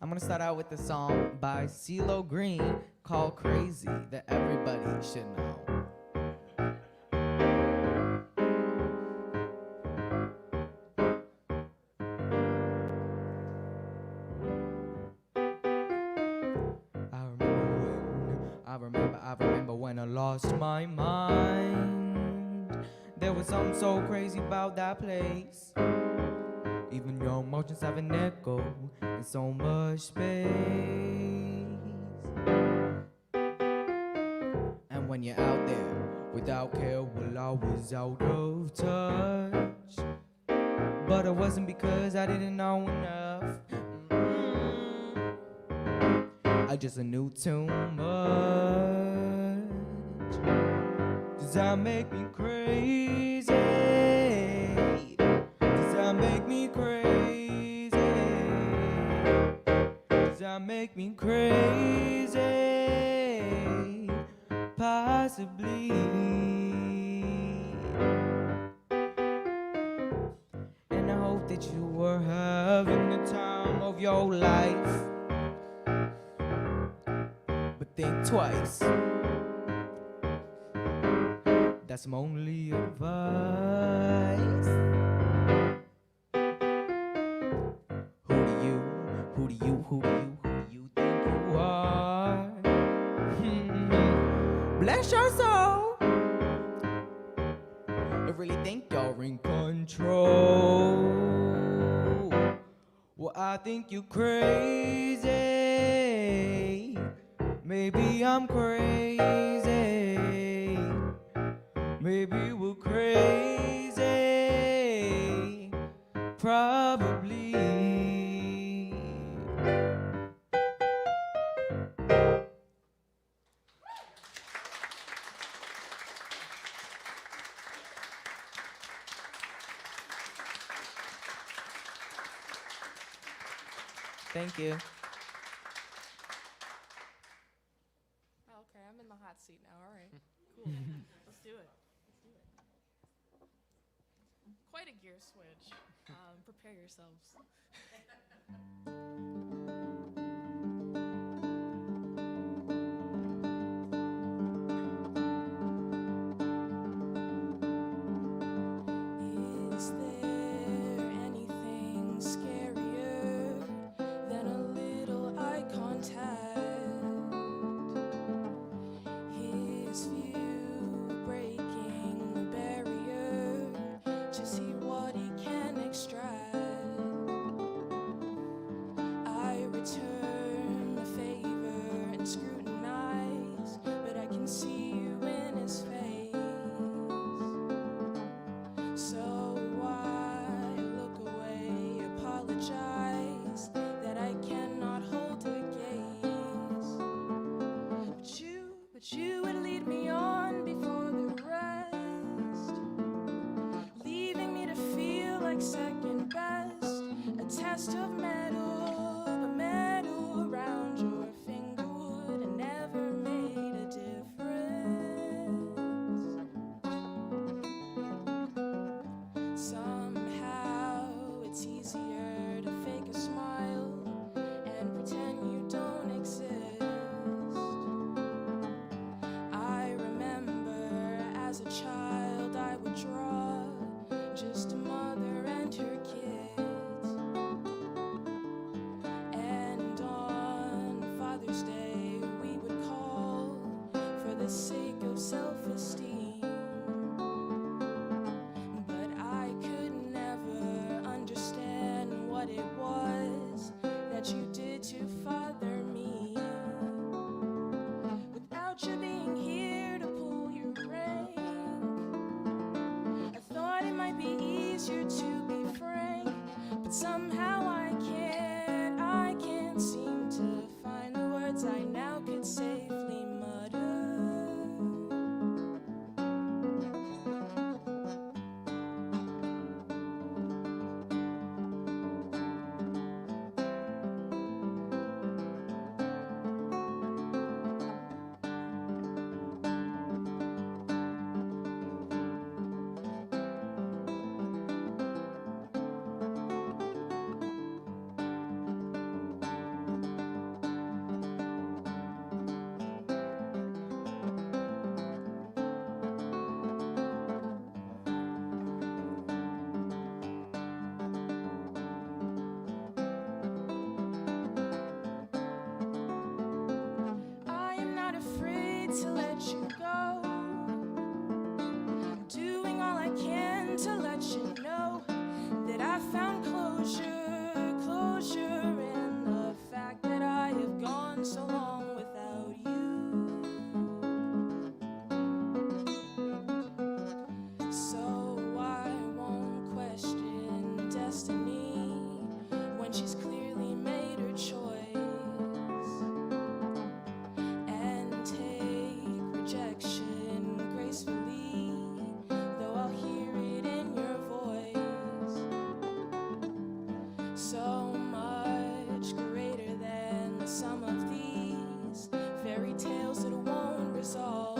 I'm gonna start out with a song by CeeLo Green called Crazy that everybody should know. I remember when I lost my mind. There was something so crazy about that place. Even your emotions have an echo in so much space. And when you're out there without care, well, I was out of touch. But it wasn't because I didn't know enough. I just knew too much. Does that make me crazy? Does that make me crazy? Does that make me crazy? Possibly. And I hope that you were having the time of your life. But think twice. That's my only advice. Who do you think you are? Bless your soul. I really think you're in control. Well, I think you're crazy. Maybe I'm crazy. Maybe we're crazy. Probably. Thank you. Okay, I'm in the hot seat now. All right, cool. Let's do it. Quite a gear switch. Prepare yourselves. Is there anything scarier than a little eye contact? His view breaking the barrier to see what he can extract. I return the favor and scrutinize, but I can see you in his face. So why look away, apologize that I cannot hold a gaze. But you would lead me on before the rest, leaving me to feel like second best. A test of metal, but metal around your finger would have never made a difference. Somehow it's easier to fake a smile and pretend you don't exist. I remember as a child I would draw just a mother and her kids. afraid to let you go. I'm doing all I can to let you know that I found closure, closure in the fact that I have gone so long without you. So I won't question destiny when she's clearly made her choice, and take rejection gracefully, though I'll hear it in your voice. So much greater than the sum of these fairy tales that won't resolve,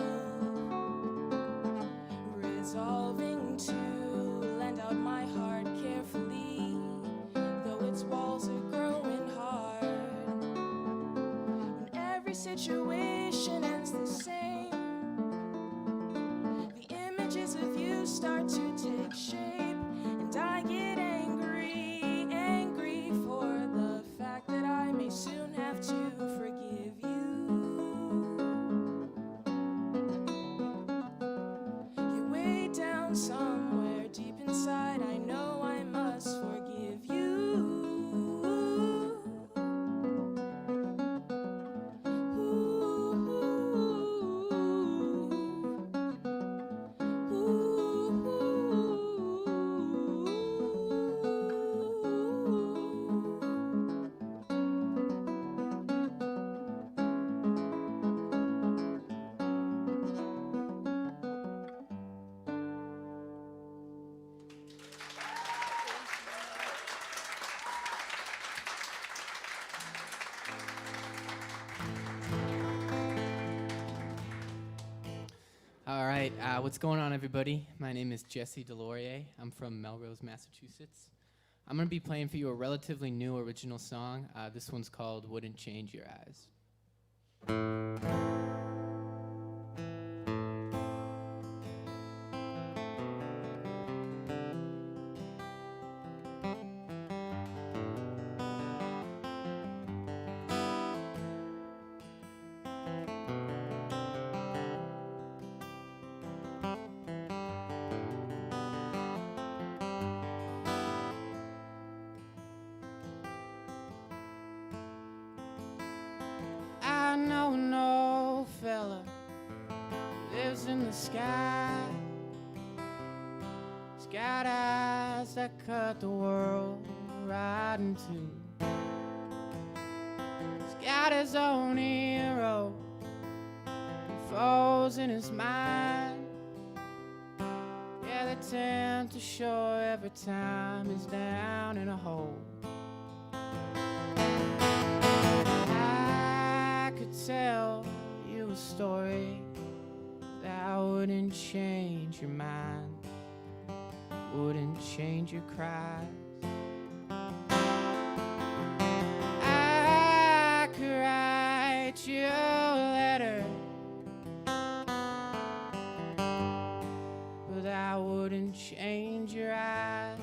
resolving to lend out my heart carefully, though its walls are growing hard. When every situation ends the same, the images of you start to take shape, and I get angry, angry for the fact that I may soon have to forgive you. You're way down somewhere deep inside, I know I must forgive you. All right, what's going on, everybody? My name is Jesse Delorier. I'm from Melrose, Massachusetts. I'm going to be playing for you a relatively new original song. This one's called Wouldn't Change Your Eyes. I know no fella lives in the sky. He's got eyes that cut the world right in two. He's got his own hero and foes in his mind. Yeah, they tend to show every time he's down in a hole. Tell you a story that wouldn't change your mind, wouldn't change your cries. I could write you a letter, but that wouldn't change your eyes.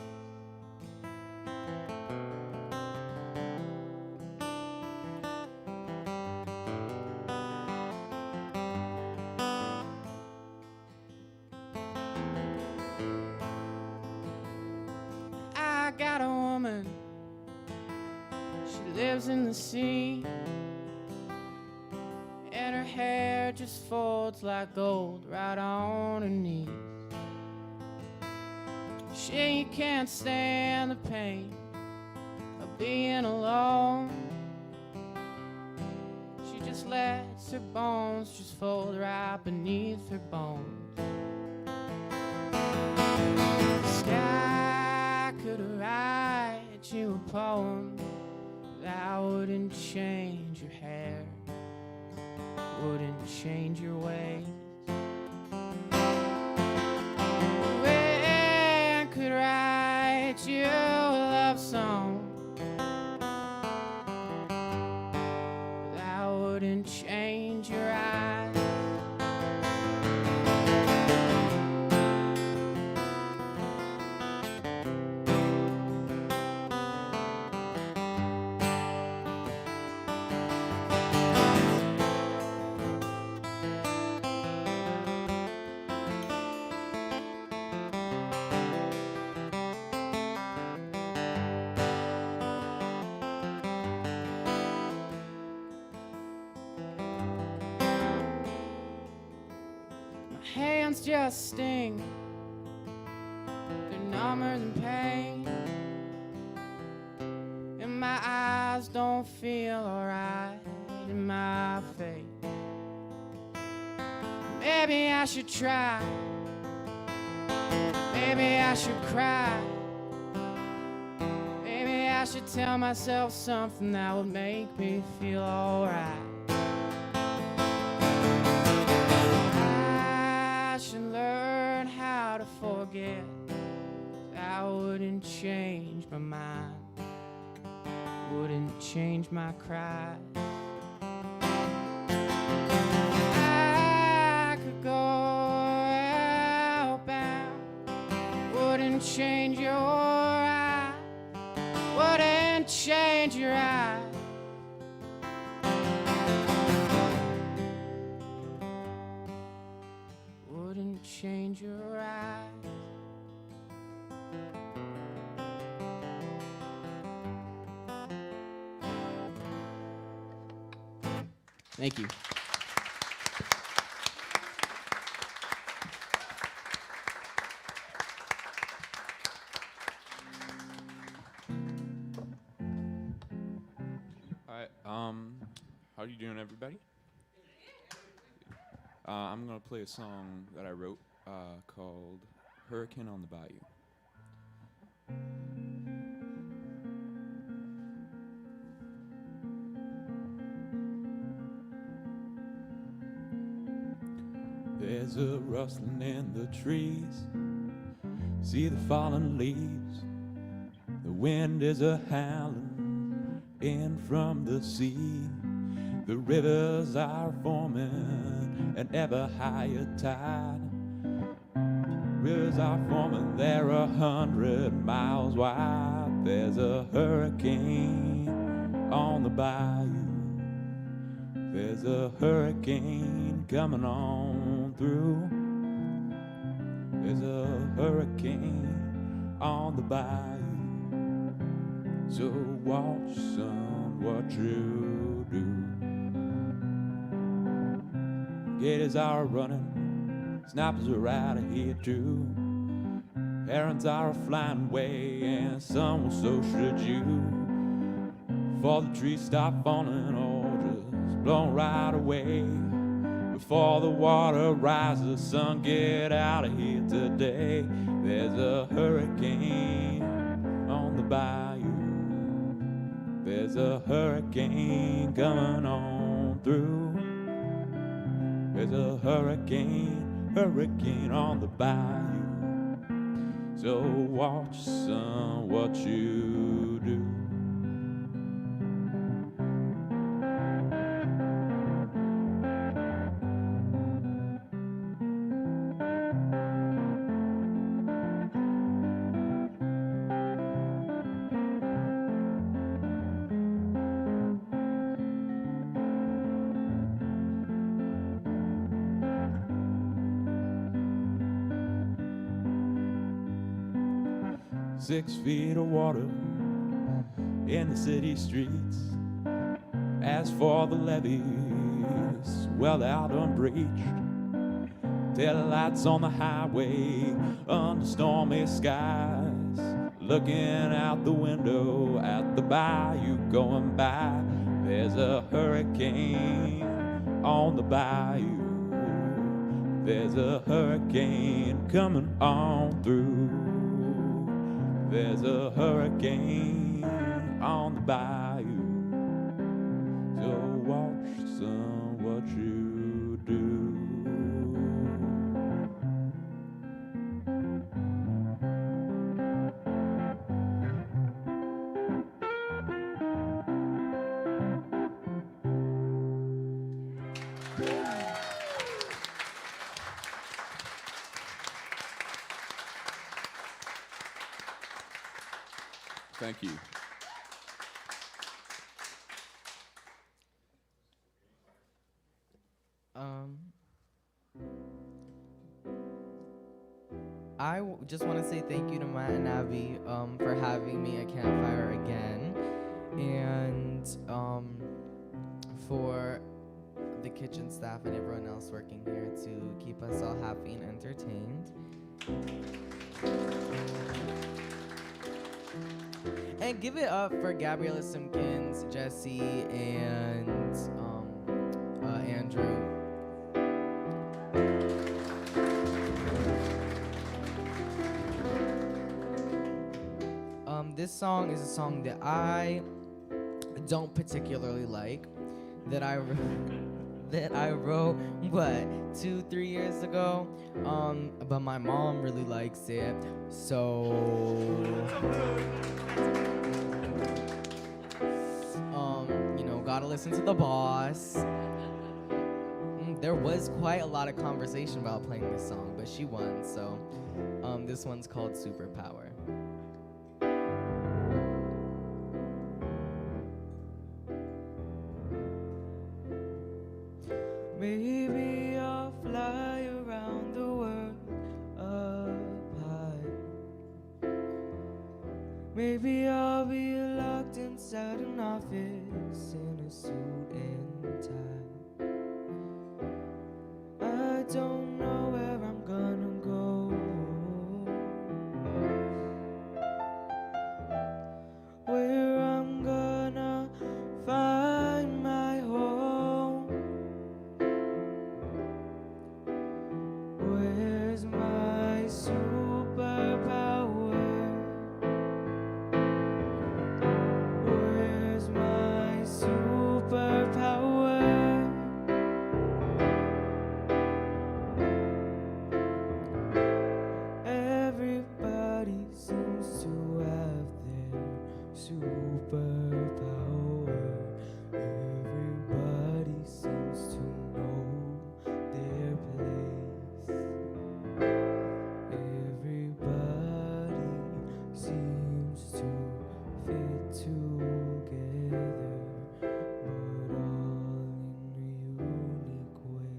I got a woman, she lives in the sea, and her hair just folds like gold right on her knees. She can't stand the pain of being alone. She just lets her bones just fold right beneath her bones. The sky could write you a poem that wouldn't change your hair, wouldn't change your ways. The wind could write you a love song that wouldn't change your eyes. hands just sting. They're number than pain. And my eyes don't feel alright in my face. Maybe I should try. Maybe I should cry. Maybe I should tell myself something that would make me feel alright. I should learn how to forget. I wouldn't change my mind, wouldn't change my cries. I could go outbound, wouldn't change your eyes, wouldn't change your eyes. Wouldn't change your eyes. Thank you. All right, how are you doing, everybody? I'm gonna play a song that I wrote called Hurricane on the Bayou. There's a rustling in the trees, see the fallen leaves, the wind is a howling in from the sea, the rivers are forming an ever higher tide, rivers are forming, they're 100 miles wide, there's a hurricane on the bayou. There's a hurricane coming on through. There's a hurricane on the bayou. So watch, son, what you do. Gators are running, snappers are out of here too. Herons are flying away, and some will, so should you. Before the trees stop falling or just blown right away. Before the water rises, son, get out of here today. There's a hurricane on the bayou. There's a hurricane coming on through. There's a hurricane on the bayou. So watch, son, what you do. Six feet of water in the city streets. As for the levees, well out unbreached. Taillights on the highway under stormy skies. Looking out the window at the bayou going by. There's a hurricane on the bayou. There's a hurricane coming on through. There's a hurricane on the bayou. So watch, son, what you do. Thank you. Just want to say thank you to Matt and Abby for having me at Campfire again, and for the kitchen staff and everyone else working here to keep us all happy and entertained. And give it up for Gabriella Simpkins, Jesse, and Andrew. This song is a song that I don't particularly like, that I wrote, 2-3 years ago, but my mom really likes it, so gotta listen to the boss. There was quite a lot of conversation about playing this song, but she won, so this one's called Superpower. Maybe I'll fly around the world up high. Maybe I'll be locked inside an office in a suit and tie. I don't know where I'm gonna go, where I'm gonna find my home. Where's my superpower? Where's my superpower? Everybody seems to have their superpower. Everybody seems to know their place. Everybody seems to fit together, but all in a unique way.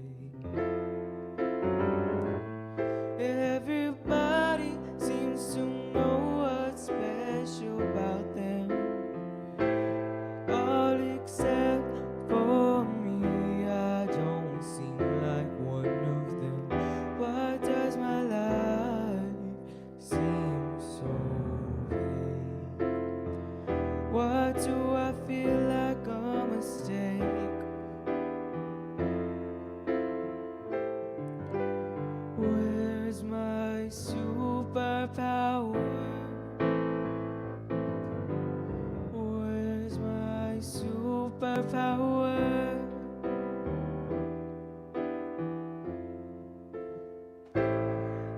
Everybody seems to know what's special about them, all except for me. I don't seem like one of them. Why does my life seem so vague? Why do I feel like a mistake? Where's my superpower? Where's my superpower?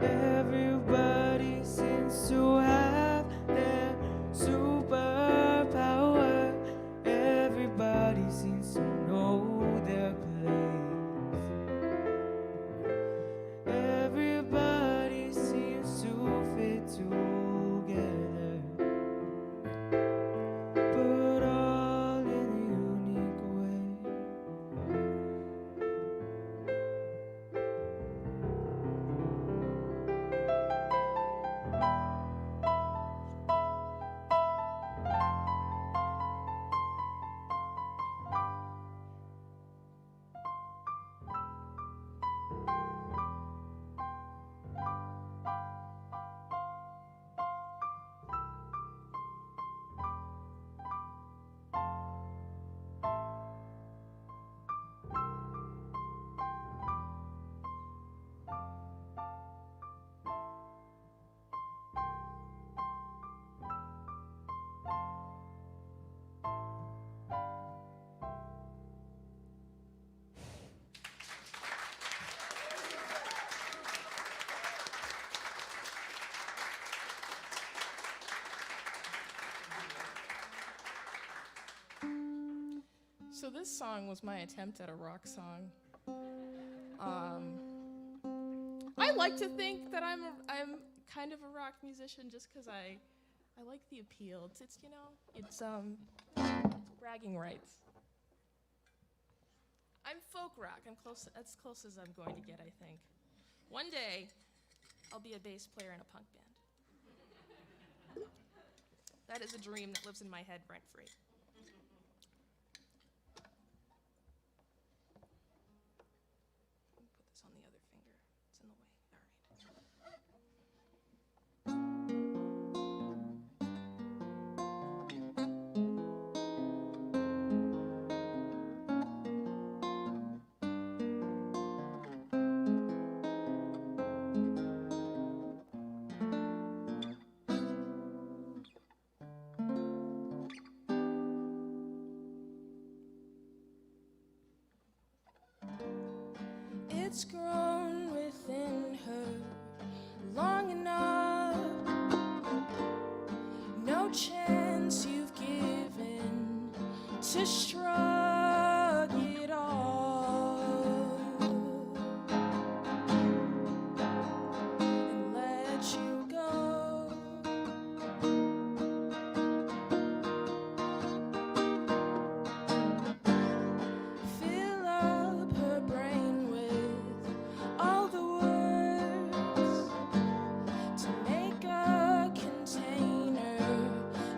Everybody seems to have their superpower. Everybody seems to know their place. Everybody seems to fit together, but all in a unique way. So this song was my attempt at a rock song. I like to think that I'm kind of a rock musician just because I like the appeal. It's bragging rights. I'm folk rock. I'm close. As close as I'm going to get, I think. One day, I'll be a bass player in a punk band. That is a dream that lives in my head rent free. it's grown within her long enough. No chance you've given to shrug it off and let you go. Fill up her brain with all the words to make a container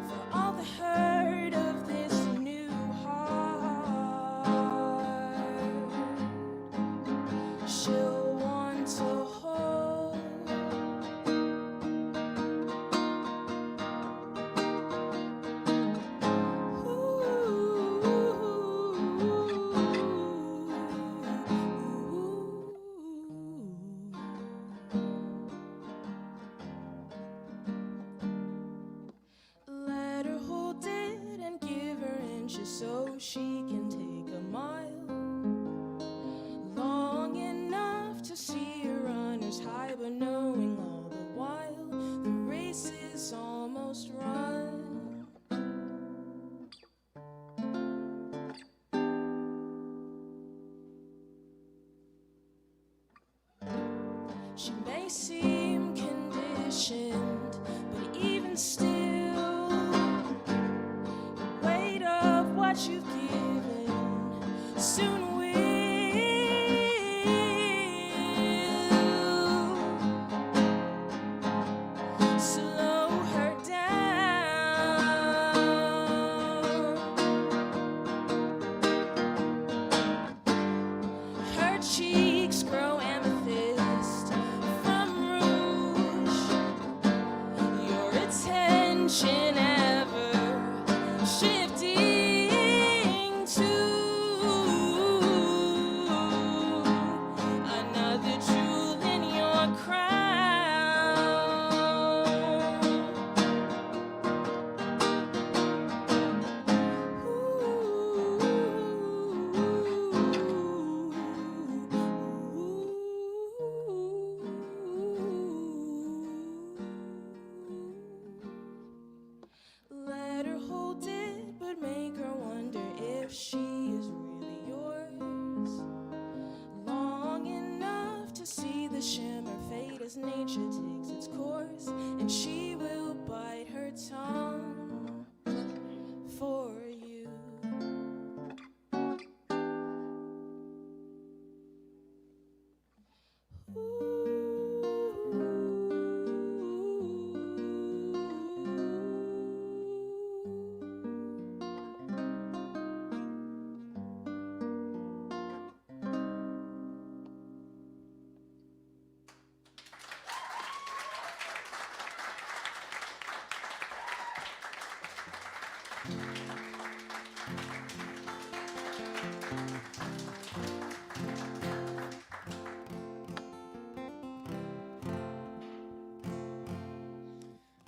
for all the hurt of this new heart. She'll want to hold. Let her hold it and give her inches so she can take a mile. Long enough to see her runner's high, but knowing all the while the race is almost run. She may seem conditioned, but even still, the weight of what you've given soon will slow her down. Her cheeks grow amethyst from rouge. Your attention ever shifting to another jewel in your Let her hold it, but make her wonder if she is really yours. Long enough to see the shimmer fade as nature takes its course, and she will bite her tongue for you.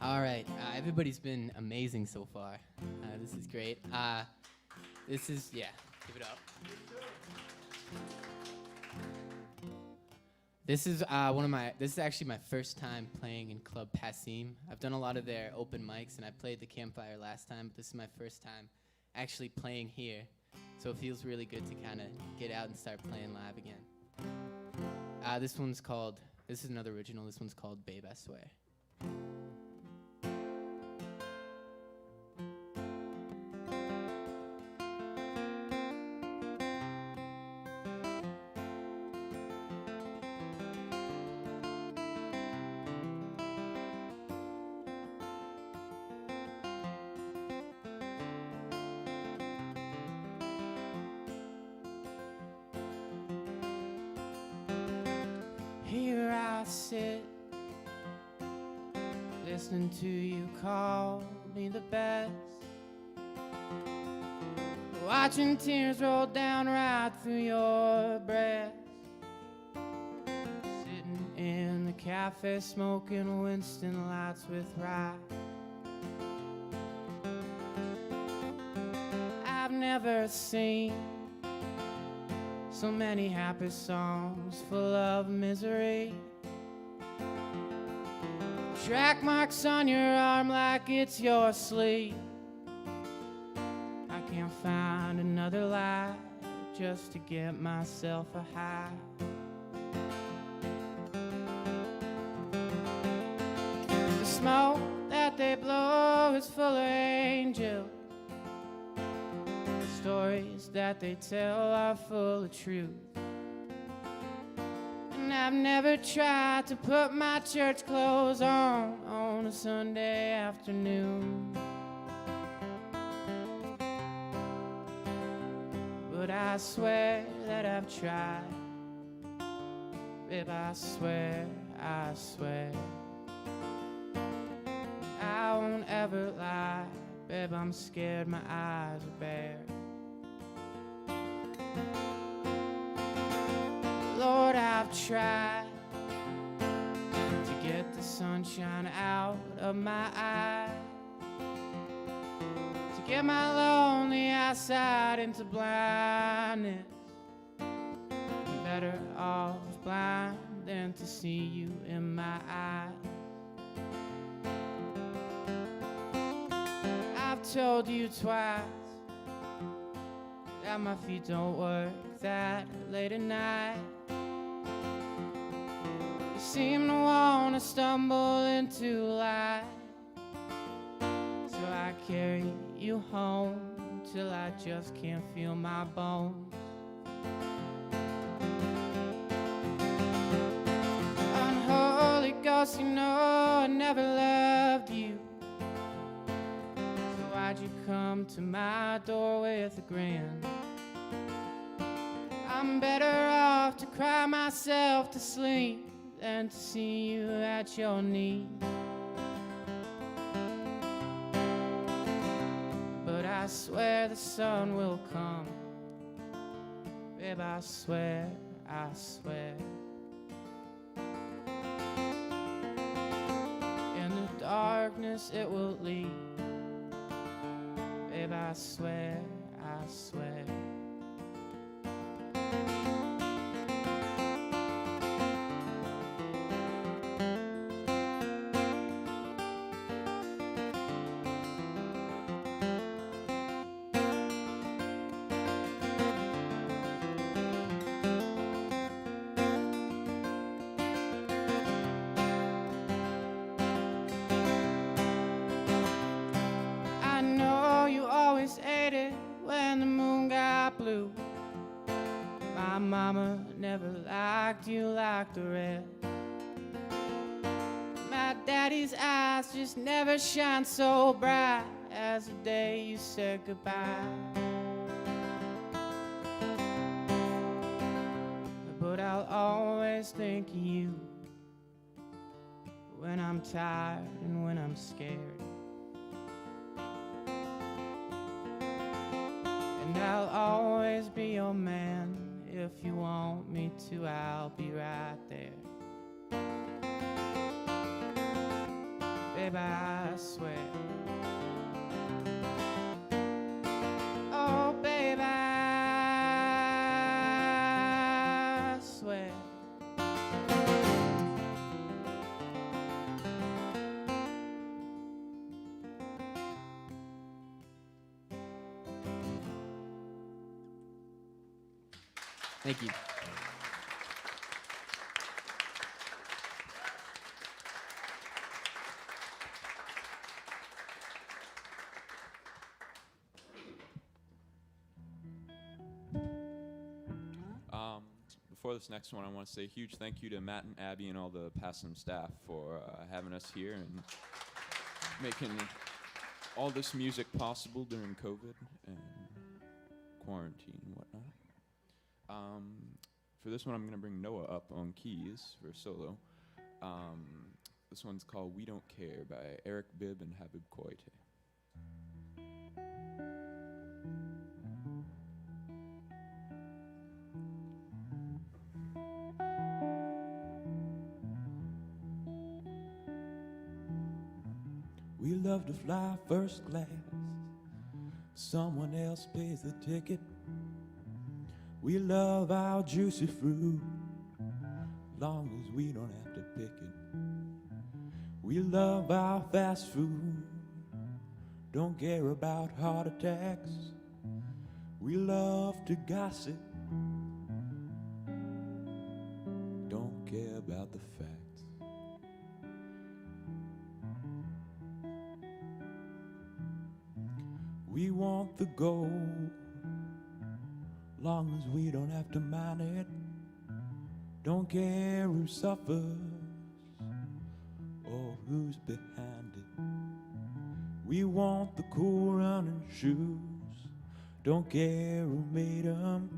All right, everybody's been amazing so far. This is great. This is, yeah, give it up. This is this is actually my first time playing in Club Passim. I've done a lot of their open mics, and I played the campfire last time, but this is my first time actually playing here. So it feels really good to kind of get out and start playing live again. This is another original. This one's called Babe, I Swear. Here I sit, listening to you call me the best, watching tears roll down right through your breast, sitting in the cafe smoking Winston Lights with rye. I've never seen So many happy songs full of misery. Track marks on your arm like it's your sleep. I can't find another lie just to get myself a high. The smoke that they blow is full of angels. The stories that they tell are full of truth. And I've never tried to put my church clothes on a Sunday afternoon. But I swear that I've tried. Babe, I swear, I swear I won't ever lie. Babe, I'm scared my eyes are bare. Lord, I've tried to get the sunshine out of my eyes, to get my lonely eyesight into blindness. I'm better off blind than to see you in my eyes. I've told you twice that my feet don't work that late at night. You seem to want to stumble into light, so I carry you home till I just can't feel my bones. Unholy ghost, you know I never loved you. So why'd you come to my door with a grin? I'm better off to cry myself to sleep than to see you at your knees. But I swear the sun will come. Babe, I swear, I swear. In the darkness it will lead. Babe, I swear, I swear. I know you always hated when the moon got blue. My mama never liked you like the rest. My daddy's eyes just never shine so bright as the day you said goodbye. But I'll always think of you when I'm tired and when I'm scared. And I'll always be your man. If you want me to, I'll be right there. Babe, I swear. Oh, babe, I swear. Thank you. Before this next one, I want to say a huge thank you to Matt and Abby and all the Passim staff for having us here and making all this music possible during COVID and quarantine and whatnot. For this one, I'm going to bring Noah up on keys for a solo. This one's called We Don't Care by Eric Bibb and Habib Koite. We love to fly first class. Someone else pays the ticket. We love our juicy fruit, long as we don't have to pick it. We love our fast food, don't care about heart attacks. We love to gossip, don't care about the facts. We want the gold, long as we don't have to mine it. Don't care who suffers or who's behind it. We want the cool running shoes, don't care who made them.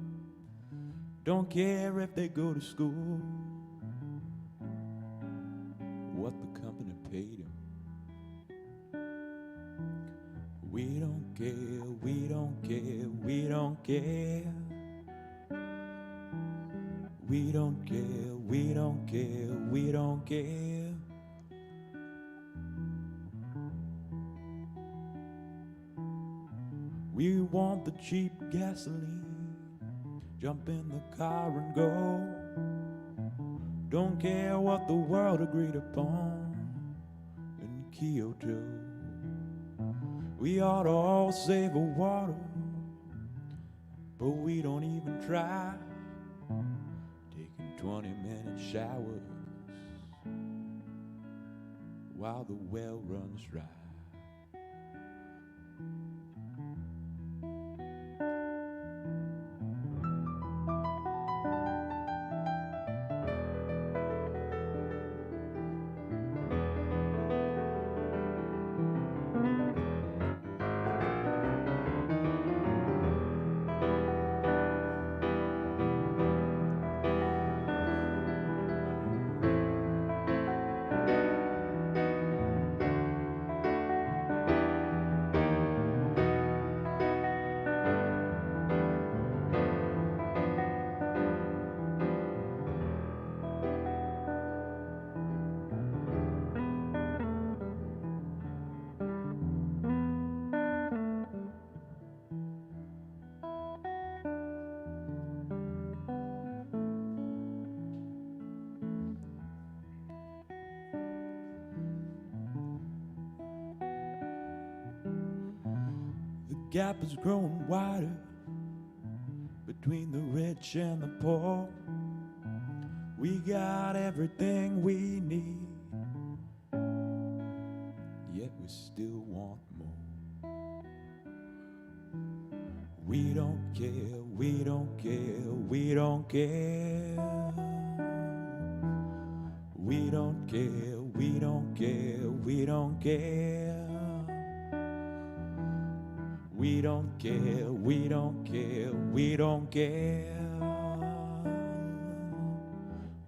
Don't care if they go to school, what the company paid them. We don't care, we don't care, we don't care. We don't care, we don't care, we don't care. We want the cheap gasoline, jump in the car and go. Don't care what the world agreed upon in Kyoto. We ought to all save the water, but we don't even try. Taking 20-minute showers while the well runs dry. The gap is growing wider between the rich and the poor. We got everything we need, yet we still want more. We don't care, we don't care, we don't care. We don't care, we don't care, we don't care. We don't care, we don't care, we don't care.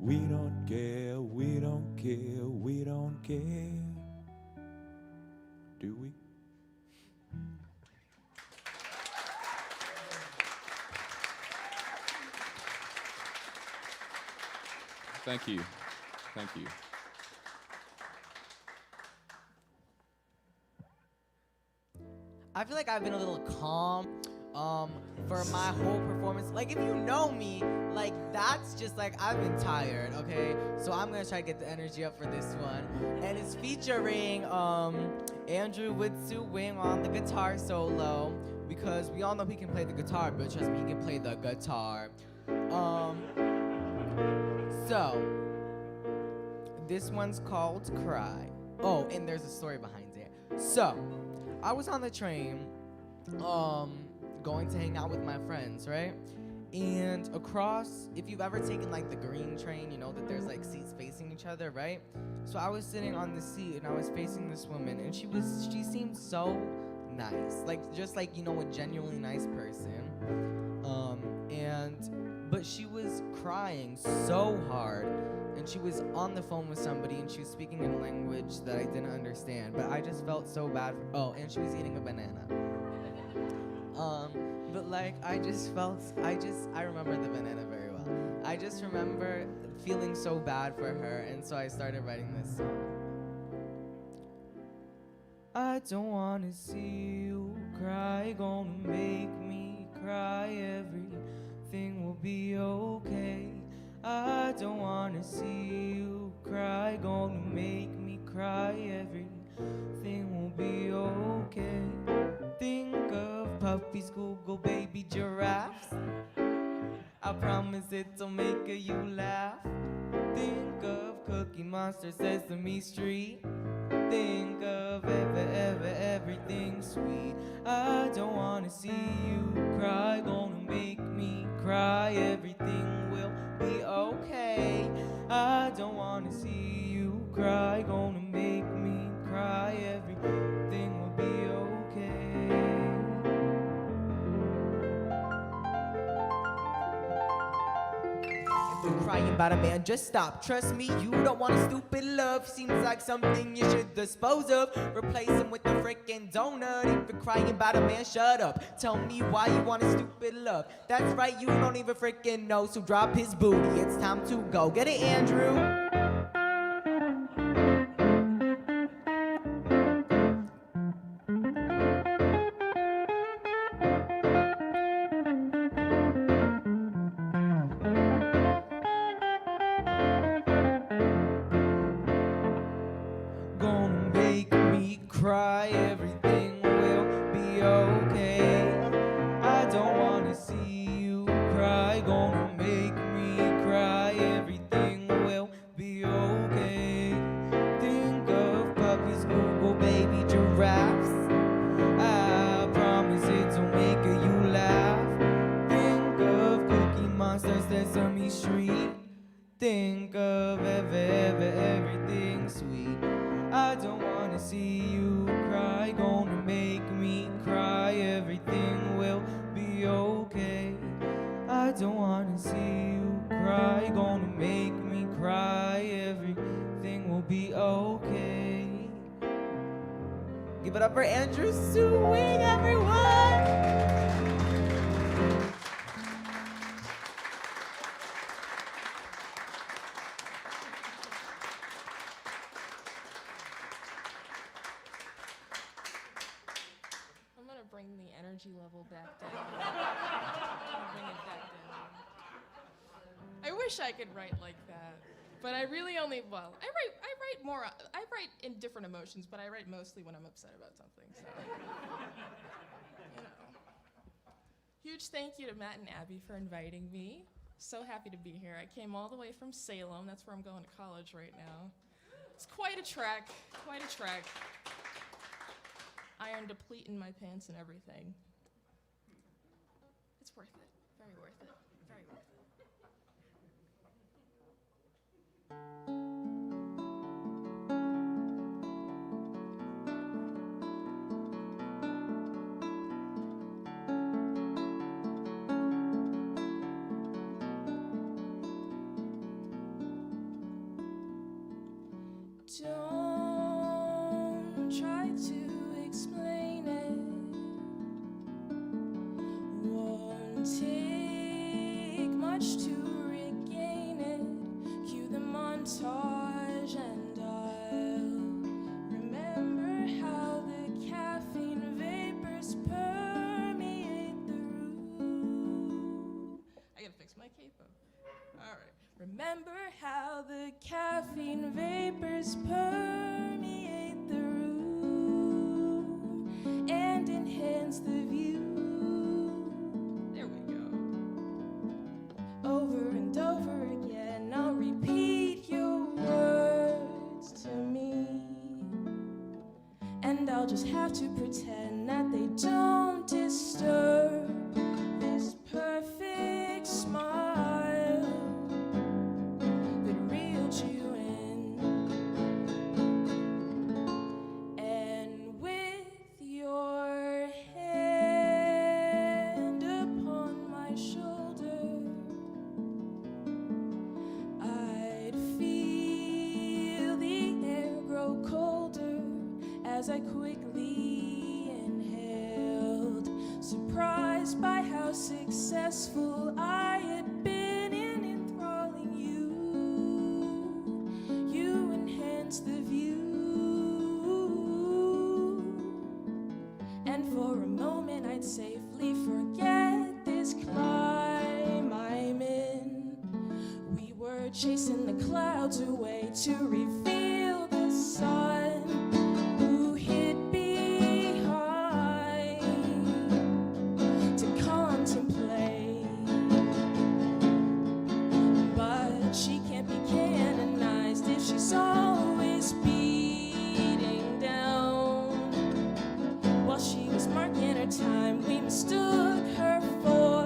We don't care, we don't care, we don't care. Do we? Thank you. Thank you. I feel like I've been a little calm for my whole performance. Like, if you know me, like, that's just like, I've been tired, okay? So I'm gonna try to get the energy up for this one. And it's featuring Andrew Witsu Wing on the guitar solo, because we all know he can play the guitar, but trust me, he can play the guitar. So, this one's called Cry. Oh, and there's a story behind it. So, I was on the train, going to hang out with my friends, right? And across, if you've ever taken like the green train, you know that there's like seats facing each other, right? So I was sitting on the seat and I was facing this woman, and she seemed so nice, like just like, you know, a genuinely nice person. But she was crying so hard, and she was on the phone with somebody, and she was speaking in a language that I didn't understand, but I just felt so bad oh, and she was eating a banana. But like, I remember the banana very well. I just remember feeling so bad for her, and so I started writing this song. I don't wanna see you cry, gonna make me cry, everything will puppies, Google baby giraffes. I promise it'll make you laugh. Think of Cookie Monster, Sesame Street. Think of everything sweet. I don't wanna see you cry, gonna make me cry. Everything will be okay. I don't wanna see you cry, gonna make me cry. Everything will be okay. If you're crying about a man, just stop. Trust me, you don't want a stupid love. Seems like something you should dispose of. Replace him with a frickin' donut. If you're crying about a man, shut up. Tell me why you want a stupid love. That's right, you don't even frickin' know. So drop his booty, it's time to go. Get it, Andrew? Gonna make me cry, everything will be okay. I don't wanna see you cry, gonna make me cry, everything will be okay. Think of puppies, Google baby giraffes. I promise it'll make you laugh. Think of Cookie Monster, Sesame Street. Think of everything sweet. I don't wanna see you cry, gonna make me cry, everything will be okay. I don't wanna see you cry, gonna make me cry, everything will be okay. Give it up for Andrew Sewing, everyone! I'm gonna bring the energy level back down. I'll bring it back down. I wish I could write like that, but I really only, well, I write in different emotions, but I write mostly when I'm upset about something, so, you know. Huge thank you to Matt and Abby for inviting me. So happy to be here. I came all the way from Salem. That's where I'm going to college right now. It's quite a trek, quite a trek. I earned a pleat in my pants and everything. It's worth it. Very worth it. Very worth it. Don't try to explain it. Won't take much to regain it. Cue the montage and I'll remember how the caffeine vapors permeate the room. I gotta fix my capo. All right. Remember how the caffeine vapors permeate the room and enhance the view. There we go. Over and over again, I'll repeat your words to me. And I'll just have to pretend that they don't disturb this perfect smile that reeled you in. And with your hand upon my shoulder, I'd feel the air grow colder as I quickly inhaled, surprised by how successful I had been in enthralling you. You enhanced the view, and for a moment I'd safely forget this climb I'm in. We were chasing the clouds away to reveal the sun who hid behind time we mistook her for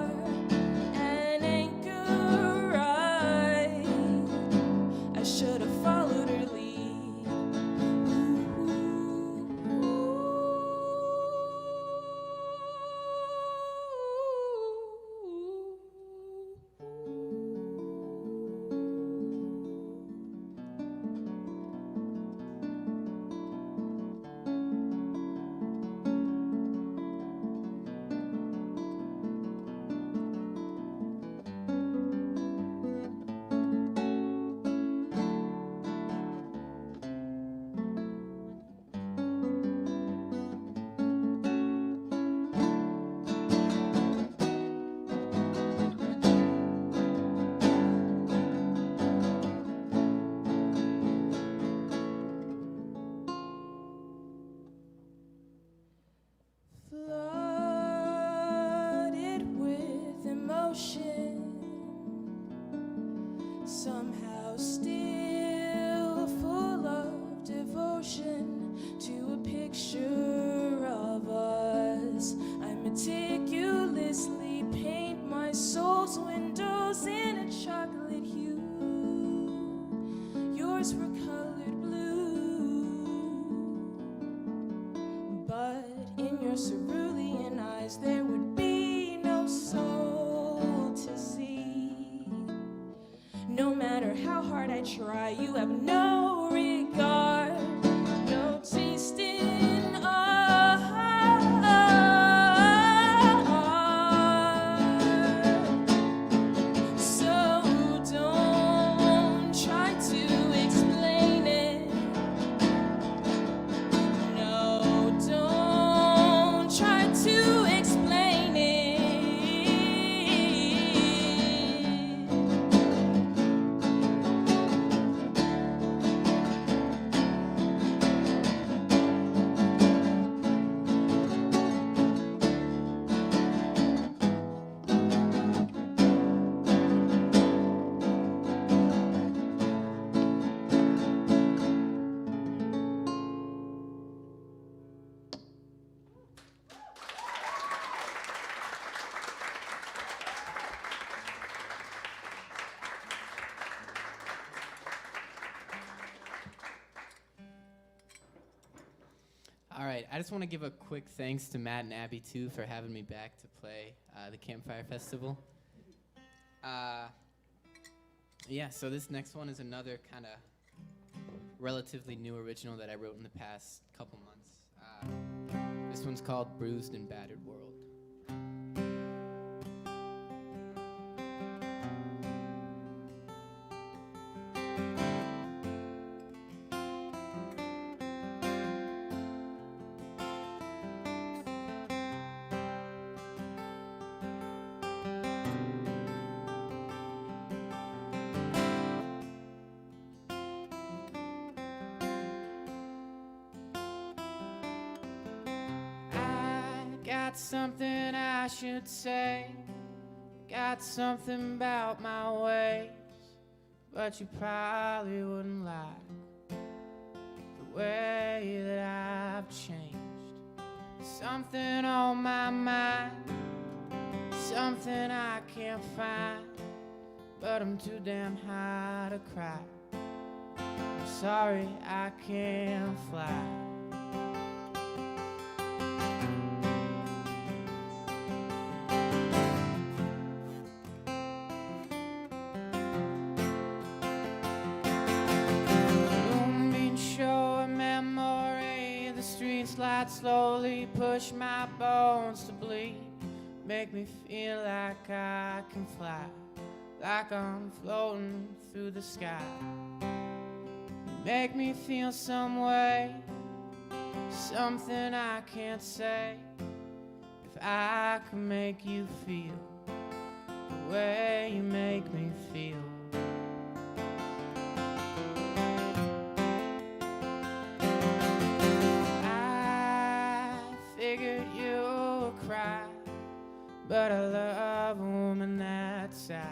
an anchorite. I should have followed her lead. Flooded with emotion, somehow still full of devotion to a picture of us. I meticulously paint my soul's windows in a chocolate hue. Yours were colored blue, but in your cerulean eyes there would be no soul to see. No matter how hard I try, you have no regard, no taste in art. So don't try to explain it. No, don't try to explain it. All right, I just want to give a quick thanks to Matt and Abby, too, for having me back to play the Campfire Festival. Yeah, so this next one is another kind of relatively new original that I wrote in the past couple months. This one's called Bruised and Battered World. Got something I should say, got something about my ways, but you probably wouldn't like the way that I've changed. Something on my mind, something I can't find, but I'm too damn high to cry. I'm sorry I can't fly. Light slowly push my bones to bleed, make me feel like I can fly, like I'm floating through the sky. You make me feel some way, something I can't say. If I can make you feel the way you make me feel. But I love a woman that sighs,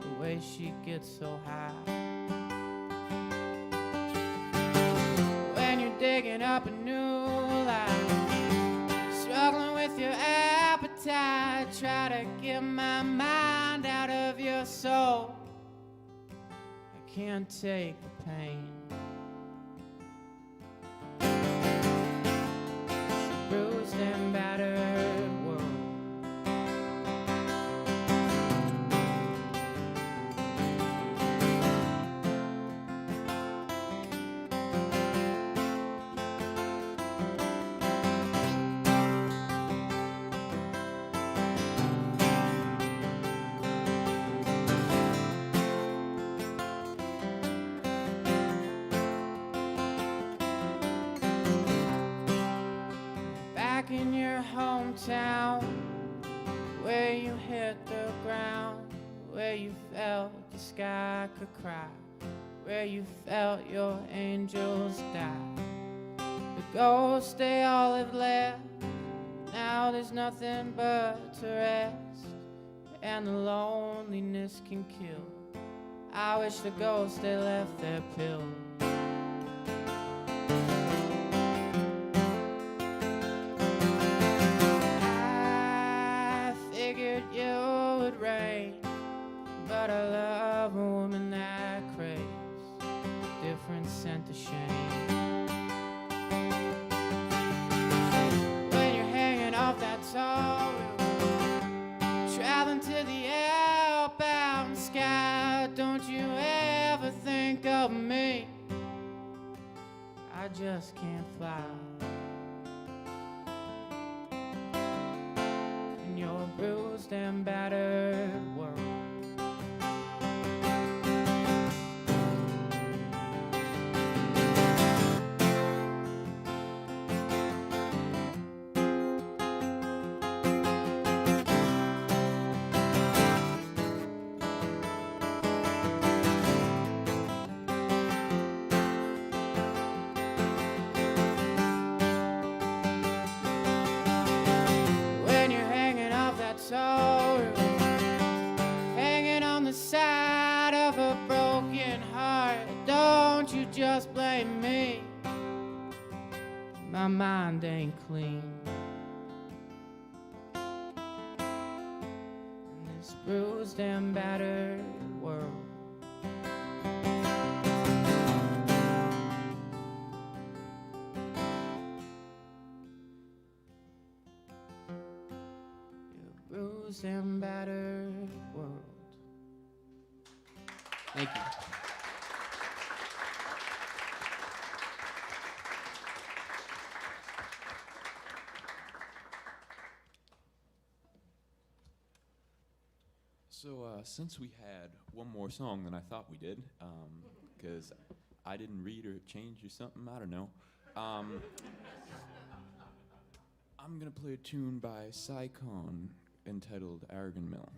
the way she gets so high. When you're digging up a new life, struggling with tongue-tied, try to get my mind out of your soul. I can't take the pain. It's a bruised and battered world. Back in your hometown, where you hit the ground, where you felt the sky could cry, where you felt your angels die. The ghosts, they all have left. Now there's nothing but to rest, and the loneliness can kill. I wish the ghosts, they left their pill. You would rain, but I love a woman that craves a different scent of shame. When you're hanging off that tall roof, traveling to the outbound sky, don't you ever think of me? I just can't fly. Your bruised and battered world. So hanging on the side of a broken heart, don't you just blame me. My mind ain't clean in this bruised and battered world. Bruised and battered world. Thank you. So since we had one more song than I thought we did, because I didn't read or change or something, I don't know. I'm gonna play a tune by Psycon entitled Aragon Mill.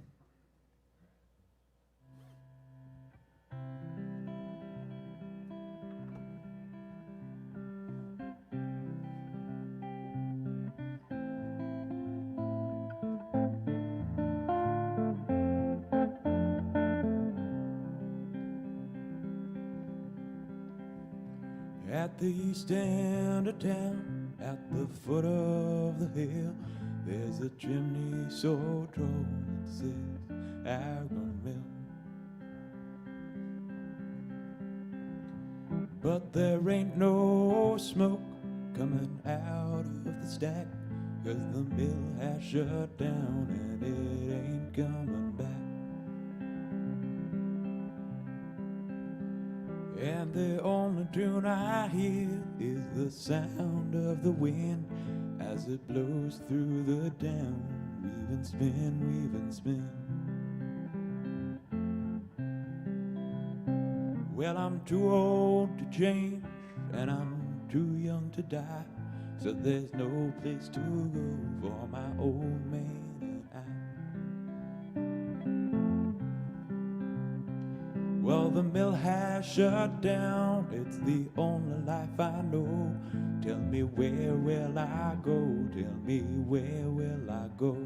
At the east end of town, at the foot of the hill, there's a chimney so tall it says Aragon Mill. But there ain't no smoke coming out of the stack, 'cause the mill has shut down and it ain't coming back. And the only tune I hear is the sound of the wind as it blows through the down. Weave and spin, weave and spin. Well, I'm too old to change and I'm too young to die, so there's no place to go for my old man and I. Well, the mill has shut down, it's the only life I know. Tell me where will I go? Tell me where will I go?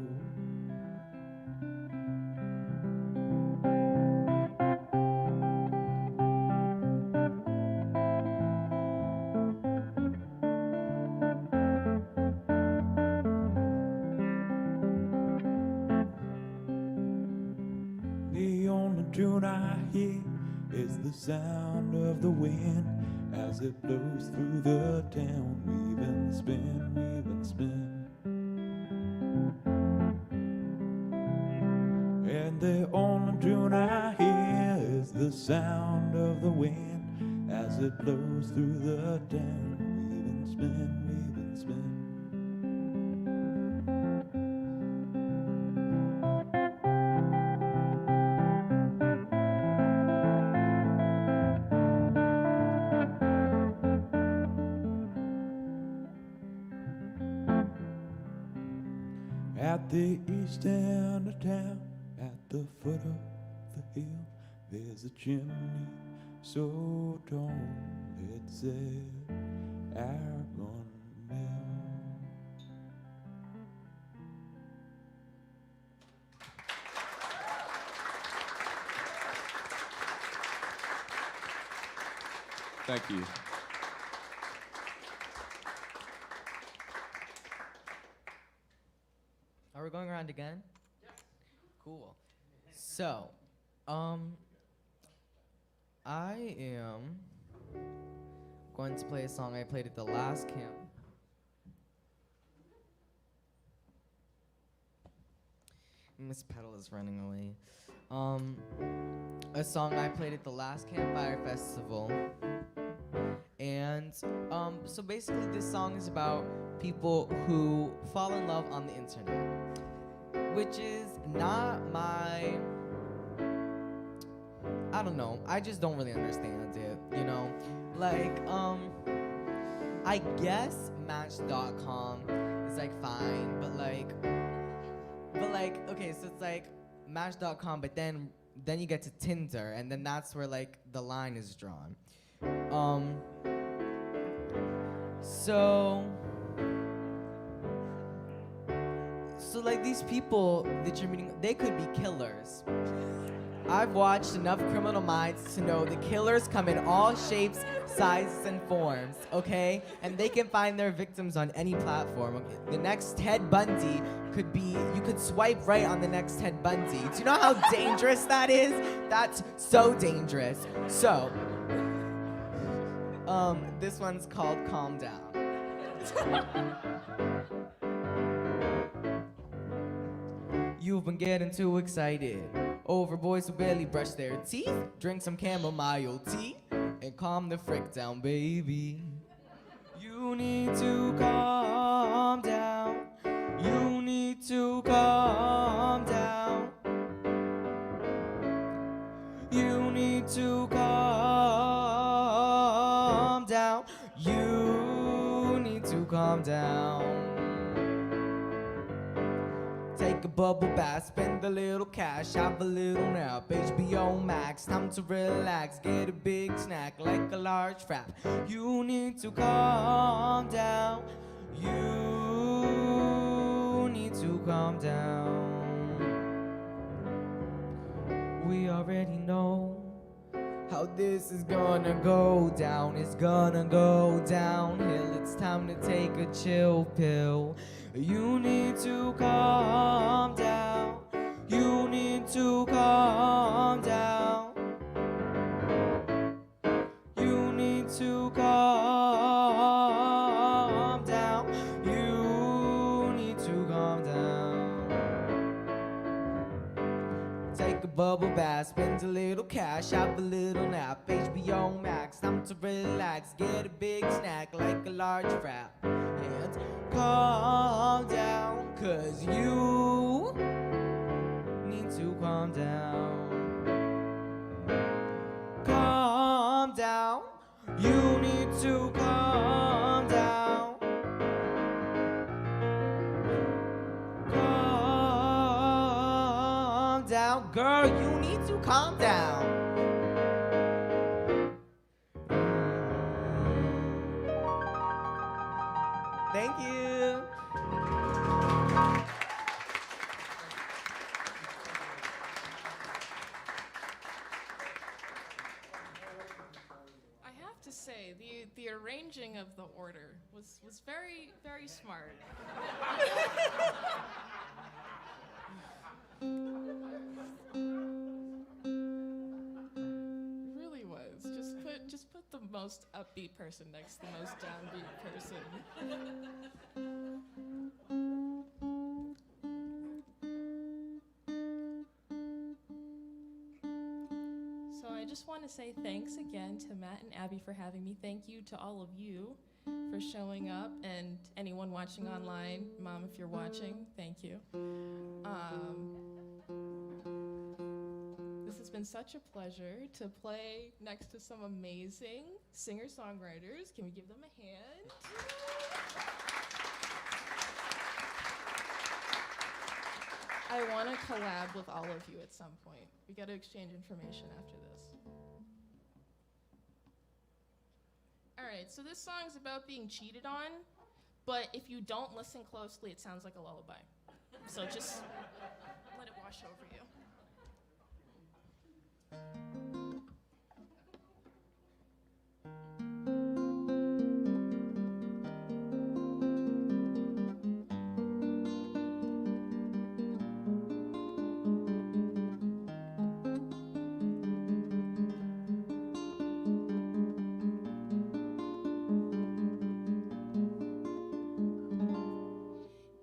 tune I hear is the sound of the wind as it blows through the town. Weave and spin, weave and spin. And the only tune I hear is the sound of the wind as it blows through the town. Weave and spin, weave and spin. At the east end of town, at the foot of the hill, there's a chimney so tall it said Argon Mill. Thank you. Are we going around again? Cool. So, I am going to play a song I played at the last camp. Miss Petal is running away. A song I played at the last Campfire Festival. And so basically this song is about people who fall in love on the internet, which is not my, I don't know, I just don't really understand it, you know? Like, I guess Match.com is like fine, but like, okay, so it's like Match.com, but then you get to Tinder, and then that's where like the line is drawn. So like these people that you're meeting, they could be killers. I've watched enough Criminal Minds to know the killers come in all shapes, sizes, and forms, okay? And they can find their victims on any platform. Okay? The next Ted Bundy could be, you could swipe right on the next Ted Bundy. Do you know how dangerous that is? That's so dangerous. So, this one's called Calm Down. You've been getting too excited over boys who barely brush their teeth. Drink some chamomile tea and calm the frick down, baby. You need to calm down. You need to calm down. You need to calm down. You need to calm down. Take a bubble bath, spend a little cash, have a little nap. HBO Max, time to relax, get a big snack like a large frap. You need to calm down. You need to calm down. We already know how this is gonna go down. It's gonna go downhill. It's time to take a chill pill. You need to calm down. You need to calm down. You need to calm down. You need to calm down. Take a bubble bath, spend a little cash, have a little nap. HBO Max, time to relax, get a big snack like a large frap. And calm down, 'cause you need to calm down. Calm down, you need to calm down. Calm down, girl, you need to calm down. Thank you. I have to say, the arranging of the order was very, very smart. most upbeat person next to the most downbeat person. So I just want to say thanks again to Matt and Abby for having me. Thank you to all of you for showing up, and anyone watching online. Mom, if you're watching, thank you. This has been such a pleasure to play next to some amazing singer-songwriters. Can we give them a hand? I want to collab with all of you at some point. We got to exchange information after this. All right, so this song's about being cheated on, but if you don't listen closely, it sounds like a lullaby. So just let it wash over you.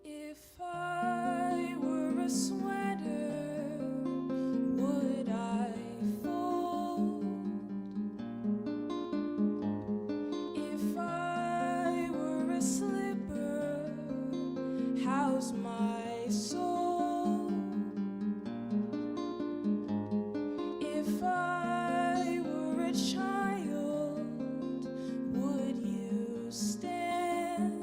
If I were a sweater, would I fold? If I were a slipper, how's my soul? If I were a child, would you stand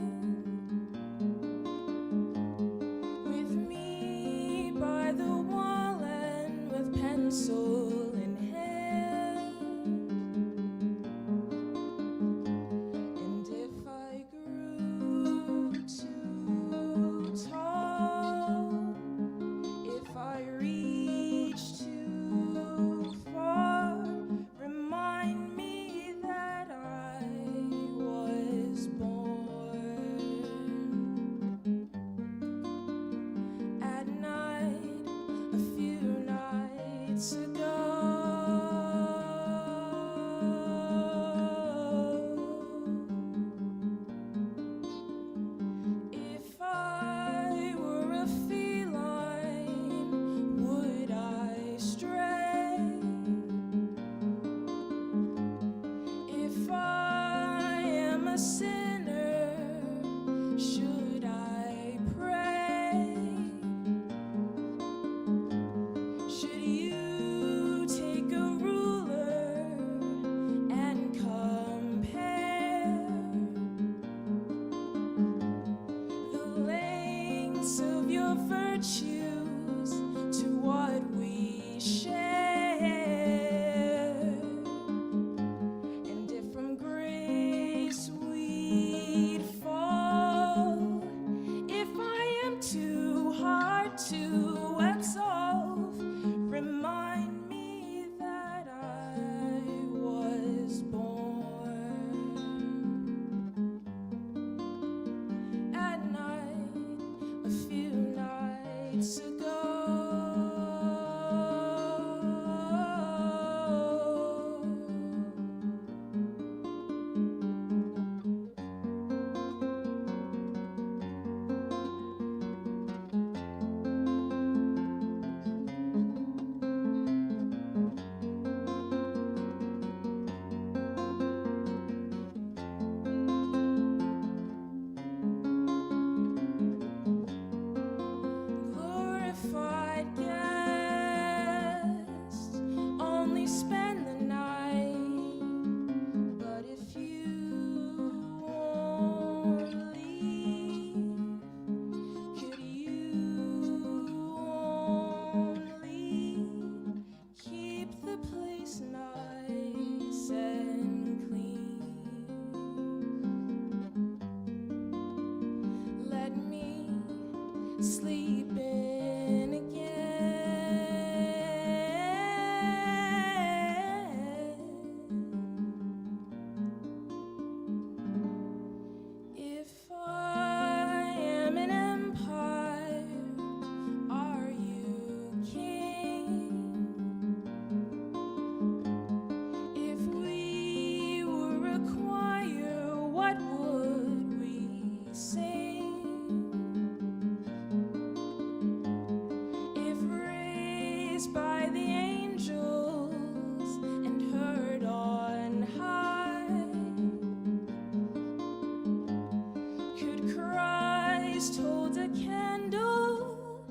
with me by the wall and with pencil in hand? And if I grew too tall, if I reached too far, remind me that I was born at night a few nights ago. If I were a feline, would I stray? If I am a sinner, should I pray? Should you take a ruler and compare the lengths of your virtues to what we share? And if from grace we'd fall, if I am too hard to absolve, remind me that I was born at night a few nights ago. Glorified guest, only spend the night. But if you won't leave, could you only keep the place nice and clean? Let me sleep in again. If I am an empire, are you king? If we were raised by the angels and heard on high. Could Christ hold a candle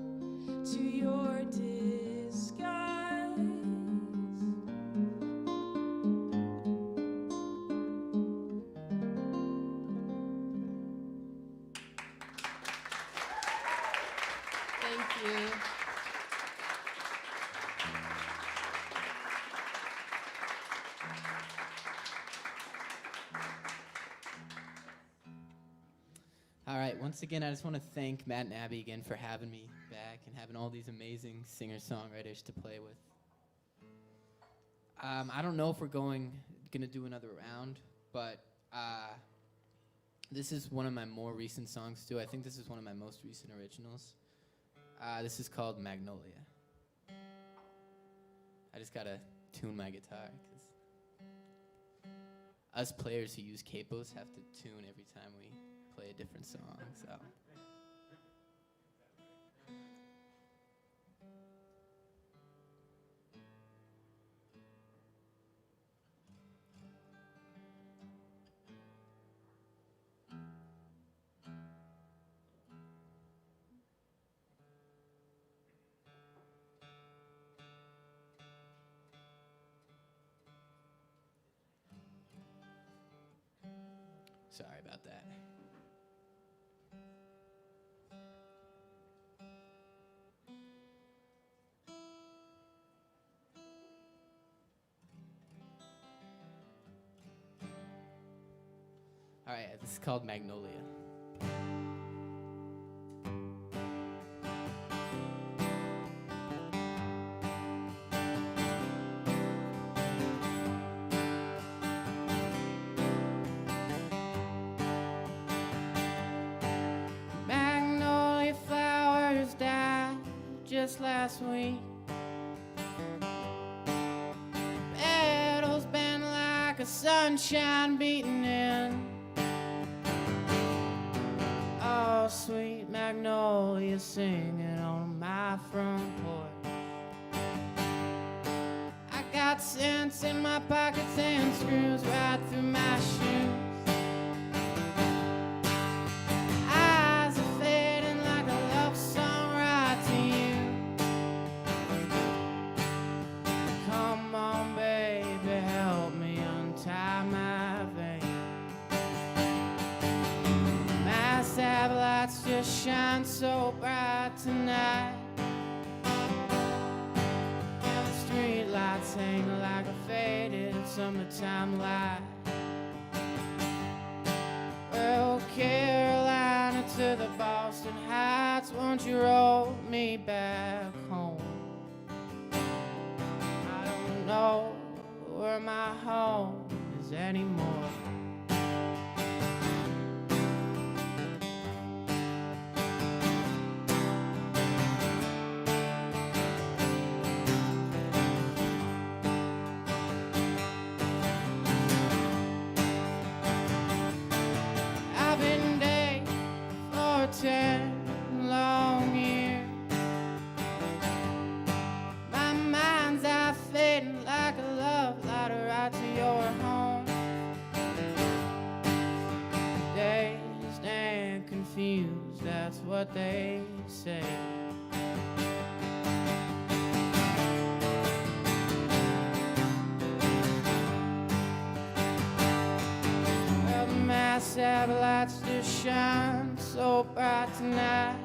to your disguise? Thank you. All right, once again, I just want to thank Matt and Abby again for having me back and having all these amazing singer-songwriters to play with. I don't know if we're gonna do another round, but this is one of my more recent songs too. I think this is one of my most recent originals. This is called Magnolia. I just gotta tune my guitar, because us players who use capos have to tune every time we play a different song, so. Sorry about that. All right, this is called Magnolia. Magnolia flowers died just last week. Petals bent like a sunshine beating in. Oh, sweet magnolia singing on my front porch. I got cents in my pockets and screws right through my shoes. Eyes are fading like a love song right to you. Come on, baby, help me untie my vein. Satellites just shine so bright tonight, and the street lights hang like a faded summertime light. Well, Carolina to the Boston Heights, won't you roll me back home? I don't know where my home is anymore. I've been dating for 10 long years. My mind's out fading like a love lighter right to your home. Dazed and confused, that's what they say. Well, my satellites just shine so bright tonight.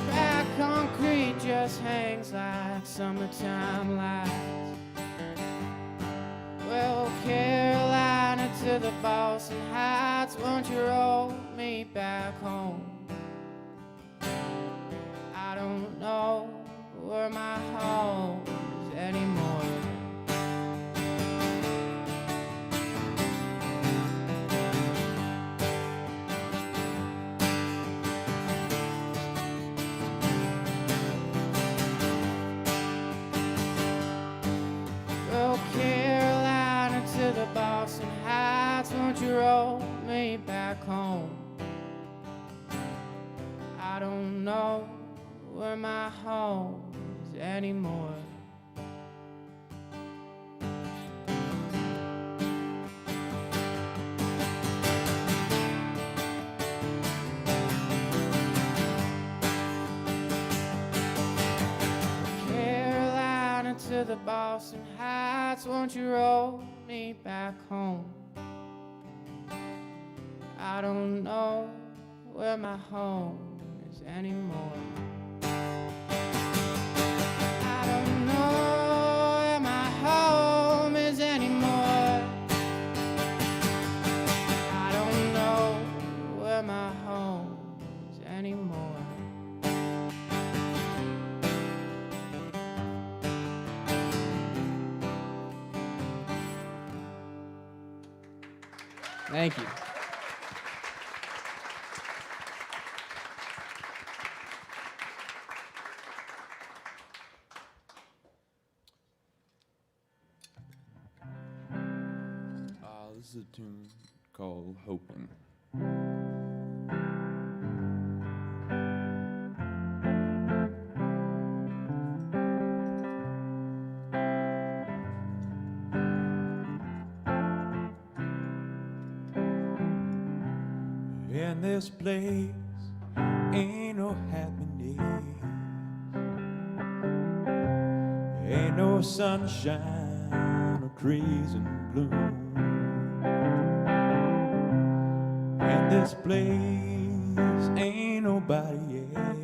Cracked concrete just hangs like summertime lights. Well, Carolina to the Boston Heights, won't you roll me back home? I don't know where my home is anymore. Well, Carolina to the Boston Heights, won't you roll me back home? I don't know where my home is anymore. Carolina to the Boston Heights, won't you roll me back home? I don't know where my home is anymore. I don't know where my home is anymore. I don't know where my home is anymore. Thank you. This is a tune called Hoping. In this place ain't no happiness, ain't no sunshine or trees in bloom. In this place ain't nobody else.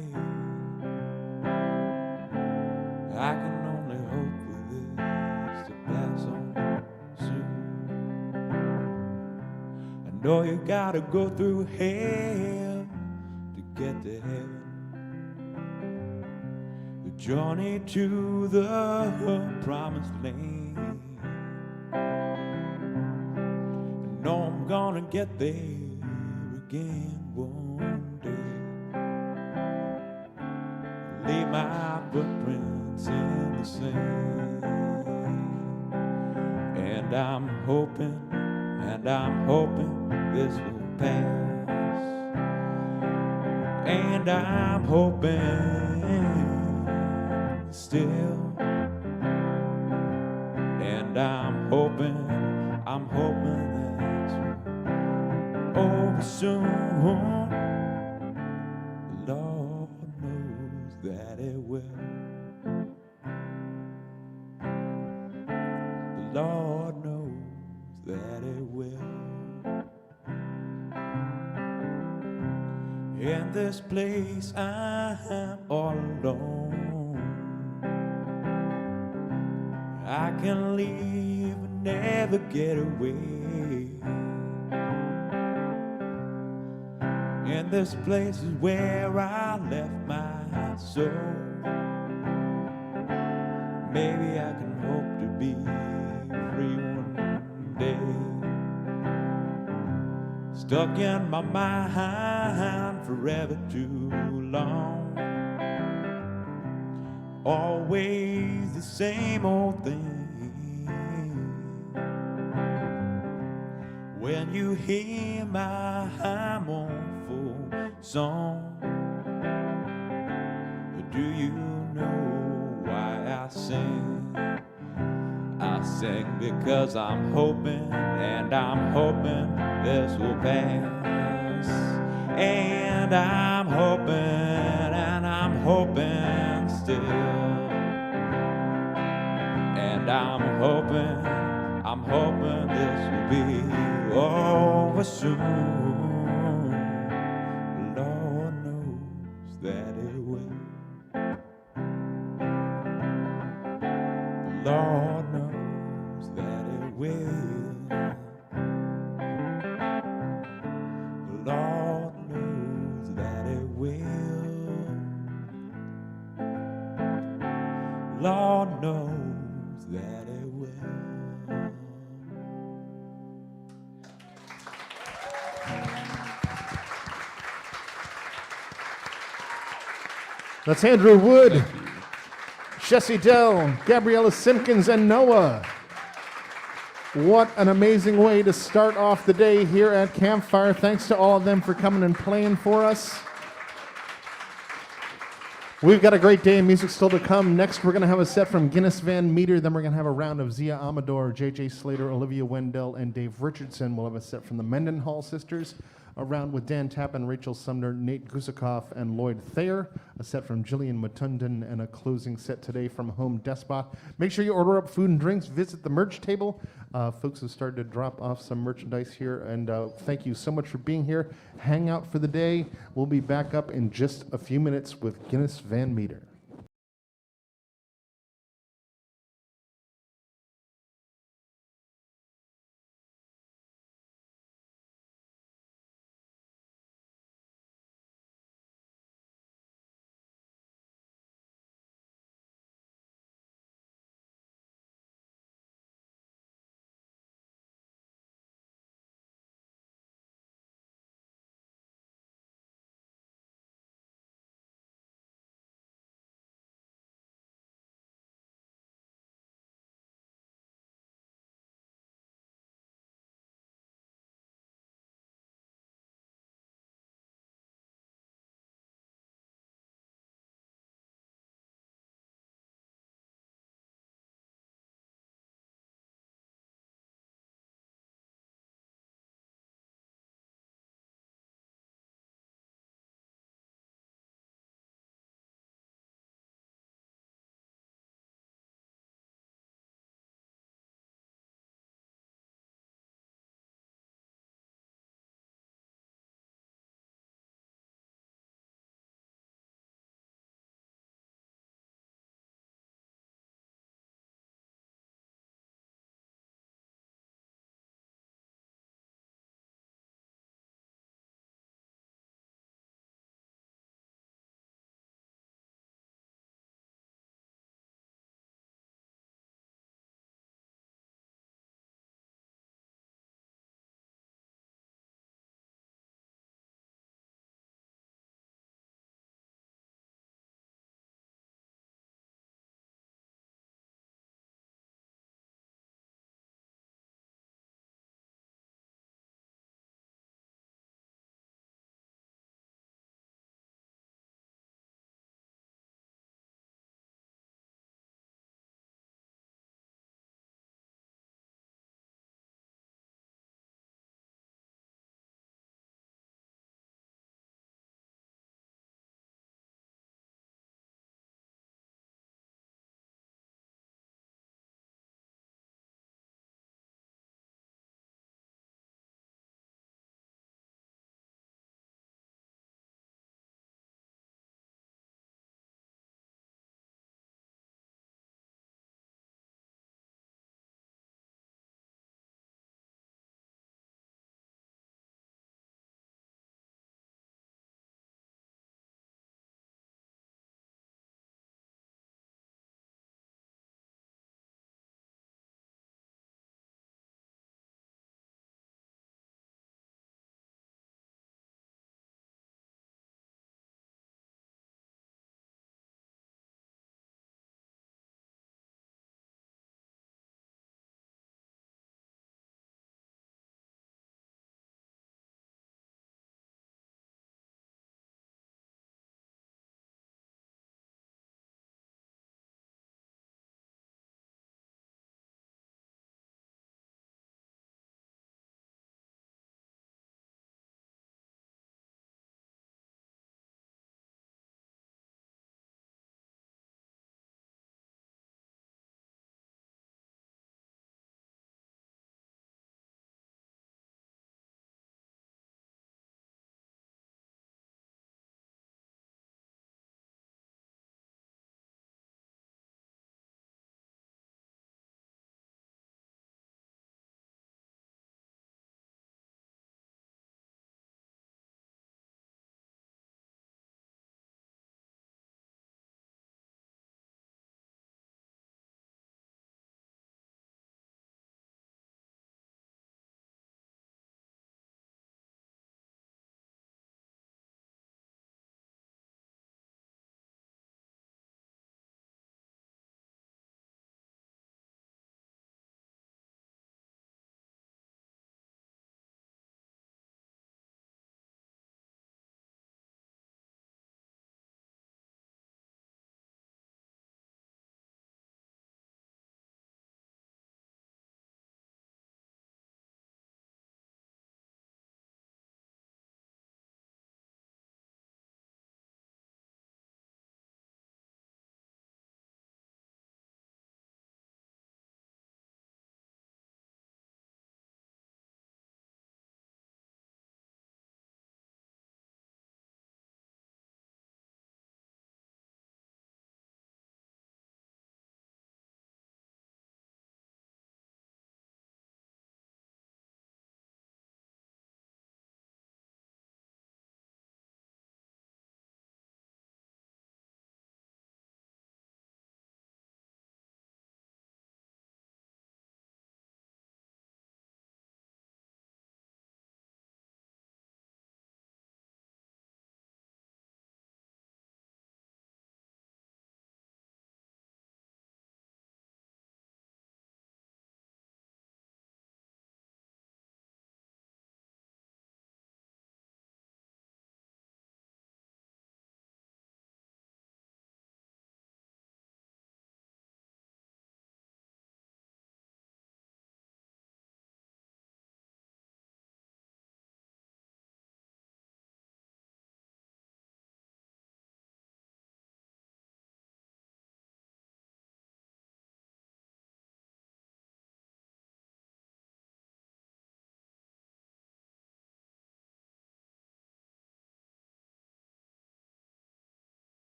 I can only hope for this to pass on soon. I know you gotta go through hell to get to heaven. The journey to the promised land. I know I'm gonna get there again one day. Leave my footprints in the sand. And I'm hoping this will pass. And I'm hoping still. And I'm hoping that's over soon. The Lord knows that it will. The Lord knows that it will. In this place I'm all alone. I can leave and never get away. And this place is where I left my soul. Maybe I can hope to be free one day. Stuck in my mind forever too long. Always the same old thing. When you hear my mournful song, do you know why I sing? I sing because I'm hoping, and I'm hoping this will pass. And I'm hoping still. And I'm hoping this will be over soon. Lord knows that it will. Lord knows that it will. Lord knows that it will. Lord knows that it will. That's Andrew Wood, Jesse Dell, Gabriella Simpkins, and Noah. What an amazing way to start off the day here at Campfire. Thanks to all of them for coming and playing for us. We've got a great day of music still to come. Next, we're going to have a set from Guinness Van Meter. Then we're going to have a round of Zia Amador, J.J. Slater, Olivia Wendell, and Dave Richardson. We'll have a set from the Mendenhall Sisters, a round with Dan Tappan, Rachel Sumner, Nate Gusakoff, and Lloyd Thayer, a set from Gillian Mutundan, and a closing set today from Home Despot. Make sure you order up food and drinks. Visit the merch table. Folks have started to drop off some merchandise here, and thank you so much for being here. Hang out for the day. We'll be back up in just a few minutes with Guinness Van Meter.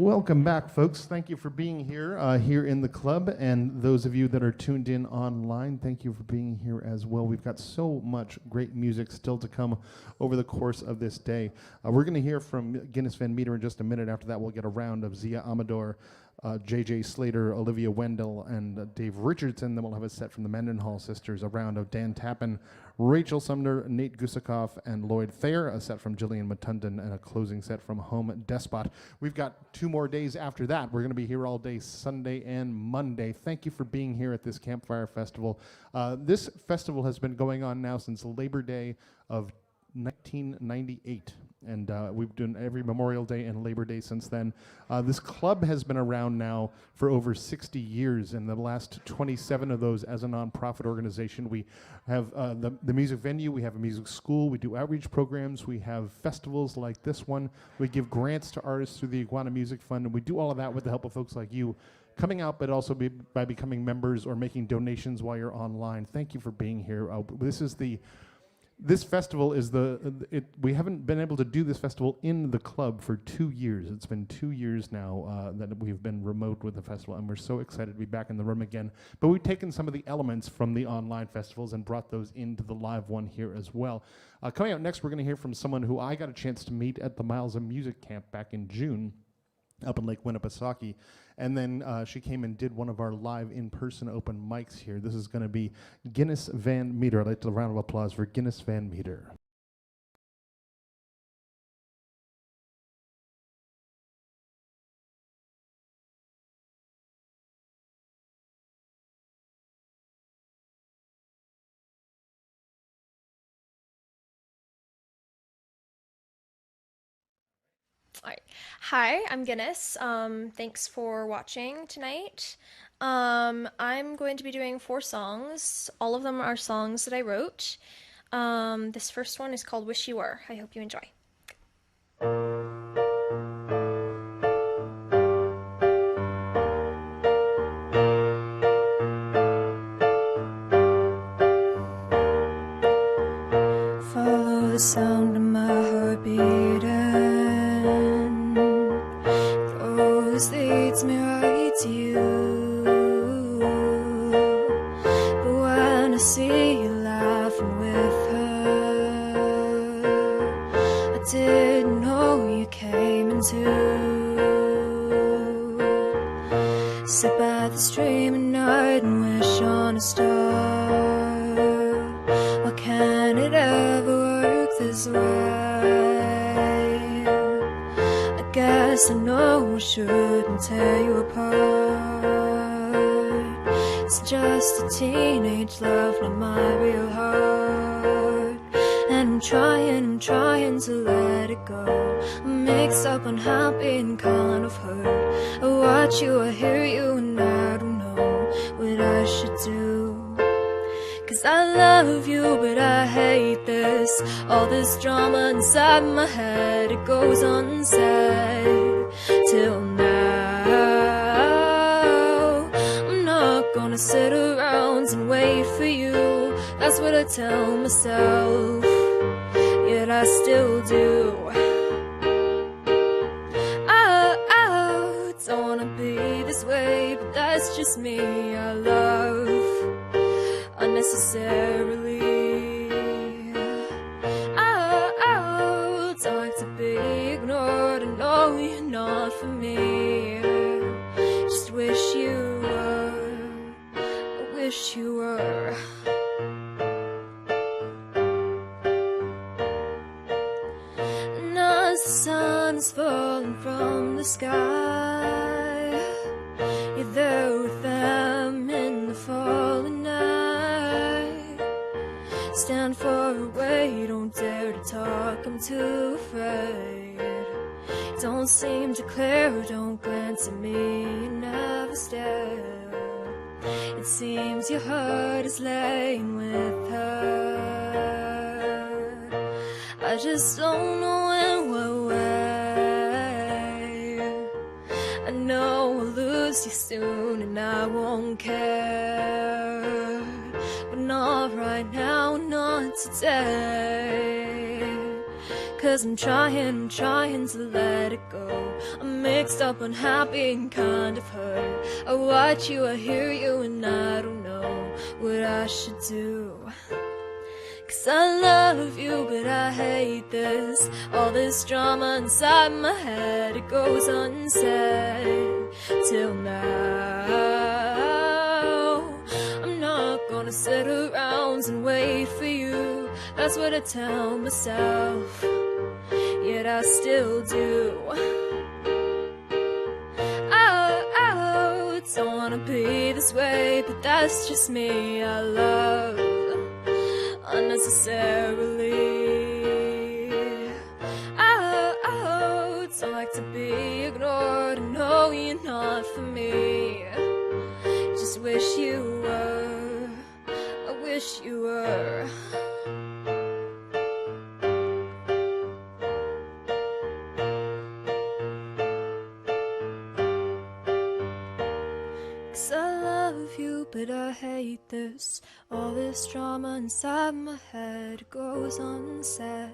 Welcome back, folks. Thank you for being here here in the club, and those of you that are tuned in online, thank you for being here as well. We've got so much great music still to come over the course of this day. We're going to hear from Guinness Van Meter in just a minute. After that, we'll get a round of Zia Amador, JJ Slater, Olivia Wendell, and Dave Richardson. Then we'll have a set from the Mendenhall sisters, a round of Dan Tappan, Rachel Sumner, Nate Gusakoff, and Lloyd Thayer, a set from Jillian Mutundan, and a closing set from Home Despot. We've got 2 more days after that. We're going to be here all day, Sunday and Monday. Thank you for being here at this Campfire Festival. This festival has been going on now since Labor Day of 1998, and we've done every Memorial Day and Labor Day since then. This club has been around now for over 60 years, and the last 27 of those as a nonprofit organization. We have the music venue, we have a music school, we do outreach programs, we have festivals like this one, we give grants to artists through the Iguana Music Fund, and we do all of that with the help of folks like you coming out, but also by becoming members or making donations while you're online. Thank you for being here. This festival is we haven't been able to do this festival in the club for 2 years. It's been 2 years now that we've been remote with the festival, and we're so excited to be back in the room again. But we've taken some of the elements from the online festivals and brought those into the live one here as well. Coming out next, we're going to hear from someone who I got a chance to meet at the Miles of Music camp back in June up in Lake Winnipesaukee. And then she came and did one of our live in-person open mics here. This is going to be Guinness Van Meter. I'd like a round of applause for Guinness Van Meter. All right. Hi, I'm Guinness. Thanks for watching tonight. I'm going to be doing 4 songs. All of them are songs that I wrote. This first one is called Wish You Were. I hope you enjoy. Follow the sound of my heart beating. This leads me right to you. But when I see you laughing with her, I didn't know you came into. Sit by the stream at night and wish on a star. Why can't it ever work this way? Guess I know I shouldn't tear you apart. It's just a teenage love, not my real heart. And I'm trying to let it go. I'm mixed up, unhappy, and kind of hurt. I watch you, I hear you, and I don't know what I should do. 'Cause I love you, but I hate this. All this drama inside my head, it goes unsaid till now. I'm not gonna sit around and wait for you. That's what I tell myself, yet I still do. I don't wanna be this way, but that's just me. I love unnecessarily. I'll talk to be ignored. I know you're not for me. Just wish you were. I wish you were. And as the sun is falling from the sky, you're there with them in the falling night. Stand far away, don't dare to talk, I'm too afraid. Don't seem to care, don't glance at me, you never stare. It seems your heart is laying with her. I just don't know in what way. I know I'll lose you soon and I won't care. But not right now, not today. 'cause I'm trying to let it go. I'm mixed up, unhappy, and kind of hurt. I watch you, I hear you, and I don't know what I should do. 'Cause I love you, but I hate this. All this drama inside my head, it goes unsaid till now. I'm not gonna sit around and wait for you. That's what I tell myself, yet I still do. Oh, don't wanna be this way, but that's just me. I love unnecessarily. Oh, don't like to be ignored. I know you're not for me. Just wish you were. I wish you were. 'Cause I love you, but I hate this. All this drama inside my head goes unsaid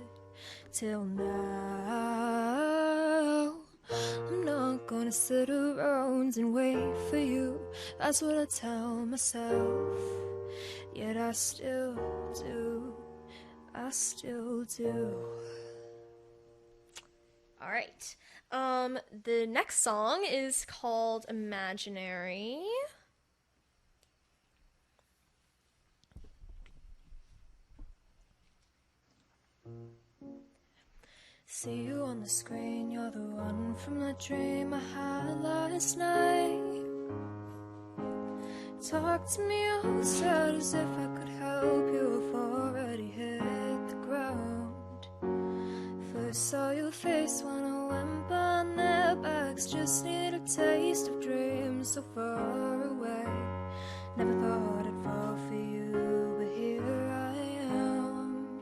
till now. I'm not gonna sit around and wait for you. That's what I tell myself, yet I still do. I still do. All right. The next song is called Imaginary. See you on the screen, you're the one from the dream I had last night. Talk to me all sad as if I could help you. I've already hit the ground. First saw your face when I went behind their backs. Just need a taste of dreams so far away. Never thought I'd fall for you, but here I am.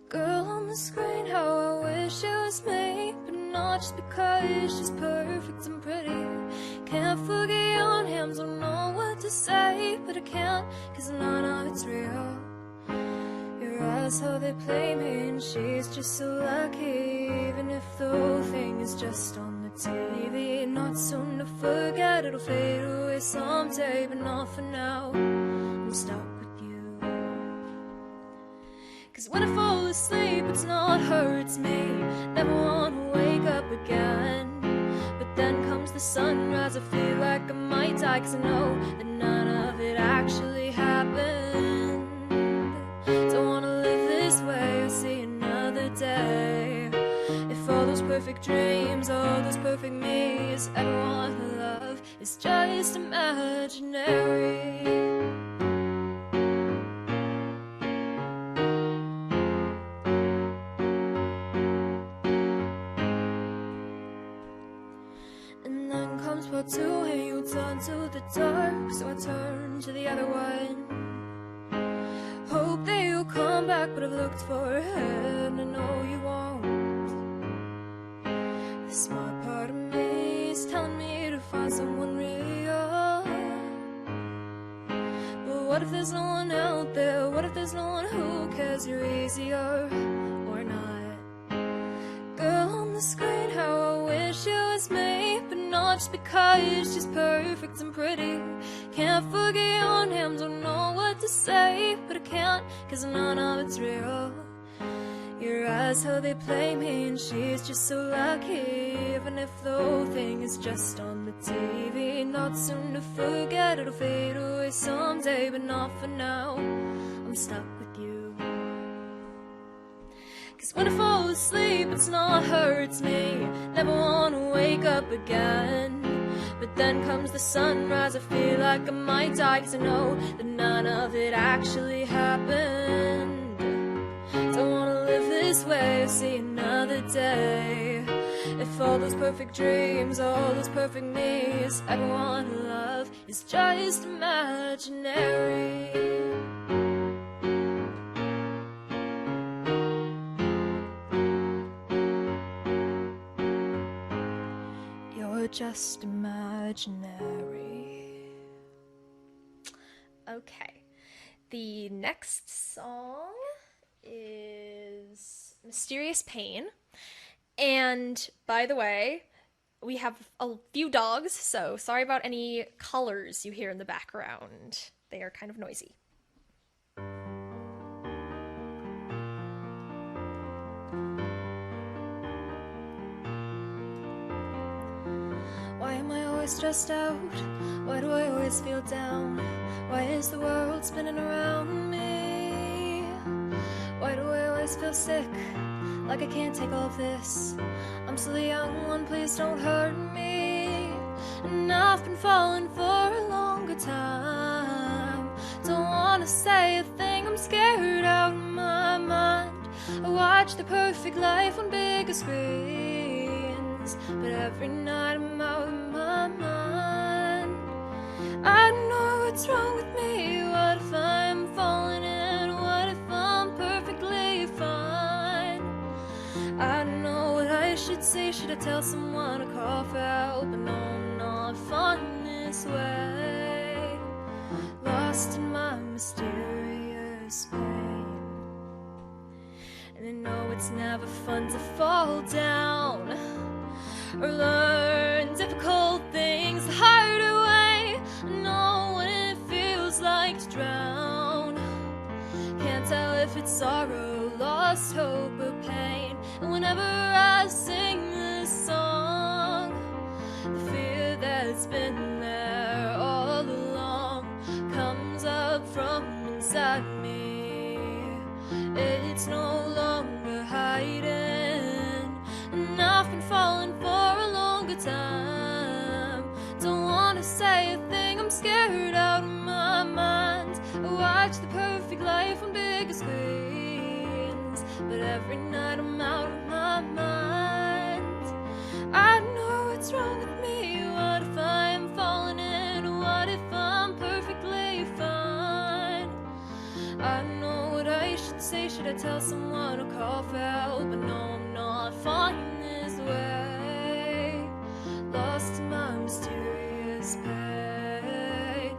Girl on the screen, how I wish it was me, but not just because she's perfect and pretty. Can't forget your names, don't know what to say, but I can't, 'cause none of it's real. Your eyes, how they play me, and she's just so lucky. Even if the whole thing is just on the TV, not soon to forget, it'll fade away someday, but not for now. I'm stuck with you. 'Cause when I fall asleep, it's not her, it's me. Never wanna wake up again. But then comes the sunrise, I feel like I might die, 'cause I know that none of it actually happened. Don't wanna live this way or see another day. If all those perfect dreams, all those perfect me's ever want to love, it's just imaginary. And then comes part two, and you turn to the dark, so I turn to the other one. Hope that you'll come back, but I've looked for ahead, and I know you won't. The smart part of me is telling me to find someone real. But what if there's no one out there? What if there's no one who cares you're easier or not? Girl on the screen, how I wish it was me, but not just because she's perfect and pretty. Can't forget your name, don't know what to say, but I can't, 'cause none of it's real. Your eyes, how they play me, and she's just so lucky. Even if the whole thing is just on the TV, not soon to forget, it'll fade away someday, but not for now. I'm stuck with you. 'Cause when I fall asleep, it's not her, it's me. Never wanna wake up again. But then comes the sunrise, I feel like I might die, 'cause I know that none of it actually happened. Don't wanna live this way or see another day. If all those perfect dreams, all those perfect me's ever want to love, is just imaginary. You're just imaginary. Okay. The next song is Mysterious Pain. And by the way, we have a few dogs, so sorry about any colors you hear in the background. They are kind of noisy. Why am I always stressed out? Why do I always feel down? Why is the world spinning around me? Why do I always feel sick? Like I can't take all of this. I'm still the young one, please don't hurt me. And I've been falling for a longer time. Don't wanna say a thing, I'm scared out of my mind. I watch the perfect life on bigger screens, but every night I'm out of my mind. I don't know what's wrong with me. What if I'm falling in? What if I'm perfectly fine? I don't know what I should say. Should I tell someone to call for help? But no, I'm not fine this way. Lost in my mysterious pain. And I know it's never fun to fall down or learn difficult things the harder way. I know what it feels like to drown. Can't tell if it's sorrow, lost hope, or pain. And whenever I sing this song, the fear that's been there all along comes up from inside me. It's no longer hiding, and I've been falling for a longer time. Don't wanna say a thing, I'm scared out of my mind. I watch the perfect life on bigger screens, but every night I'm out of my mind. I don't know what's wrong with me. What if I am falling in? What if I'm perfectly fine? I don't know what I should say. Should I tell someone to call for help? But no, I'm not fine this way. Lost in my mysterious pain.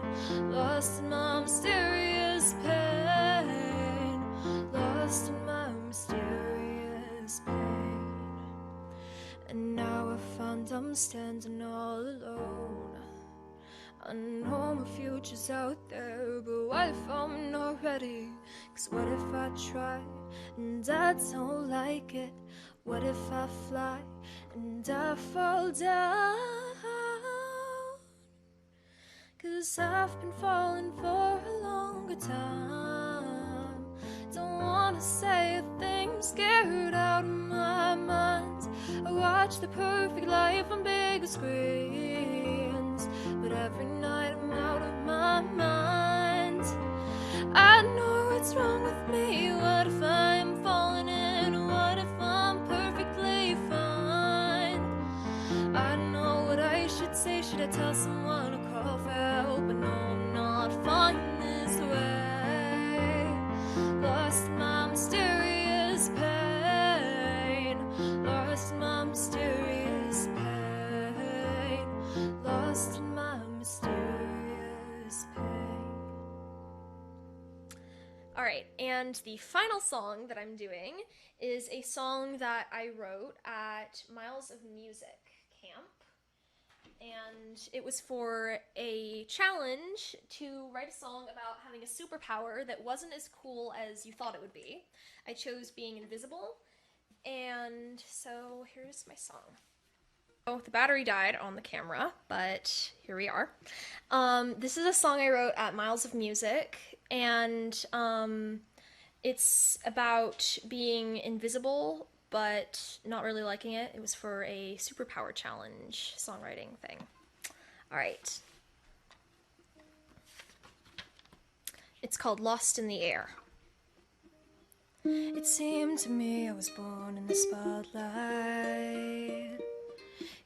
Lost in my mysterious pain. Lost in my mysterious pain. And now I found I'm standing all alone. I know my future's out there, but what if I'm not ready? 'Cause what if I try and I don't like it? What if I fly and I fall down? 'Cause I've been falling for a longer time. Don't wanna say a thing, I'm scared out of my mind. I watch the perfect life on bigger screens, but every night I'm out of my mind. I know what's wrong with me. What if I'm falling in? What if I'm perfectly fine? I don't know what I should say. Should I tell someone to call for help? But no, I'm not fine this way. Lost in my mysterious pain. Lost in my mysterious pain. Lost in my mysterious pain. Alright, and the final song that I'm doing is a song that I wrote at Miles of Music camp. And it was for a challenge to write a song about having a superpower that wasn't as cool as you thought it would be. I chose being invisible, and so here's my song. Oh, the battery died on the camera, but here we are. This is a song I wrote at Miles of Music, and it's about being invisible but not really liking it. It was for a superpower challenge songwriting thing. All right. It's called Lost in the Air. It seemed to me I was born in the spotlight.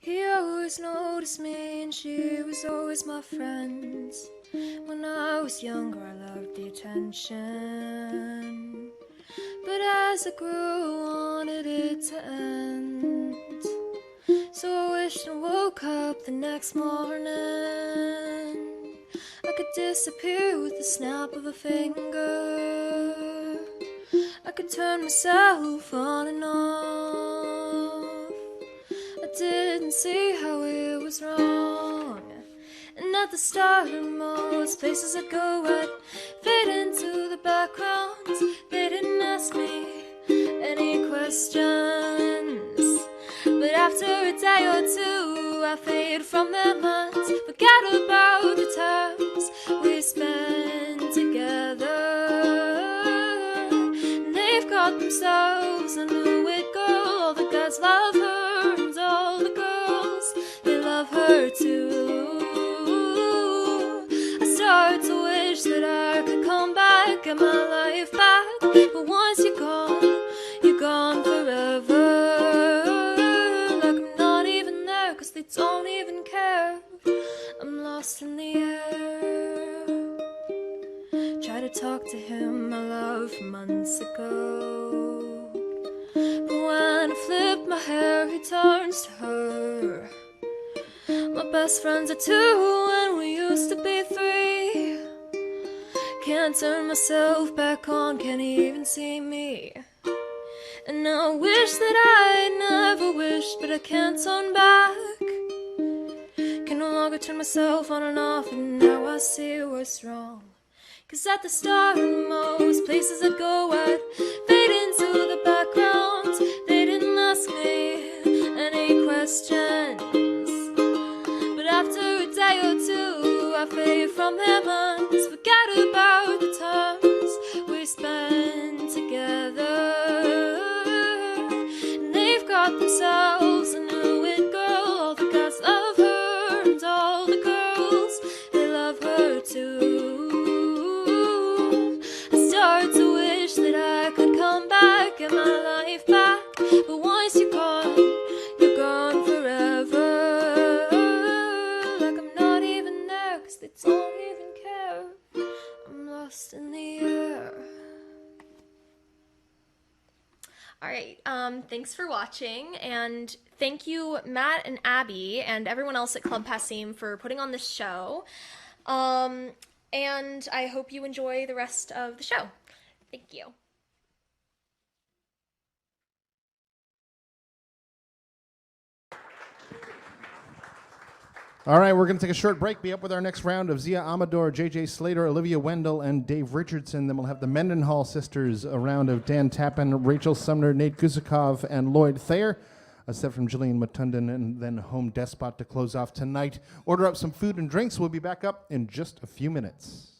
He always noticed me and she was always my friend. When I was younger I loved the attention, but as I grew I wanted it to end. So I wished and woke up the next morning I could disappear with the snap of a finger. I could turn myself on and off. I didn't see how it was wrong. And at the start of most places I'd go, I'd fade into the background. They didn't ask me any questions. But after a day or two, I fade from their minds. Forget about the times we spent together. And they've got themselves a new it girl. All the guys love her, and all the girls, they love her too. I start to wish that I could come back, get my life back. But once you're gone forever. Like I'm not even there, 'cause they don't even care. I'm lost in the air. Try to talk to him, my love, from months ago. But when I flip my hair, he turns to her. My best friends are two, and we used to be three. Can't turn myself back on, can't even see me. And I wish that I never wished, but I can't turn back. Can no longer turn myself on and off, and now I see what's wrong. 'Cause at the start of most places I'd go, I'd fade into the background. They didn't ask me any questions. But after a day or two, I fade from their minds. Forget about the times we spent together. And they've got themselves a new it girl. All the guys love her, and all the girls, they love her too. I start to wish that I could come back, get my life back. But once you're gone forever. Like I'm not even there, 'cause they don't even care. I'm lost in the air. Alright, thanks for watching, and thank you, Matt and Abby, and everyone else at Club Passim for putting on this show. And I hope you enjoy the rest of the show. Thank you. All right, we're going to take a short break. Be up with our next round of Zia Amador, JJ Slater, Olivia Wendell, and Dave Richardson. Then we'll have the Mendenhall sisters, a round of Dan Tappan, Rachel Sumner, Nate Guzikov, and Lloyd Thayer. A set from Jillian Mutundan, and then Home Despot to close off tonight. Order up some food and drinks. We'll be back up in just a few minutes.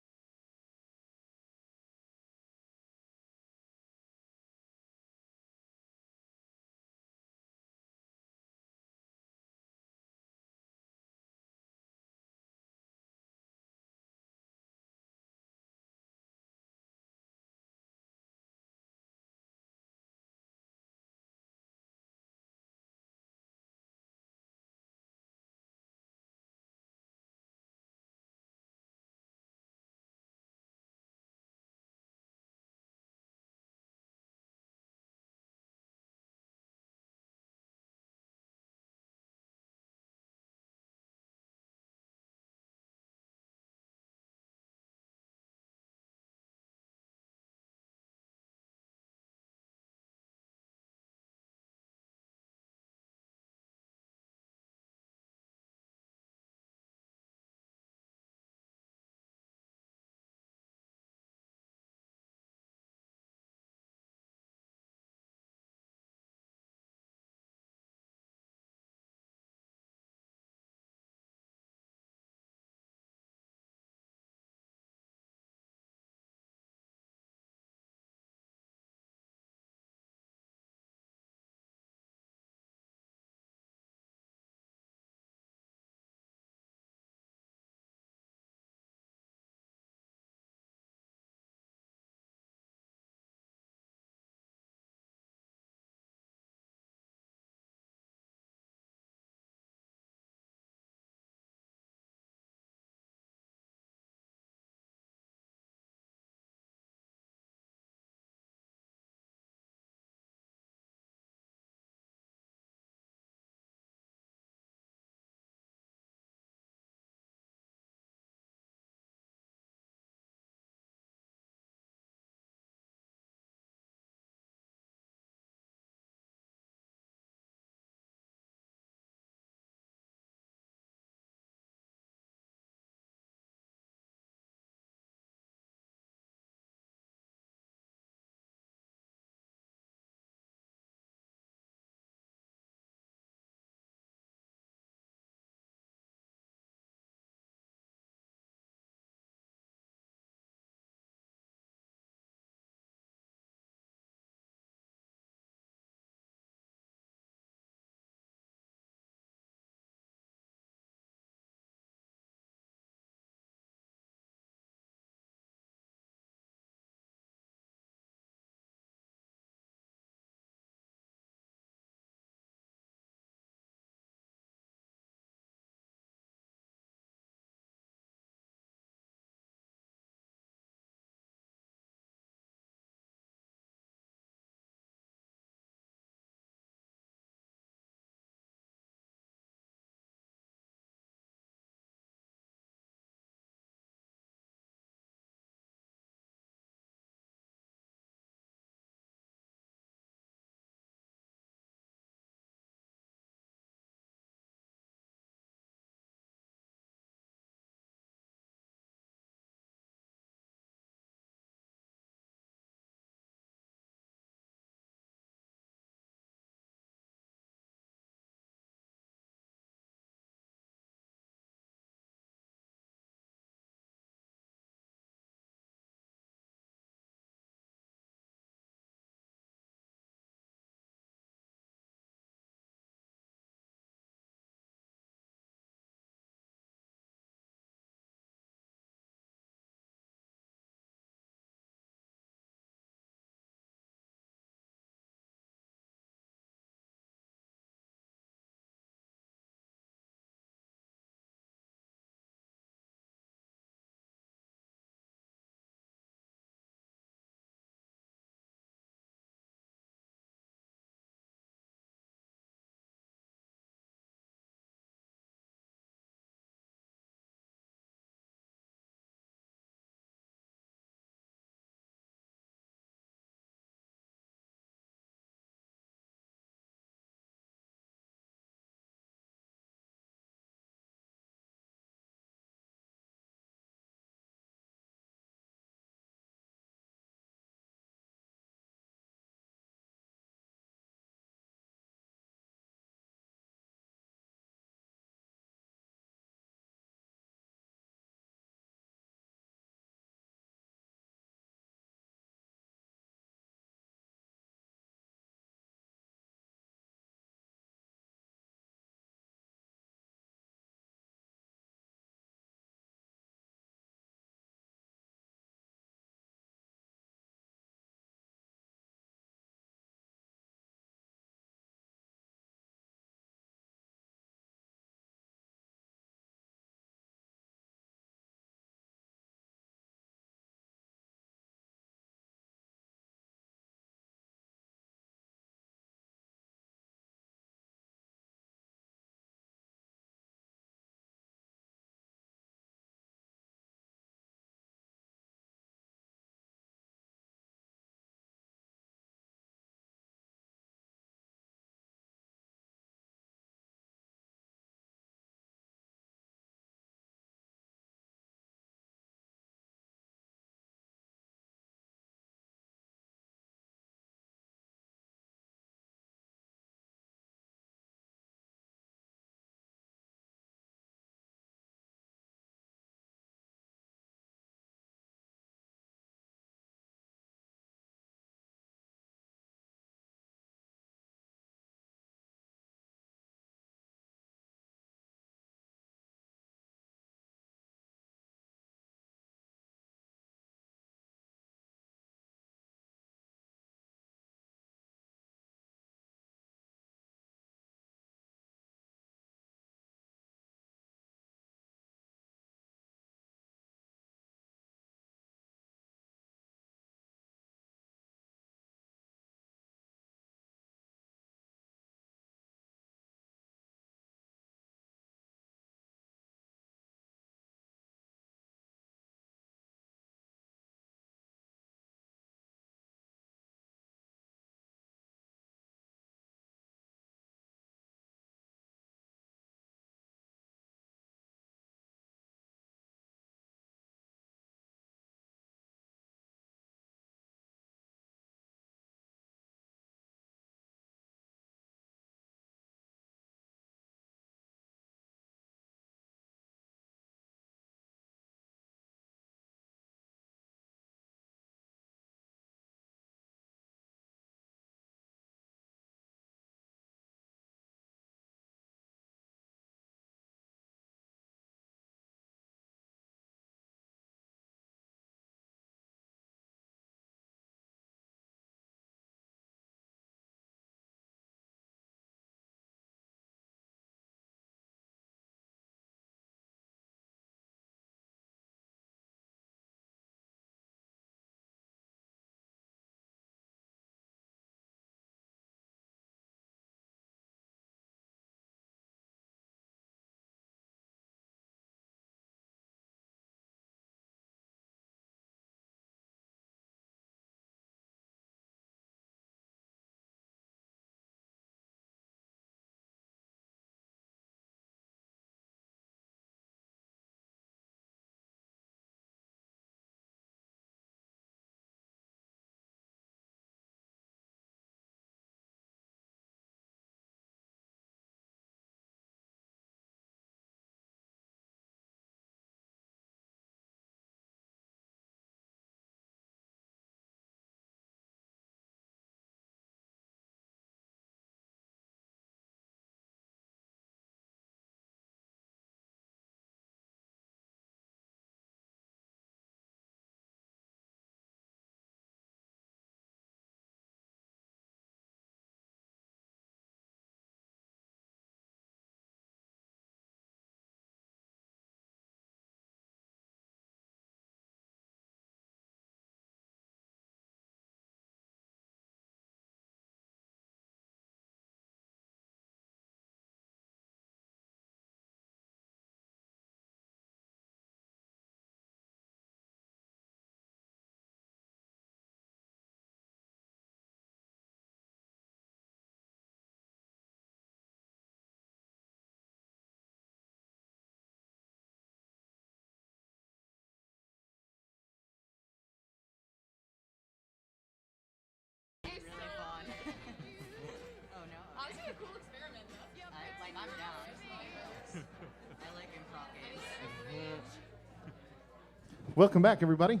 Welcome back, everybody.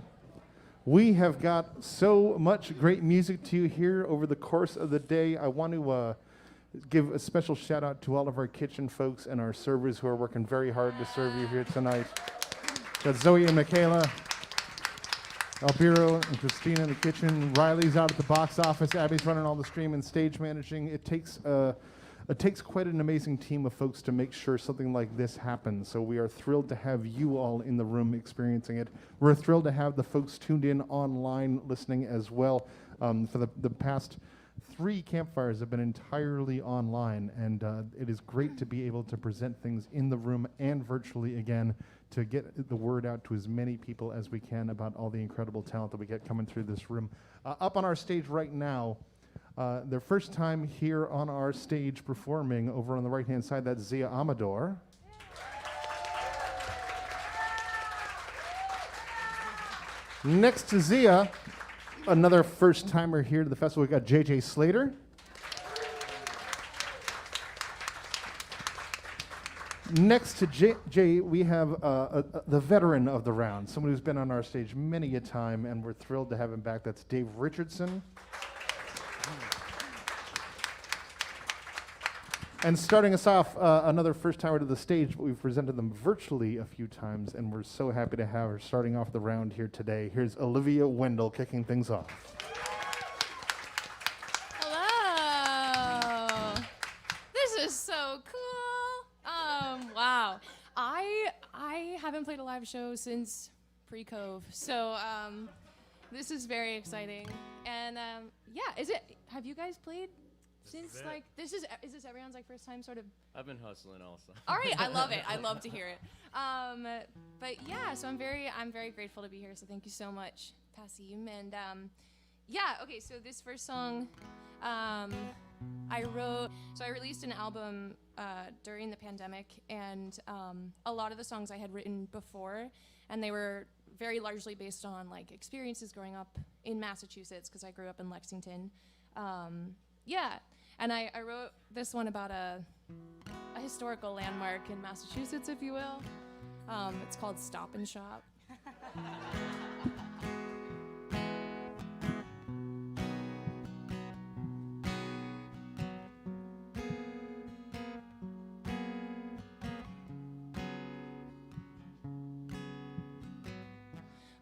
We have got so much great music to hear over the course of the day. I want to give a special shout out to all of our kitchen folks and our servers who are working very hard to serve you here tonight. Got Zoe and Michaela, Albiro and Christina in the kitchen. Riley's out at the box office. Abby's running all the stream and stage managing. It takes quite an amazing team of folks to make sure something like this happens. So we are thrilled to have you all in the room experiencing it. We're thrilled to have the folks tuned in online listening as well. For the past 3 campfires have been entirely online, and it is great to be able to present things in the room and virtually again to get the word out to as many people as we can about all the incredible talent that we get coming through this room. Up on our stage right now, their first time here on our stage performing over on the right-hand side, that's Zia Amador. Next to Zia, another first-timer here to the festival, we've got JJ Slater. Next to Jay, we have the veteran of the round, someone who's been on our stage many a time, and we're thrilled to have him back. That's Dave Richardson. And starting us off, another first-timer to the stage, but we've presented them virtually a few times, and we're so happy to have her starting off the round here today. Here's Olivia Wendell kicking things off. Hello. This is so cool. Wow. I haven't played a live show since pre-Cove, so this is very exciting. And yeah, have you guys played? Since like is this everyone's like first time sort of? I've been hustling also. All right, I love it. I love to hear it. But yeah, so I'm very grateful to be here. So thank you so much, Passim. And yeah, okay. So this first song, I released an album during the pandemic, and a lot of the songs I had written before, and they were very largely based on like experiences growing up in Massachusetts because I grew up in Lexington. Yeah. And I wrote this one about a historical landmark in Massachusetts, if you will. It's called Stop and Shop.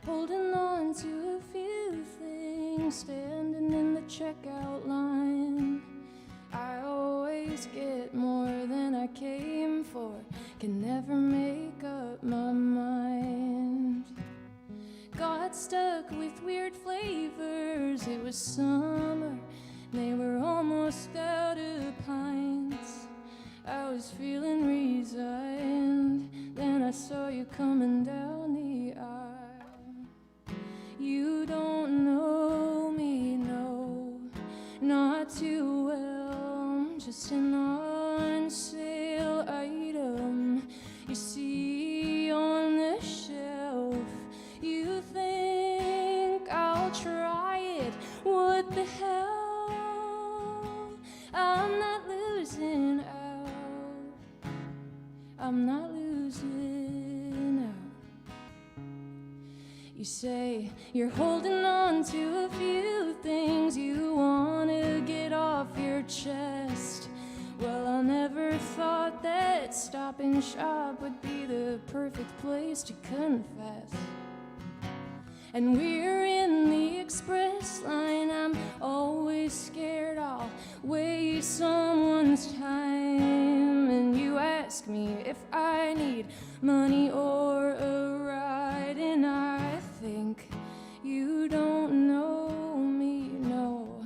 Holding on to a few things, standing in the checkout line. I always get more than I came for, can never make up my mind. Got stuck with weird flavors, it was summer, they were almost out of pints. I was feeling resigned, then I saw you coming down the aisle. You don't know me, no, not too well, just an on sale item you see on the shelf. You think I'll try it, what the hell? I'm not losing out, I'm not losing out. You say you're holding on to a few things you want to get off your chest. Well, I never thought that Stop and Shop would be the perfect place to confess. And we're in the express line, I'm always scared I'll waste someone's time. And you ask me if I need money or a ride, and I think you don't know me, no,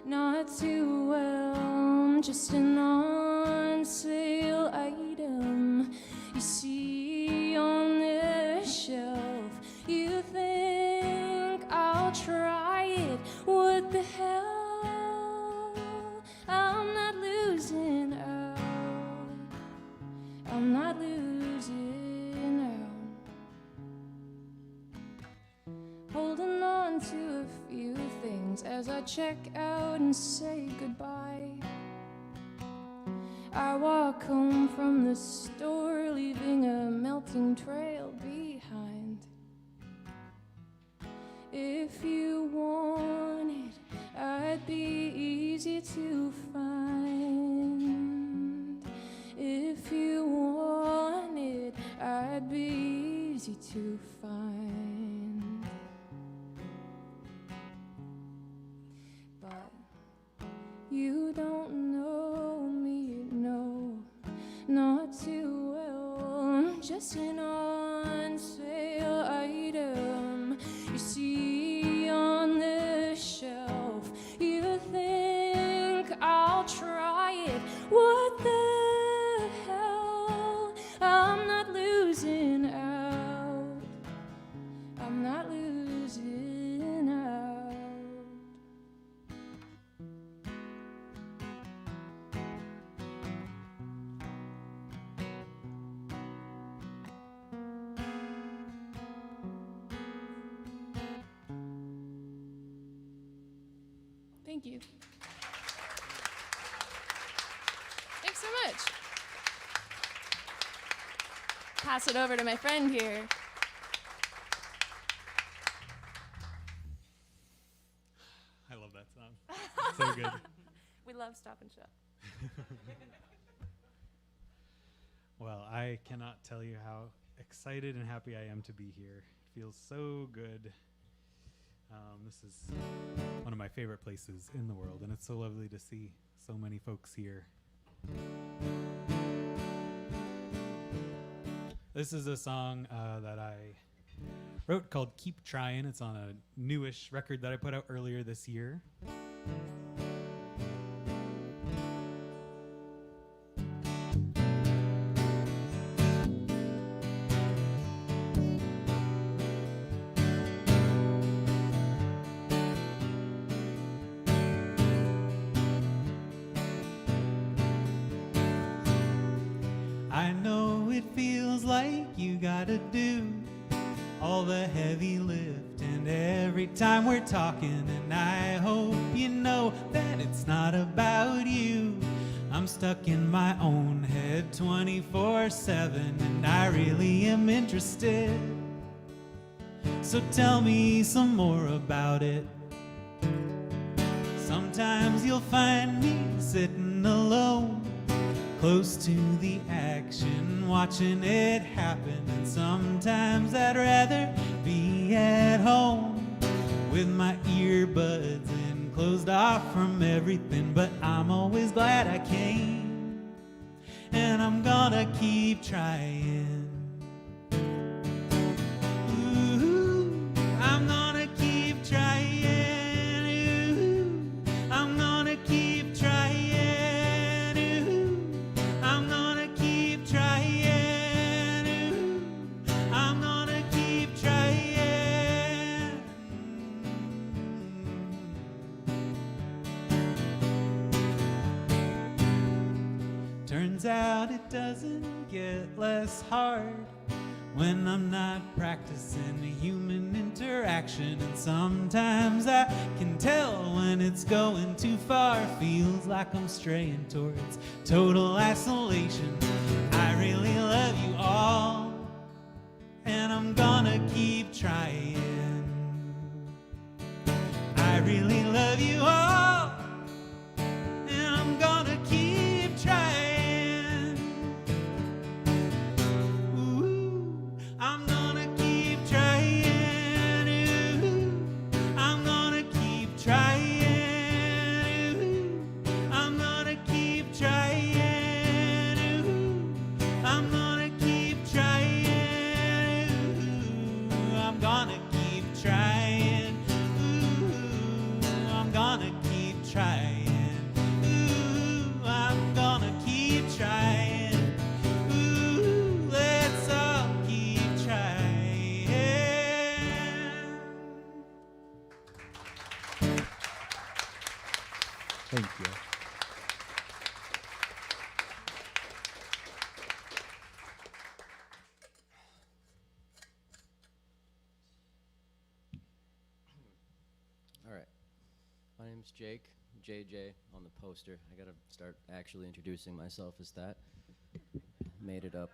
not too well. I'm just an on sale item you see on the shelf. You think I'll try it, what the hell? I'm not losing out, I'm not losing out. Holding on to a few things as I check out and say goodbye. I walk home from the store, leaving a melting trail behind. to find. But you don't know me, no, not too well. I'm just an on sale item you see on the shelf. You think I'll try it? What the hell? I'm not losing out. I'm not losing out. Thank you. Thanks so much. Pass it over to my friend here. I love that song. So good. We love Stop and Shop. Well, I cannot tell you how excited and happy I am to be here. It feels so good. This is one of my favorite places in the world, and it's so lovely to see so many folks here. This is a song that I wrote called Keep Trying. It's on a newish record that I put out earlier this year. I know it feels like you gotta do all the heavy lift, and every time we're talking, and I hope you know that it's not about you. I'm stuck in my own head 24/7, and I really am interested. So tell me some more about it. Sometimes you'll find me sitting alone, close to the action, watching it happen. And sometimes I'd rather be at home with my earbuds in, closed off from everything. But I'm always glad I came, and I'm gonna keep trying. Ooh, I'm gonna keep trying. Ooh, I'm gonna keep trying. Turns out it doesn't get less hard when I'm not practicing human interaction. And sometimes I can tell when it's going too far. Feels like I'm straying towards total isolation. I really love you all, and I'm gonna keep trying. I really love you all, and I'm gonna keep trying. I'm gonna keep trying. Ooh, I'm gonna keep trying. Ooh, I'm gonna keep trying. Ooh, I'm gonna keep trying. Ooh, I'm gonna keep trying. Ooh, I'm gonna keep trying. Ooh, I'm gonna keep trying. Ooh, let's all keep trying. Thank you. All right. My name's Jake, JJ on the poster. I gotta start actually introducing myself as that. Made it up.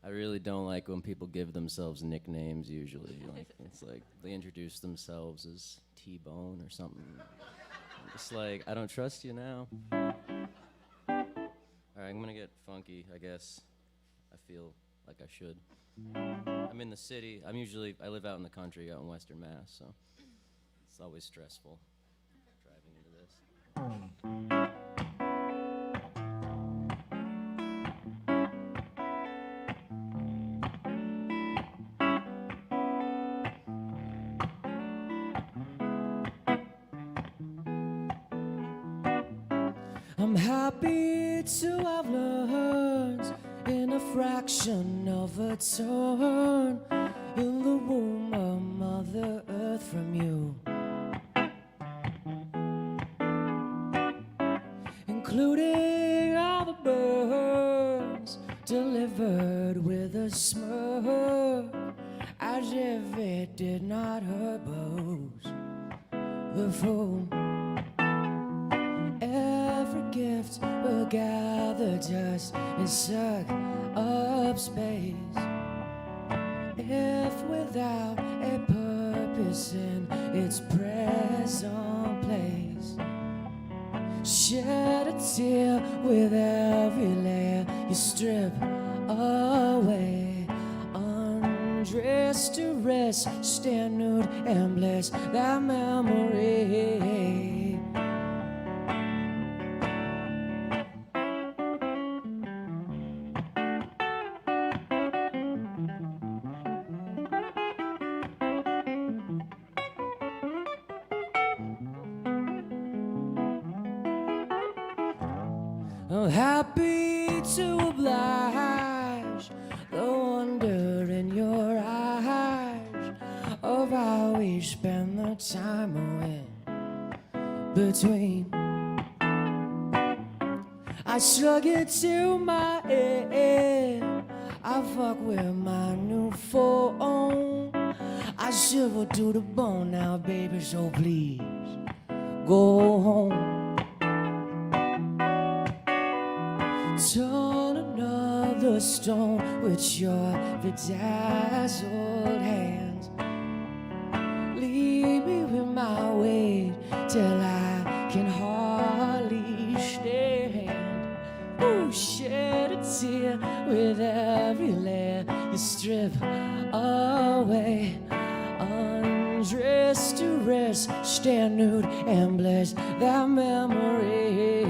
I really don't like when people give themselves nicknames usually. Like, it's like they introduce themselves as T-Bone or something. I'm just like, I don't trust you now. All right, I'm gonna get funky, I guess. I feel like I should. I'm in the city. I live out in the country, out in Western Mass, so it's always stressful driving into this. I'm happy to have learned in a fraction of a turn in the womb of Mother Earth from you, including all the burns delivered with a smirk, as if it did not hurt both the fool. Every gift will gather dust and suck up space, if without a purpose in its present place. Shed a tear with every layer you strip away. Undress to rest, stand nude and bless that memory. I'm happy to oblige the wonder in your eyes of how we spend the time away between. I shrug it to my head, I fuck with my new phone, I shiver to the bone now, baby, so please go home. Turn another stone with your bedazzled hands. Leave me with my weight till I can hardly stand. Ooh, shed a tear with every layer you strip away. Undress to rest, stand nude and bless that memory.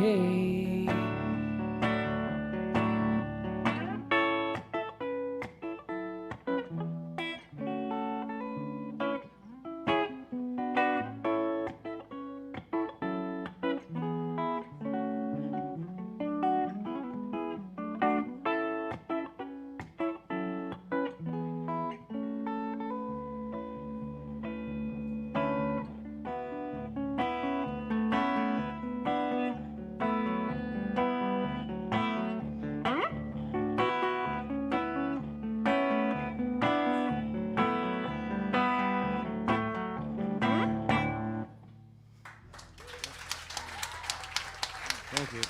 Thank you.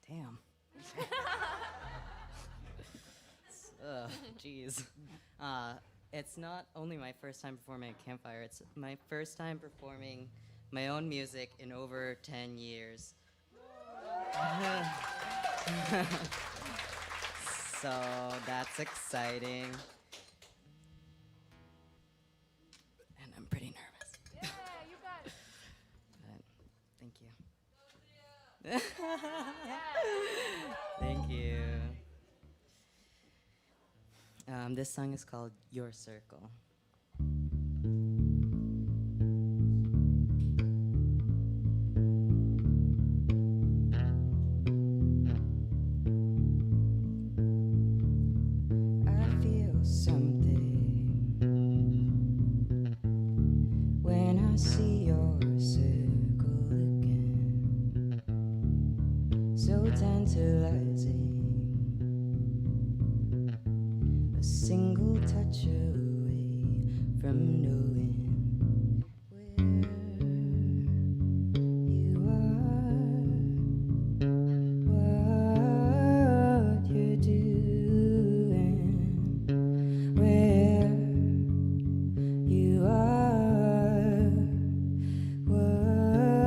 Damn. Jeez. It's not only my first time performing at Campfire, it's my first time performing my own music in over 10 years. So that's exciting. And I'm pretty nervous. Yeah, you got it. But thank you. Thank you. This song is called Your Circle. I feel something when I see your circle again, so tantalizing. A single touch away from knowing where you are, what you're doing, where you are, what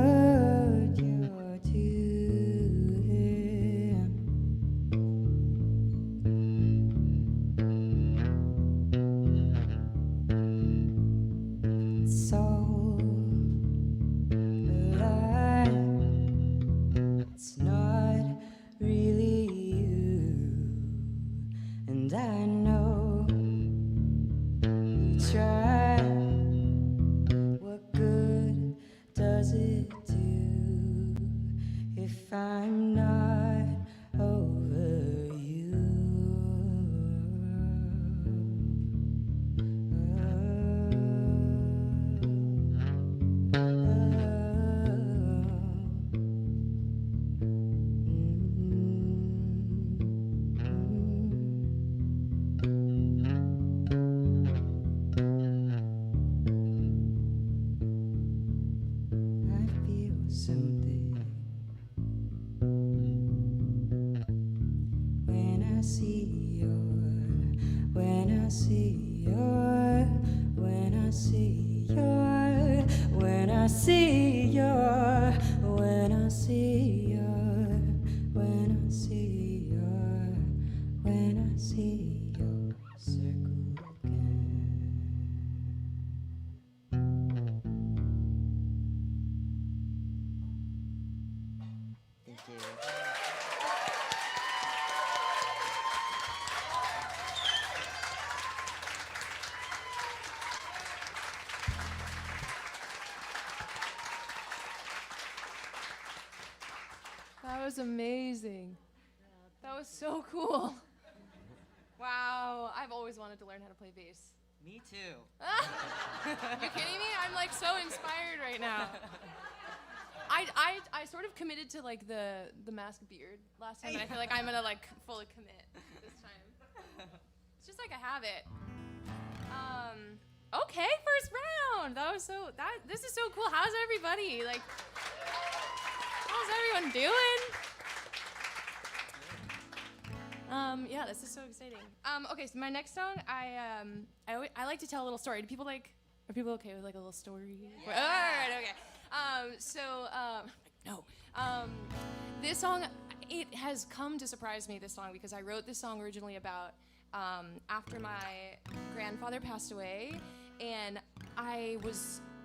see your, when I see your, when I see your, when I see your circle again. Thank you. That was amazing. That was so cool. Wow, I've always wanted to learn how to play bass. Me too. You kidding me? I'm like so inspired right now. I sort of committed to like the mask beard last time, and I feel like I'm gonna like fully commit this time. It's just like a habit. Okay, first round. This is so cool. How's everybody? Like, how's everyone doing? Yeah, this is so exciting. Okay, so my next song, I like to tell a little story. Are people okay with like a little story? Yeah. All right, okay. No. This song, it has come to surprise me, this song, because I wrote this song originally about after my grandfather passed away, and I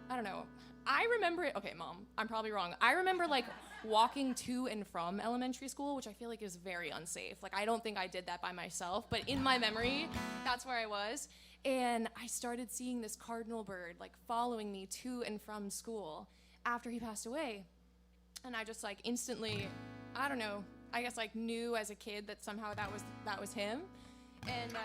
don't know, I remember it, okay, Mom, I'm probably wrong. I remember like walking to and from elementary school, which I feel like is very unsafe. Like, I don't think I did that by myself, but in my memory, that's where I was. And I started seeing this cardinal bird like following me to and from school after he passed away. And I just like instantly, I don't know, I guess like knew as a kid that somehow that was him. And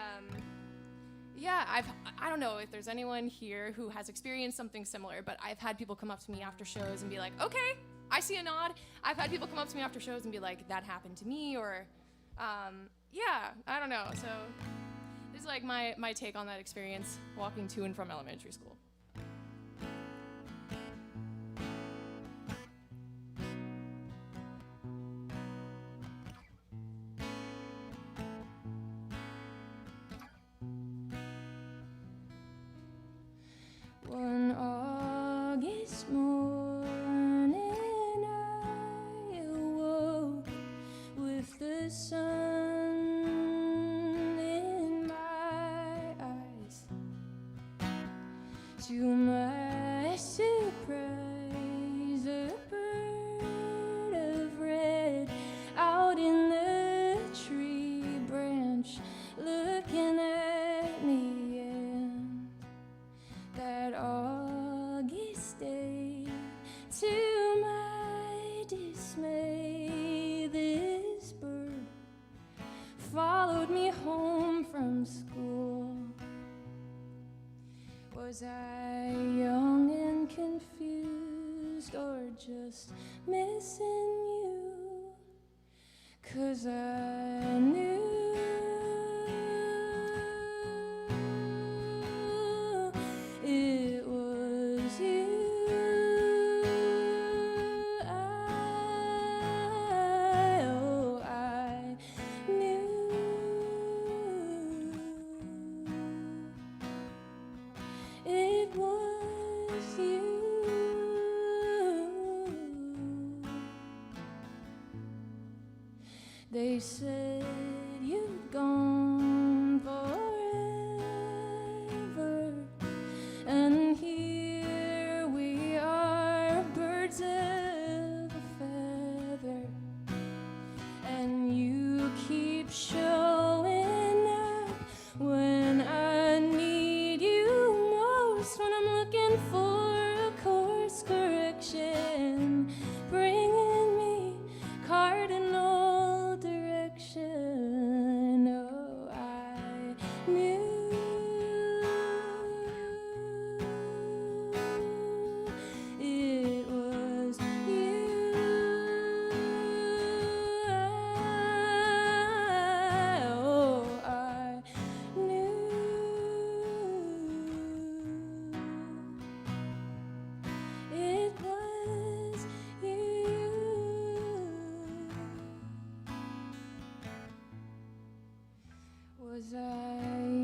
yeah, I don't know if there's anyone here who has experienced something similar, but I've had people come up to me after shows and be like, okay, I see a nod. I've had people come up to me after shows and be like, that happened to me, or yeah, I don't know. So this is like my take on that experience walking to and from elementary school. One August morning I awoke with the sun in my eyes. To my surprise, a bird of red out in the tree branch looking at me, and that August day, to my dismay, this bird followed me home from school. Was I young and confused, or just missing you? 'Cause I knew it was you. I knew it was you. They said you'd gone forever, and here we are, birds of a feather, and you keep showing up when I need you most, when I'm looking for a course correction, bringing me cardinal direction. Oh, I knew it was you. Oh, I knew it was you. Was I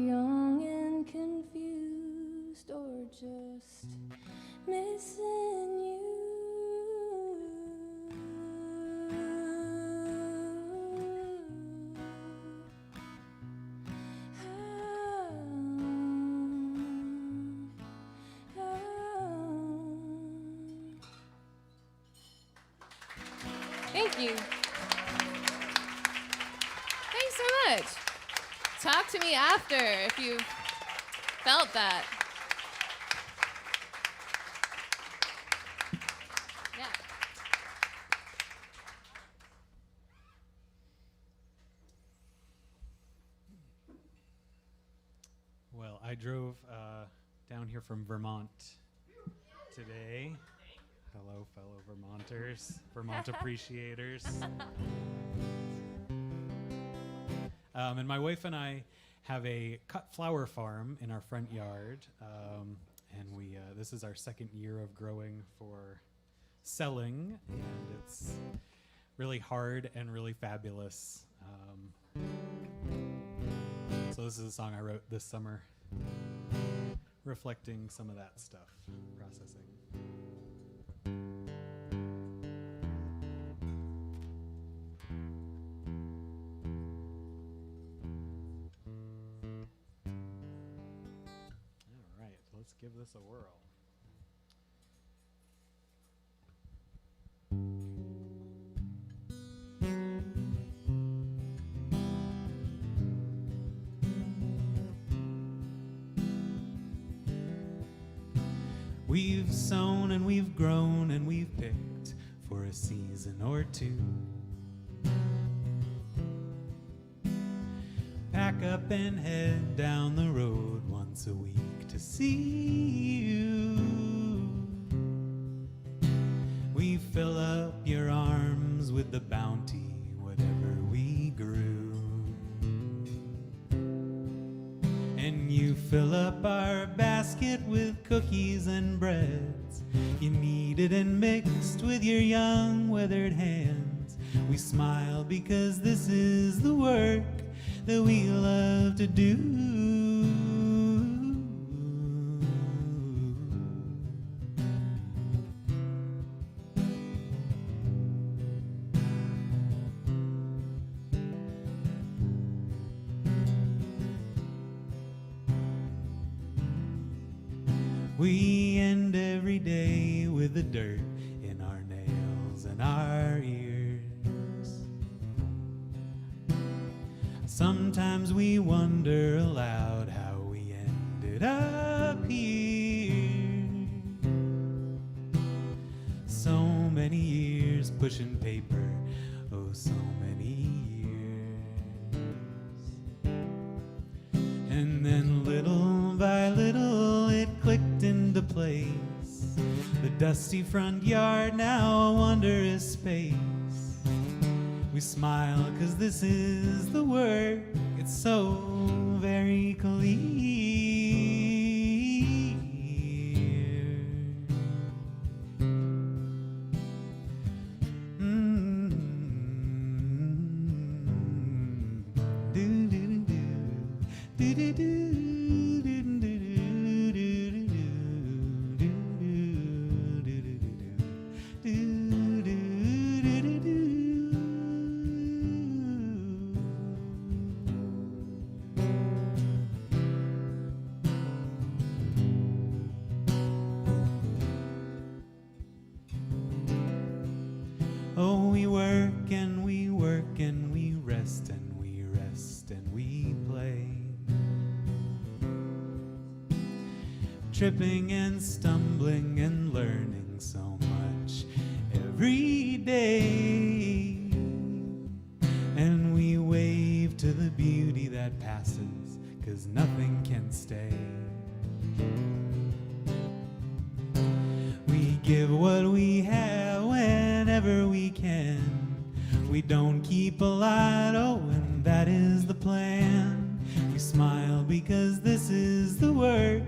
young and confused, or just missing you? Thank you. Thanks so much. Talk to me after if you felt that. Yeah. Well, I drove down here from Vermont today. Hello, fellow Vermonters, Vermont appreciators. And my wife and I have a cut flower farm in our front yard, and we this is our second year of growing for selling, and it's really hard and really fabulous. So this is a song I wrote this summer, reflecting some of that stuff, processing. All right, let's give this a whirl. We've sown and we've grown and we've picked for a season or two. Pack up and head down the road once a week to see you. We fill up your arms with the bounty, whatever we grew. And you fill up our basket with cookies and breads. You kneaded and mixed with your young weathered hands. We smile because this is the work that we love to do. We end every day with the dirt in our nails and our ears. Sometimes we wonder aloud how we ended up here. So many years pushing paper, oh so many years. And then little by little it clicked into place. The dusty front yard, now a wondrous space. We smile 'cause this is the work, it's so very clear. Oh, we work and we work and we rest and we rest and we play. Tripping and stumbling and learning so much every day. And we wave to the beauty that passes, 'cause nothing can stay. We give what we have whenever we can. We don't keep a lot, oh, and that is the plan. We smile because this is the work,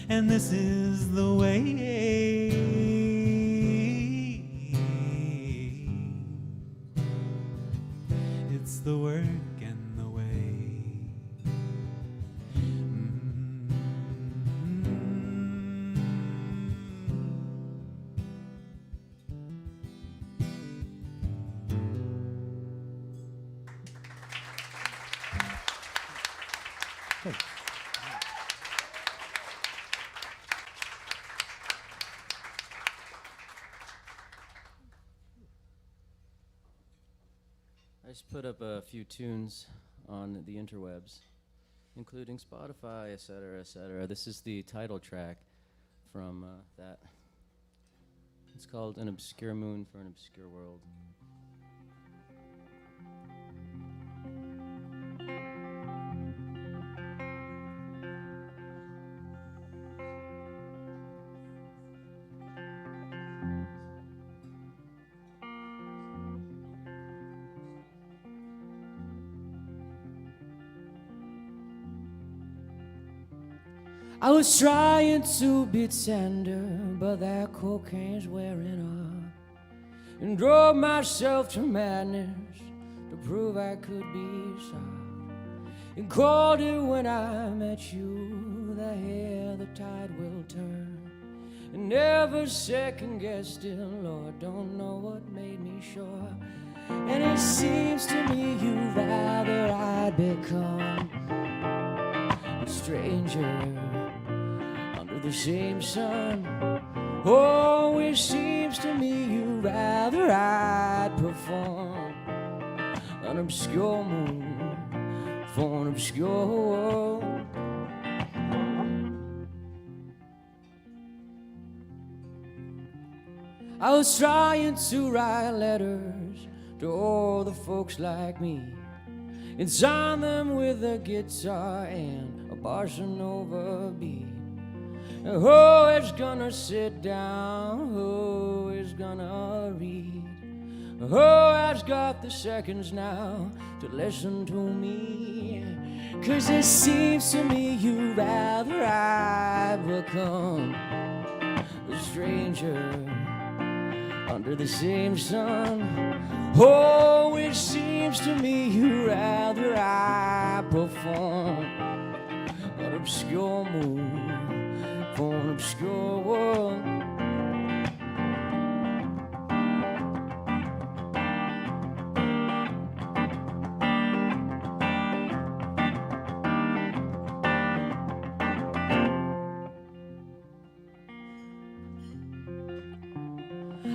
and this is the way. It's the work and the way. just put up a few tunes on the interwebs, including Spotify, etc., etc. This is the title track from that. It's called An Obscure Moon for an Obscure World. I was trying to be tender, but that cocaine's wearing off, and drove myself to madness to prove I could be soft. And called it when I met you, the hair the tide will turn, and never second guessed it, Lord, don't know what made me sure. And it seems to me you'd rather I'd become a stranger under the same sun. Oh, it seems to me you'd rather I'd perform an obscure moon for an obscure world. I was trying to write letters to all the folks like me and sign them with a guitar and a bossa nova beat. Who is gonna sit down? Who is gonna read? Who has got the seconds now to listen to me? 'Cause it seems to me you'd rather I become a stranger under the same sun. Oh, it seems to me you'd rather I perform an obscure move for an obscure world.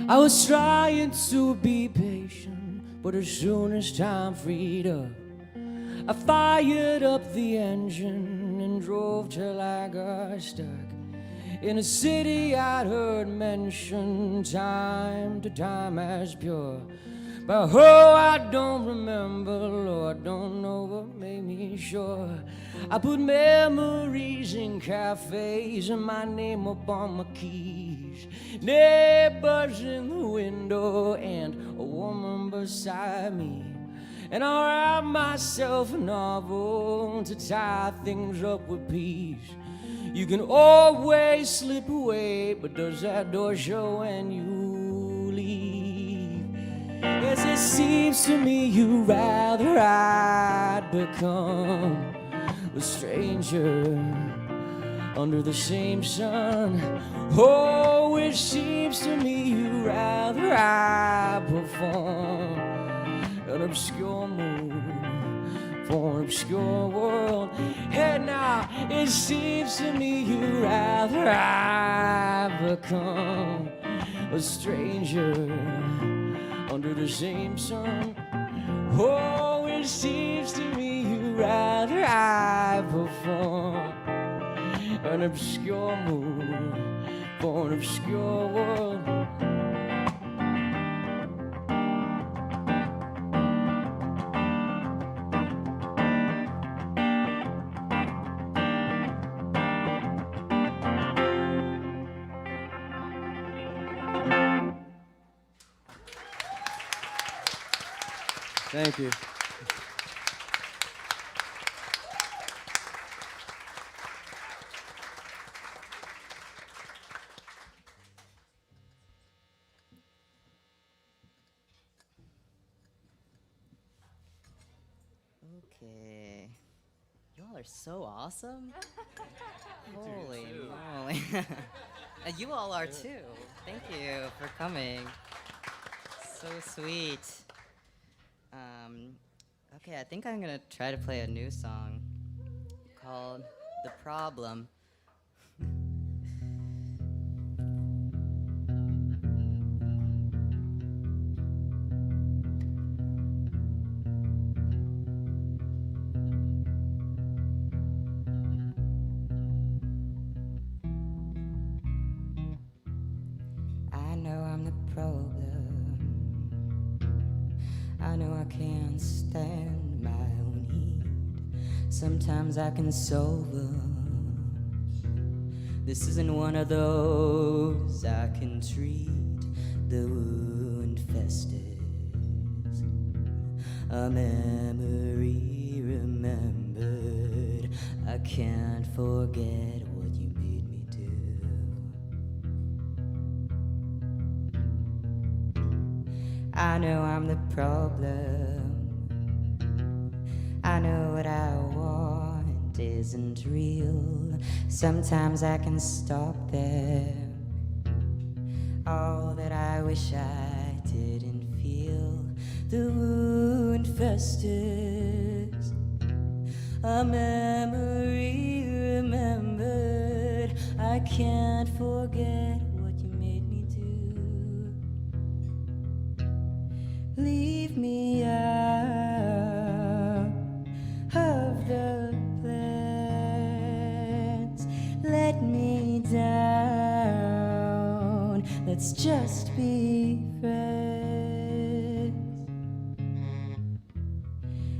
I was trying to be patient, but as soon as time freed up, I fired up the engine and drove till I got stuck in a city I'd heard mentioned time to time as pure. But oh, I don't remember, Lord, don't know what made me sure. I put memories in cafes and my name up on my keys, neighbors in the window and a woman beside me. And I'll write myself a novel to tie things up with peace. You can always slip away, but does that door show when you leave? Yes, it seems to me you'd rather I'd become a stranger under the same sun. Oh, it seems to me you'd rather I perform an obscure move for an obscure world. And now it seems to me you'd rather I become a stranger under the same sun. Oh, it seems to me you'd rather I perform an obscure move for an obscure world. Thank you. Okay. Y'all are so awesome. Holy moly. And you all are too. Thank you for coming. So sweet. Okay, I think I'm gonna try to play a new song called The Problem. know I'm the problem. I know I can't stand my own heat. Sometimes I can solve them. This isn't one of those I can treat. The wound festers. A memory remembered. I can't forget what you made me do. I know I'm the problem. I know what I want isn't real. Sometimes I can stop there. All that I wish I didn't feel. The wound festers. A memory remembered. I can't forget what you made me do. Leave me out of the plans. Let me down. Let's just be friends.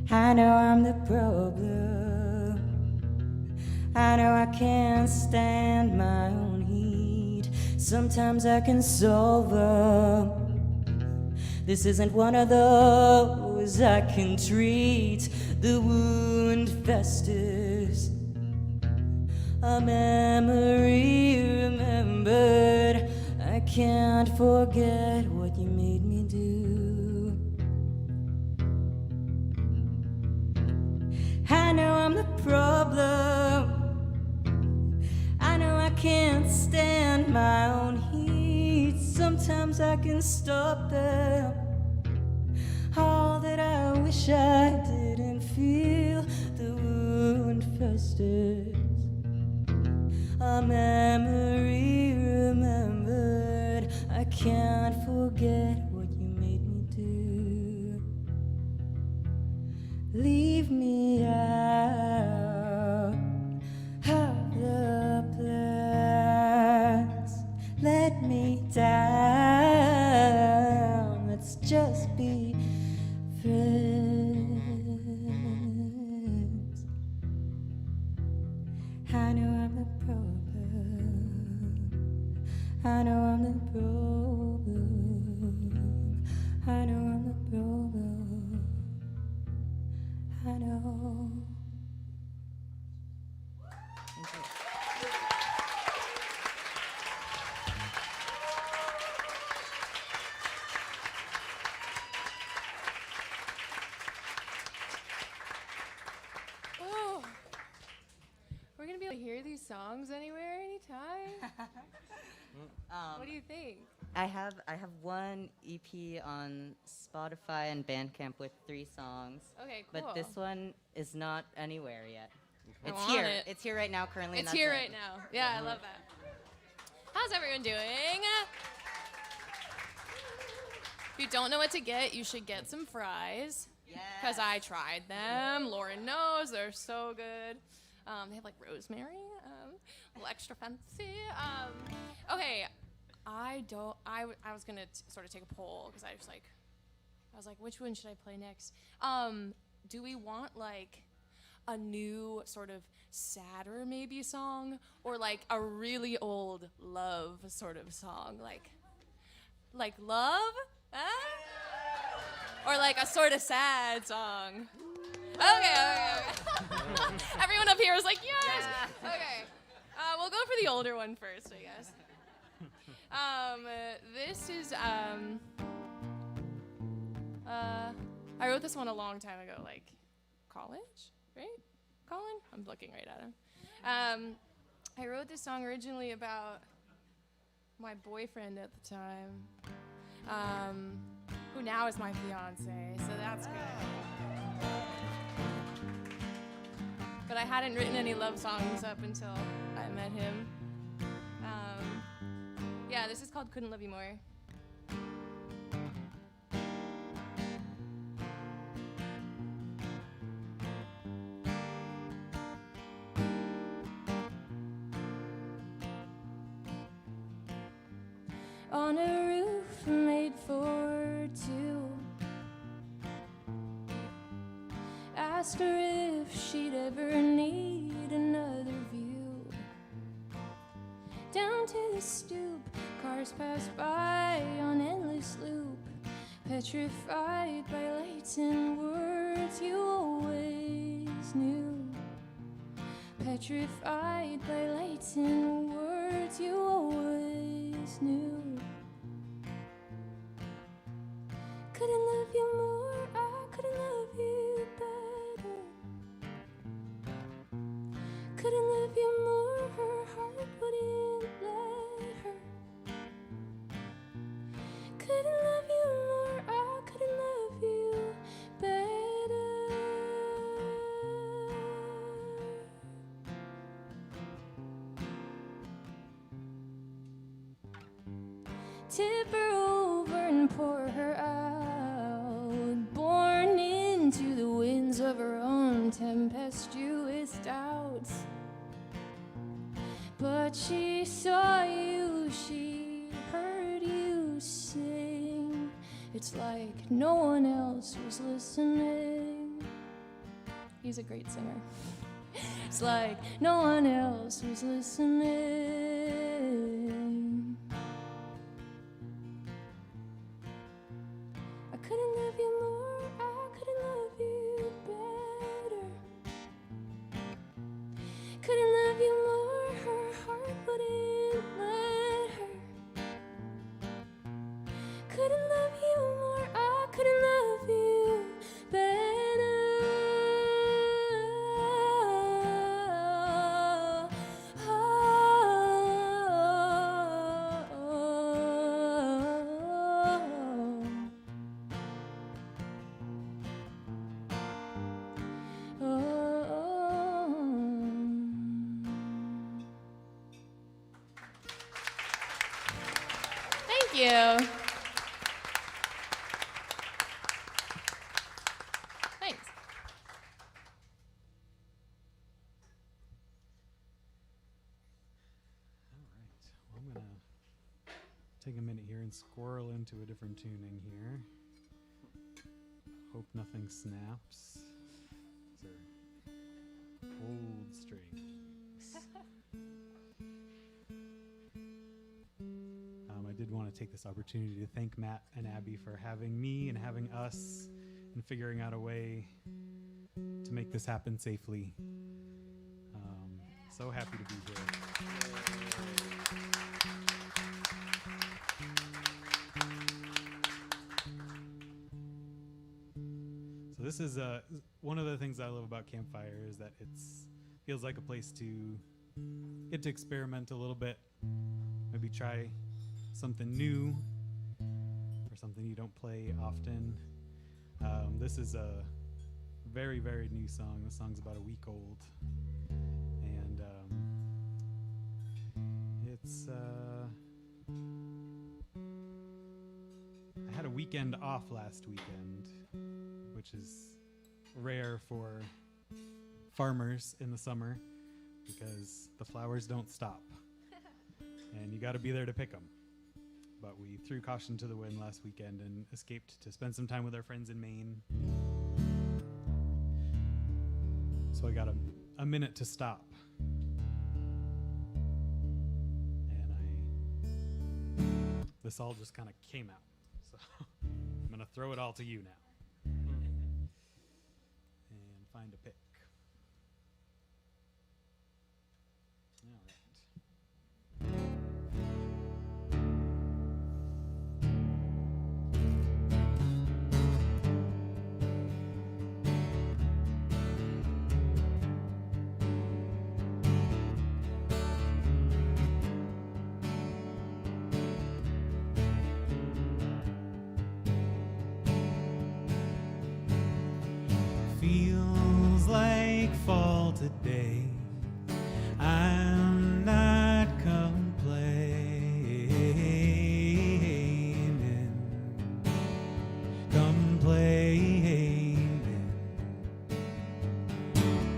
I know I'm the problem. I know I can't stand my own heat. Sometimes I can solve them. This isn't one of those I can treat. The wound festers. A memory remembered. I can't forget what you made me do. I know I'm the problem. I know I can't stand my own heat. Sometimes I can stop them. All that I wish I didn't feel. The wound festers. A memory remembered. I can't forget what you made me do. Leave me out of the plans. Let me down. Let's just be friends. I know I'm the problem. I know I'm the problem. I know I'm the problem. I know. Oh, we're gonna be able to hear these songs anywhere, anytime. What do you think? I have one EP on Spotify and Bandcamp with 3 songs. Okay, But cool. this one is not anywhere yet. I It's want here. it. It's here right now currently. and It's that's here it. right now. Yeah, I love that. How's everyone doing? If you don't know what to get, you should get some fries. Because I tried them. Lauren knows. They're so good. They have like rosemary. A little extra fancy. Okay. I was going to sort of take a poll because I was like, which one should I play next? Do we want like a new sort of sadder maybe song, or like a really old love sort of song, like love, or like a sort of sad song? Okay. Everyone up here was like, yes. Okay, we'll go for the older one first, I guess. This is I wrote this one a long time ago, like college, right? Colin? I'm looking right at him. I wrote this song originally about my boyfriend at the time, who now is my fiance, so that's good. But I hadn't written any love songs up until I met him. Yeah, this is called Couldn't Love You More. on a roof made for two. Asked her if she'd ever need another view. Down to the stoop, cars pass by on endless loop, petrified by lights and words you always knew. Petrified by lights and words you always knew. Couldn't love you more, I couldn't love you better. Couldn't love you more, her heart wouldn't let her. Couldn't love you more, I couldn't love you better. Tip her over and pour her out, born into the winds of her own tempestuous doubts. But she saw you, she heard you sing. It's like no one else was listening. He's a great singer. It's like no one else was listening. I couldn't love you more, I couldn't love you better. Couldn't love you more, her heart wouldn't let her. Couldn't love you more, I couldn't love you better. Thank you. Thanks. Well, I'm gonna take a minute here and squirrel into a different tuning here. Hope nothing snaps. These are old strings. I did want to take this opportunity to thank Matt and Abby for having me and having us and figuring out a way to make this happen safely. So happy to be here. So this is one of the things I love about Campfire is that it's feels like a place to get to experiment a little bit, maybe try something new or something you don't play often. This is a very, very new song. The song's about a week old. And it's I had a weekend off last weekend, which is rare for farmers in the summer because the flowers don't stop and you got to be there to pick them. But we threw caution to the wind last weekend and escaped to spend some time with our friends in Maine. So I got a minute to stop. And this all just kind of came out. So I'm going to throw it all to you now. And find a pick. All right. Feels like fall today. I'm not complaining.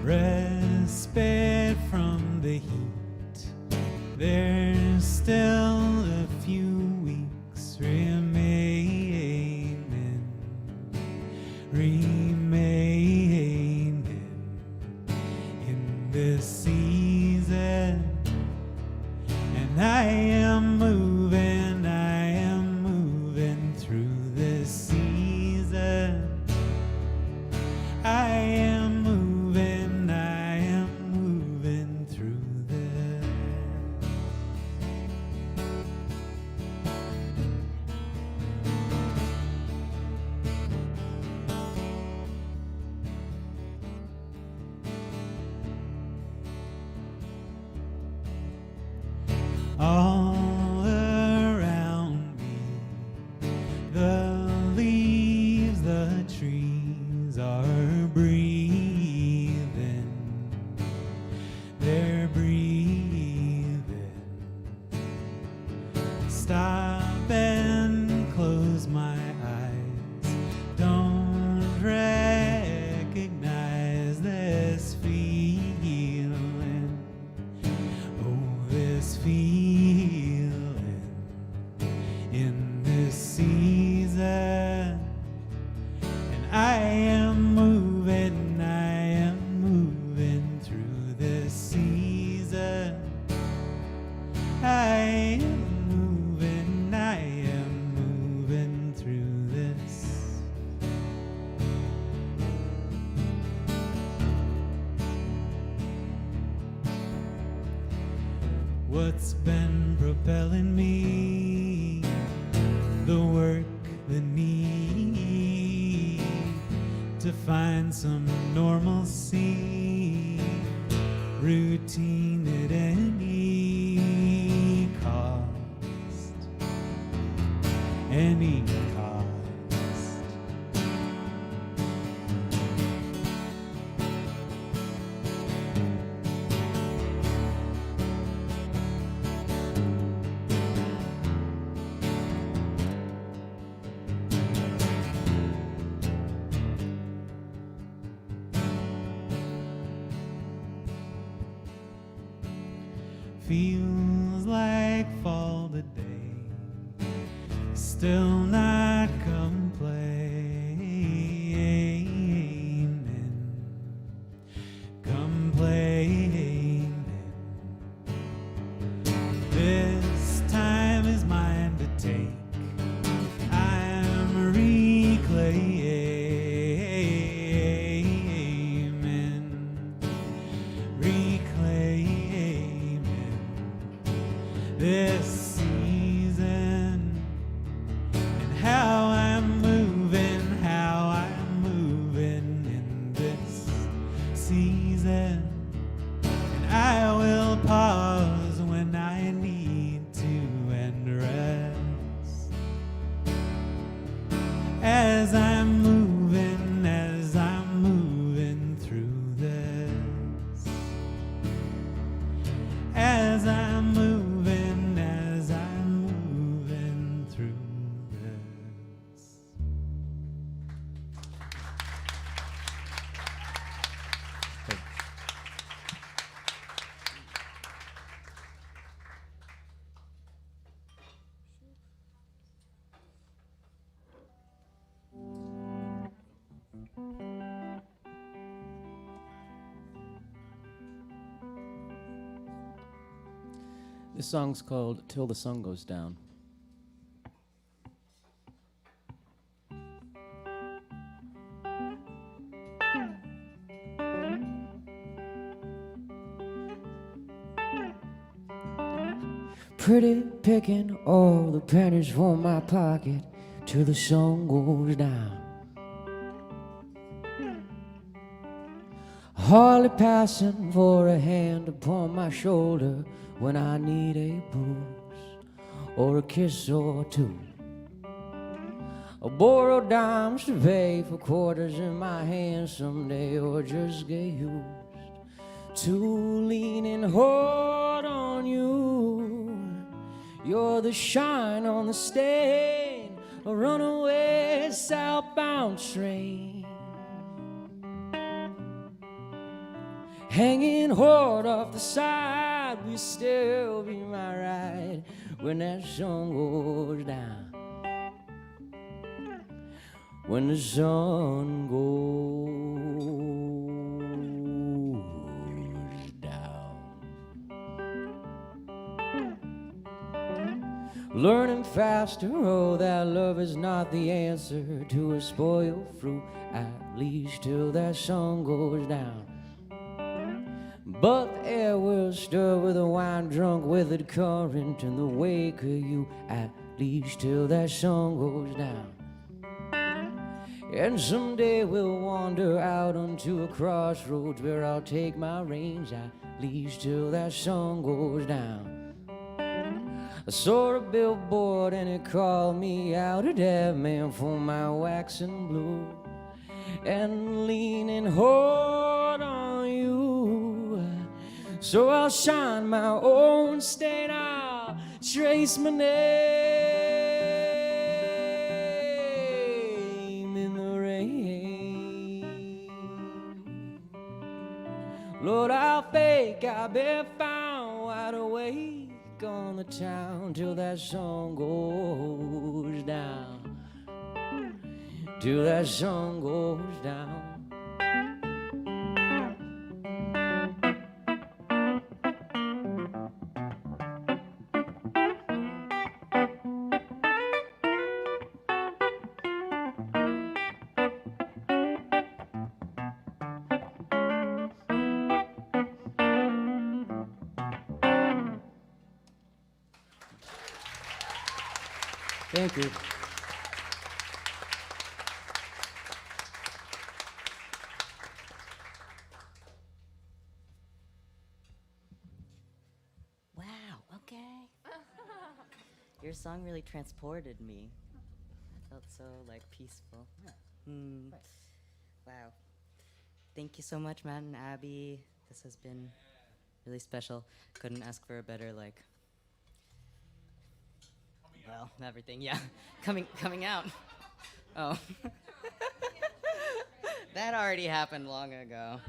Respite from the heat. There's still a few weeks in this season. And I am moving through this season. I am moving through this. What's been propelling me? The work, the need to find some normalcy, routine at any cost, any cost. Feels like fall today, still not complaining. This time is mine to take. I'm reclaiming this season, and how I'm moving in this season. And I will pause when I need to and rest as I'm moving through this. As I'm moving through this. This song's called Till the Sun Goes Down. Pretty picking all the pennies from my pocket till the sun goes down. Hardly passing for a hand upon my shoulder when I need a bruise or a kiss or two. I'll borrow dimes to pay for quarters in my hand someday, or just get used to leaning hard on you. You're the shine on the stain, a runaway southbound train, hanging hard off the side. Will still be my ride when that sun goes down. When the sun goes down. Learning faster, oh, that love is not the answer to a spoiled fruit, at least till that sun goes down. But the air will stir with a wine drunk withered current in the wake of you, at least till that sun goes down. And someday we'll wander out onto a crossroads where I'll take my reins, at least till that sun goes down. I saw a billboard and it called me out, a dead man for my waxing blue, and leaning hard on you. So I'll shine my own stain, I'll trace my name in the rain. Lord, I'll fake I've been found wide awake take on the town till that sun goes down. Till that sun goes down. Thank you. Wow, okay. Your song really transported me. I felt so like peaceful. Hmm. Wow. Thank you so much, Matt and Abby. This has been really special. Couldn't ask for a better well, everything, yeah. coming out. Oh. That already happened long ago.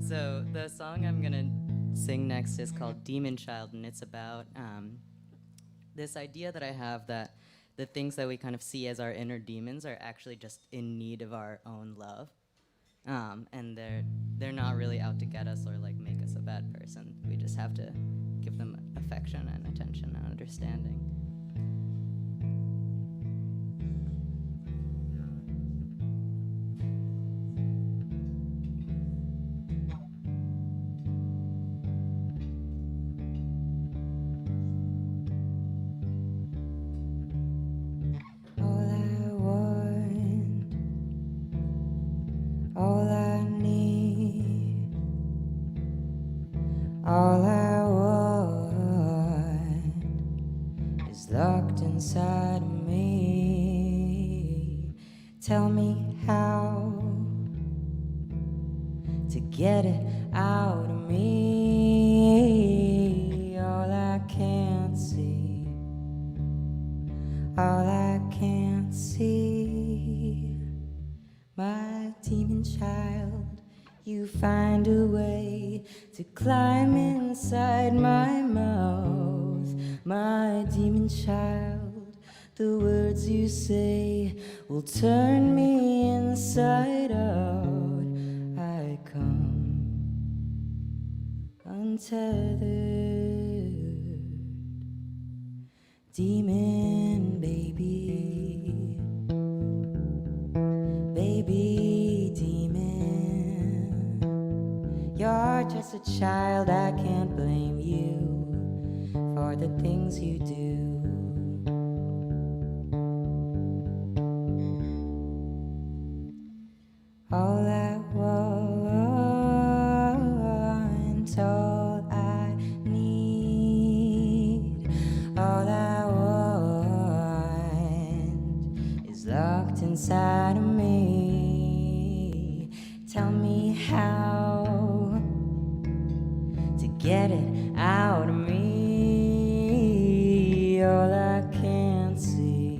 So the song I'm gonna sing next is called Demon Child, and it's about this idea that I have that the things that we kind of see as our inner demons are actually just in need of our own love. And they're not really out to get us or like make us a bad person. We just have to give them affection and attention and understanding. All I want, all I need, all I want is locked inside of me. Tell me how to get it out of me. All I can't see, all I can't see. My demon child, you find a way to climb inside my mouth. My demon child, the words you say will turn me inside out. I come untethered, demon baby, baby demon. You're just a child, I can't blame you for the things you do. All I want, all I need, all I want is locked inside of me. Tell me how to get it out of me. All I can't see,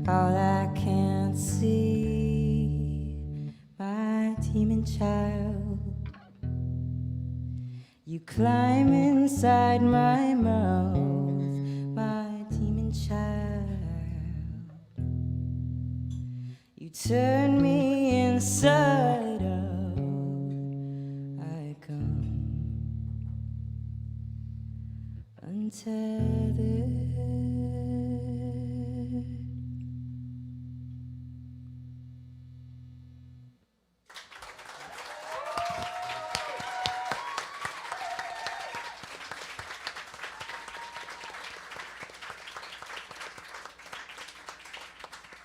all I can't see. My demon child, you climb inside my mouth. My demon child, you turn me inside out. I come untethered.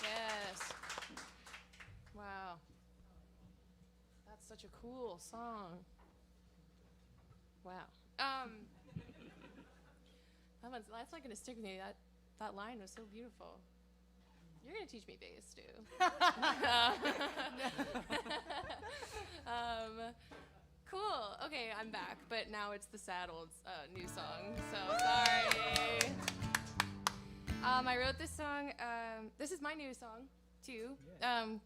Yes. Wow. That's such a cool song. Wow. That's not gonna stick with me. That line was so beautiful. You're gonna teach me bass too. Cool. Okay, I'm back, but now it's the sad old new song. So sorry. I wrote this song. This is my new song too.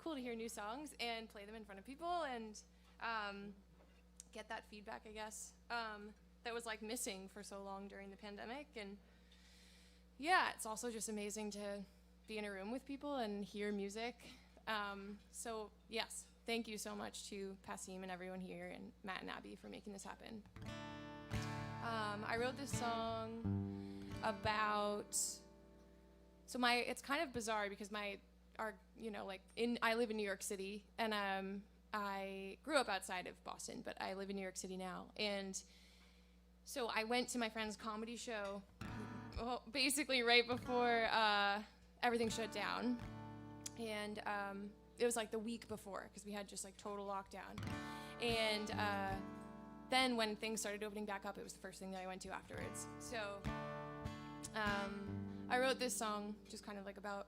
Cool to hear new songs and play them in front of people, and get that feedback, I guess, that was like missing for so long during the pandemic. And yeah, it's also just amazing to be in a room with people and hear music. So yes, thank you so much to Passim and everyone here and Matt and Abby for making this happen. I wrote this song about, it's kind of bizarre because I live in New York City, and I grew up outside of Boston, but I live in New York City now. And so I went to my friend's comedy show basically right before everything shut down. And it was like the week before, because we had just like total lockdown. And then when things started opening back up, it was the first thing that I went to afterwards. So I wrote this song just kind of like about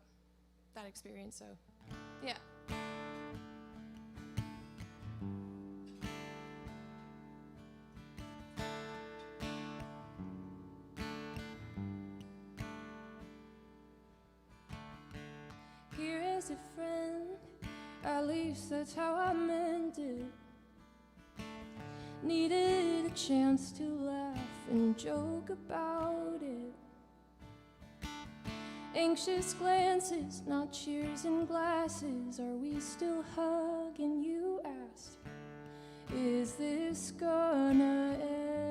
that experience. So yeah. Here is a friend, at least that's how I meant it. Needed a chance to laugh and joke about it. Anxious glances, not cheers and glasses. Are we still hugging? You asked. Is this gonna end?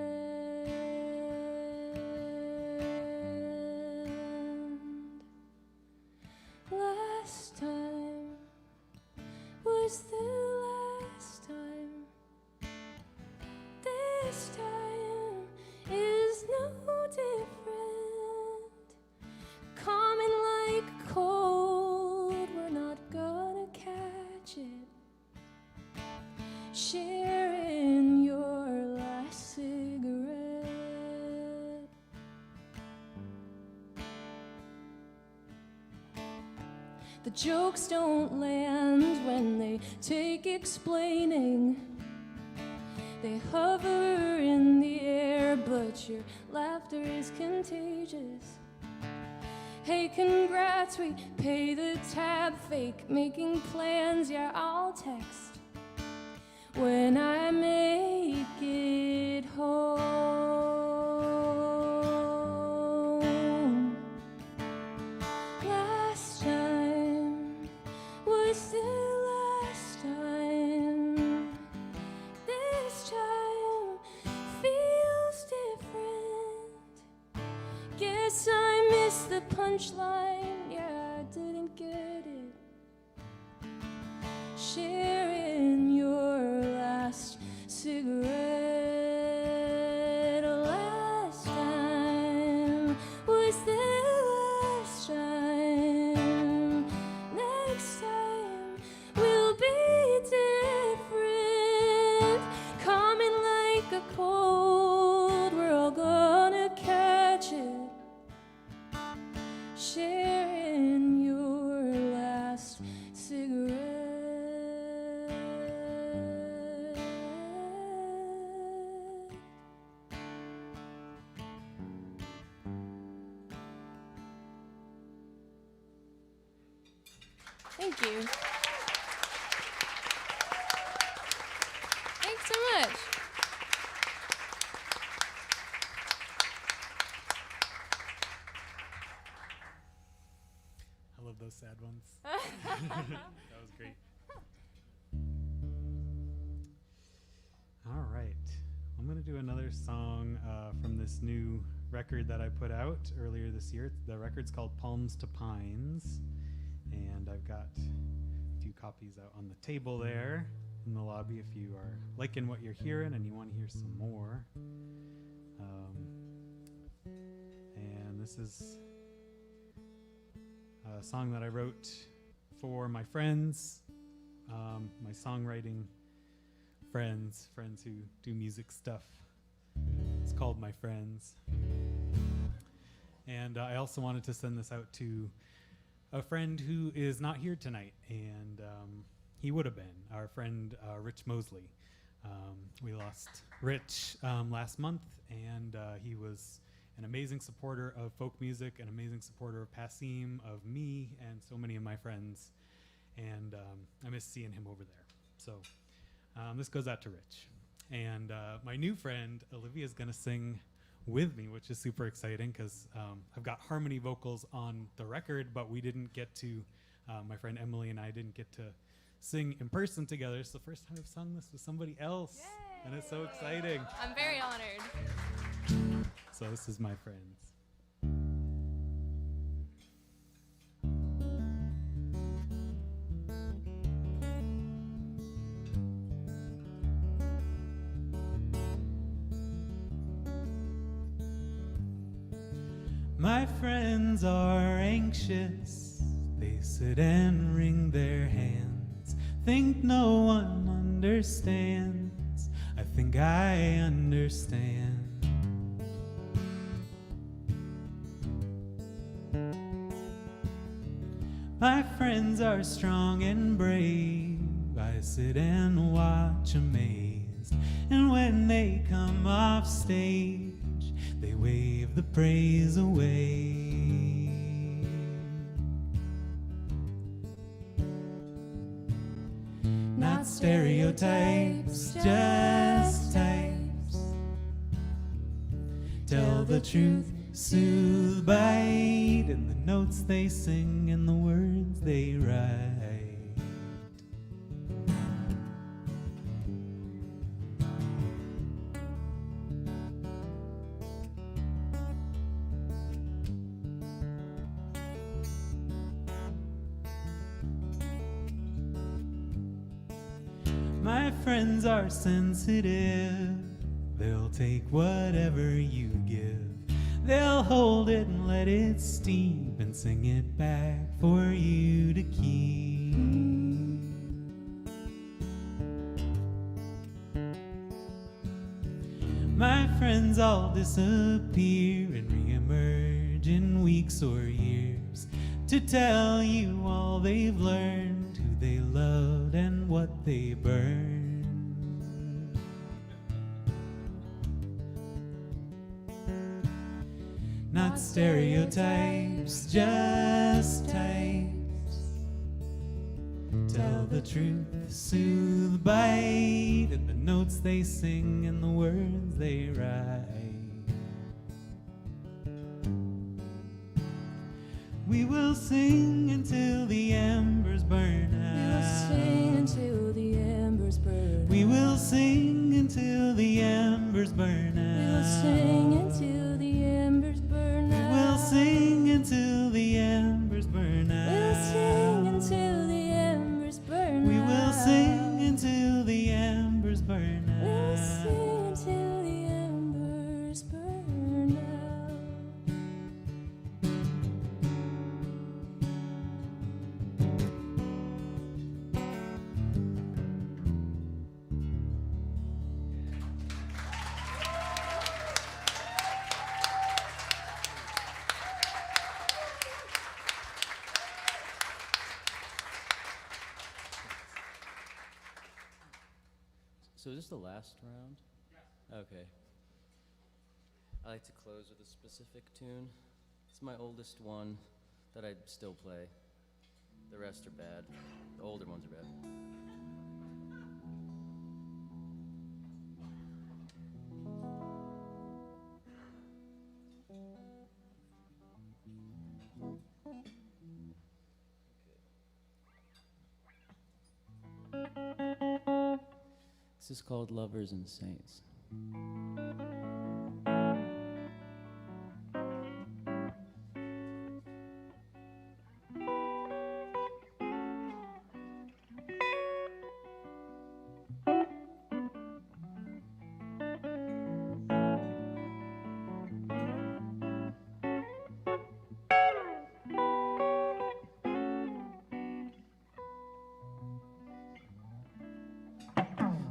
Last time was the last time. This time is no different. Coming like cold, we're not gonna catch it. Sharing your last cigarette. The jokes don't land when they take explaining. They hover in the air, but your laughter is contagious. Hey, congrats, we pay the tab, fake making plans, yeah, I'll text when I make it home. Last time was the last time. This time feels different. Guess I missed the punchline, yeah, I didn't get it. Sharing your last cigarette. Last time was the last time. Next time will be different. Coming like a cold, we're all gonna catch it. Sharing your last cigarette. Thank you. Thanks so much. I love those sad ones. That was great. All right. I'm going to do another song from this new record that I put out earlier this year. The record's called Palms to Pines. And I've got a few copies out on the table there in the lobby if you are liking what you're hearing and you want to hear some more. And this is a song that I wrote for my friends, my songwriting friends who do music stuff. It's called My Friends. And I also wanted to send this out to a friend who is not here tonight, and he would have been, our friend Rich Mosley. We lost Rich last month, and he was an amazing supporter of folk music, an amazing supporter of Passim, of me, and so many of my friends, and I miss seeing him over there. So This goes out to Rich. And my new friend, Olivia, is going to sing with me, which is super exciting because I've got harmony vocals on the record, but we didn't get to, my friend Emily and I didn't get to sing in person together. It's the first time I've sung this with somebody else. Yay! And it's so exciting. I'm very honored. So this is my friends. My friends are anxious, they sit and wring their hands, think no one understands, I think I understand. My friends are strong and brave, I sit and watch amazed, and when they come off stage, they wave the praise away. Not stereotypes, just types. Tell the truth, soothe, bite, in the notes they sing and the words they write. My friends are sensitive, they'll take whatever you give. They'll hold it and let it steep and sing it back for you to keep. My friends all disappear and reemerge in weeks or years to tell you all they've learned, who they loved and what they burned. Not stereotypes, just types. Tell the truth, soothe, bite, in the notes they sing and the words they write. We will sing until the embers burn out. We will sing until the embers burn. We will sing until the embers burn out. We will sing until the embers burn out. We will sing until the embers burn out. We'll sing until the embers burn out. We will sing until the embers burn out. We'll sing until the embers burn out. So is this the last round? Okay. I like to close with a specific tune. It's my oldest one that I still play. The rest are bad. The older ones are bad. This is called Lovers and Saints.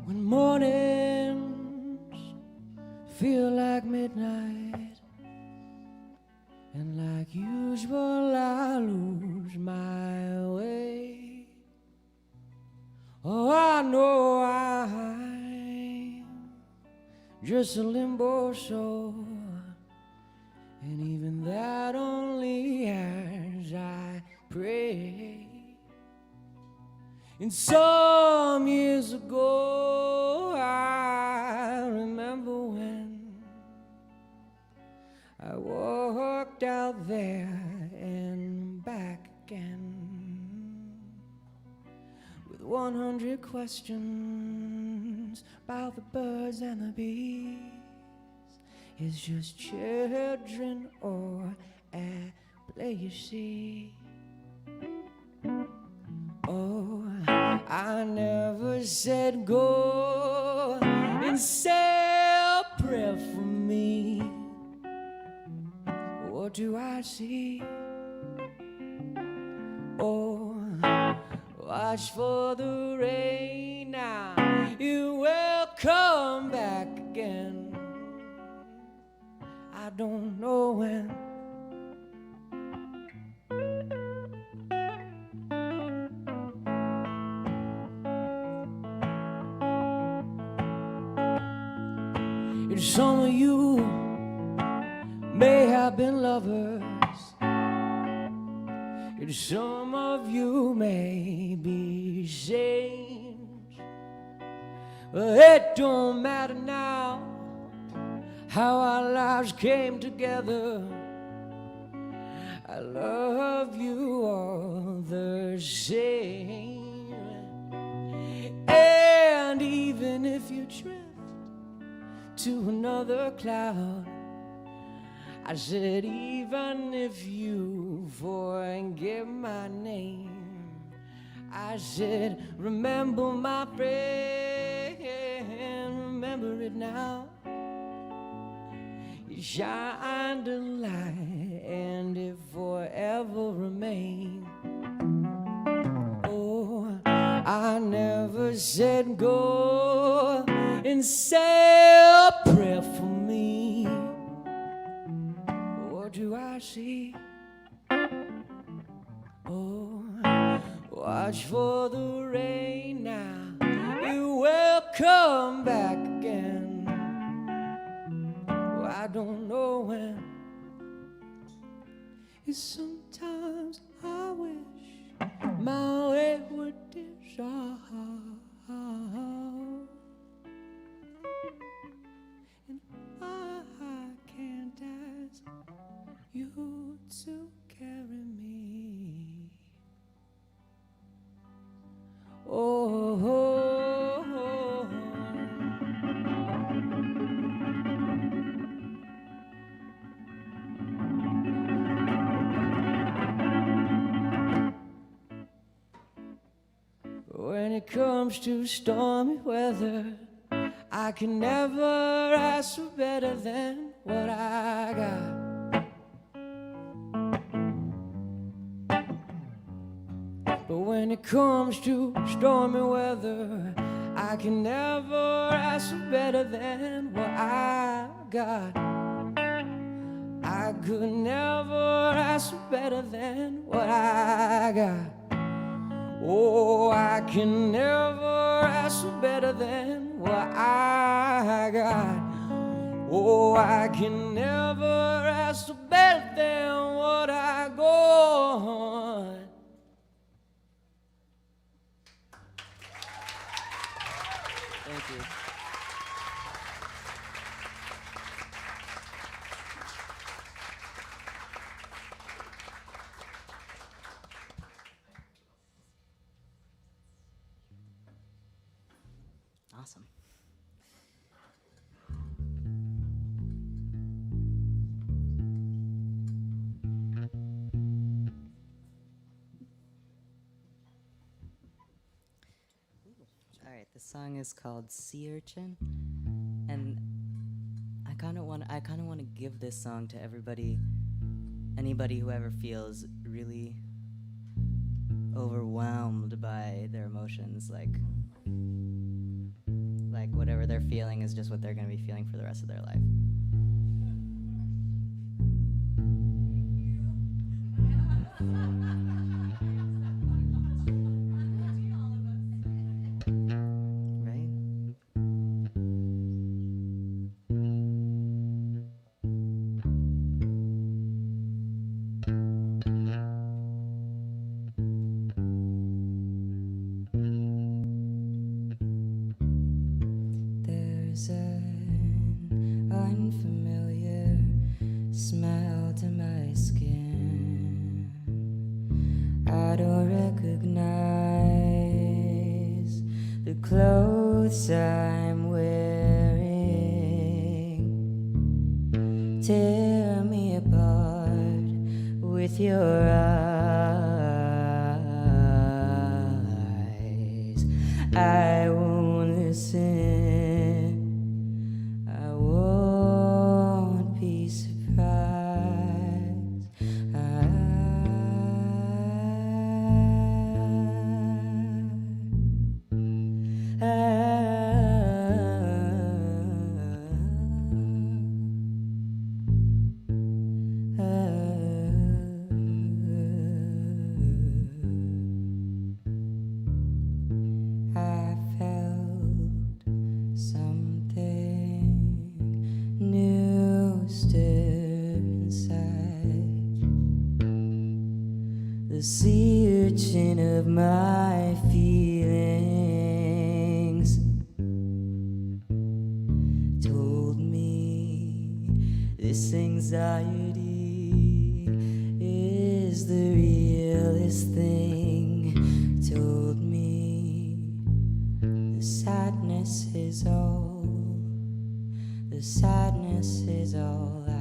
When mornings feel like midnight, and like usual I lose my way. Oh, I know I'm just a limbo soul, and even that only as I pray. And some years ago, I remember when I walked out there and back again with 100 questions about the birds and the bees. It's just children or at play, you see. Oh, I never said go and say a prayer for me. What do I see? Oh, watch for the rain now. It will come back again. I don't know when. And some of you may have been lovers, and some of you may be saints, but it don't matter now how our lives came together. I love you all the same. And even if you drift to another cloud, I said even if you forget my name, I said remember my friend, remember it now. You shined a light and it forever remain. Oh, I never said go and say a prayer for me. What do I see? Oh, watch for the rain now. It will come back again. I don't know when. And sometimes I wish my wayward desire, and I can't ask you to carry me. Oh. When it comes to stormy weather, I can never ask for better than what I got. But when it comes to stormy weather, I can never ask for better than what I got. I could never ask for better than what I got. Oh, I can never ask for better than what I got. Oh, I can never ask for better than what I got. Thank you. Awesome. All right, this song is called Sea Urchin, and I kind of want to give this song to anybody who ever feels really overwhelmed by their emotions, like whatever they're feeling is just what they're going to be feeling for the rest of their life. Right? clothes I'm wearing tear me apart with your eyes. I won't listen, I won't be surprised. I felt something new stir inside. The sea urchin of my feelings told me this anxiety is the realest thing. Told me the sadness is all, the sadness is all I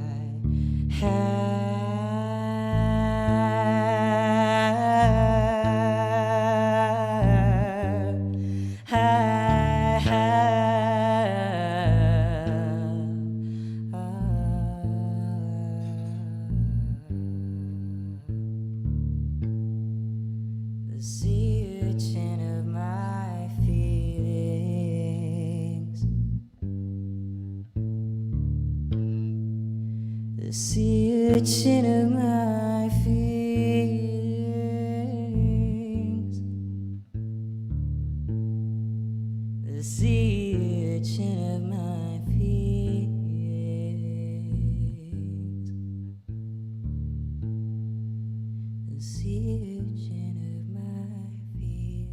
the sea urchin of my feelings, the sea urchin of my feelings, the sea urchin of my feelings, the sea urchin of my feelings.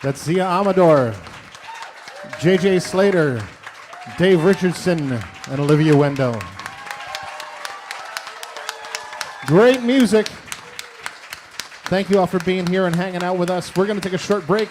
That's Zia Amador, J.J. Slater, Dave Richardson, and Olivia Wendell. Great music. Thank you all for being here and hanging out with us. We're going to take a short break.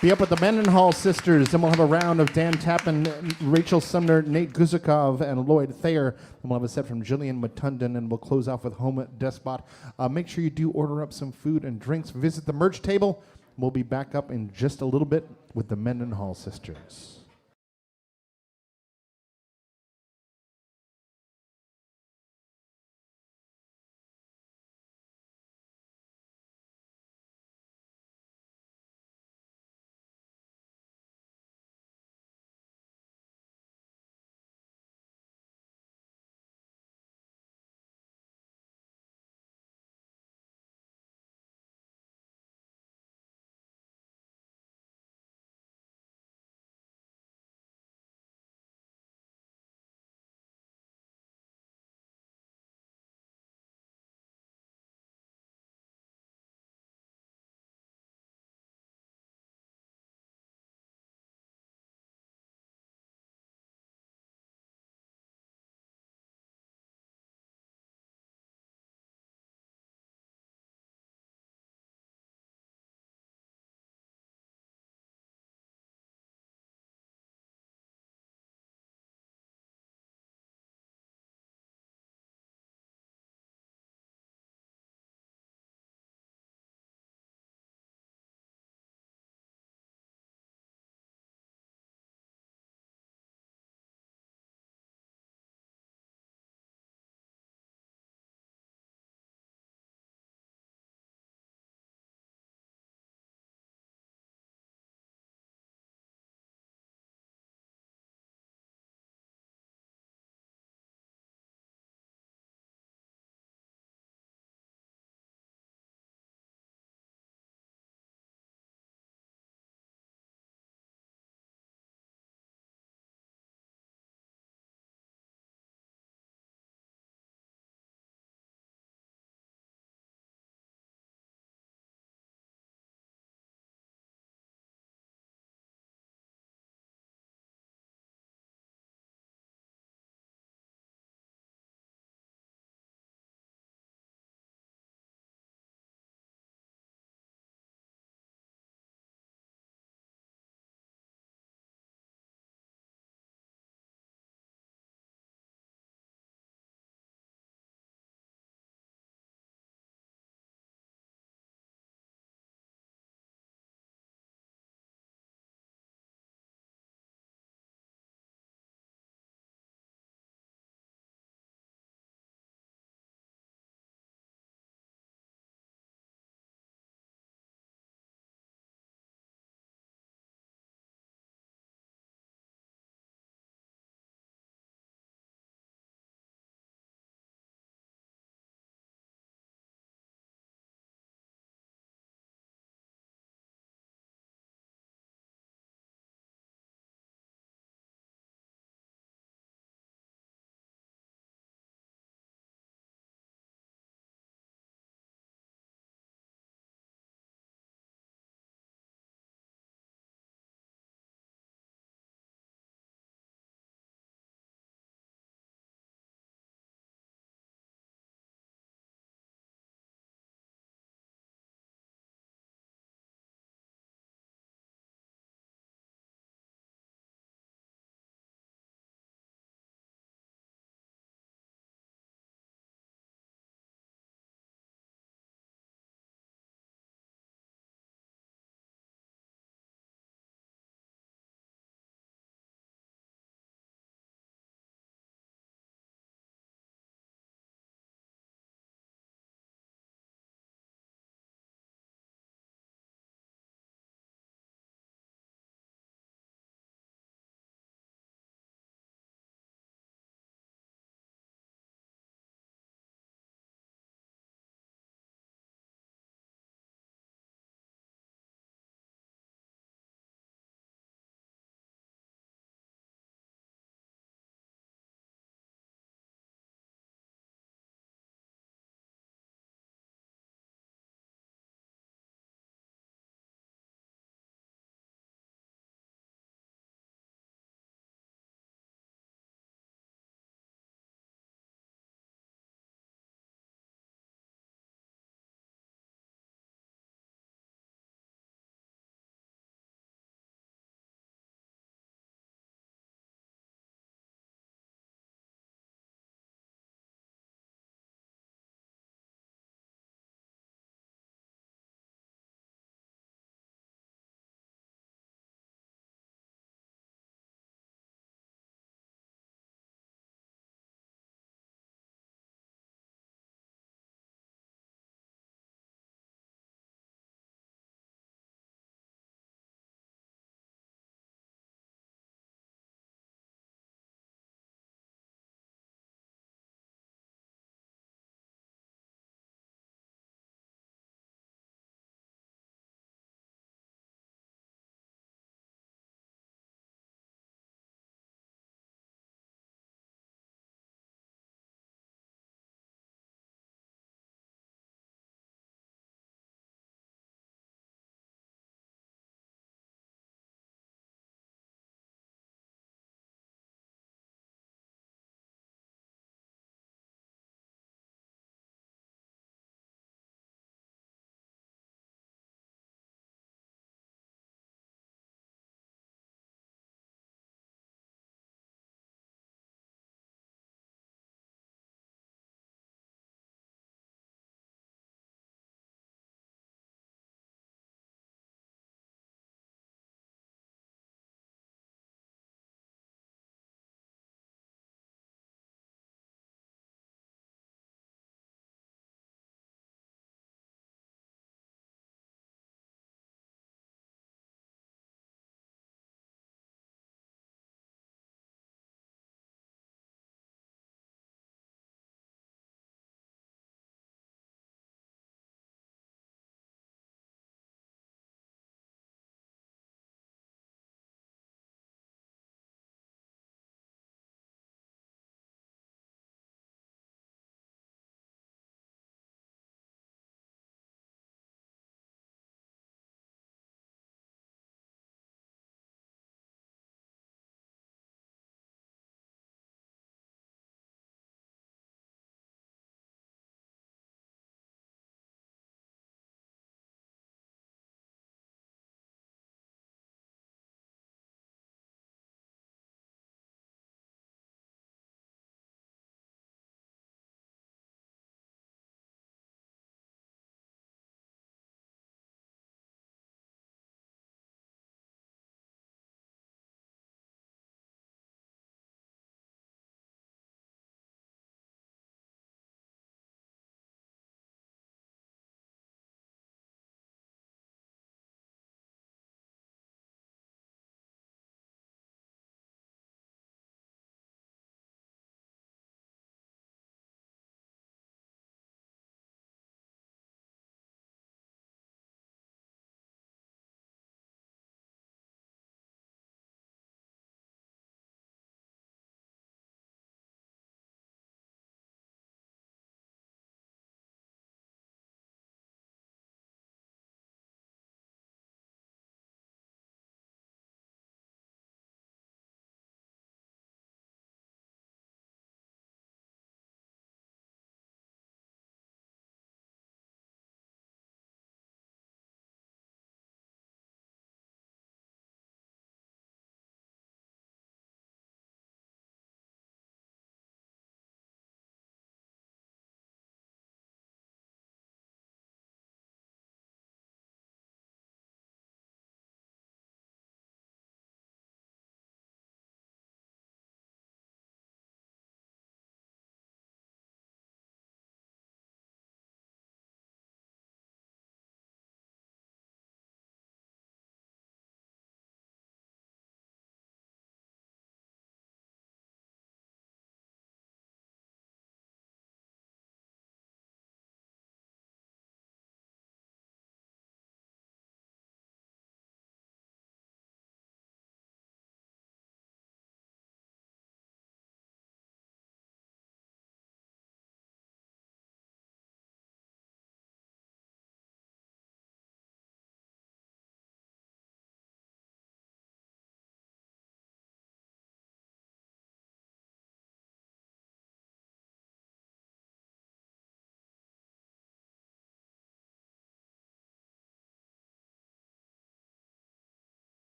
Be up with the Mendenhall sisters. Then we'll have a round of Dan Tappan, Rachel Sumner, Nate Guzikov, and Lloyd Thayer. Then we'll have a set from Jillian Matundan, and we'll close off with Home Despot. Make sure you do order up some food and drinks. Visit the merch table. We'll be back up in just a little bit with the Mendenhall sisters.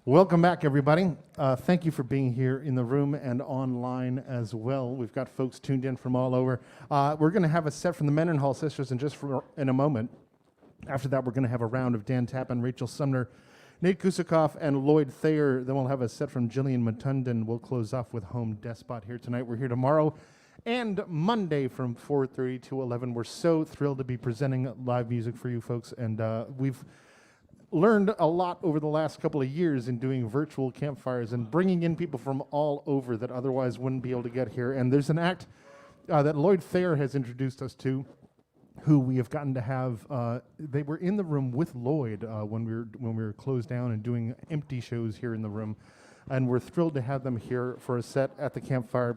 Welcome back, everybody. Thank you for being here in the room and online as well. We've got folks tuned in from all over. We're going to have a set from the Mendenhall Sisters in a moment. After that, we're going to have a round of Dan Tappan, Rachel Sumner, Nate Kusikoff, and Lloyd Thayer. Then we'll have a set from Jillian Mutundan. We'll close off with Home Despot here tonight. We're here tomorrow and Monday from 4:30 to 11. We're so thrilled to be presenting live music for you folks, and we've learned a lot over the last couple of years in doing virtual campfires and bringing in people from all over that otherwise wouldn't be able to get here. And there's an act that Lloyd Thayer has introduced us to, who we have gotten to have. They were in the room with Lloyd when we were closed down and doing empty shows here in the room. And we're thrilled to have them here for a set at the campfire.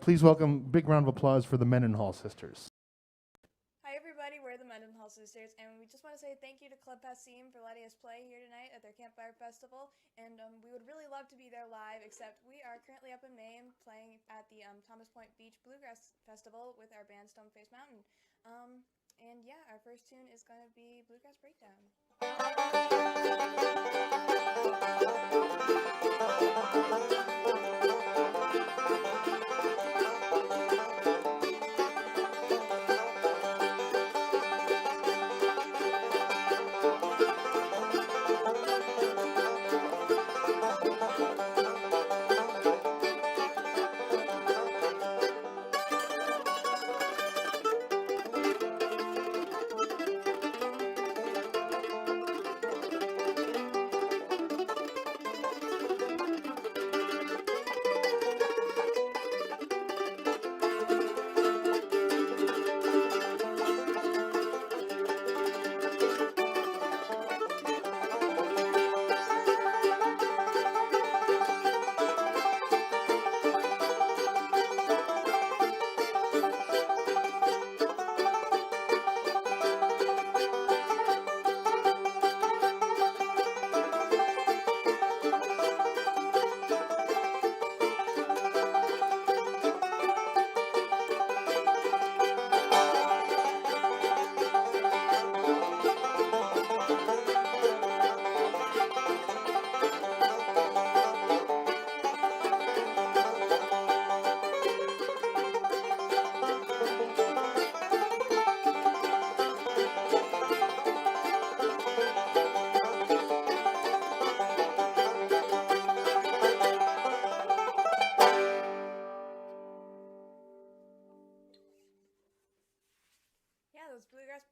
Please welcome, big round of applause for the Mendenhall Sisters. Hi everybody, we're the Mendenhall Sisters, and we just want to say thank you to Club Passim for letting us play here tonight at their Campfire Festival, and we would really love to be there live, except we are currently up in Maine playing at the Thomas Point Beach Bluegrass Festival with our band Stoneface Mountain. And yeah, our first tune is going to be Bluegrass Breakdown.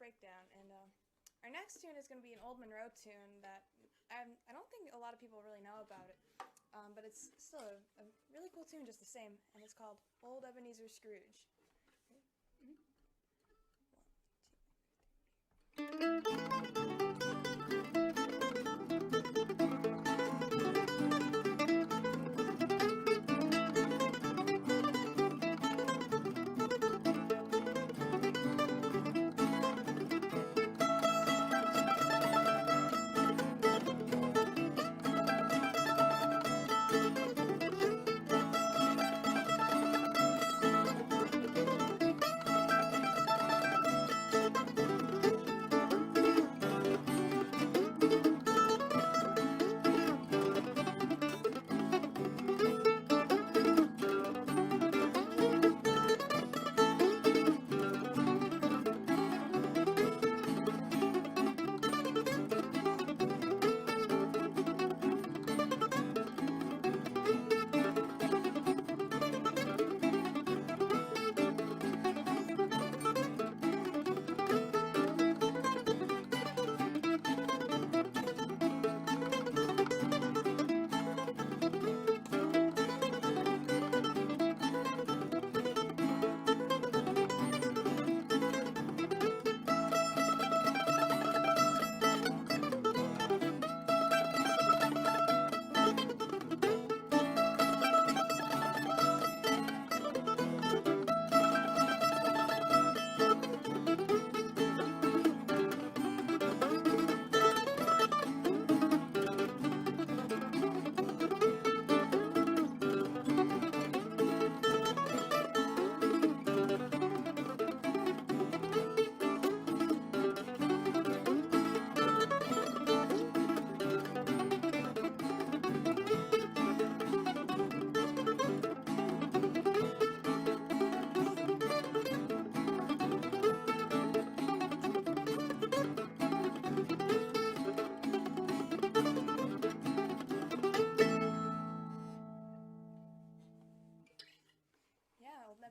Breakdown, and our next tune is going to be an Old Monroe tune that I don't think a lot of people really know about it, but it's still a really cool tune just the same, and it's called Old Ebenezer Scrooge.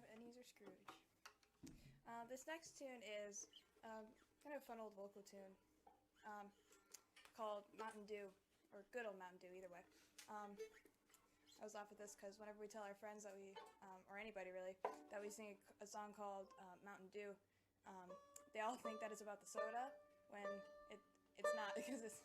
Ebenezer Scrooge. This next tune is kind of a fun old vocal tune called Mountain Dew, or Good Old Mountain Dew, either way. I was off at this because whenever we tell our friends that we, or anybody really, that we sing a song called Mountain Dew, they all think that it's about the soda when it's not, because it's...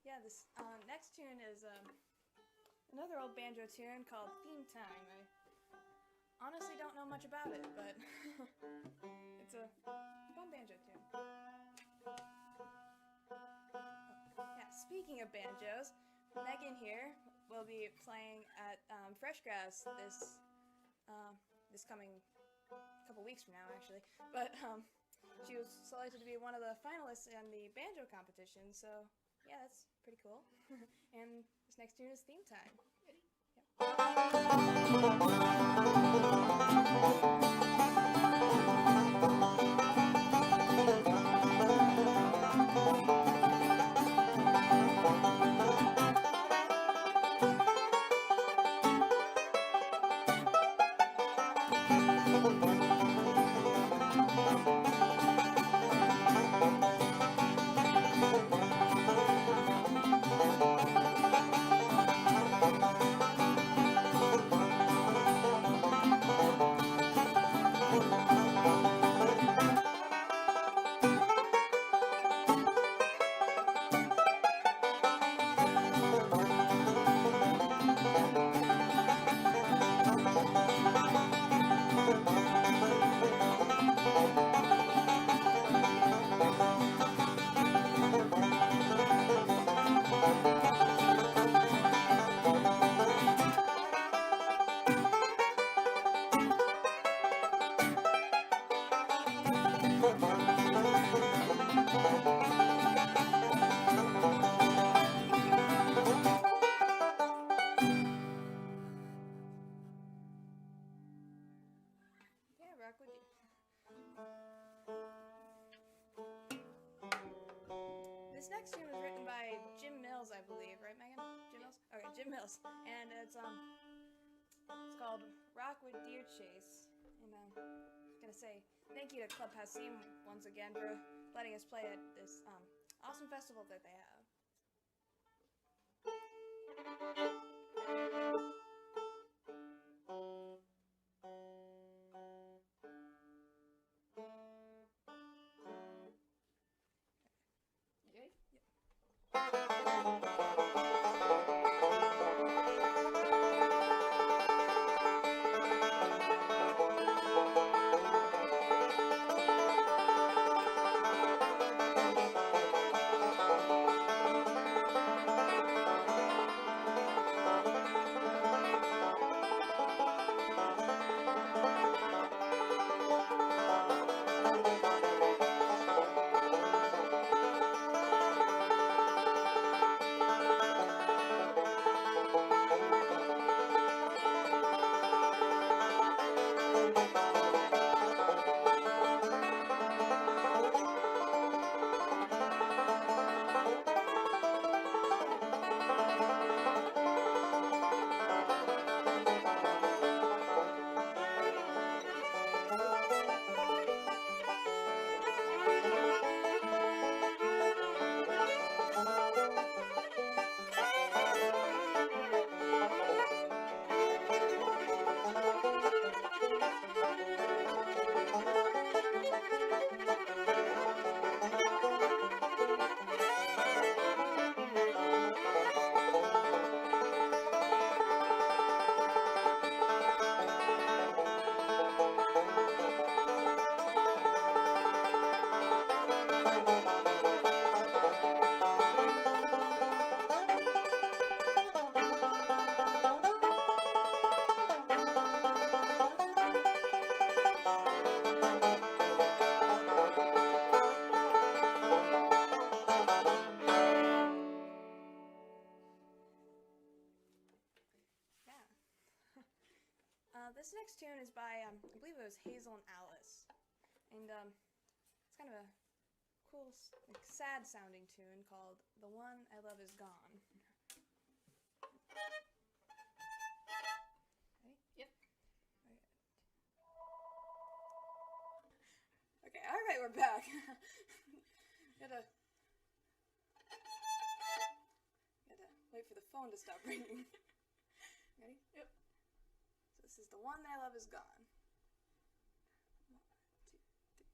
Yeah, this next tune is another old banjo tune called Theme Time. I honestly don't know much about it, but it's a fun banjo tune. Yeah, speaking of banjos, Megan here will be playing at Fresh Grass this coming couple weeks from now, actually. But she was selected to be one of the finalists in the banjo competition, so yeah, that's pretty cool. And this next tune is Theme Time. Ready? Yeah, rock with you. This next tune was written by Jim Mills, I believe, right, Megan? Jim Mills? Okay, Jim Mills. And it's called Rockwood Deer Chase. And I'm gonna say thank you to Club Passim once again for letting us play at this awesome festival that they have. This next tune is by, I believe it was Hazel and Alice. And it's kind of a cool, like, sad sounding tune called The One I Love Is Gone. Ready? Yep. Okay, alright, we're back. Gotta wait for the phone to stop ringing. Ready? Yep. So this is The One I Love Is Gone. 1, 2, 3.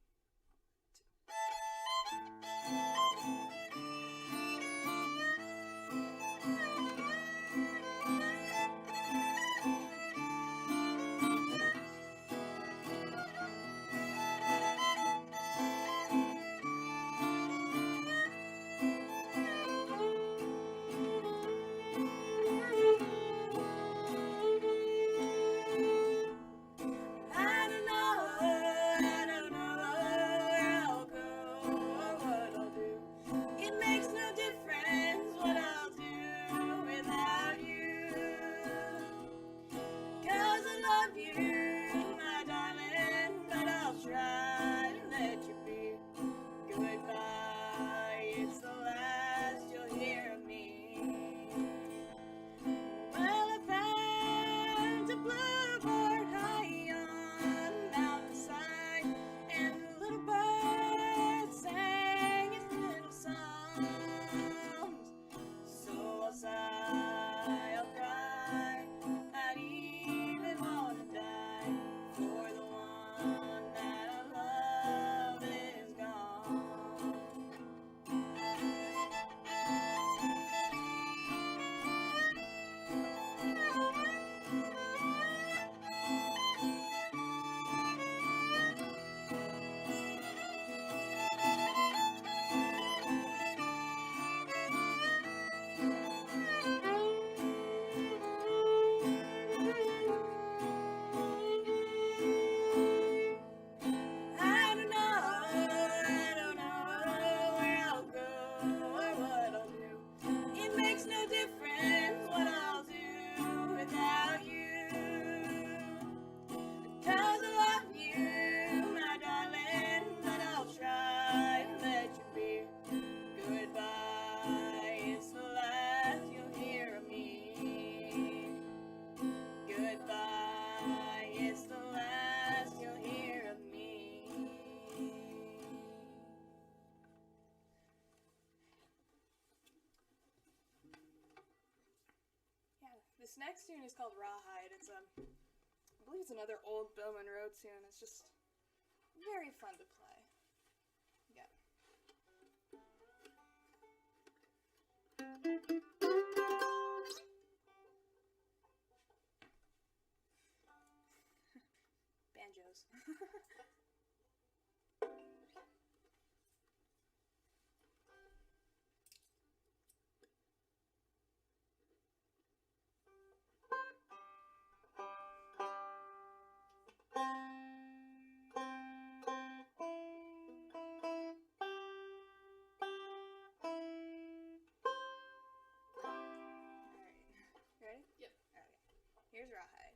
This next tune is called Rawhide. It's I believe it's another old Bill Monroe tune. It's just very fun to play. Yeah. Banjos. Ready? Yep. Okay. Here's Rawhide.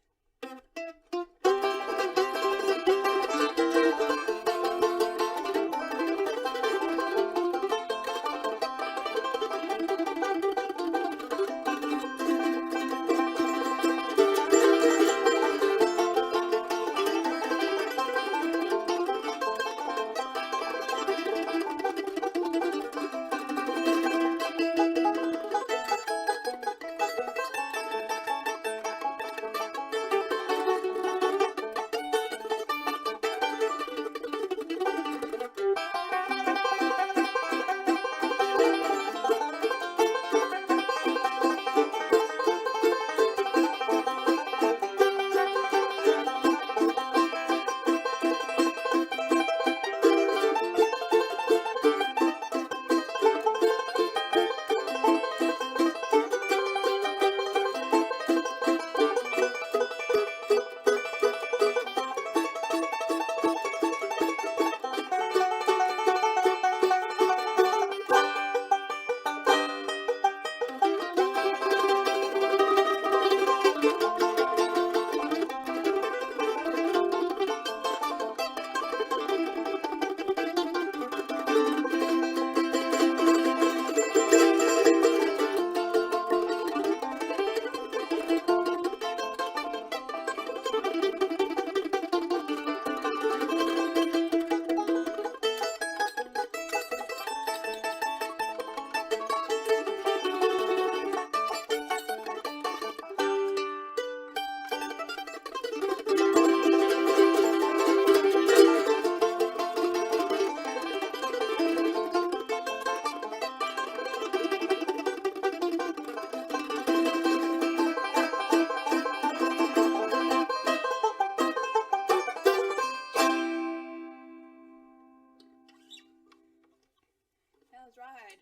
That was Rawhide.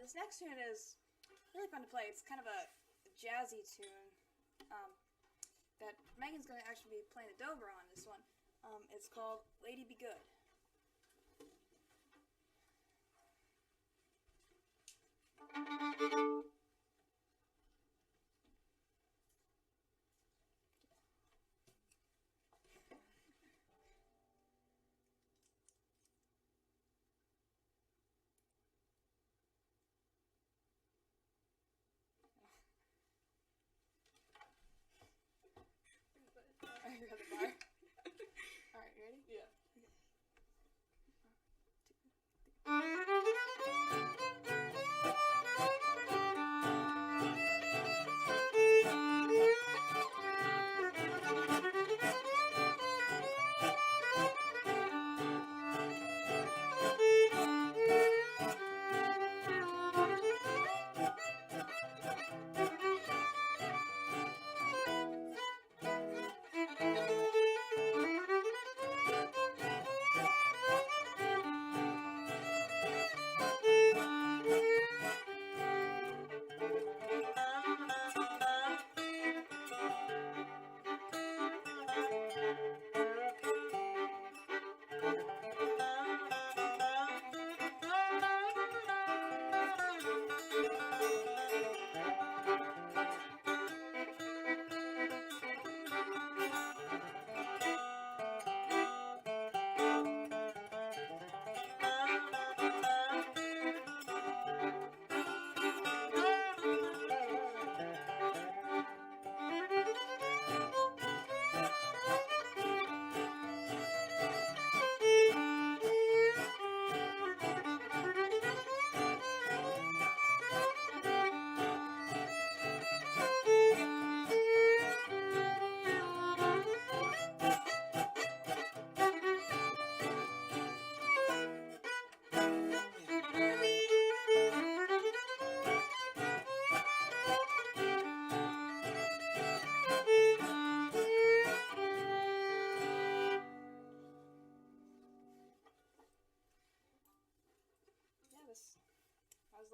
This next tune is really fun to play. It's kind of a jazzy tune that Megan's going to actually be playing the dobro on this one. It's called Lady Be Good. Alright, grab the bar. Alright, you ready? Yeah. Okay.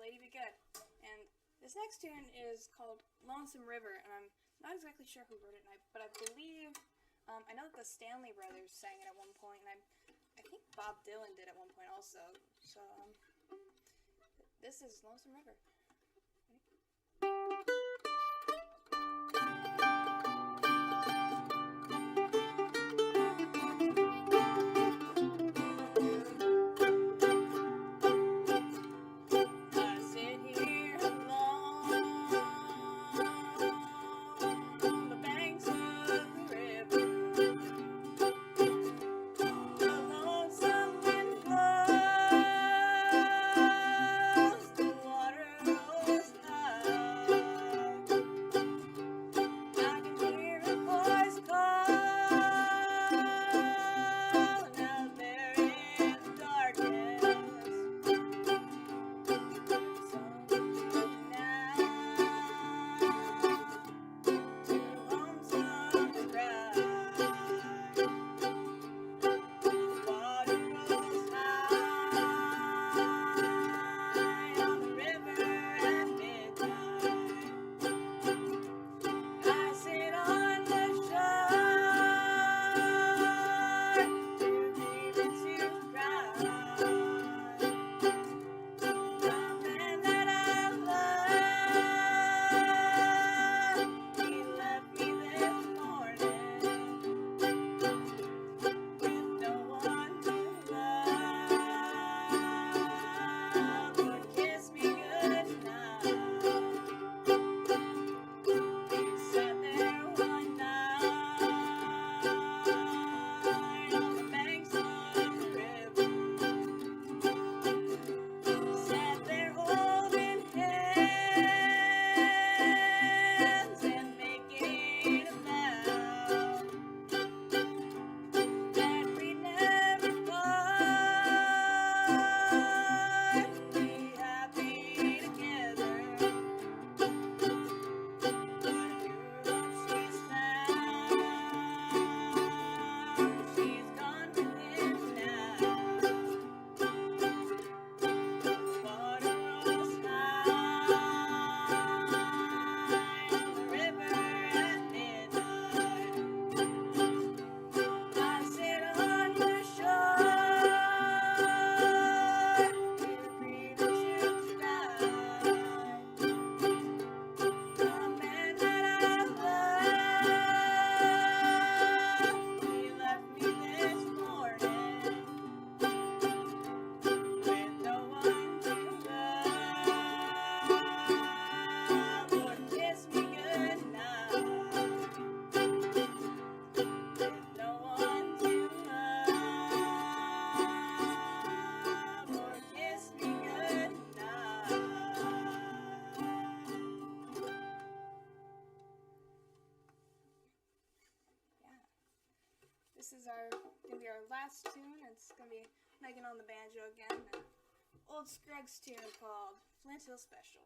Lady Be Good. And this next tune is called Lonesome River, and I'm not exactly sure who wrote it, but I believe, I know that the Stanley Brothers sang it at one point, and I think Bob Dylan did at one point also. So, this is Lonesome River. This is gonna be our last tune. It's gonna be Megan on the banjo again. An old Scruggs tune called Flint Hill Special.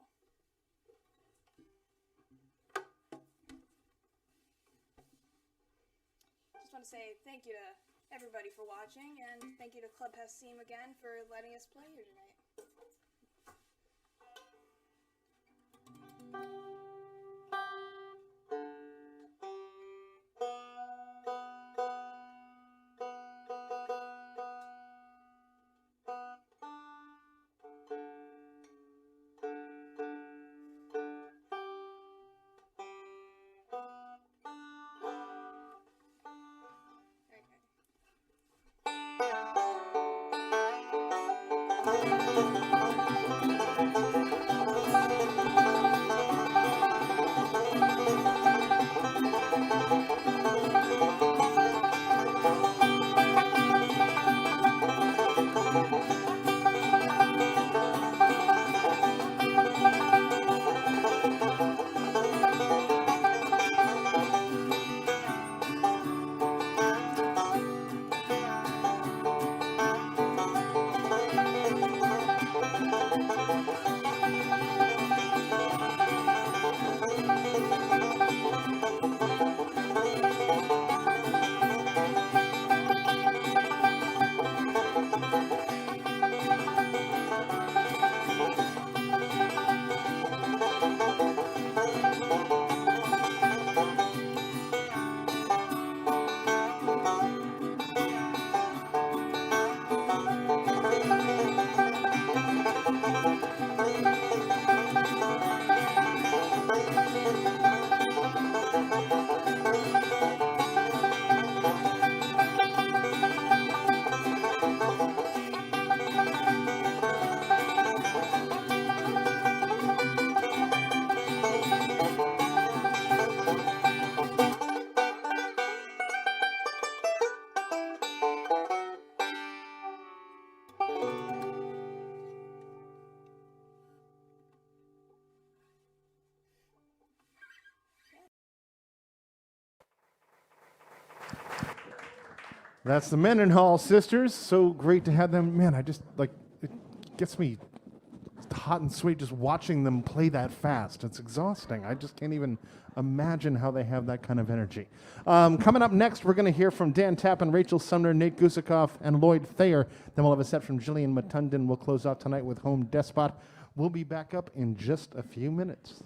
Just want to say thank you to everybody for watching, and thank you to Club Passim again for letting us play here tonight. That's the Mendenhall sisters. So great to have them. Man, I just like it gets me hot and sweet just watching them play that fast. It's exhausting. I just can't even imagine how they have that kind of energy. Coming up next, we're going to hear from Dan Tappan, Rachel Sumner, Nate Gusikoff, and Lloyd Thayer. Then we'll have a set from Jillian Matundin. We'll close out tonight with Home Despot. We'll be back up in just a few minutes.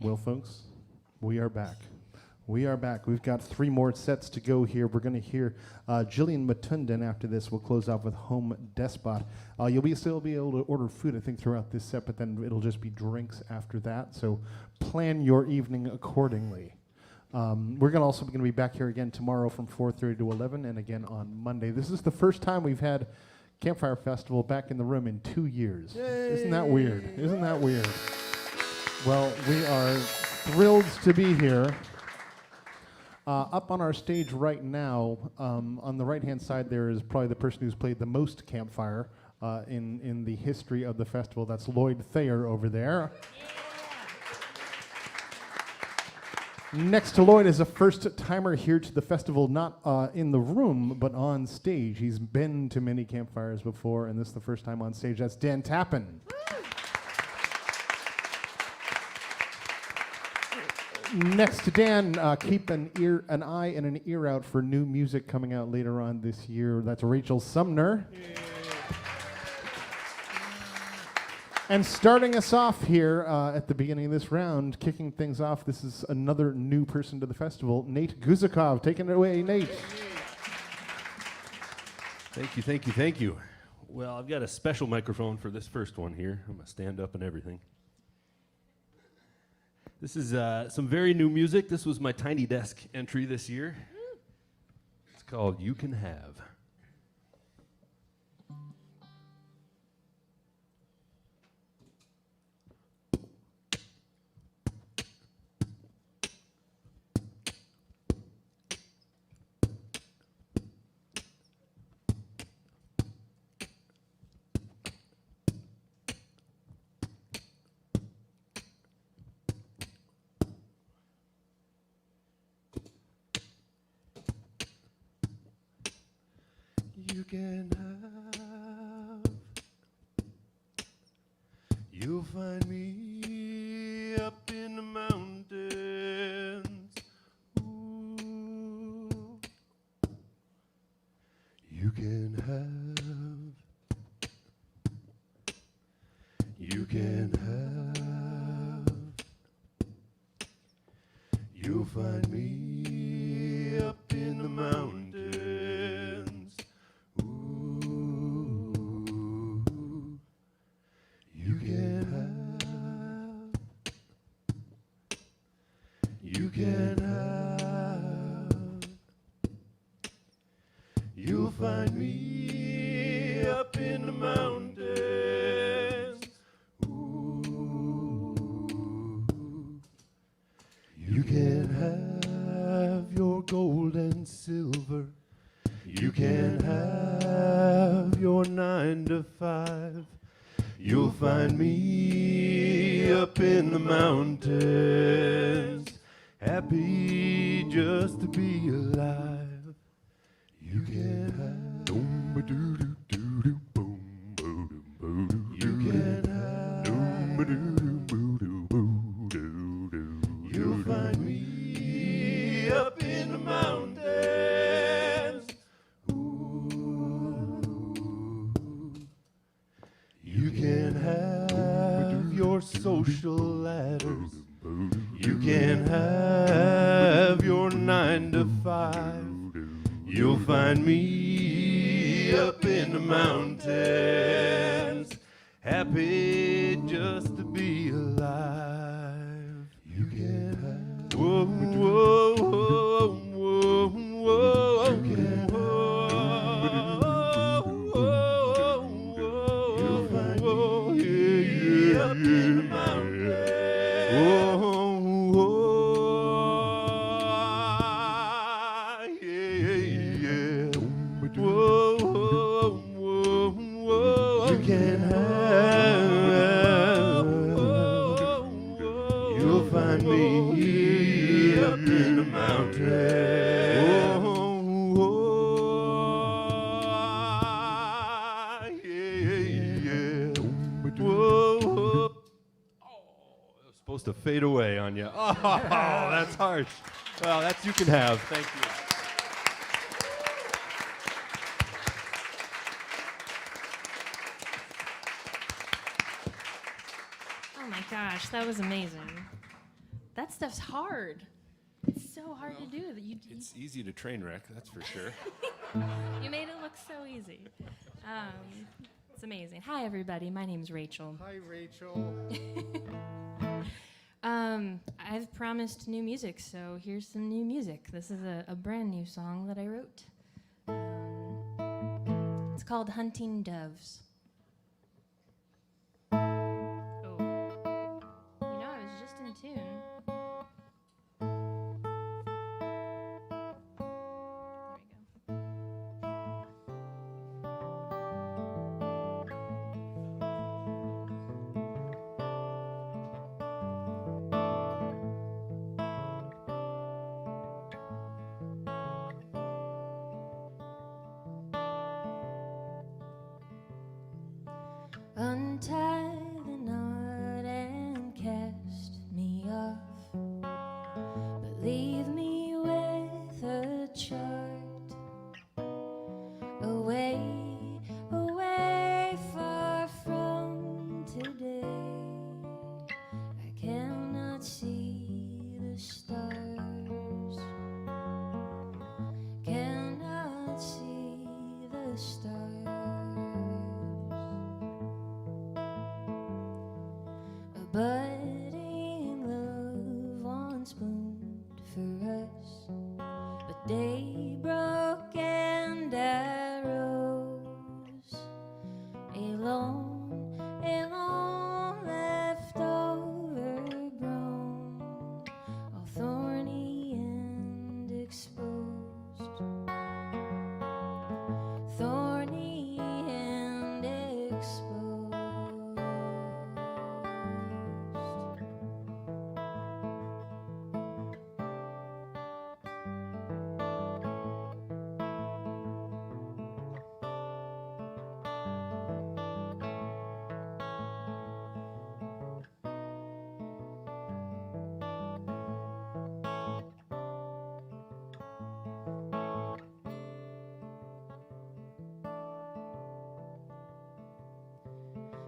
Well, folks, we are back. We are back. We've got 3 more sets to go here. We're going to hear Jillian Matundan after this. We'll close off with Home Despot. You'll still be able to order food, I think, throughout this set, but then it'll just be drinks after that. So plan your evening accordingly. We're also going to be back here again tomorrow from 4:30 to 11, and again on Monday. This is the first time we've had Campfire Festival back in the room in 2 years. Yay. Isn't that weird? Isn't that weird? Well, we are thrilled to be here. Up on our stage right now, on the right-hand side, there is probably the person who's played the most Campfire in the history of the festival. That's Lloyd Thayer over there. Next to Lloyd is a first-timer here to the festival, not in the room, but on stage. He's been to many campfires before, and this is the first time on stage. That's Dan Tappan. Next to Dan, keep an eye and an ear out for new music coming out later on this year. That's Rachel Sumner. And starting us off here at the beginning of this round, kicking things off, this is another new person to the festival, Nate Guzikov. Taking it away, Nate. Thank you, thank you, thank you. Well, I've got a special microphone for this first one here. I'm going to stand up and everything. This is some very new music. This was my Tiny Desk entry this year. It's called You Can Have. You can have. You'll find me up in the mountains. Ooh. You can have. You can have. You'll find me up in the mountains. You can have. You'll find me up in the mountains. Ooh. You can have your gold and silver. You can have your 9 to 5. You'll find me up in the mountains, happy just to be alive. You can have. You can have. You'll find me up in the mountains. Ooh. You can have your social ladders. You can have your 9 to 5. You'll find me up in the mountains, happy just to be alive. You can have. Whoa, whoa, whoa, whoa, whoa. You can have. You'll find me up in the mountains. You can have. You'll find me up in the mountains. Supposed to fade away on you. Oh, that's harsh. Well, that's You Can Have. Thank you. Oh my gosh, that was amazing. that stuff's hard. It's so hard to do. It's easy to train wreck, that's for sure. You made it look so easy. It's amazing. Hi, everybody. My name's Rachel. Hi, Rachel. I've promised new music, so here's some new music. This is a brand new song that I wrote. It's called Hunting Doves. Oh. You know, I was just in tune. Untie the knot and cast me off, but leave me with a chart away, away, far from today. I cannot see the stars, cannot see the stars. Budding love once bloomed for us, but day broke and arrows alone left overgrown, all thorny and exposed, thorny and exposed.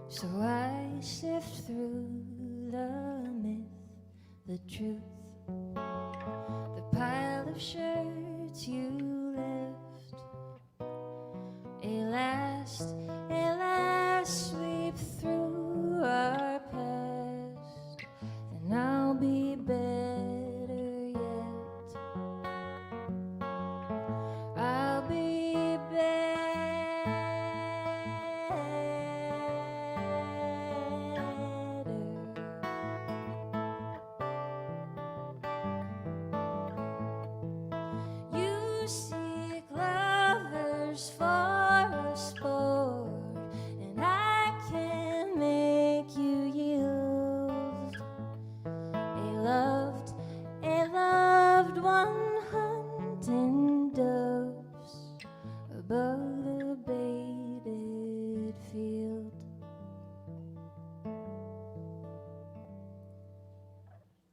So I sift through the myth, the truth, the pile of shirts you left. A last sweep through our past, then I'll be better yet. I'll be better. You seek lovers for a sport, and I can make you yield. A loved one hunting doves above the baited field.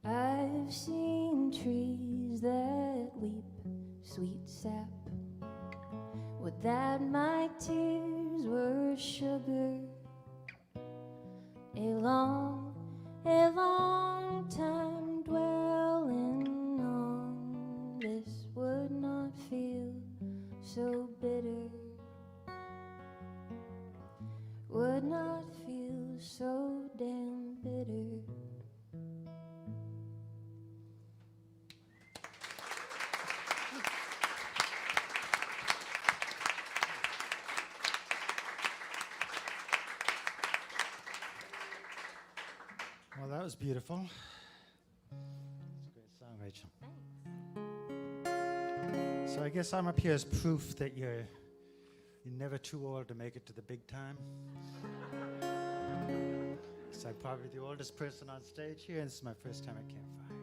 I've seen trees that weep sweet sap. Would that my tears were sugar. A long time dwelling on this would not feel so bitter. Would not feel so damn bitter. Well, that was beautiful. That's a great song, Rachel. So I guess I'm up here as proof that you're never too old to make it to the big time. So I'm probably the oldest person on stage here, and this is my first time at Campfire.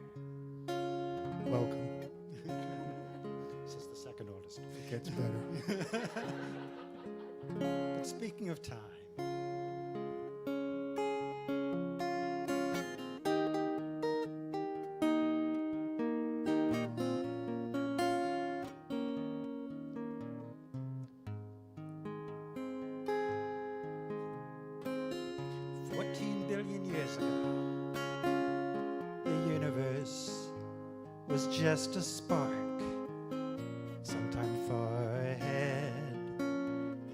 Welcome. This is the second oldest. It gets better. But speaking of time, 14 billion years ago, the universe was just a spark. Sometime far ahead,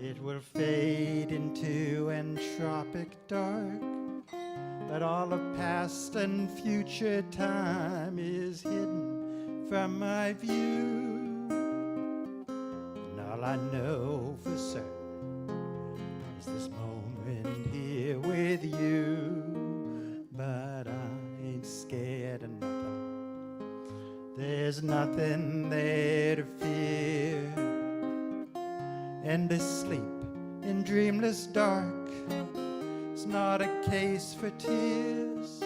it will fade into entropic dark. But all of past and future time is hidden from my view. And all I know for certain is this moment here with you. But I ain't scared of nothing. There's nothing there to fear. And to sleep in dreamless dark, it's not a case for tears.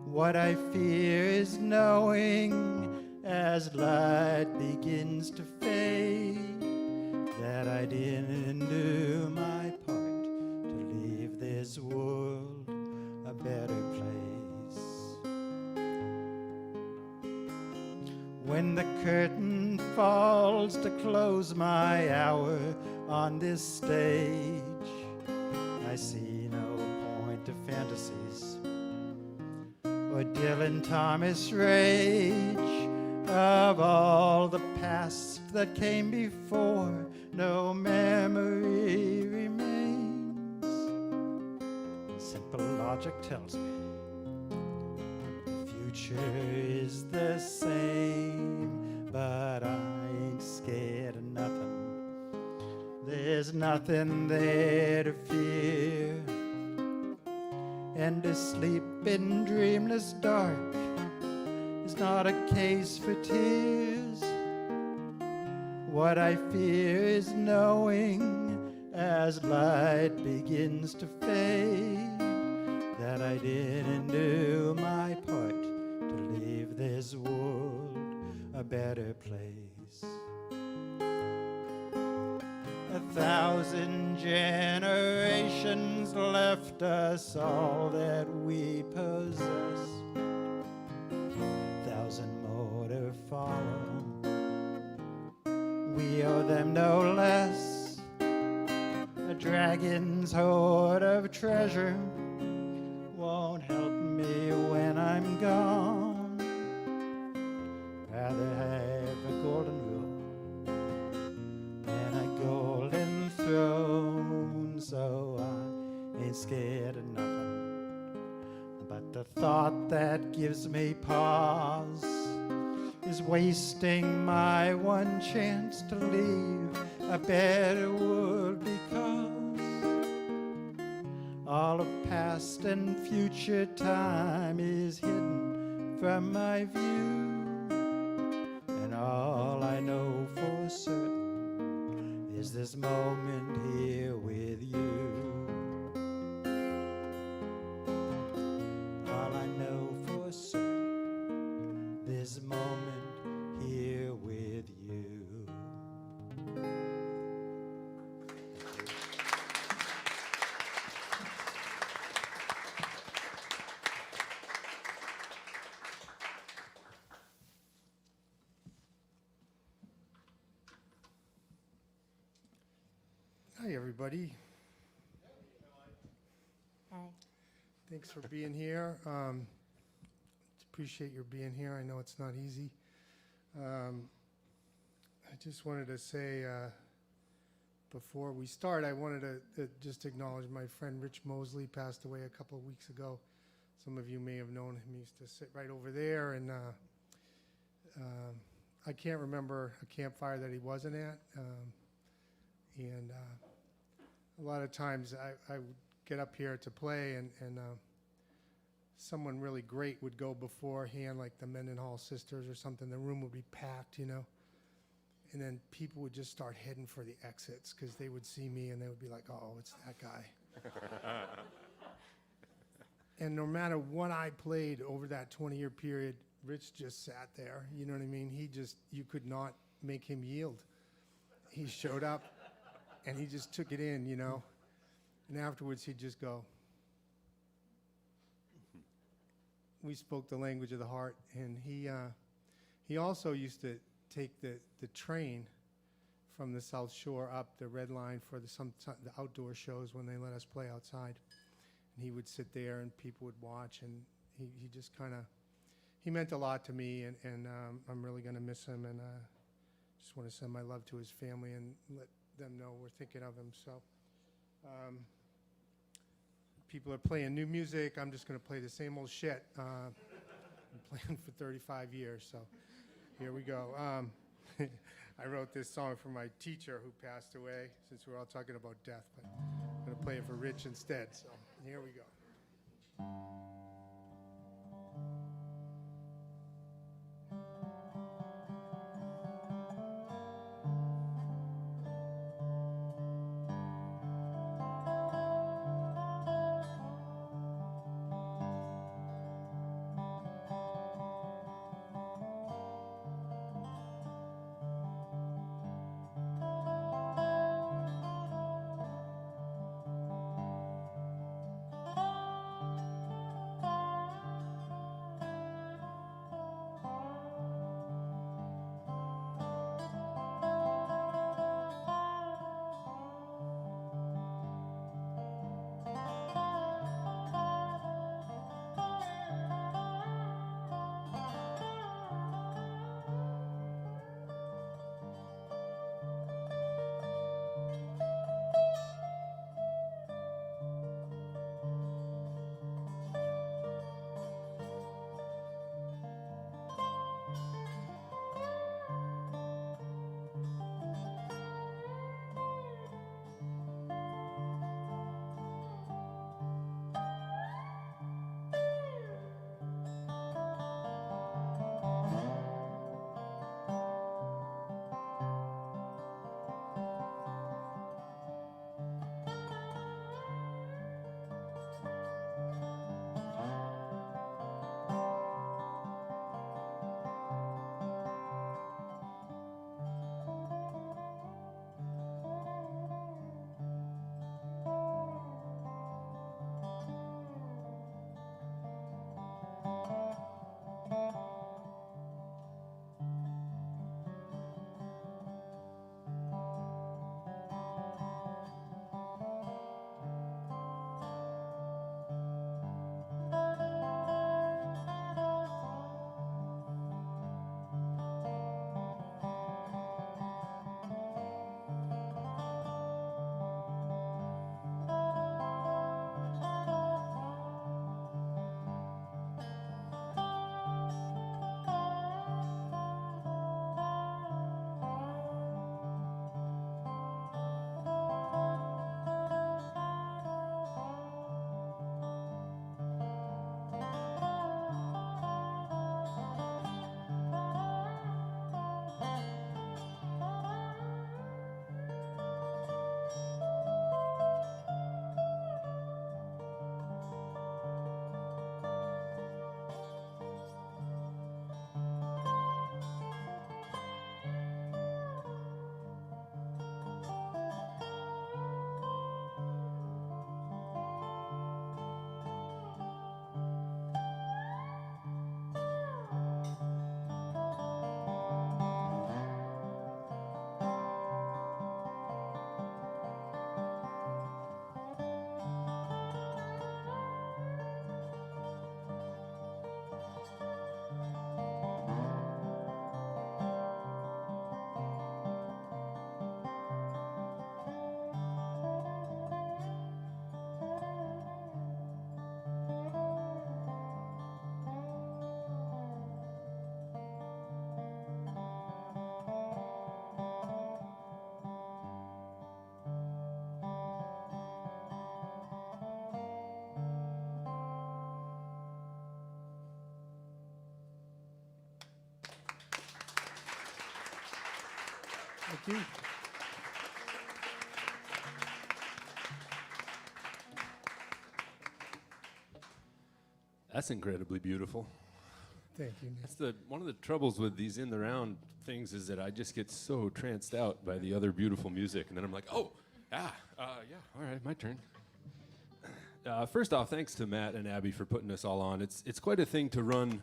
What I fear is knowing as light begins to fade that I didn't do my part to leave this world a better place. When the curtain falls to close my hour on this stage, I see no point to fantasies or Dylan Thomas rage. Of all the past that came before, no memory remains. Simple logic tells me the future is the same, but I ain't scared of nothing. There's nothing there to fear. And to sleep in dreamless dark is not a case for tears. What I fear is knowing as light begins to fade that I didn't do my part to leave this world a better place. 1,000 generations left us all that we possess. 1,000 more to follow. We owe them no less. A dragon's hoard of treasure won't help me when I'm gone. Rather have a golden rule and a golden throne, so I ain't scared of nothing. But the thought that gives me pause is wasting my one chance to leave a better world, because all of past and future time is hidden from my view. And all I know for certain is this moment here with you. All I know for certain, this moment here with you. Hi, everybody. Hi. Thanks for being here. Appreciate your being here. I know it's not easy. I just wanted to say, before we start, I wanted to just acknowledge my friend Rich Mosley passed away a couple of weeks ago. Some of you may have known him. He used to sit right over there, and I can't remember a campfire that he wasn't at. And a lot of times I would get up here to play, and someone really great would go beforehand, like the Mendenhall sisters or something. The room would be packed, you know. And then people would just start heading for the exits because they would see me and they would be like, oh, it's that guy. And no matter what I played over that 20-year period, Rich just sat there. You know what I mean? You could not make him yield. He showed up and he just took it in, you know. And afterwards he'd just go. We spoke the language of the heart, and he also used to take the train from the South Shore up the Red Line for the outdoor shows when they let us play outside. And he would sit there and people would watch, and he just kind of, he meant a lot to me, and I'm really going to miss him, and just want to send my love to his family and let them know we're thinking of him. So people are playing new music. I'm just going to play the same old shit. I'm playing for 35 years, so here we go. I wrote this song for my teacher who passed away, since we're all talking about death, but I'm going to play it for Rich instead, so here we go. Thank you. That's incredibly beautiful. Thank you, Nick. That's one of the troubles with these in the round things is that I just get so tranced out by the other beautiful music, and then I'm like, oh, yeah, all right, my turn. First off, thanks to Matt and Abby for putting us all on. It's quite a thing to run.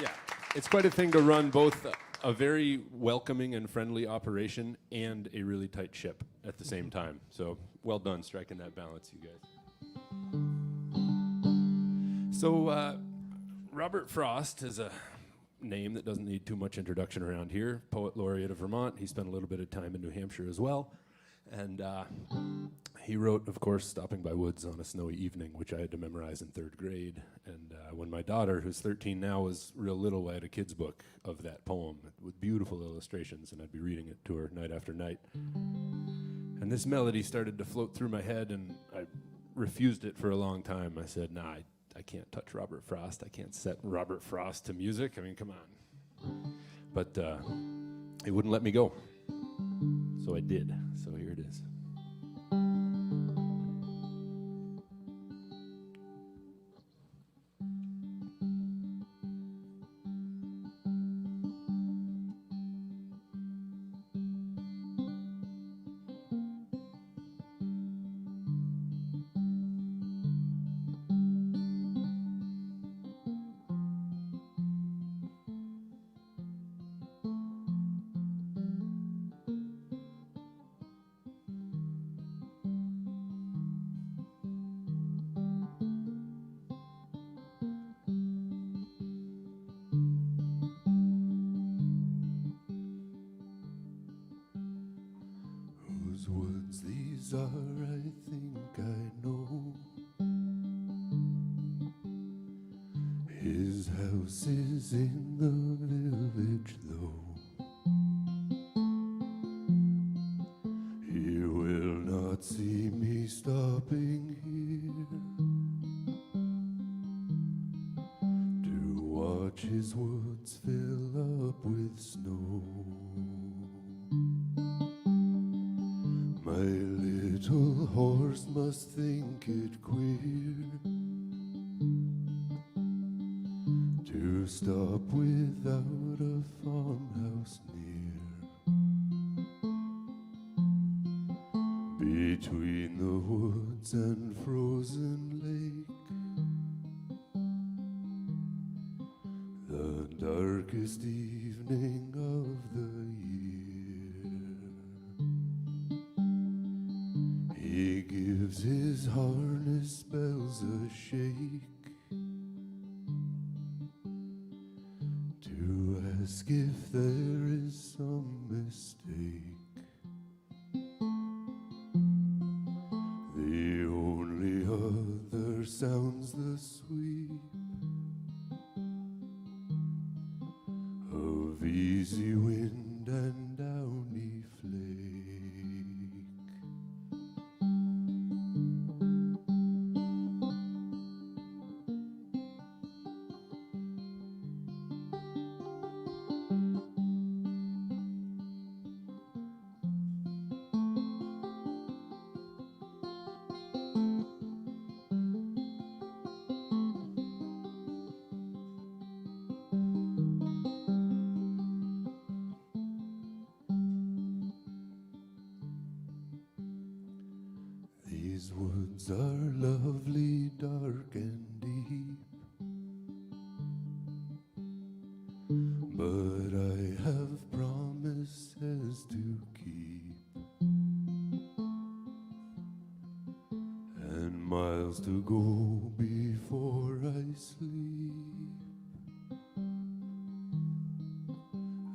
Yeah, it's quite a thing to run both a very welcoming and friendly operation and a really tight ship at the same time. So well done striking that balance, you guys. So Robert Frost is a name that doesn't need too much introduction around here. Poet laureate of Vermont. He spent a little bit of time in New Hampshire as well. And he wrote, of course, Stopping by Woods on a Snowy Evening, which I had to memorize in 3rd grade. And when my daughter, who's 13 now, was real little, I had a kid's book of that poem with beautiful illustrations, and I'd be reading it to her night after night. And this melody started to float through my head, and I refused it for a long time. I said, nah, I can't touch Robert Frost. I can't set Robert Frost to music. I mean, come on. But it wouldn't let me go. So I did. So here it is. Whose woods these are, I think I know. His house is in the village, though. He will not see me stopping here to watch his woods fill up with snow. My little horse must think it queer to stop without a farmhouse near. Between the woods and frozen lake, the darkest evening of the year, he gives his harness bells a shake to ask if there is some mistake. The only other sounds the sweep of easy wind and downy flake. These woods are lovely, dark and deep, but I have promises to keep, and miles to go before I sleep,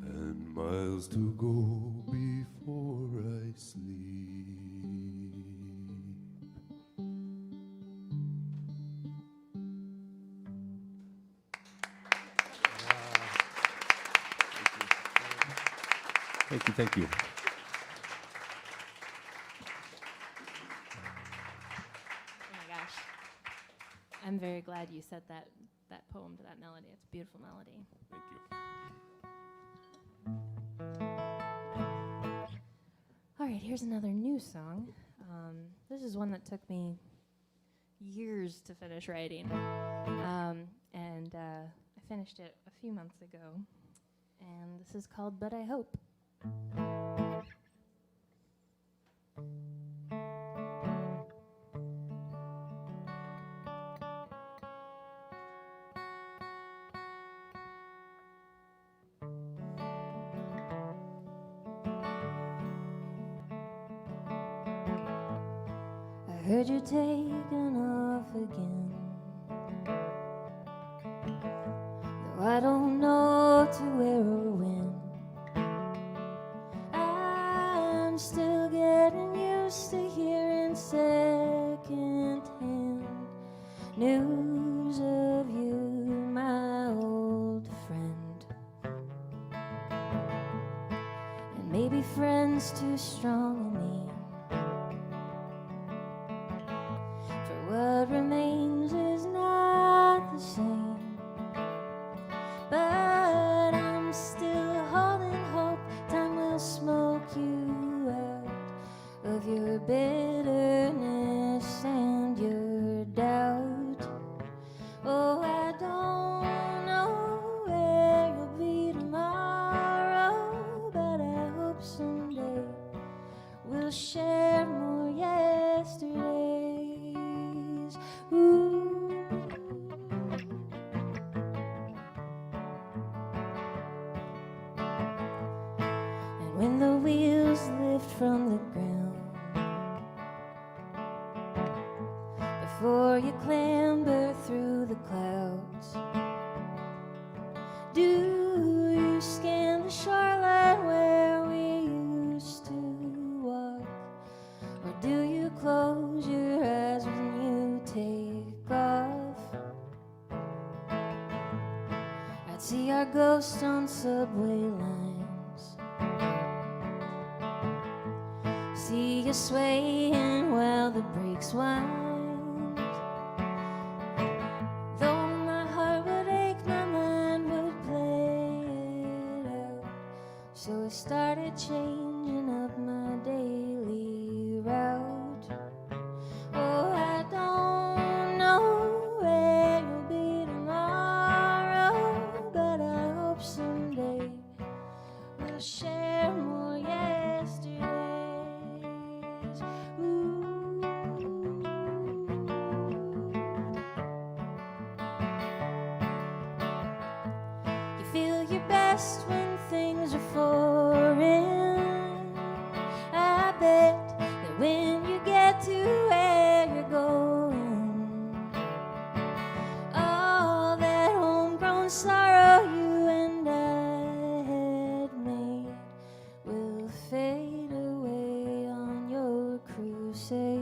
and miles to go before I sleep. Thank you, thank you. Oh my gosh. I'm very glad you set that poem to that melody. It's a beautiful melody. Thank you. All right, here's another new song. This is one that took me years to finish writing. And I finished it a few months ago. And this is called But I Hope. I heard you taken off again. I don't know to where or when. I'm still getting used to hearing second-hand news of you, my old friend. And maybe friends too strong and mean. For what remains is not the same. But I'm still holding hope. Time will smoke you out of your bitterness and your doubt. Oh, I don't know where you'll be tomorrow, but I hope someday we'll share more yesterdays. Ooh. When the wheels lift from the ground, before you clamber through the clouds, do you scan the shoreline where we used to walk? Or do you close your eyes when you take off? I'd see our ghosts on subway lines, see you swaying while the brakes wind. Though my heart would ache, my mind would play it out. So I started changing up my daily route. Oh, I don't know where you'll be tomorrow, but I hope someday we'll share more yesterdays. You feel your best when things are foreign. I bet that when you get to where you're going, all that homegrown sorrow you and I had made will fade away on your crusade.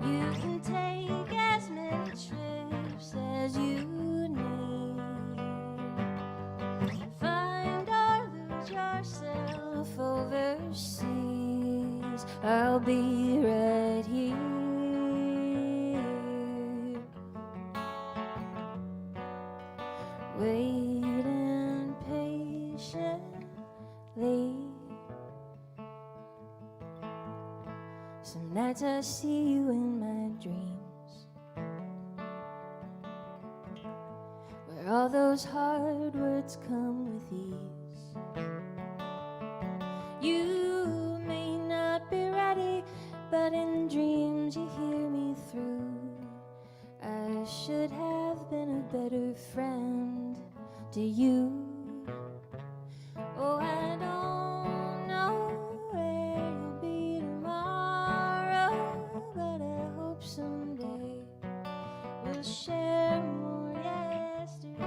You can take as many trips as you need. Find or lose yourself overseas. I'll be right here, waiting patiently. Some nights I see you in my dreams, where all those hard words come with ease. You may not be ready, but in dreams you hear me through. I should have been a better friend to you. Oh, I don't know where you'll be tomorrow, but I hope someday we'll share more yesterdays.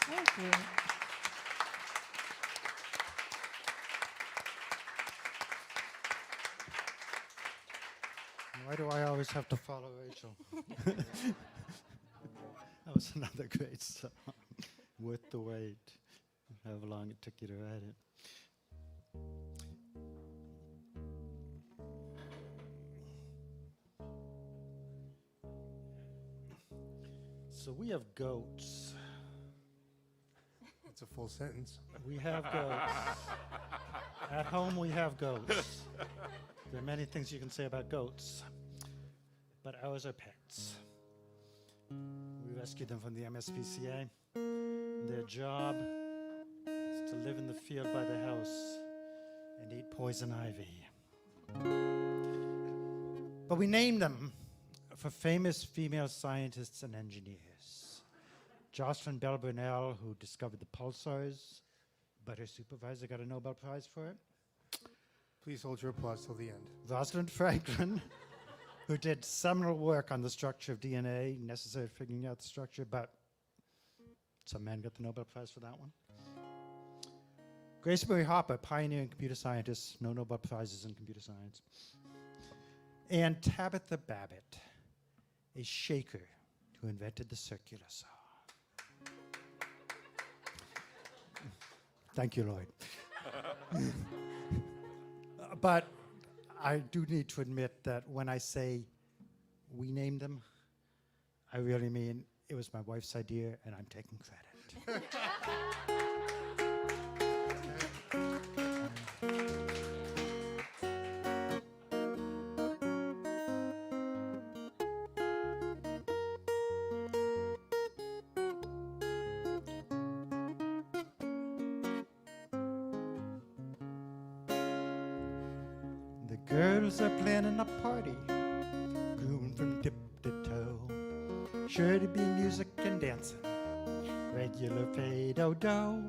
Thank you. Why do I always have to follow Rachel? That was another great song. Worth the wait. However long it took you to write it. So we have goats. That's a full sentence. We have goats. At home, we have goats. There are many things you can say about goats, but ours are pets. We rescued them from the MSPCA. Their job is to live in the field by the house and eat poison ivy. But we named them for famous female scientists and engineers. Jocelyn Bell Burnell, who discovered the pulsars, but her supervisor got a Nobel Prize for it. Please hold your applause till the end. Rosalind Franklin, who did seminal work on the structure of DNA, necessary for figuring out the structure, but some man got the Nobel Prize for that one. Grace Murray Hopper, pioneering computer scientist, no Nobel Prizes in computer science. And Tabitha Babbitt, a shaker who invented the circular saw. Thank you, Lloyd. But I do need to admit that when I say we named them, I really mean it was my wife's idea and I'm taking credit. The girls are planning a party, groomed from tip to toe. Sure to be music and dancing, regular pay-do-do.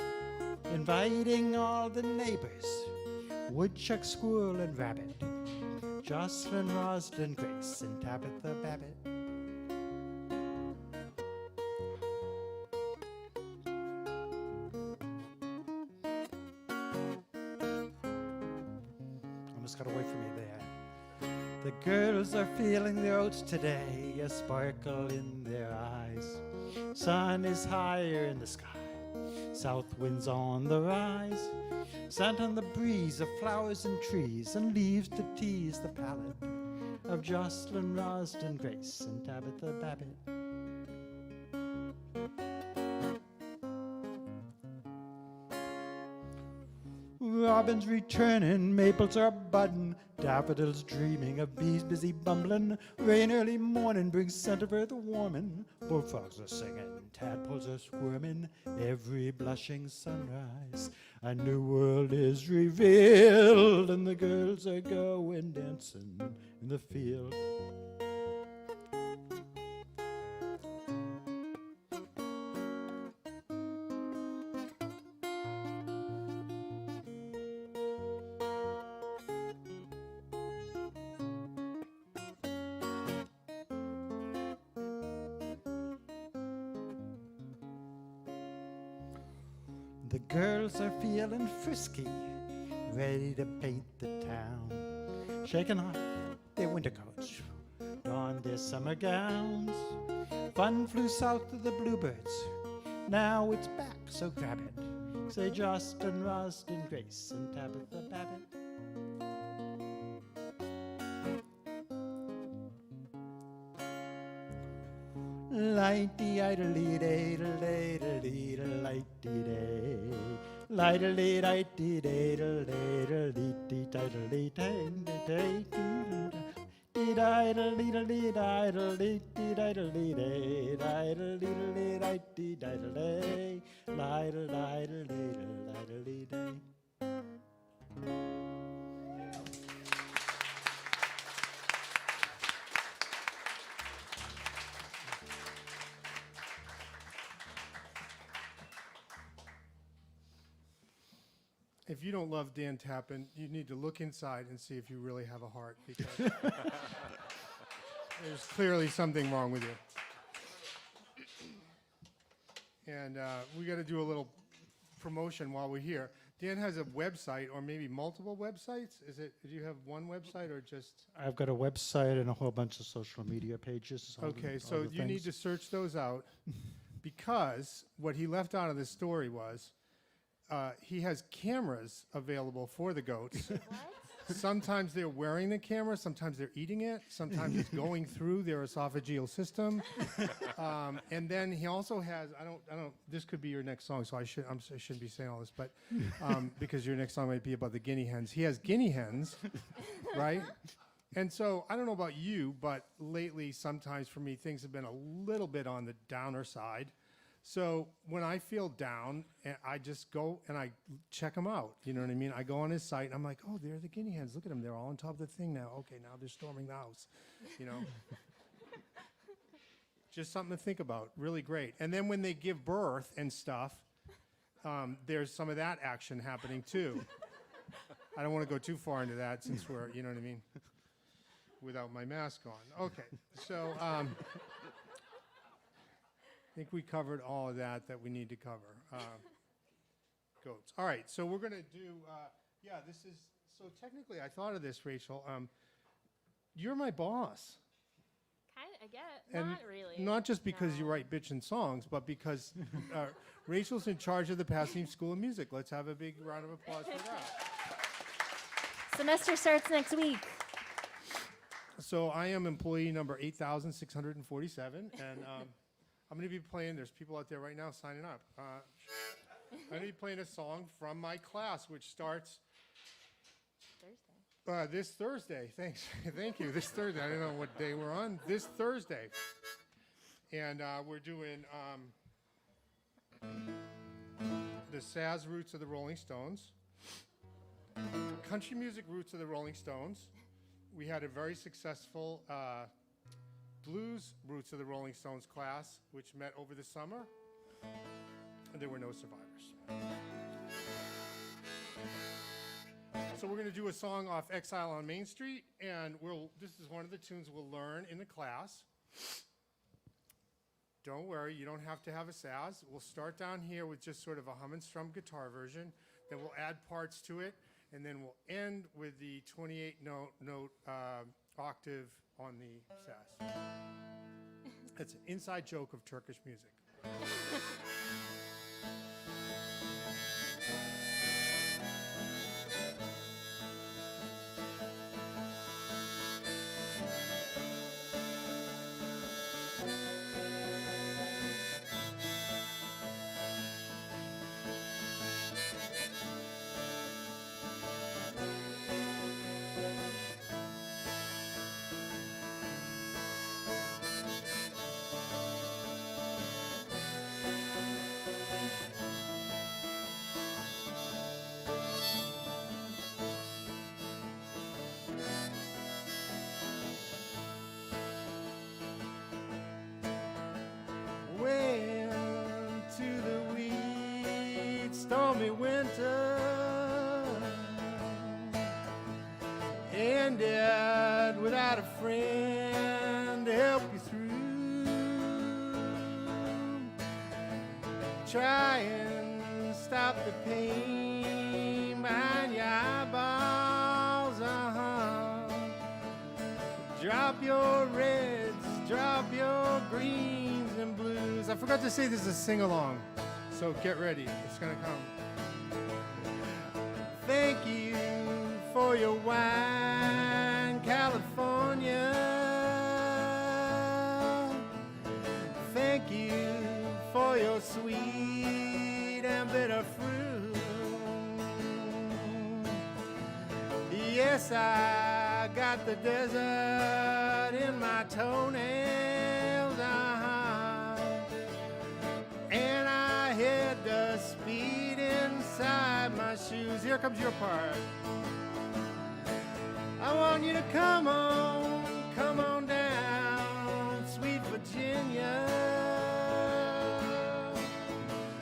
Inviting all the neighbors, woodchuck, squirrel, and rabbit. Jocelyn, Rosalind, Grace, and Tabitha Babbitt. Almost got away from me there. The girls are feeling their oats today, a sparkle in their eyes. Sun is higher in the sky, south winds on the rise. Scent on the breeze of flowers and trees, and leaves to tease the palate of Jocelyn, Rosalind, Grace, and Tabitha Babbitt. Robins returning, maples are budding, daffodils dreaming of bees busy bumbling. Rain early morning brings scent of earth warming. Bullfrogs are singing, tadpoles are squirming. Every blushing sunrise, a new world is revealed, and the girls are going dancing in the field. The girls are feeling frisky, ready to paint the town. Shaking off their winter coats, donned their summer gowns. Fun flew south to the bluebirds, now it's back, so grab it. Say Justin, Rosalind, Grace, and Tabitha Babbitt. Lighty-idle-dee-dle-dee-dle-dee-dle-lighty-day. If you don't love Dan Tappan, you need to look inside and see if you really have a heart, because there's clearly something wrong with you. And we got to do a little promotion while we're here. Dan has a website, or maybe multiple websites. Is it? Do you have one website or just? I've got a website and a whole bunch of social media pages. Okay, so you need to search those out, because what he left out of this story was he has cameras available for the goats. Sometimes they're wearing the camera, sometimes they're eating it, sometimes it's going through their esophageal system. And then he also has, I don't, this could be your next song, so I shouldn't be saying all this, but because your next song might be about the guinea hens. He has guinea hens, right? And so I don't know about you, but lately sometimes for me things have been a little bit on the downer side. So when I feel down, I just go and I check them out. You know what I mean? I go on his site and I'm like, oh, there are the guinea hens. Look at them. They're all on top of the thing now. Okay, now they're storming the house. You know? Just something to think about. Really great. And then when they give birth and stuff, there's some of that action happening too. I don't want to go too far into that since we're, you know what I mean, without my mask on. Okay, so I think we covered all of that we need to cover. Goats. All right, so we're going to do, yeah, this is, so technically I thought of this, Rachel. You're my boss. Kind of, I get, And not really. not just because you write bitchin' songs, but because Rachel's in charge of the Passim School of Music. Let's have a big round of applause for that. Semester starts next week. So I am employee number 8,647, and I'm going to be playing, there's people out there right now signing up. I'm going to be playing a song from my class, which starts this Thursday. Thanks. Thank you. This Thursday. I don't know what day we're on. This Thursday. And we're doing the Saz Roots of the Rolling Stones, country music roots of the Rolling Stones. We had a very successful blues roots of the Rolling Stones class, which met over the summer, and there were no survivors. So we're going to do a song off Exile on Main Street, and this is one of the tunes we'll learn in the class. Don't worry, you don't have to have a saz. We'll start down here with just sort of a hum and strum guitar version, then we'll add parts to it, and then we'll end with the 28-note octave on the saz. It's an inside joke of Turkish music. Stormy winter ended without a friend to help you through. Try and stop the pain behind your eyeballs. Drop your reds, drop your greens and blues. I forgot to say this is a sing-along. So get ready, it's gonna come. Thank you for your wine, California. Thank you for your sweet and bitter fruit. Yes, I got the desert in my toenails. And I hit the speed inside my shoes. Here comes your part. I want you to come on down, sweet Virginia.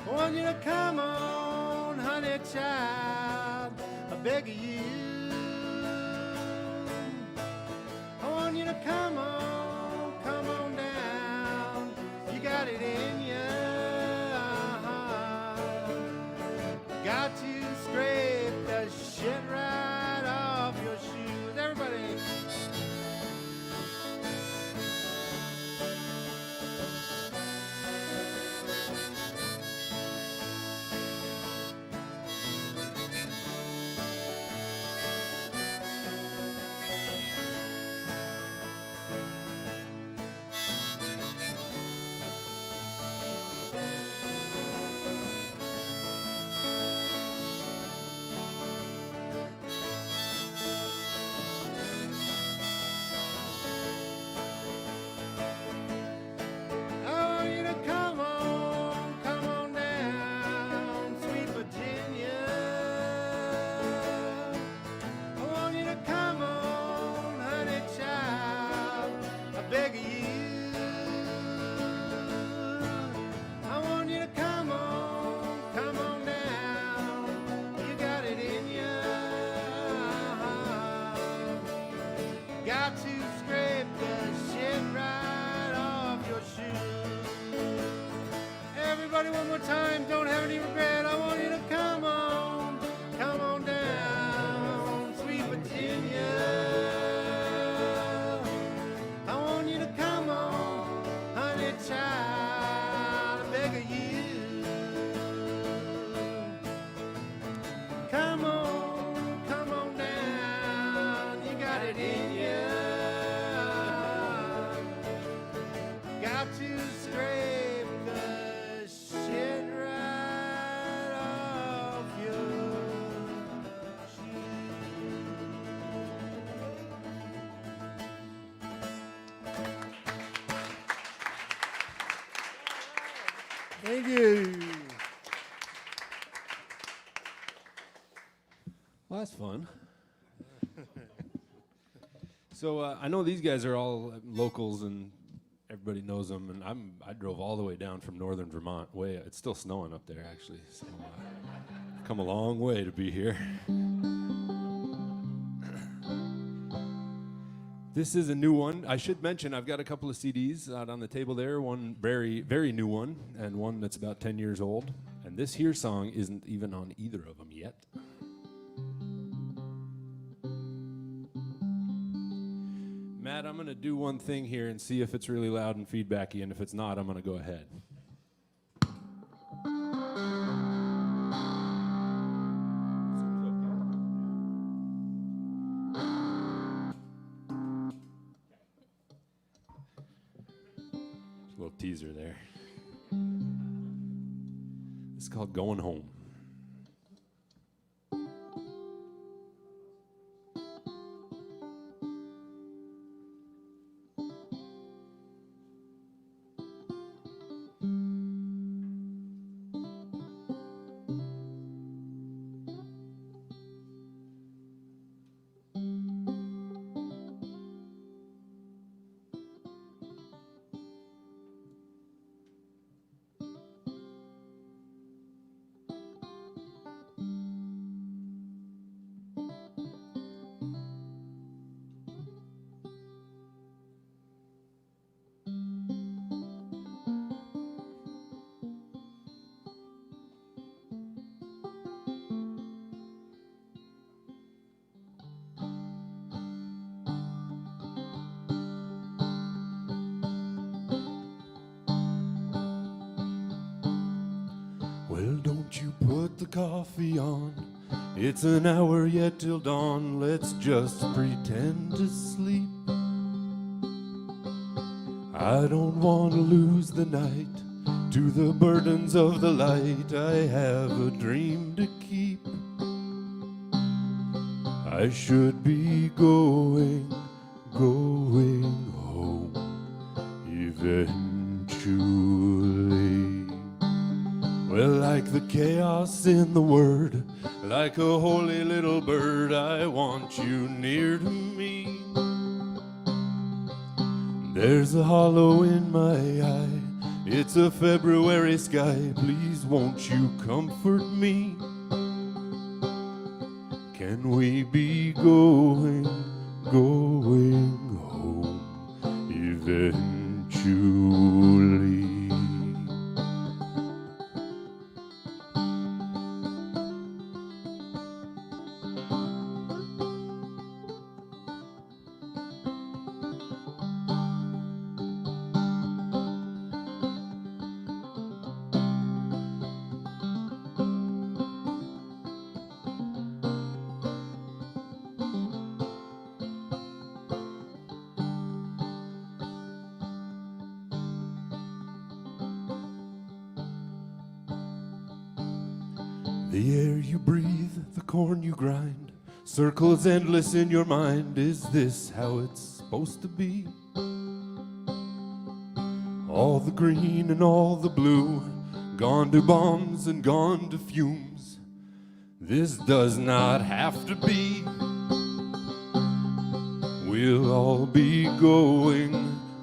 I want you to come on, honey child, I beg of you. I want you to come on down, you got it in you. Got to scrape the shit right off your shoes. Everybody. time, don't have any regret. I want you to come on down, sweet Virginia. I want you to come on, honey child, I beg of you. Come on down, you got it in you. Got to scrape the shit right off your Thank you. Well, that's fun. So I know these guys are all locals and everybody knows them, and I drove all the way down from northern Vermont. It's still snowing up there actually. So I've come a long way to be here. This is a new one. I should mention I've got a couple of CDs out on the table there. One very, very new one, and one that's about 10 years old. And this here song isn't even on either of them yet. Matt, I'm going to do one thing here and see if it's really loud and feedbacky, and if it's not, I'm going to go ahead. A little teaser there. It's called Going Home. Well, don't you put the coffee on. It's an hour yet till dawn. Let's just pretend to sleep. I don't want to lose the night to the burdens of the light. I have a dream to keep. I should be going home eventually. Well, like the chaos in the word, like a holy little bird, I want you near to me. There's a hollow in my eye, it's a February sky, please won't you comfort me? Can we be going home eventually? The air you breathe, the corn you grind, circles endless in your mind. Is this how it's supposed to be? All the green and all the blue, gone to bombs and gone to fumes. This does not have to be. We'll all be going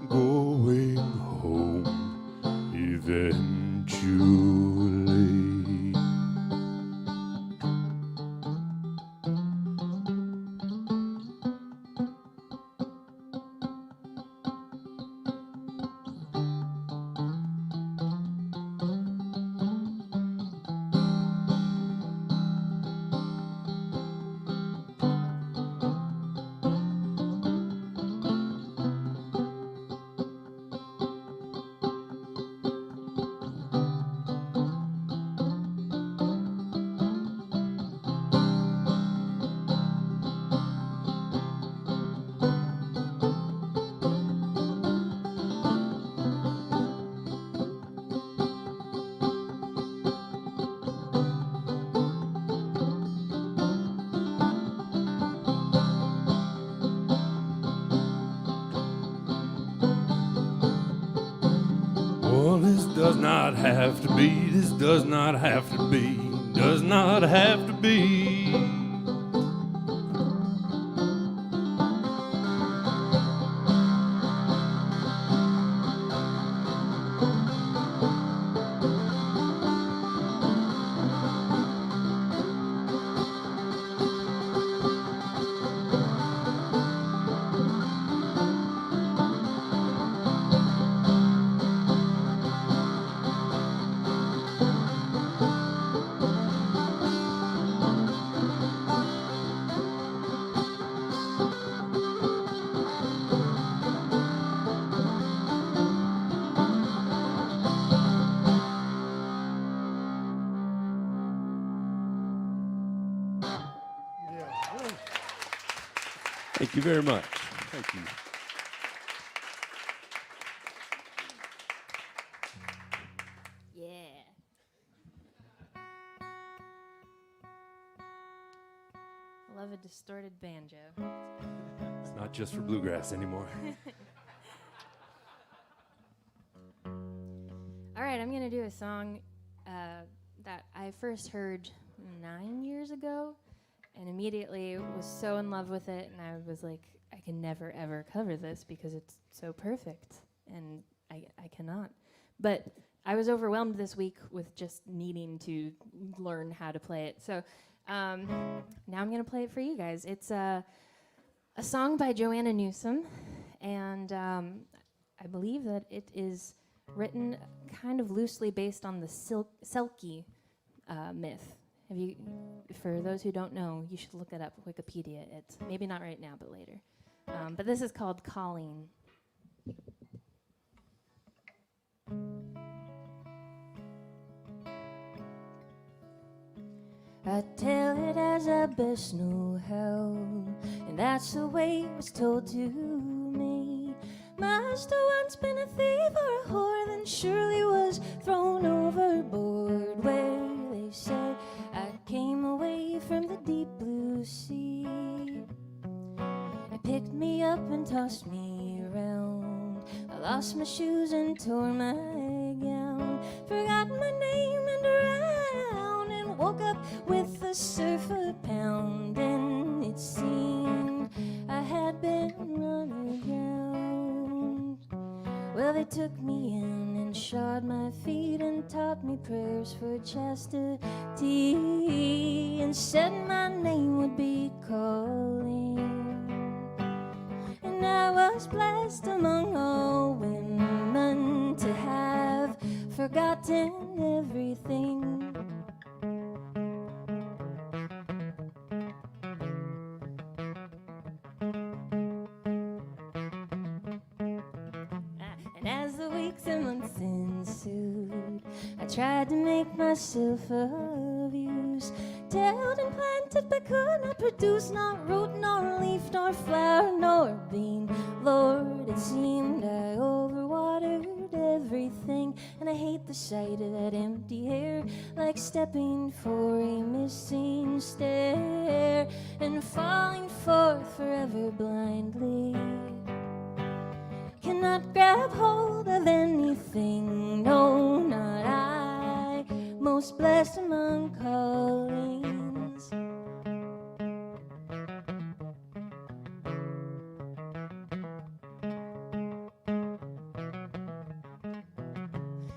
home eventually. Oh, this does not have to be, this does not have to be, does not have to be. Thank you very much. Thank you. Yeah. I love a distorted banjo. It's not just for bluegrass anymore. All right, I'm going to do a song that I first heard 9 years ago and immediately was so in love with it, and I was like, I can never, ever cover this because it's so perfect, and I cannot. But I was overwhelmed this week with just needing to learn how to play it. So now I'm going to play it for you guys. It's a song by Joanna Newsom, and I believe that it is written kind of loosely based on the Selkie myth. For those who don't know, you should look it up, Wikipedia. It's maybe not right now, but later. But this is called Colleen. I tell it as I best know how, and that's the way it was told to me. Must have once been a thief or a whore, then surely was thrown overboard, where they say I came away from the deep blue sea. It picked me up and tossed me around. I lost my shoes and tore my gown, forgot my name and around, and woke up with the surf a pounding. It seemed I had been run aground. Well, they took me in and shod my feet and taught me prayers for chastity, and said my name would be Colleen. And I was blessed among all women to have forgotten everything. And as the weeks and months ensued, I tried to make myself of use, tilled and planted but could not produce, not root, nor leaf, nor flower, nor bean. Lord, it seemed I overwatered everything, and I hate the sight of that empty air, like stepping for a missing stair, and falling forth forever blindly. Cannot grab hold of anything, no, not I, most blessed among Colleens.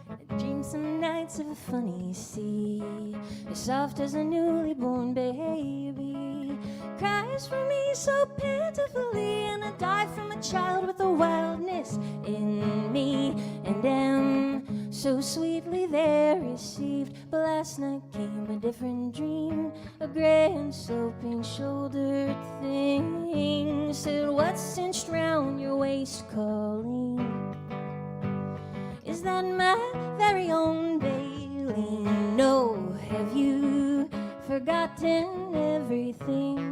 I dream some nights of a funny sea, as soft as a newly born baby, cries for me so pitifully, and I die from a child with a wildness in me, and am so sweetly there received. But last night came a different dream, a gray and sloping shouldered thing said, what's cinched round your waist, Colleen? Is that my very own Baleen? No, have you forgotten everything?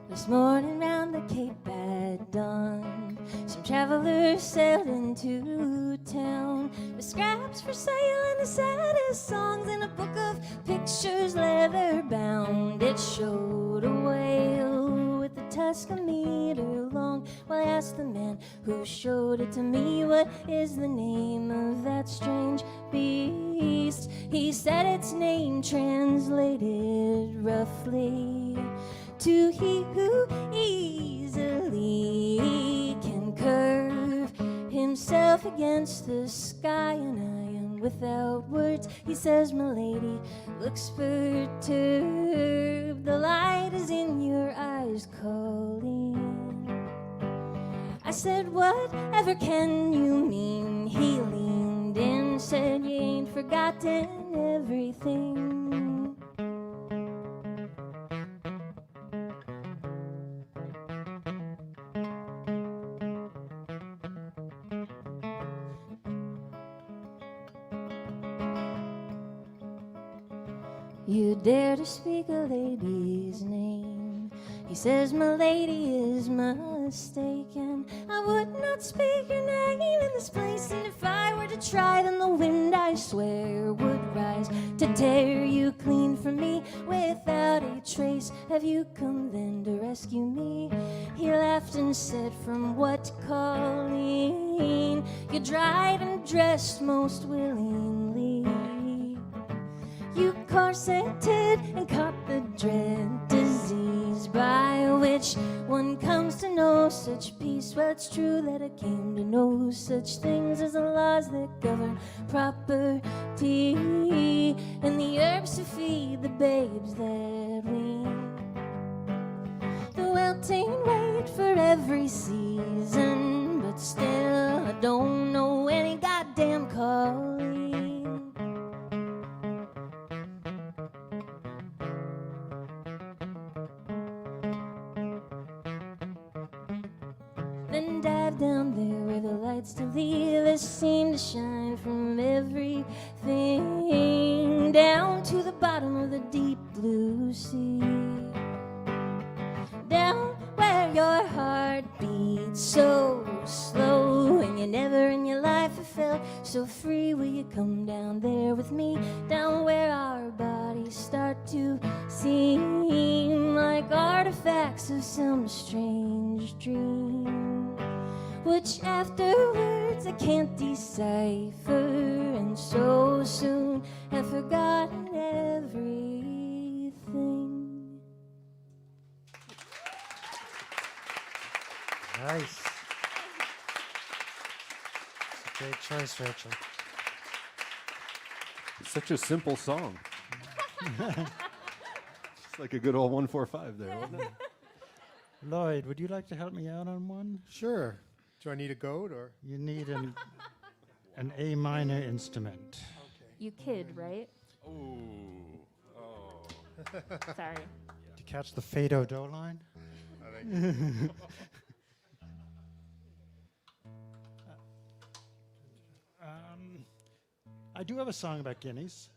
This morning round the Cape at dawn, some travelers sailed into town with scraps for sale and the saddest songs in a book of pictures, leather bound. It showed a whale with a tusk a meter long. Well, I asked the man who showed it to me, what is the name of that strange beast? He said its name translated roughly to he who easily can curve himself against the sky. And I am without words. He says, my lady looks perturbed. The light is in your eyes calling. I said, whatever can you mean? He leaned in, said, you ain't forgotten everything. You dare to speak a lady's name? He says, my lady is mistaken. I would not speak your name in this place, and if I were to try, then the wind, I swear, would rise to tear you clean from me without a trace. Have you come then to rescue me? He laughed and said, from what calling? You dried and dressed most willingly. You corseted and caught the dread disease by which one comes to know such peace. Well, it's true that I came to know such things as the laws that govern property and the herbs to feed the babes that wean. The well-tamed wait for every season, but still I don't know any goddamn calling. Then dive down there where the lights to leave us seem to shine from everything down to the bottom of the deep blue sea. Down where your heart beats so slow and you never in your life have felt so free. Will you come down there with me? Down where our bodies start to seem like artifacts of some strange dream, which afterwards I can't decipher, and so soon have forgotten everything. Nice. It's a great choice, Rachel. It's such a simple song. It's like a good old 145 there, wasn't it? Lloyd, would you like to help me out on one? Sure. Do I need a goat or? You need an A minor instrument. You kid, right? Oh. Sorry. Did you catch the Fado-Do line? I do have a song about guineas,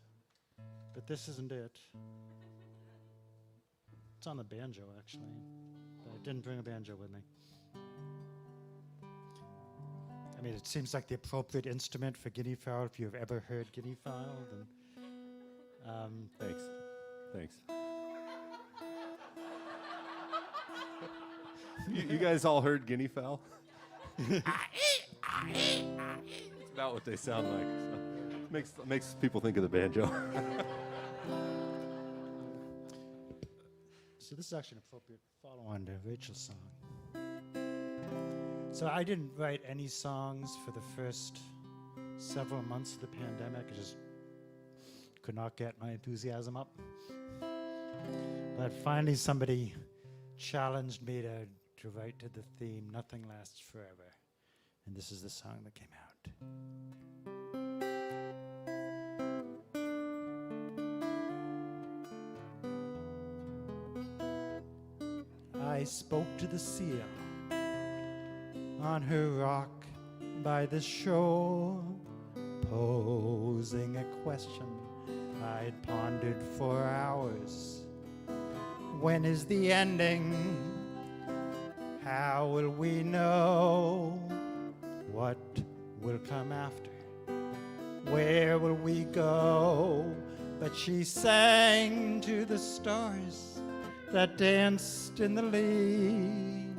but this isn't it. It's on the banjo, actually, but I didn't bring a banjo with me. I mean, it seems like the appropriate instrument for guinea fowl. If you've ever heard guinea fowl, then Thanks. Thanks. You guys all heard guinea fowl? It's about what they sound like. So makes people think of the banjo. So this is actually an appropriate follow-on to Rachel's song. So I didn't write any songs for the first several months of the pandemic. I just could not get my enthusiasm up. But finally somebody challenged me to write to the theme, Nothing Lasts Forever. And this is the song that came out. I spoke to the seal on her rock by the shore, posing a question I'd pondered for hours. When is the ending? How will we know? what will come after? Where will we go? But she sang to the stars that danced in the lead.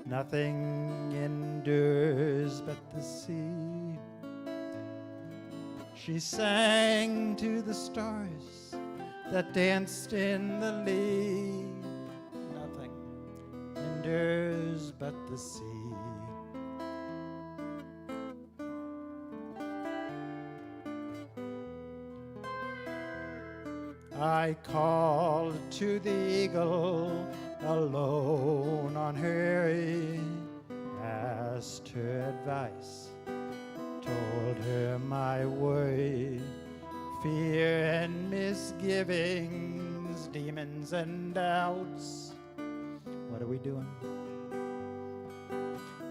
Nothing endures but the sea. She sang to the stars that danced in the lead. Nothing endures but the sea. I called to the eagle alone on her, asked her advice, told her my worry, fear and misgivings, demons and doubts. What are we doing?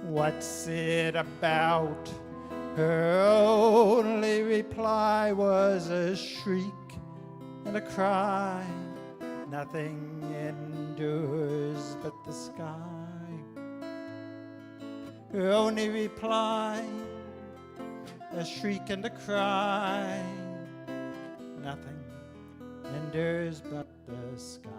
What's it about? Her only reply was a shriek and a cry. Nothing endures but the sky. Her only reply, a shriek and a cry. Nothing endures but the sky.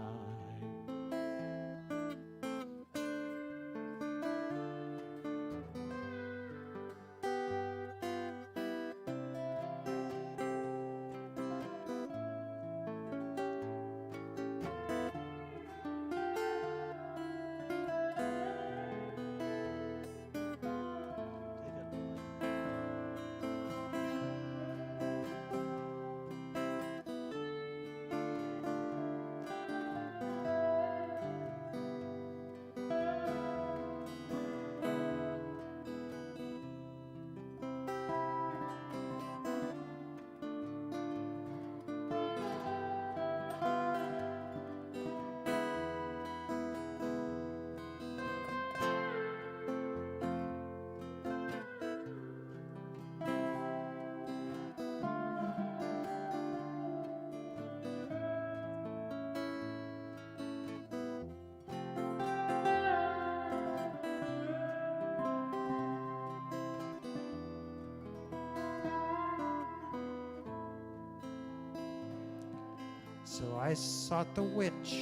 So I sought the witch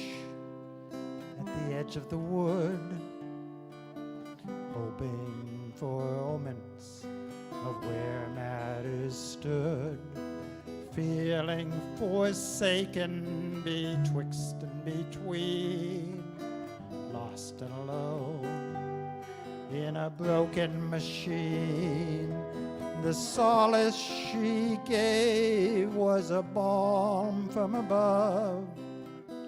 at the edge of the wood, hoping for omens of where matters stood, feeling forsaken betwixt and between, lost and alone in a broken machine. The solace she gave was a balm from above.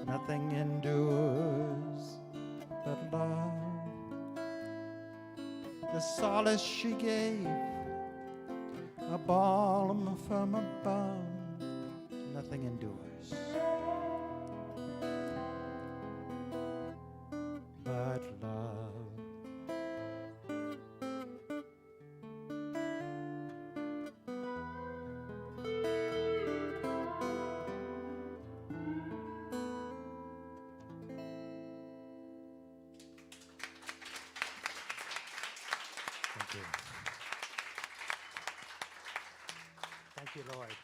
Nothing endures but love. The solace she gave, a balm from above. Nothing endures but love. Thank you. Thank you, Lord.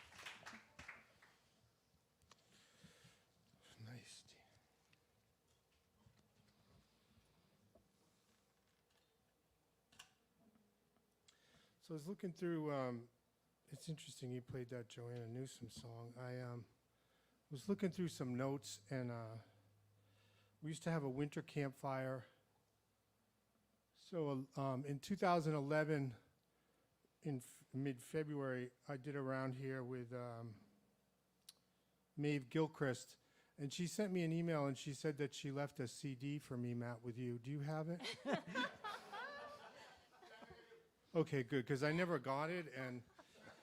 Nice. So I was looking through, it's interesting you played that Joanna Newsom song. I was looking through some notes, and we used to have a winter campfire. So in 2011, in mid-February, I did around here with Maeve Gilchrist, and she sent me an email, and she said that she left a CD for me, Matt, with you. Do you have it? Okay, good, because I never got it, and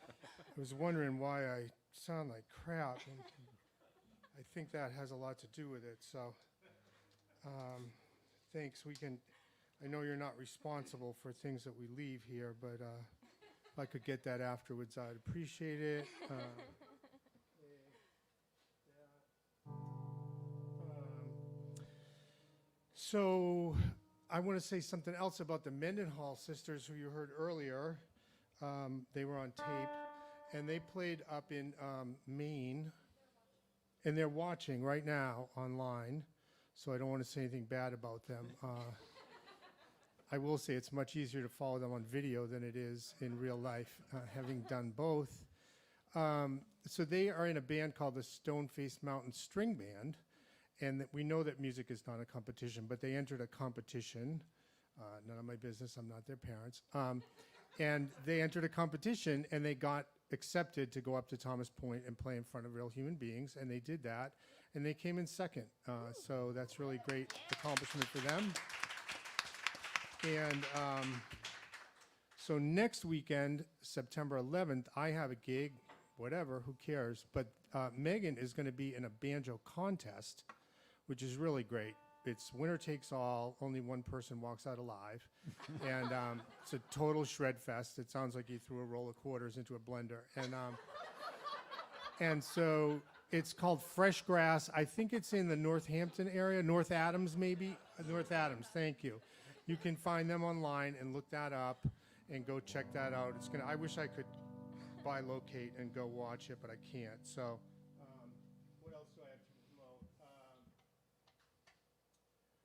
I was wondering why I sound like crap. And I think that has a lot to do with it, so thanks. I know you're not responsible for things that we leave here, but if I could get that afterwards, I'd appreciate it. So I want to say something else about the Mendenhall sisters, who you heard earlier. They were on tape, and they played up in Maine, and they're watching right now online, so I don't want to say anything bad about them. I will say it's much easier to follow them on video than it is in real life, having done both. So they are in a band called the Stone-Faced Mountain String Band, and that we know that music is not a competition, but they entered a competition. None of my business, I'm not their parents. And they entered a competition, and they got accepted to go up to Thomas Point and play in front of real human beings, and they did that, and they came in second. So that's really great accomplishment for them. And so next weekend, September 11th, I have a gig, whatever, who cares, but Megan is going to be in a banjo contest, which is really great. It's winner takes all, only one person walks out alive, and it's a total shred fest. It sounds like you threw a roll of quarters into a blender. And so it's called Fresh Grass. I think it's in the Northampton area, North Adams maybe? North Adams, thank you. You can find them online and look that up and go check that out. I wish I could buy locate and go watch it, but I can't. So what else do I have to promote?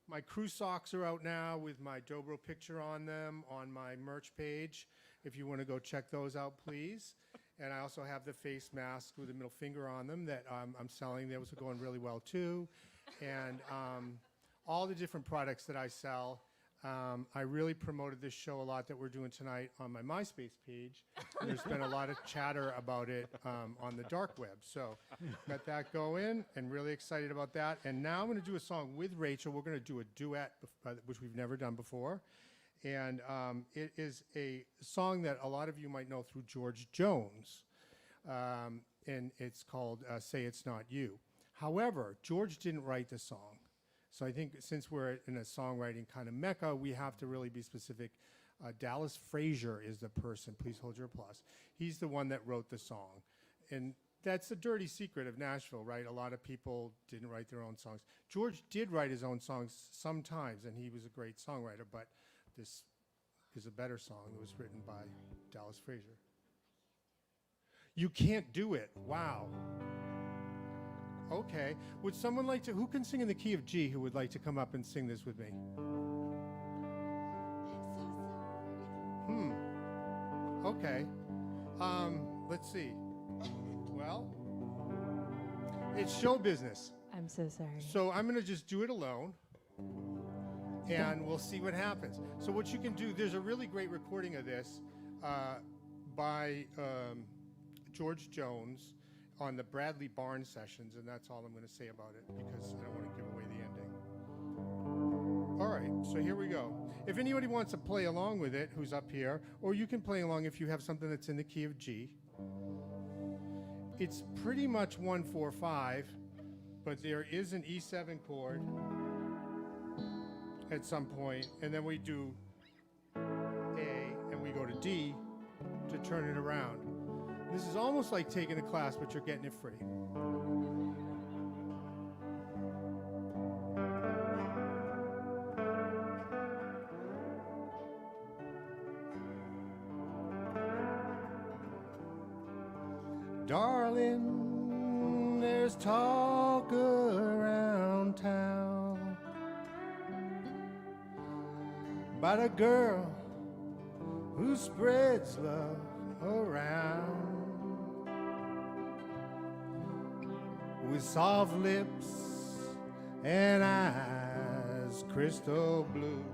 My crew socks are out now with my Dobro picture on them on my merch page. If you want to go check those out, please. And I also have the face mask with the middle finger on them that I'm selling. Those are going really well too. And all the different products that I sell. I really promoted this show a lot that we're doing tonight on my MySpace page. There's been a lot of chatter about it on the dark web. So got that going and really excited about that. And now I'm going to do a song with Rachel. We're going to do a duet, which we've never done before. And it is a song that a lot of you might know through George Jones. And it's called Say It's Not You. However, George didn't write the song. So I think since we're in a songwriting kind of mecca, we have to really be specific. Dallas Frazier is the person. Please hold your applause. He's the one that wrote the song. And that's the dirty secret of Nashville, right? A lot of people didn't write their own songs. George did write his own songs sometimes, and he was a great songwriter, but this is a better song that was written by Dallas Frazier. You can't do it. Wow. Okay. Would someone like to, who can sing in the key of G, who would like to come up and sing this with me? Okay. Let's see. Well, it's show business. I'm so sorry. So I'm going to just do it alone, and we'll see what happens. So what you can do, there's a really great recording of this by George Jones on the Bradley Barnes sessions, and that's all I'm going to say about it because I don't want to give away the ending. All right, so here we go. If anybody wants to play along with it, who's up here, or you can play along if you have something that's in the key of G. It's pretty much 1-4-5, but there is an E7 chord at some point, and then we do A, and we go to D to turn it around. This is almost like taking a class, but you're getting it free. Darling, there's talk around town about a girl who spreads love around with soft lips and eyes crystal blue.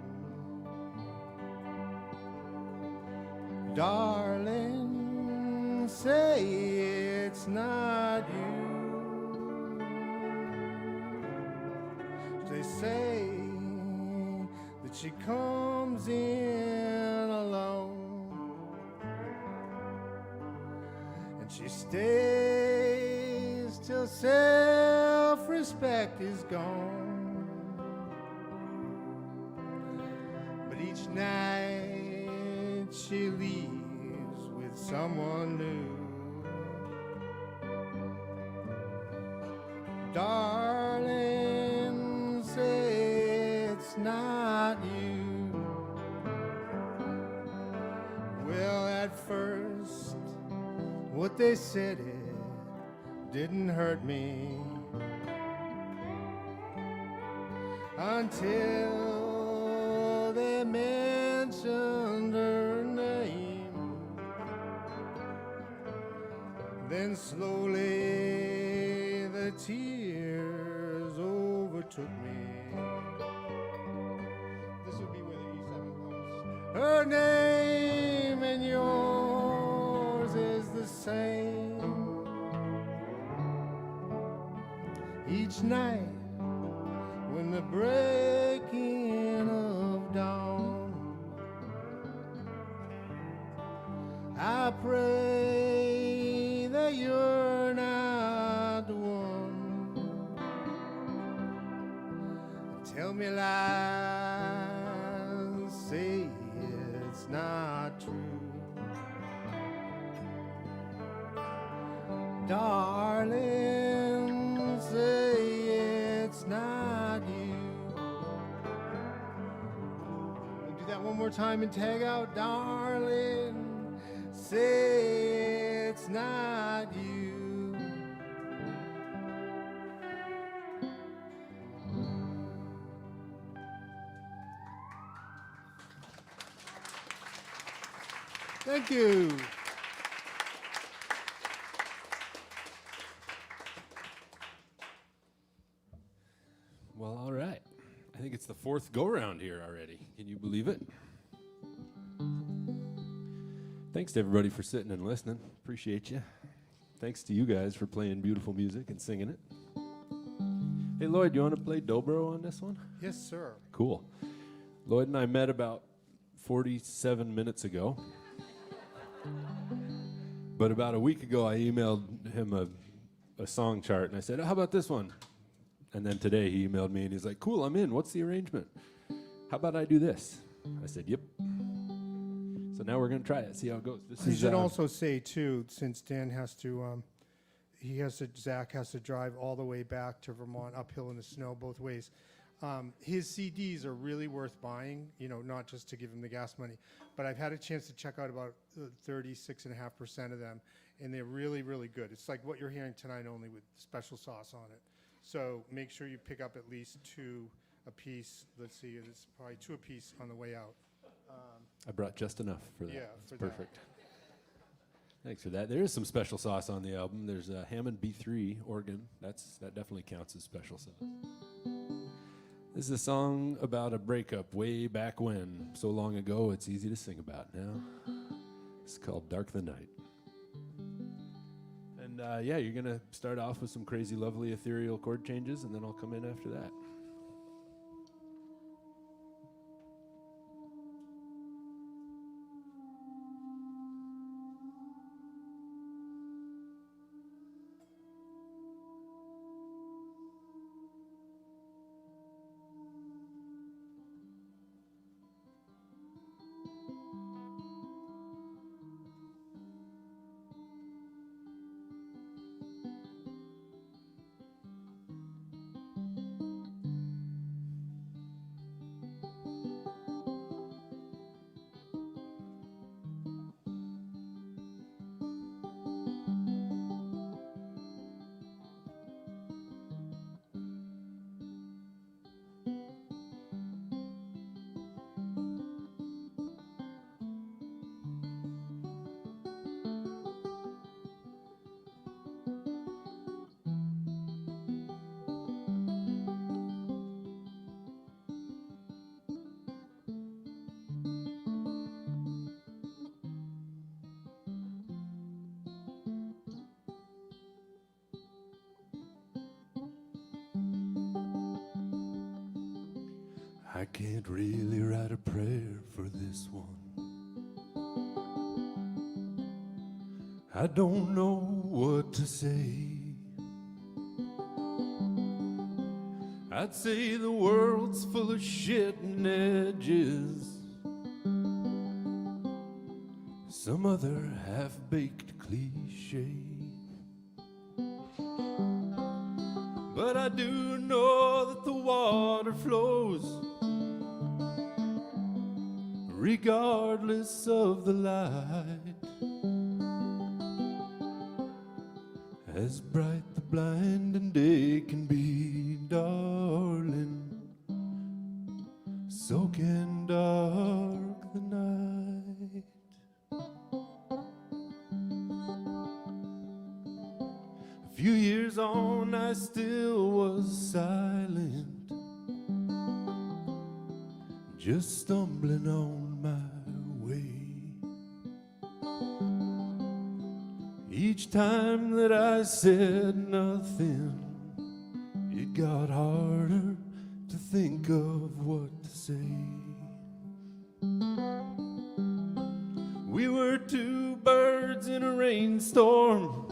Darling, say it's not you. They say that she comes in alone, and she stays till self-respect is gone. But each night she leaves with someone new. Darling, say it's not you. what they said it didn't hurt me until they mentioned her name. Then slowly the tears overtook me. This would be where the E7 comes. Her name and yours is the same. Each night when the breaking of dawn, I pray that you're not the one. Tell me lies, say it's not true. Darling, say it's not you. We'll do that one more time and tag out. Darling, say it's not you. Thank you. Well, all right. I think it's the fourth go-round here already. Can you believe it? Thanks to everybody for sitting and listening. Appreciate you. Thanks to you guys for playing beautiful music and singing it. Hey, Lloyd, you want to play Dobro on this one? Yes, sir. Cool. Lloyd and I met about 47 minutes ago. But about a week ago, I emailed him a song chart, and I said, how about this one? And then today he emailed me, and he's like, cool, I'm in. What's the arrangement? How about I do this? I said, yep. So now we're going to try it, see how it goes. You should also say, too, since Dan has to, Zach has to drive all the way back to Vermont, uphill in the snow both ways. His CDs are really worth buying, not just to give him the gas money. But I've had a chance to check out about 36.5% of them, and they're really, really good. It's like what you're hearing tonight, only with special sauce on it. So make sure you pick up at least 2 a piece. Let's see, it's probably 2 a piece on the way out. I brought just enough for that. Yeah, That's for perfect. Thanks for that. There is some special sauce on the album. There's a Hammond B3 organ. That definitely counts as special sauce. This is a song about a breakup way back when, so long ago it's easy to sing about now. It's called Dark the Night. And yeah, you're going to start off with some crazy, lovely, ethereal chord changes, and then I'll come in after that. I can't really write a prayer for this one. I don't know what to say. I'd say the world's full of shit and edges, some other half-baked cliche. But I do know that the water flows regardless of the light. As bright the blinding day can be, darling, so can dark the night. A few years on, I still was silent, just stumbling on my way. Each time that I said nothing, it got harder to think of what to say. We were two birds in a rainstorm,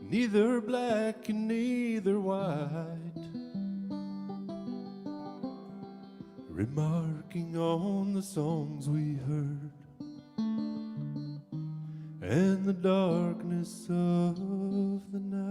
neither black and neither white, remarking on the songs we heard and the darkness of the night.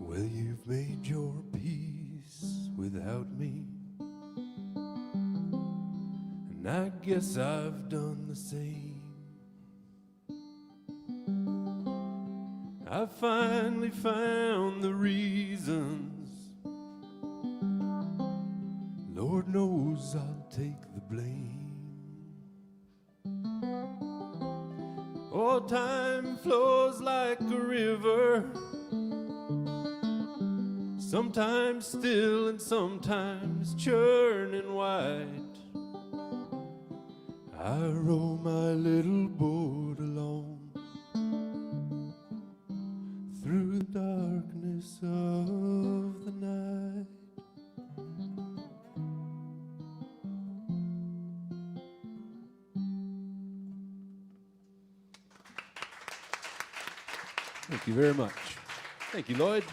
Well, you've made your peace without me, and I guess I've done the same. I finally found the reasons. Lord knows I'll take the blame. Oh, time flows like a river, sometimes still and sometimes churning white. I row my little boat along through the darkness of the night. Thank you very much. Thank you, Lloyd.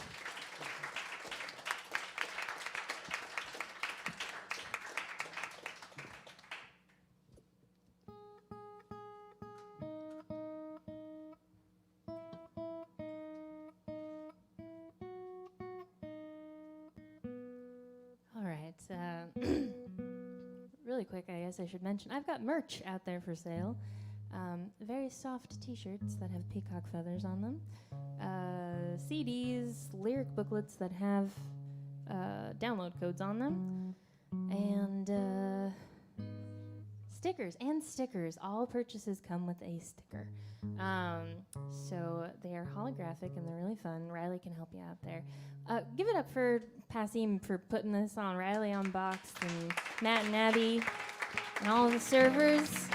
All right. Really quick, I guess I should mention, I've got merch out there for sale. Very soft t-shirts that have peacock feathers on them. CDs, lyric booklets that have download codes on them. And stickers. All purchases come with a sticker. So they are holographic and they're really fun. Riley can help you out there. Give it up for Passim for putting this on. Riley on box, and Matt and Abby and all the servers.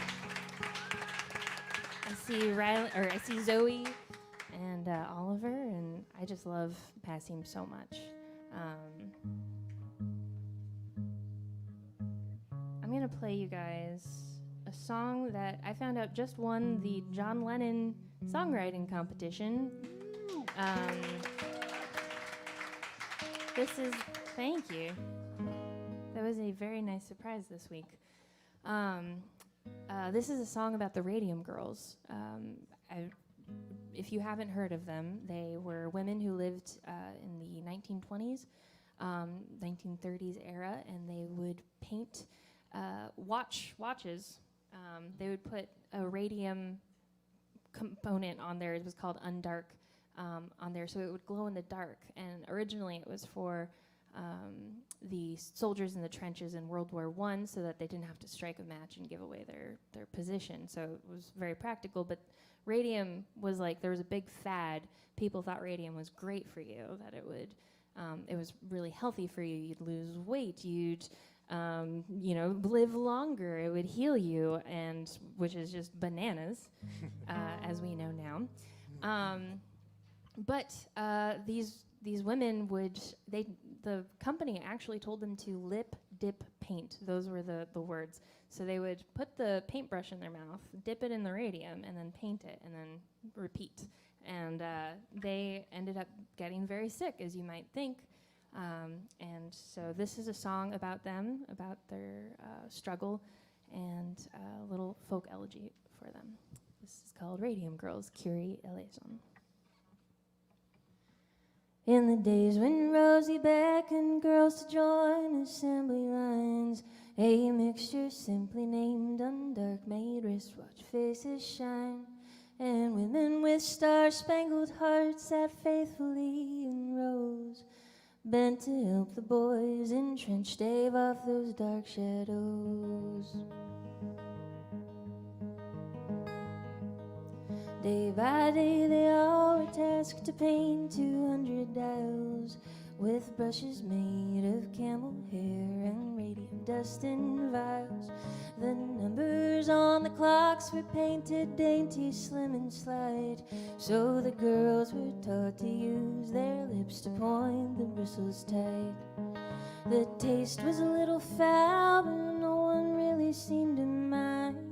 I see Zoe and Oliver, and I just love Passim so much. I'm gonna play you guys a song that I found out just won the John Lennon songwriting competition. Thank you. That was a very nice surprise this week. This is a song about the Radium Girls. If you haven't heard of them, they were women who lived in the 1920s, 1930s era, and they would paint watches. They would put a radium component on there. It was called undark on there, so it would glow in the dark. And originally it was for the soldiers in the trenches in World War I, so that they didn't have to strike a match and give away their position. So it was very practical, but radium was like, there was a big fad. People thought radium was great for you, that it was really healthy for you. You'd lose weight, you'd live longer, it would heal you, and which is just bananas, as we know now. But these women the company actually told them to lip dip paint. Those were the words. So they would put the paintbrush in their mouth, dip it in the radium, and then paint it, and then repeat. And they ended up getting very sick, as you might think. And so this is a song about them, about their struggle, and a little folk elegy for them. This is called Radium Girls, Curie Eleison. In the days when Rosie beckoned girls to join assembly lines, a mixture simply named undark made wristwatch faces shine, and women with star-spangled hearts sat faithfully in rows, bent to help the boys entrench stave off those dark shadows. Day by day they all were tasked to paint 200 dials with brushes made of camel hair and radium dust in vials. The numbers on the clocks were painted dainty, slim and slight, so the girls were taught to use their lips to point the bristles tight. The taste was a little foul, but no one really seemed to mind.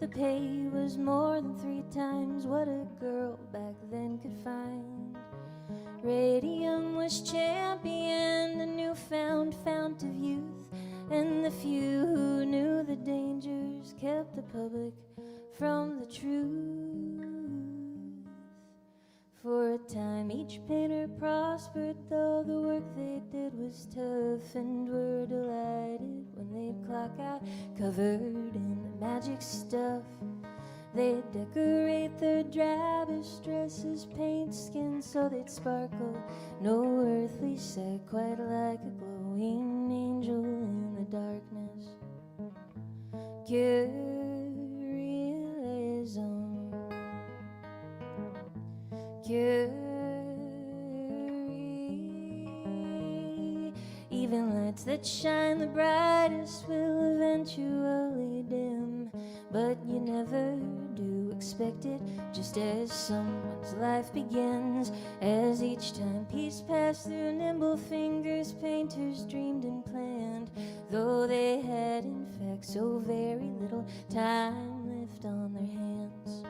The pay was more than 3 times what a girl back then could find. Radium was championed, a newfound fount of youth, and the few who knew the dangers kept the public from the truth. For a time each painter prospered, though the work they did was tough, and were delighted when they'd clock out covered in the magic stuff. They'd decorate their drabbish dresses, paint skins so they'd sparkle. No earthly sight quite like a glowing angel in the darkness. Curie Eleison, Curie. Even lights that shine the brightest will eventually dim, but you never do expect it, just as someone's life begins. As each timepiece passed through nimble fingers, painters dreamed and planned, though they had in fact so very little time left on their hands.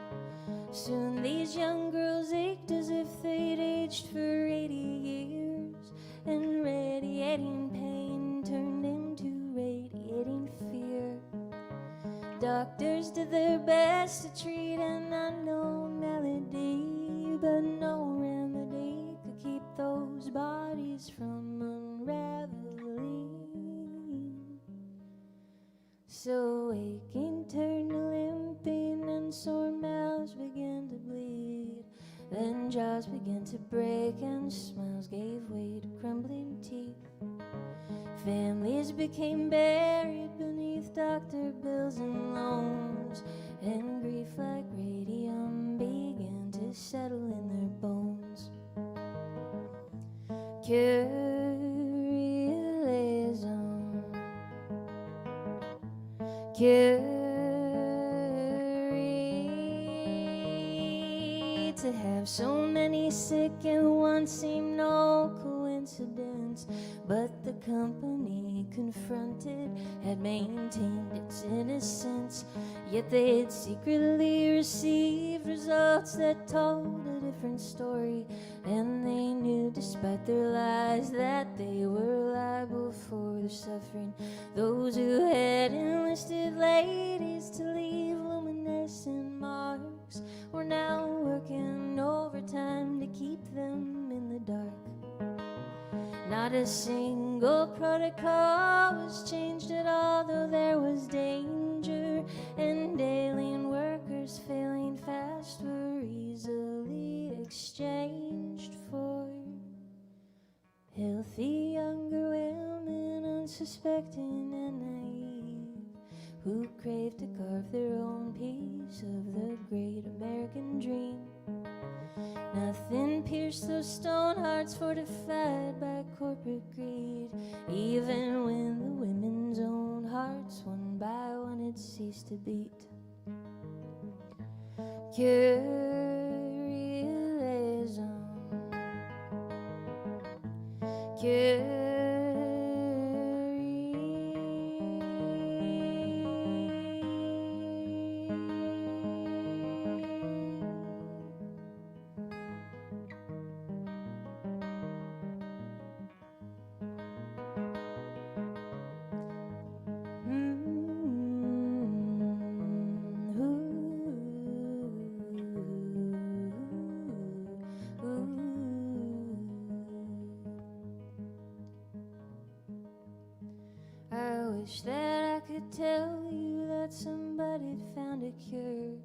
Soon these young girls ached as if they'd aged for 80 years, and radiating pain turned into radiating fear. Doctors did their best to treat an unknown malady, but no remedy could keep those bodies from unraveling. So aching turned to limping, and sore mouths began to bleed. Then jaws began to break, and smiles gave way to crumbling teeth. Families became buried beneath doctor bills and loans, and grief like radium began to settle in their bones. Curie Eleison, Curie. To have so many sick at once seemed no coincidence, but the company confronted had maintained its innocence. Yet they'd secretly received results that told a different story, and they knew despite their lies that they were liable for their suffering. Those who had enlisted ladies to leave luminescent marks were now working overtime to keep them in the dark. Not a single protocol was changed at all, though there was danger, and alien workers failing fast were easily exchanged for healthy younger women, unsuspecting and naive, who crave to carve their own piece of the great American dream. Nothing pierced those stone hearts fortified by corporate greed, even when the women's own hearts one by one had ceased to beat. Curialism, I wish that I could tell you that somebody'd found a cure,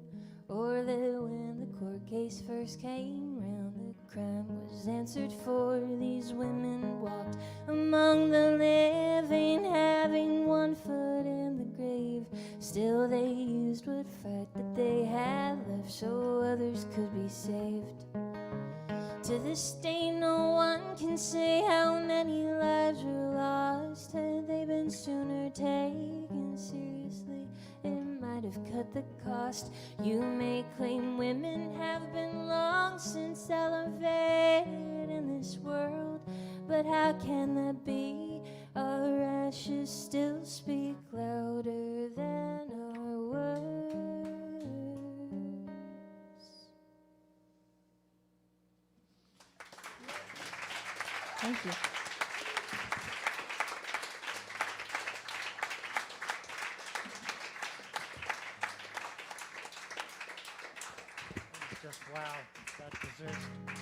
or that when the court case first came round, the crime was answered for. These women walked among the living, having one foot in the grave. Still they used what fight that they had left so others could be saved. To this day no one can say how many lives were lost had they been sooner taken seriously. It might have cut the cost. You may claim women have been long since elevated in this world, but how can that be? Our ashes still speak louder than our words. Thank you. Just wow, that deserves to win.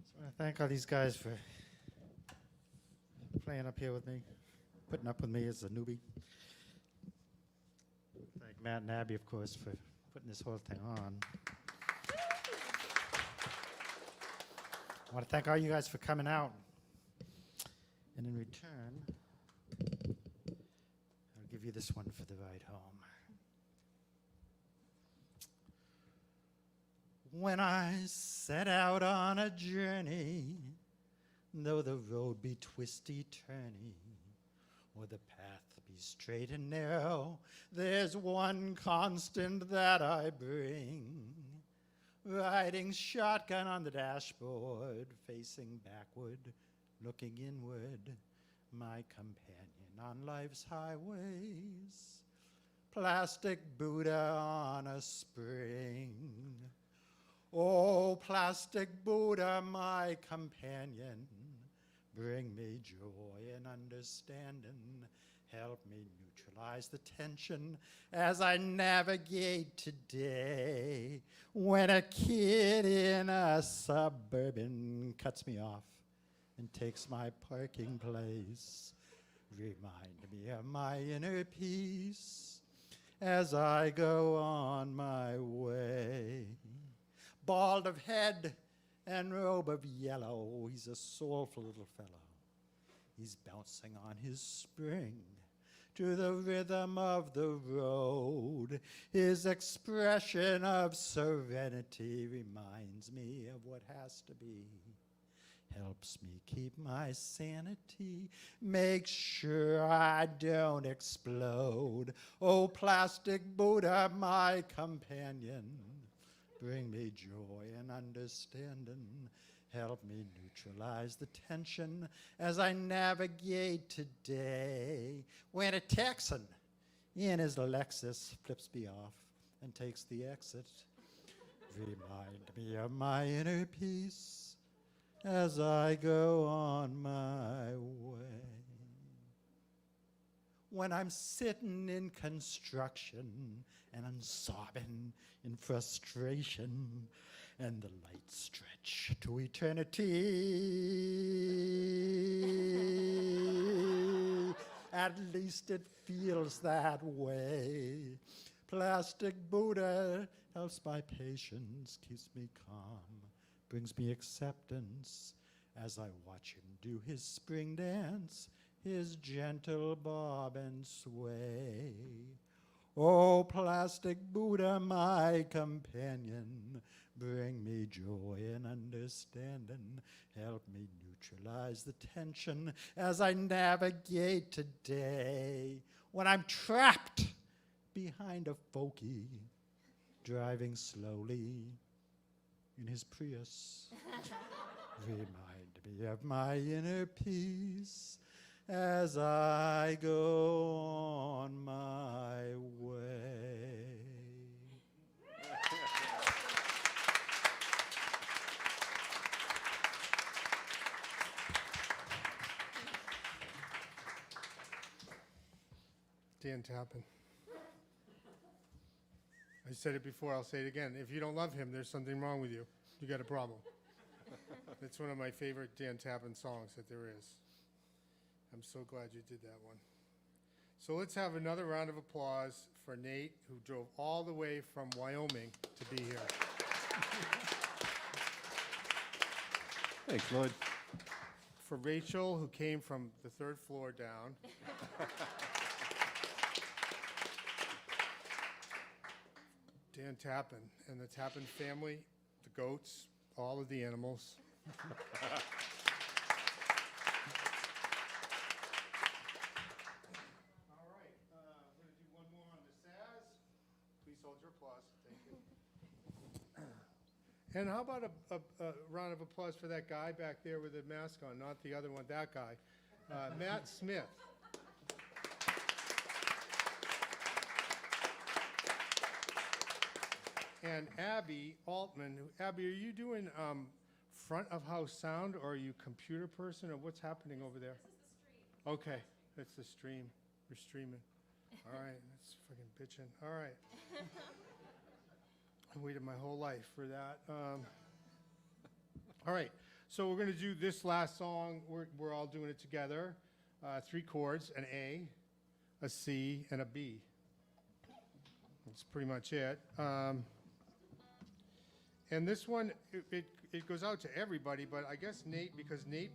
So I want to thank all these guys for playing up here with me, putting up with me as a newbie. Thank Matt and Abby, of course, for putting this whole thing on. I want to thank all you guys for coming out. And in return, I'll give you this one for the ride home. When I set out on a journey, though the road be twisty, turny, or the path be straight and narrow, there's one constant that I bring. Riding shotgun on the dashboard, facing backward, looking inward, my companion on life's highways. Plastic Buddha on a spring. Oh, plastic Buddha, my companion, bring me joy and understanding. Help me neutralize the tension as I navigate today. When a kid in a Suburban cuts me off and takes my parking place, remind me of my inner peace as I go on my way. Bald of head and robe of yellow, he's a soulful little fellow. He's bouncing on his spring to the rhythm of the road. His expression of serenity reminds me of what has to be. Helps me keep my sanity, makes sure I don't explode. Oh, plastic Buddha, my companion, bring me joy and understanding. Help me neutralize the tension as I navigate today. When a Texan in his Lexus flips me off and takes the exit, remind me of my inner peace as I go on my way. When I'm sitting in construction and I'm sobbing in frustration, and the lights stretch to eternity. At least it feels that way. Plastic Buddha helps my patience, keeps me calm, brings me acceptance as I watch him do his spring dance his gentle bob and sway. Oh, plastic Buddha, my companion, bring me joy and understanding. Help me neutralize the tension as I navigate today when I'm trapped behind a folkie driving slowly in his Prius. Remind me of my inner peace as I go on my way. Dan Tappan. I said it before, I'll say it again. If you don't love him, there's something wrong with you. You got a problem. It's one of my favorite Dan Tappan songs that there is. I'm so glad you did that one. So let's have another round of applause for Nate, who drove all the way from Wyoming to be here. Thanks, Lloyd. For Rachel, who came from the third floor down. Dan Tappan and the Tappan family, the goats, all of the animals. And how about a round of applause for that guy back there with the mask on, not the other one, that guy, Matt Smith. And Abby Altman. Abby, are you doing front of house sound, or are you computer person, or what's happening over there? This is the stream. Okay, that's the stream. We're streaming. All right, that's fucking bitching. All right. I waited my whole life for that. All right, so we're going to do this last song. We're all doing it together. 3 chords, an A, a C, and a B. That's pretty much it. And this one, it goes out to everybody, but I guess Nate, because Nate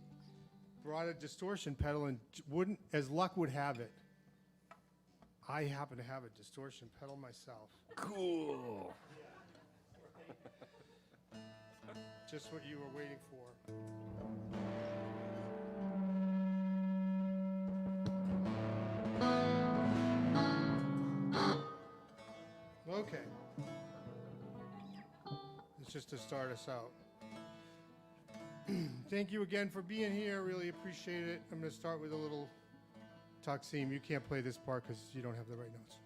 brought a distortion pedal and wouldn't, as luck would have it, I happen to have a distortion pedal myself. Cool. Just what you were waiting for. Okay. It's just to start us out. Thank you again for being here. Really appreciate it. I'm going to start with a little Taksim. You can't play this part because you don't have the right notes.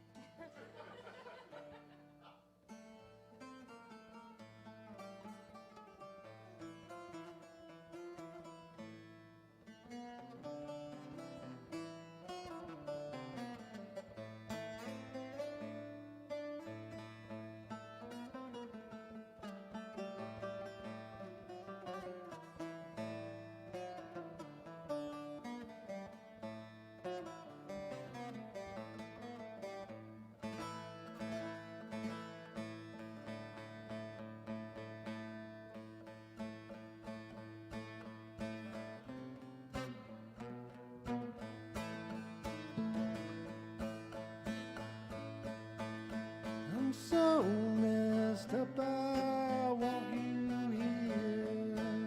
I'm so messed up, I want you here.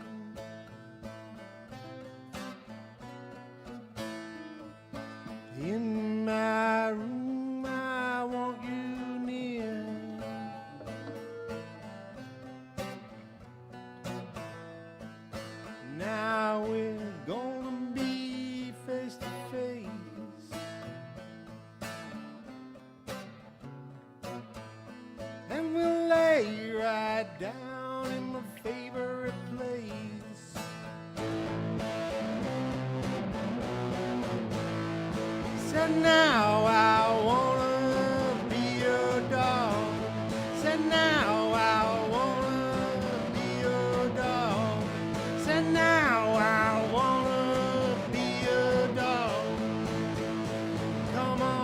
In my room, I want you near. Now we're gonna be face to face. And we'll lay right down in my favorite place. Said now I wanna be your dog. Said now I wanna be your dog. Said now I wanna be your dog. Come on.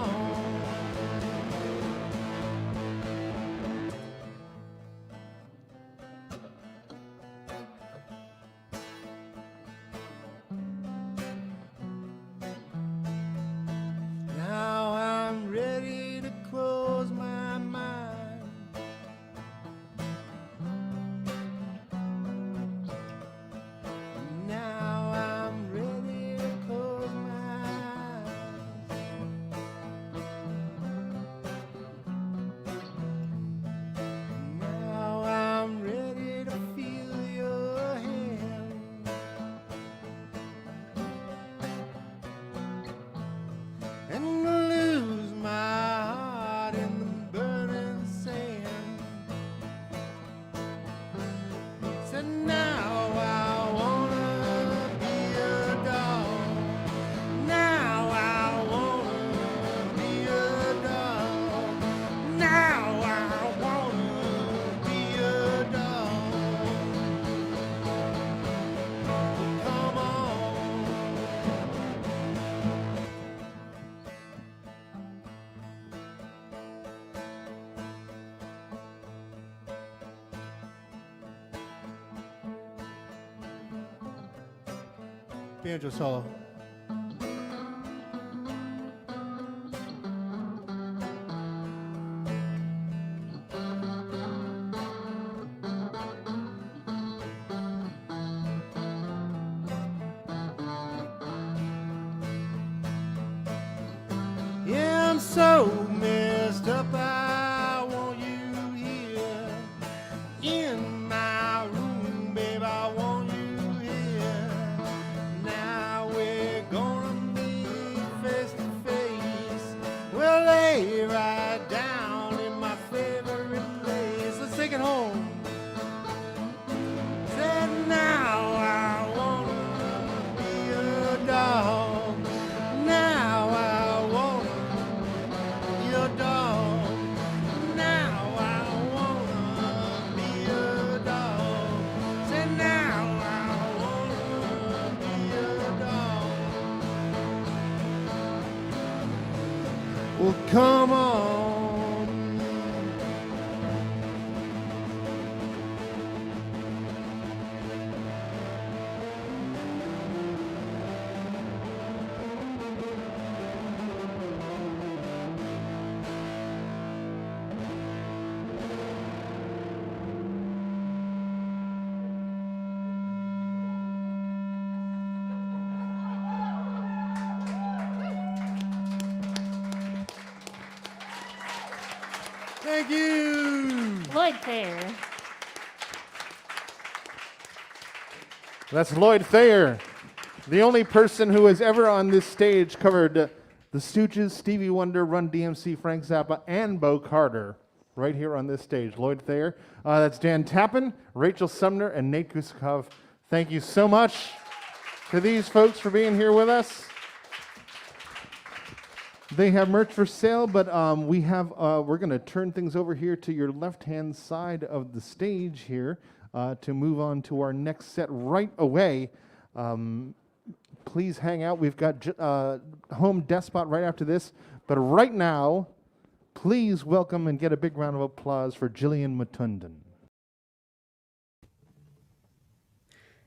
and lose my heart in the burning sand. Said now I wanna be a dog. Now I wanna be a dog. Now I wanna be a dog. Come on. Banjo solo. Yeah, I'm so messed up. I want you here in my room, babe. I want you here. Now we're gonna meet face to face. We'll lay right down in my favorite place. Let's take it home. Said now I wanna be a dog. Now I wanna be a dog. Now I wanna be a dog. Say now I wanna be a dog. Well, come on. Thank you. Lloyd Thayer. That's Lloyd Thayer, the only person who has ever on this stage covered the Stooges, Stevie Wonder, Run DMC, Frank Zappa, and Bo Carter right here on this stage. Lloyd Thayer. That's Dan Tappan, Rachel Sumner, and Nate Gusakov. Thank you so much to these folks for being here with us. They have merch for sale, but we're going to turn things over here to your left-hand side of the stage here to move on to our next set right away. Please hang out. We've got Home Despot right after this. But right now, please welcome and get a big round of applause for Jillian Matundan.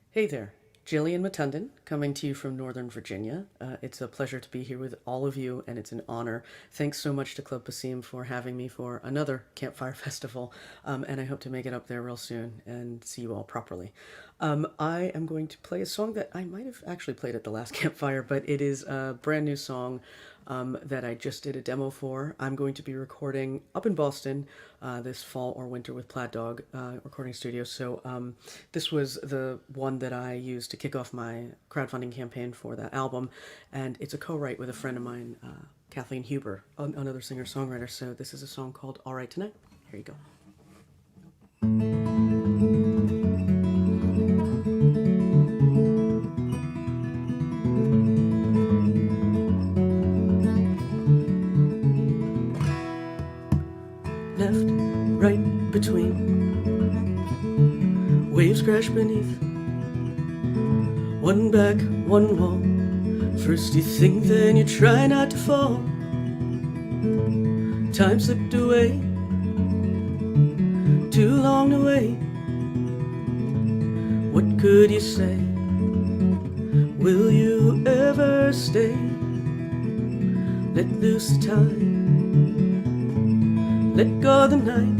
Hey there, Jillian Matundan, coming to you from Northern Virginia. It's a pleasure to be here with all of you, and it's an honor. Thanks so much to Club Passim for having me for another Campfire Festival, and I hope to make it up there real soon and see you all properly. I am going to play a song that I might have actually played at the last Campfire, but it is a brand new song that I just did a demo for. I'm going to be recording up in Boston this fall or winter with Plaid Dog recording studio. So this was the one that I used to kick off my crowdfunding campaign for that album, and it's a co-write with a friend of mine, Kathleen Huber, another singer-songwriter. So this is a song called All Right Tonight. Here you go. Left, right, between, waves crash beneath, one back, one wall. First you think, then you try not to fall. Time slipped away, too long to wait. What could you say? Will you ever stay? Let loose the time, let go the night.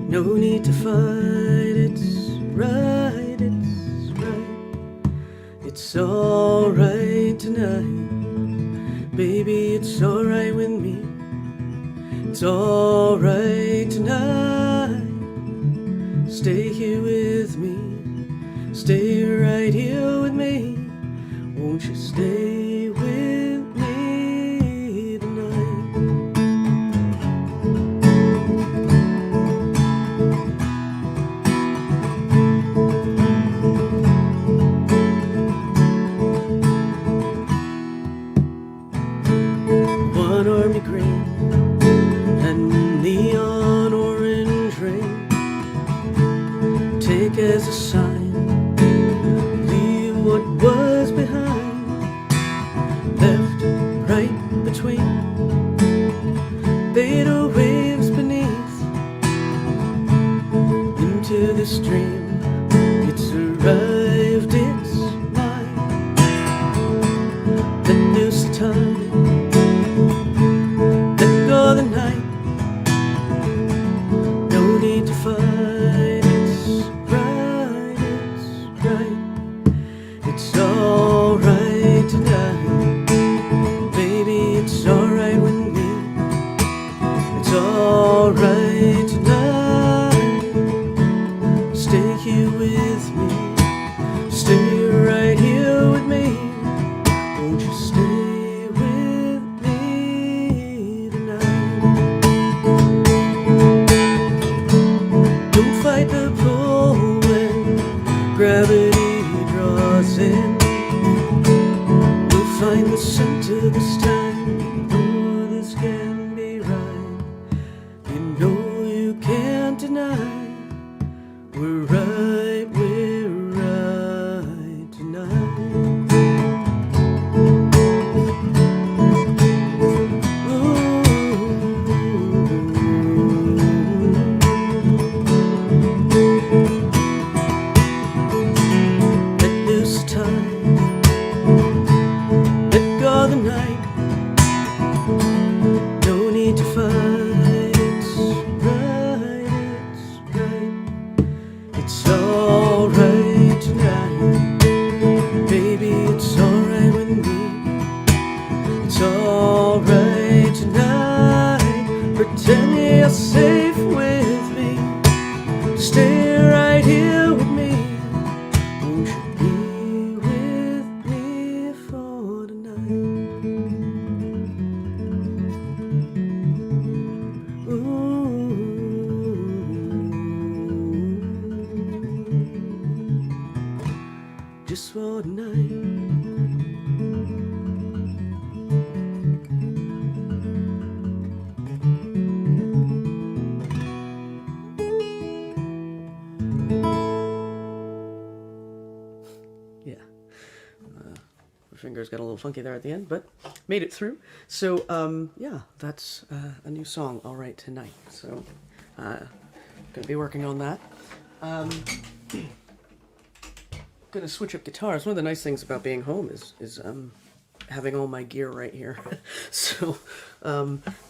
No need to fight, it's right, it's right. It's alright tonight, baby, it's alright with me. It's alright tonight, stay here with me. Stay right here with me, won't you stay with me? dream. It's arrived, it's mine. Let loose the time, let go the night. No need to fight, it's right, it's right. It's alright tonight, baby, it's alright with me. It's alright tonight. Stay here with me, stay right here with me. Won't you stay with me tonight? Don't fight the pull when gravity draws in. We'll find the center this time. Oh, this can be right. You know you can't deny. We're right tonight. Let loose the time, let go the night. No need to fight, it's right, it's right. It's alright tonight, baby, it's alright with me. It's alright tonight. Pretend you're safe with me. Stay right here with me. Won't you be with me for tonight? Just for tonight. Yeah. My fingers got a little funky there at the end, but made it through. So, yeah, that's a new song, All Right Tonight. So, gonna be working on that. Gonna switch up guitars. One of the nice things about being home is having all my gear right here. So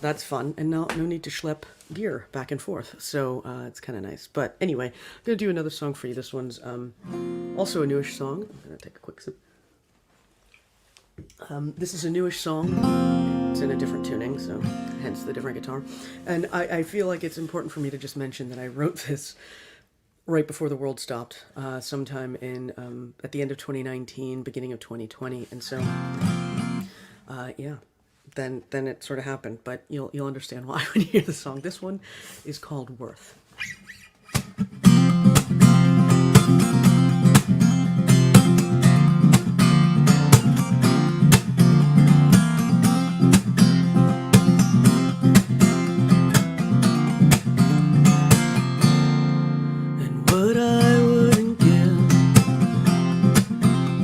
that's fun, and no need to schlep gear back and forth. So it's kind of nice. But anyway, I'm gonna do another song for you. This one's also a newish song. I'm gonna take a quick sip. This is a newish song. It's in a different tuning, so hence the different guitar. And I feel like it's important for me to just mention that I wrote this right before the world stopped, sometime in at the end of 2019, beginning of 2020, and so yeah, then it sort of happened. But you'll understand why when you hear the song. This one is called Worth. What I wouldn't give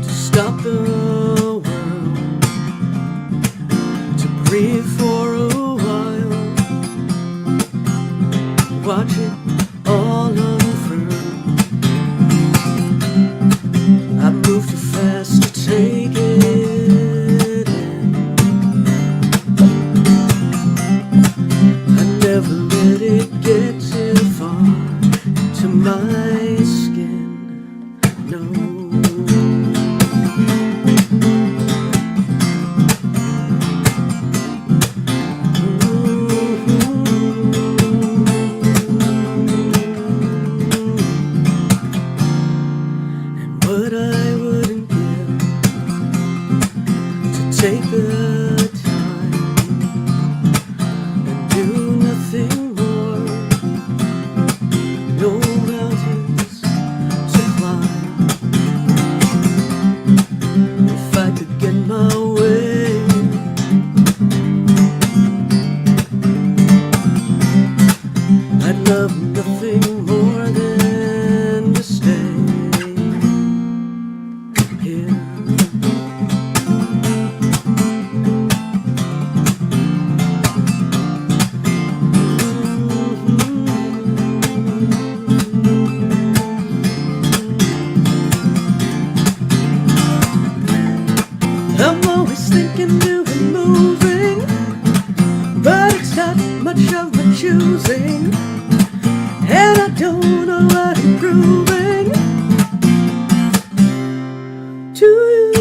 to stop the world, to breathe for a while, watch it all unfurl. I move too fast to take it in. I never let it get too far to my skin, no. And what I wouldn't give to take the time and do nothing more. No mountains to climb. If I could get my way, I'd love nothing more than to stay. choosing, and I don't know what I'm proving to you.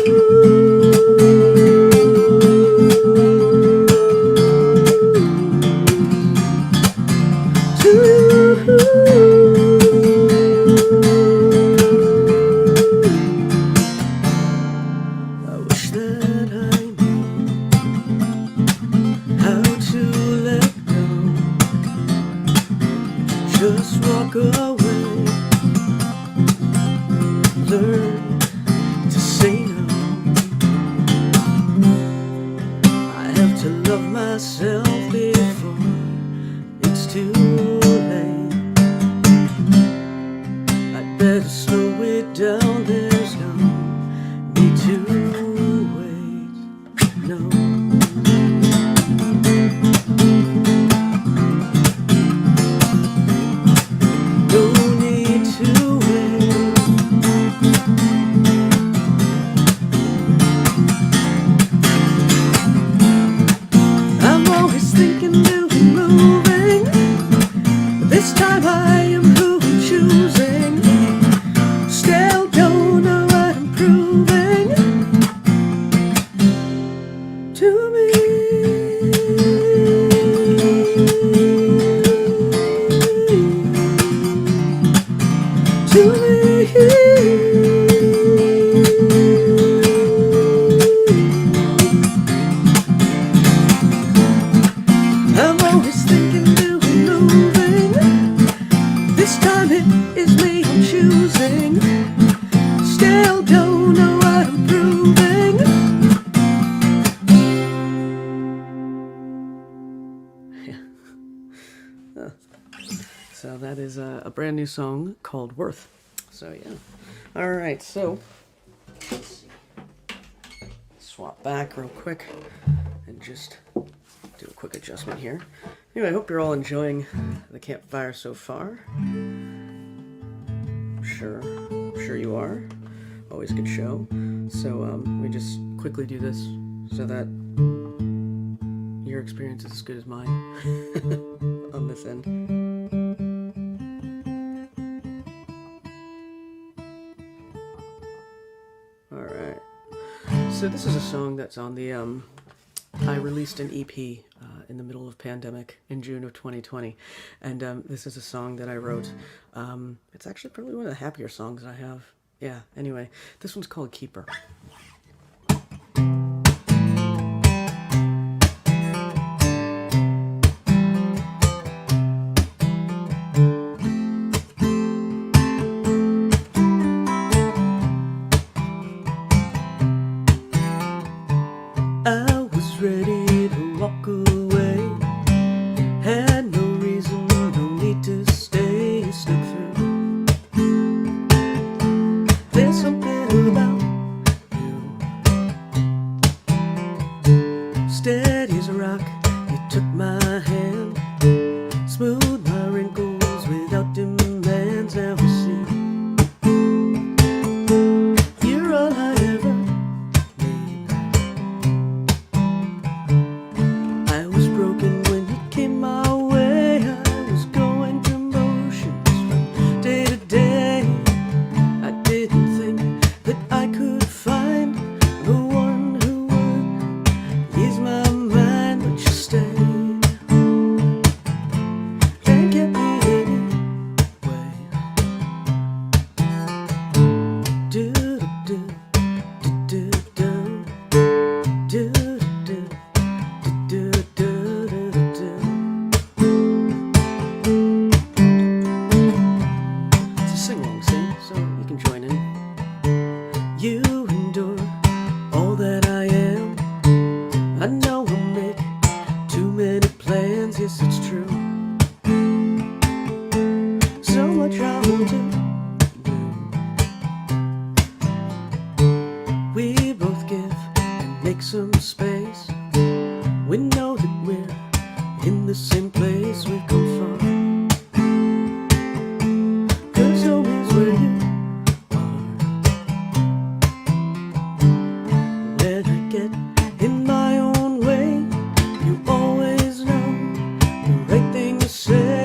To you. I wish that I knew how to let go, just walk away, learn to say no. I have to love myself before it's too late. I'd better slow it down, there's no need to wait, no. No need to wait. I'm always thinking new and moving, but this time I am who I'm choosing. Still don't know what I'm proving to me. To me. I'm always thinking new and moving. This time it is me I'm choosing. Still don't know what I'm proving. Yeah. So that is a brand new song called Worth. So yeah. All right. So let's see. Swap back real quick and just do a quick adjustment here. Anyway, I hope you're all enjoying the campfire so far. Sure you are. Always a good show. So let me just quickly do this so that your experience is as good as mine on this end. All right. So this is a song that's on the I released an EP in the middle of pandemic in June of 2020, and this is a song that I wrote. It's actually probably one of the happier songs I have. Yeah, anyway, this one's called Keeper. I was ready to walk away, had no reason, no need to stay, snuck through. There's something about you, steady as a rock. You took my hand, smoothed my wrinkles without demands. Now I see you're all I ever need. I was broken when you came my way. I was going through motions from day to day. I didn't think that I could find the one who would ease my mind, but you stayed and kept me anyway. Do do do do do do do. It's a sing-along scene, so you can join in. You endure all that I am. I know I make too many plans, yes it's true. So much I will do. We both give and make some space. We know that we're in the same place, we've come far. 'Cause home is where you are. When I get in my own way, you always know the right thing to say.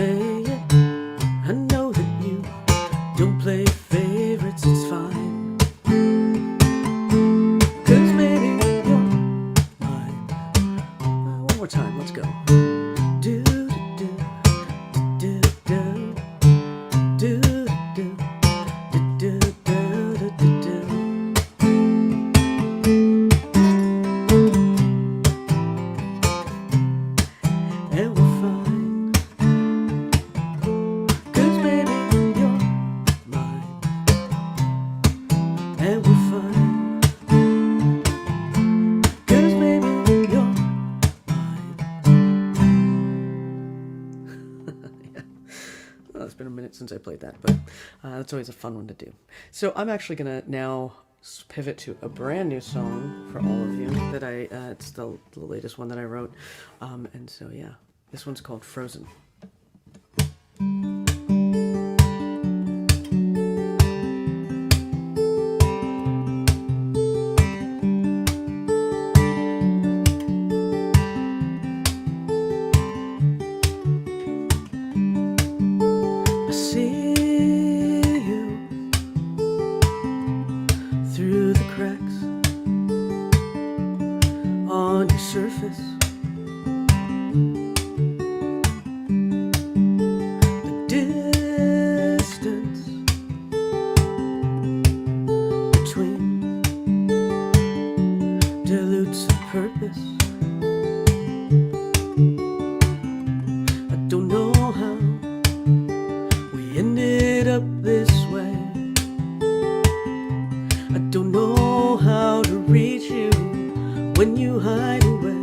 say it. I know that you don't play favorites, it's fine. 'Cause maybe you're mine. One more time, let's go. Do, do, do, do, do, do, do, do, do, do, do, do. And we're fine. 'Cause baby, you're mine. And we're fine. 'Cause baby, you're mine. Well, it's been a minute since I played that, but that's always a fun one to do. So I'm actually gonna now pivot to a brand new song for all of you that it's the latest one that I wrote. And so yeah, this one's called Frozen. I see you through the cracks on your surface. The distance between dilutes the purpose. I don't know how we ended up this way. I don't know how to reach you when you hide away.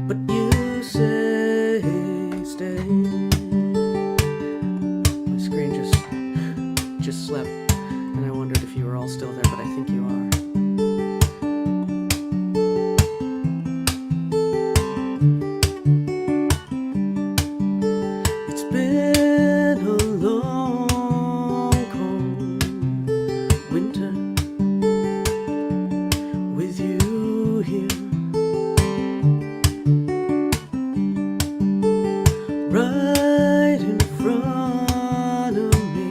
But you say stay. My screen just slept, and I wondered if you were all still there, but I think you are. It's been a long, cold winter with you here, right in front of me.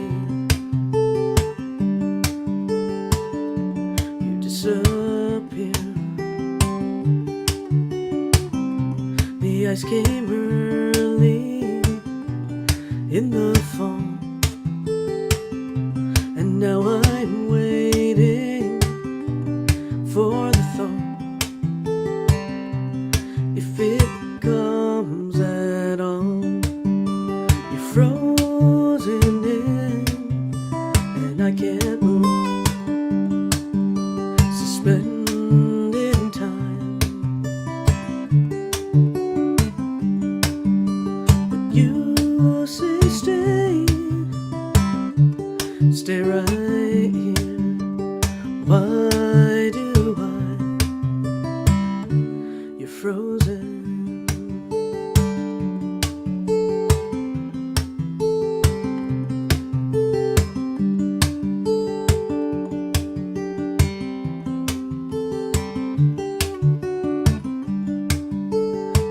You disappear. The ice came early in the fall, and now I'm waiting for the thaw. If it comes at all, you're frozen in, and I can't move, suspended in time. But you say stay, stay right here. Why do you're frozen?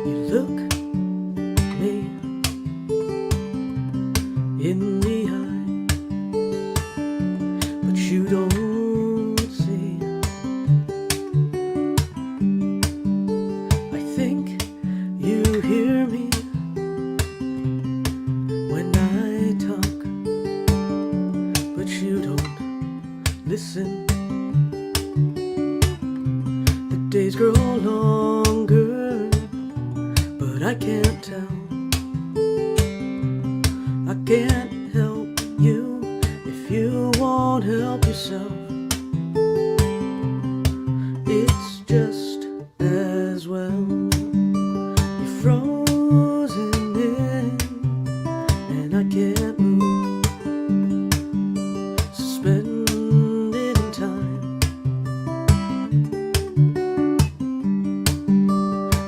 You look me in the eye, but you don't see. I think you hear me when I talk, but you don't listen. The days grow longer, but I can't tell. I can't help you if you won't help yourself. It's just as well. You're frozen in, and I can't move, suspended in time.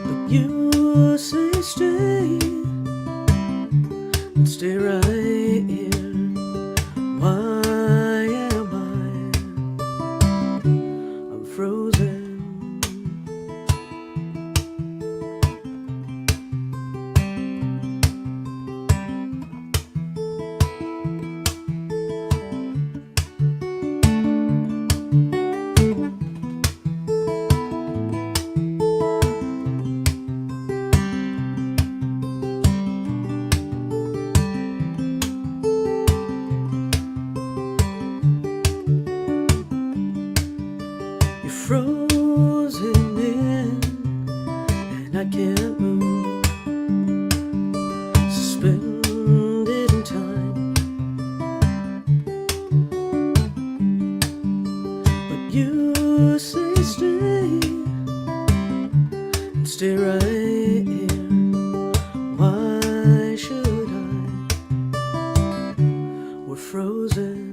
But you say stay, and stay right here. Why am I'm frozen. spending time. But you say stay and stay right here. Why should I? We're frozen.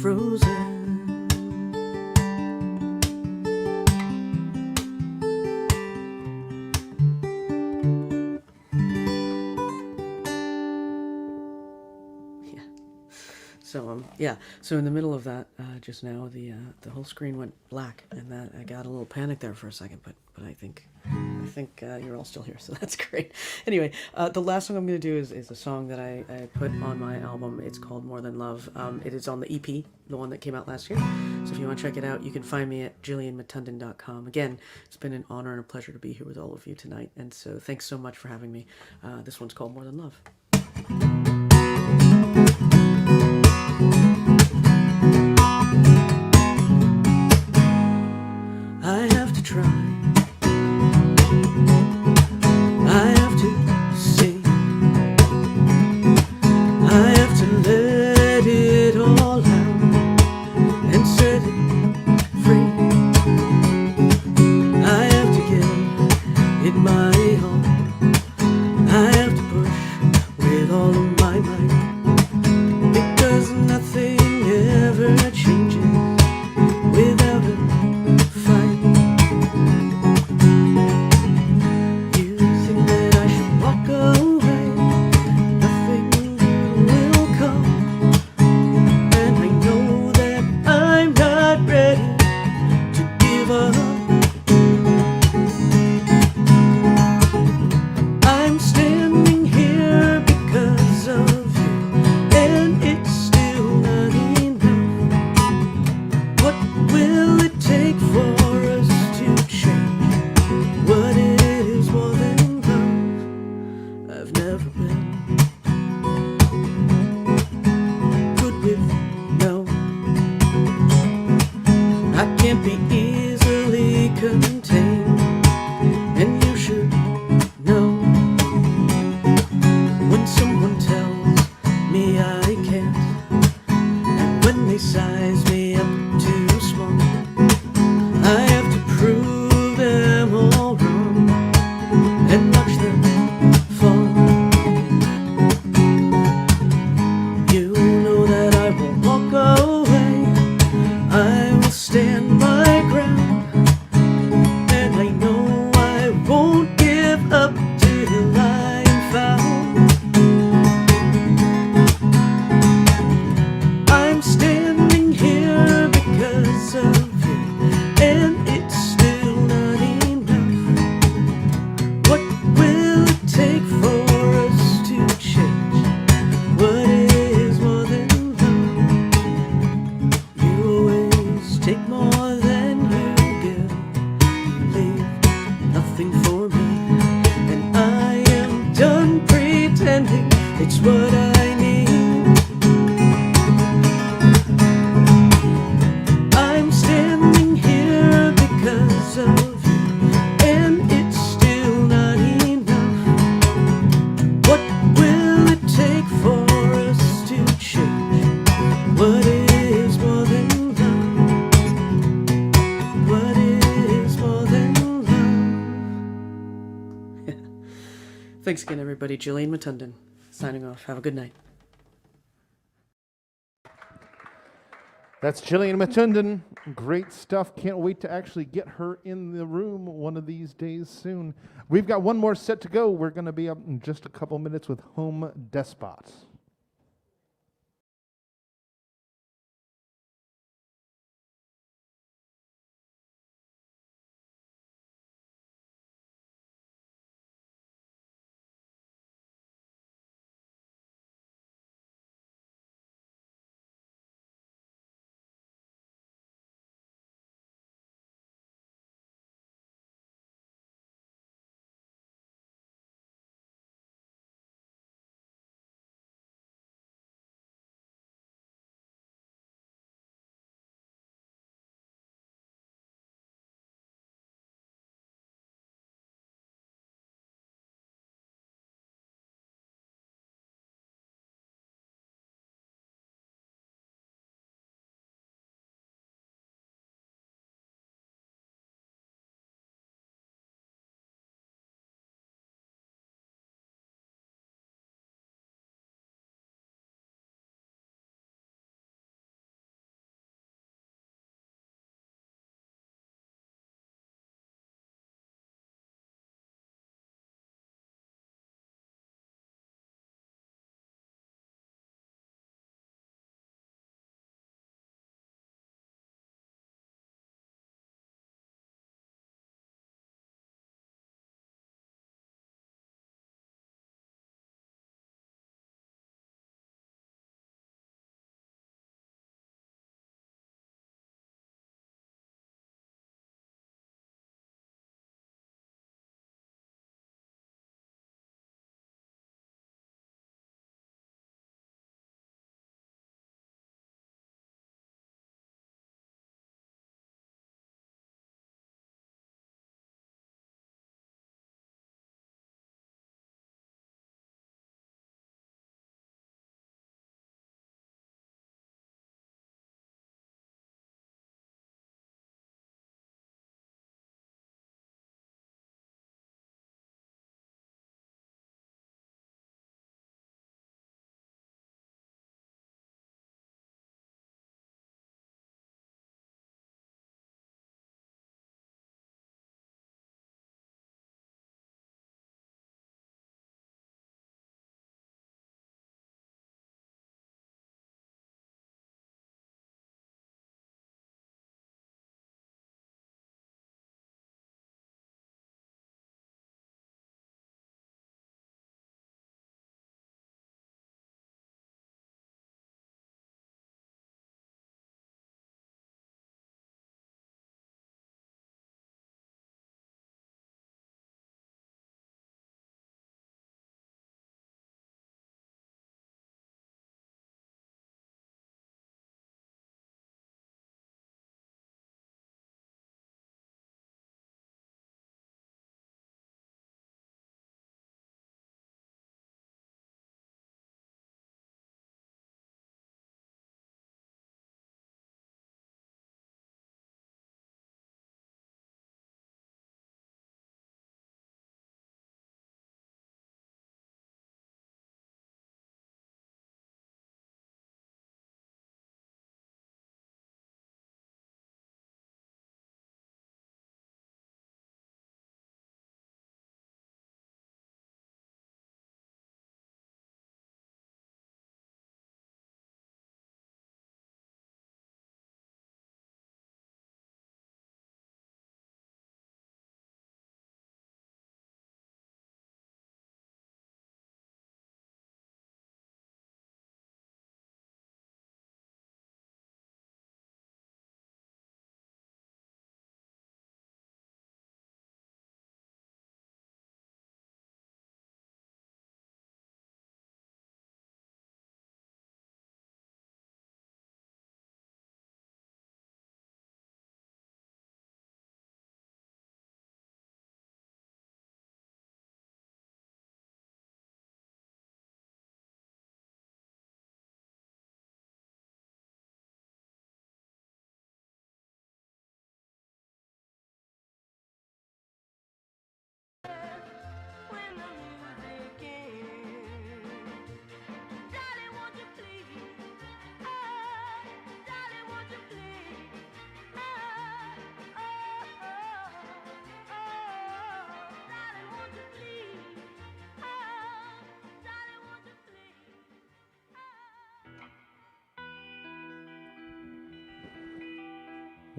Frozen. Yeah. So yeah. So in the middle of that, just now, the whole screen went black, and that I got a little panic there for a second. But I think you're all still here, so that's great. Anyway, the last song I'm going to do is a song that I put on my album. It's called More Than Love. It is on the EP, the one that came out last year. So if you want to check it out, you can find me at jillianmatundon.com. Again, it's been an honor and a pleasure to be here with all of you tonight, and so thanks so much for having me. This one's called More Than Love. I have to try. I have to sing. I have to let it all out and set it free. I have to give it my all. I have to push with all of my might, because nothing ever changes without a fight. You think that I should walk away, nothing will come, and I know that I'm not ready to give up. I'm standing here because of you, and it's still not enough. What will it take for us to change what is more than love? I've never been good with no. I can't be easily contained, and you should know. When someone tells me I can't, and when they size me up too small, I have to prove them all wrong and watch them fall. You know that I won't walk away. I will stand my ground, and I know I won't give up till I am found. I'm standing here because of you, and it's still not enough. What will it take for us to change what is more than love? You always take more than you give. You leave nothing for me, and I am done pretending it's what I need. I'm standing here because of you, and it's still not enough. What will it take for us to change what is more than love? What is more than love? Thanks again, everybody. Jillian Matundon signing off. Have a good night. That's Jillian Matundon. Great stuff. Can't wait to actually get her in the room one of these days soon. We've got one more set to go. We're going to be up in just a couple minutes with Home Despots.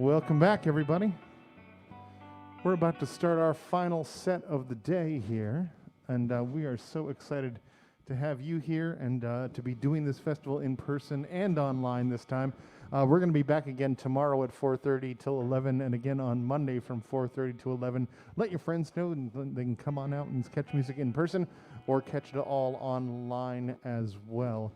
Welcome back, everybody. We're about to start our final set of the day here, and we are so excited to have you here and to be doing this festival in person and online this time. We're going to be back again tomorrow at 4:30 till 11, and again on Monday from 4:30 to 11. Let your friends know, and they can come on out and catch music in person or catch it all online as well.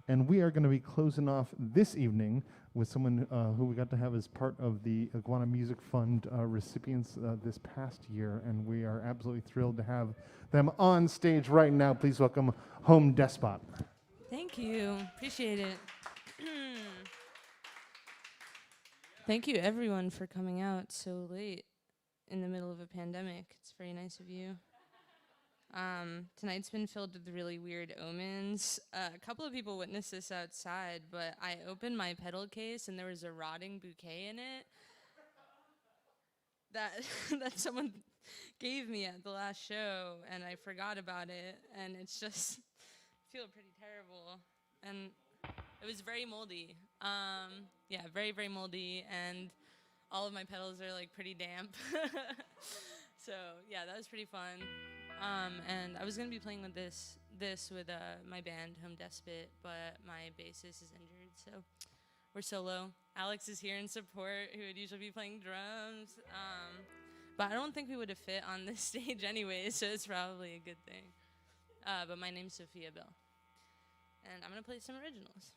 And we are going to be closing off this evening with someone who we got to have as part of the Iguana Music Fund recipients this past year, and we are absolutely thrilled to have them on stage right now. Please welcome Home Despot. Thank you. Appreciate it. Thank you, everyone, for coming out so late in the middle of a pandemic. It's very nice of you. Tonight's been filled with really weird omens. A couple of people witnessed this outside, but I opened my pedal case and there was a rotting bouquet in it that someone gave me at the last show, and I forgot about it, and it's just I feel pretty terrible. And it was very moldy. Yeah, very, very moldy, and all of my pedals are like pretty damp. So yeah, that was pretty fun. And I was gonna be playing with this with my band Home Despot, but my bassist is injured, so we're solo. Alex is here in support, who would usually be playing drums. But I don't think we would have fit on this stage anyway, so it's probably a good thing. But my name's Sophia Bell, and I'm gonna play some originals.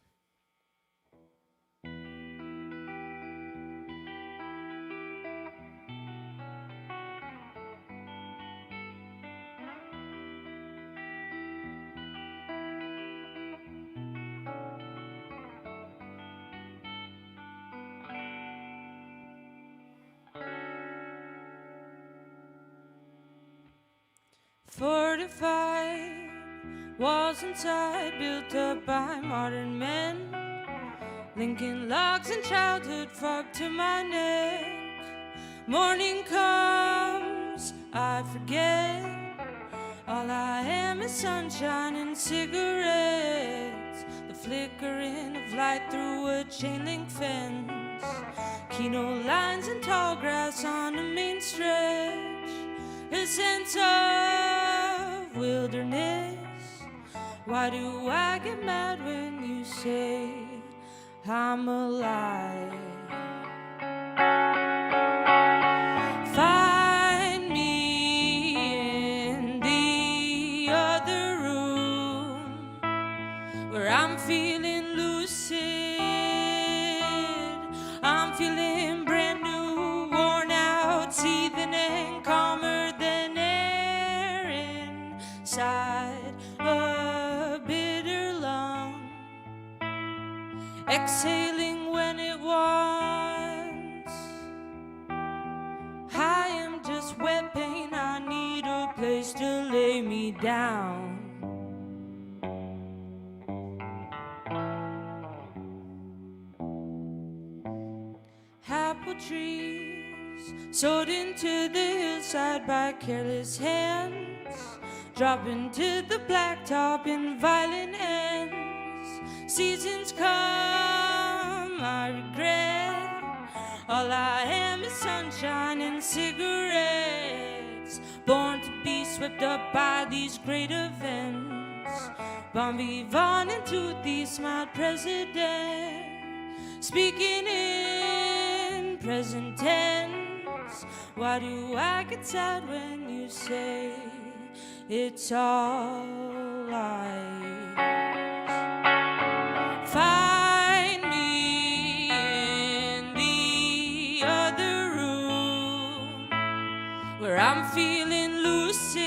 Fortified walls inside, built up by modern men, linking logs and childhood fog to my neck. Morning comes, I forget. All I am is sunshine and cigarettes, the flickering of light through a chain link fence, Kino lines and tall grass on a main stretch. A sense of wilderness. Why do I get mad when you say I'm alive? Find me in the other room where I'm feeling lucid. I'm feeling brand new, worn out, seething and calmer than air inside a bitter lung, exhaling when it wants. I am just wet pain, I need a place to lay me down. Apple trees sowed into the hillside by careless hands, drop into the blacktop in violent ends. Seasons come, I regret. All I am is sunshine and cigarettes, born to be swept up by these great events. Bon vivant into the smart president, speaking in present tense. Why do I get sad when you say it's all lies? Find me in the other room where I'm feeling lucid.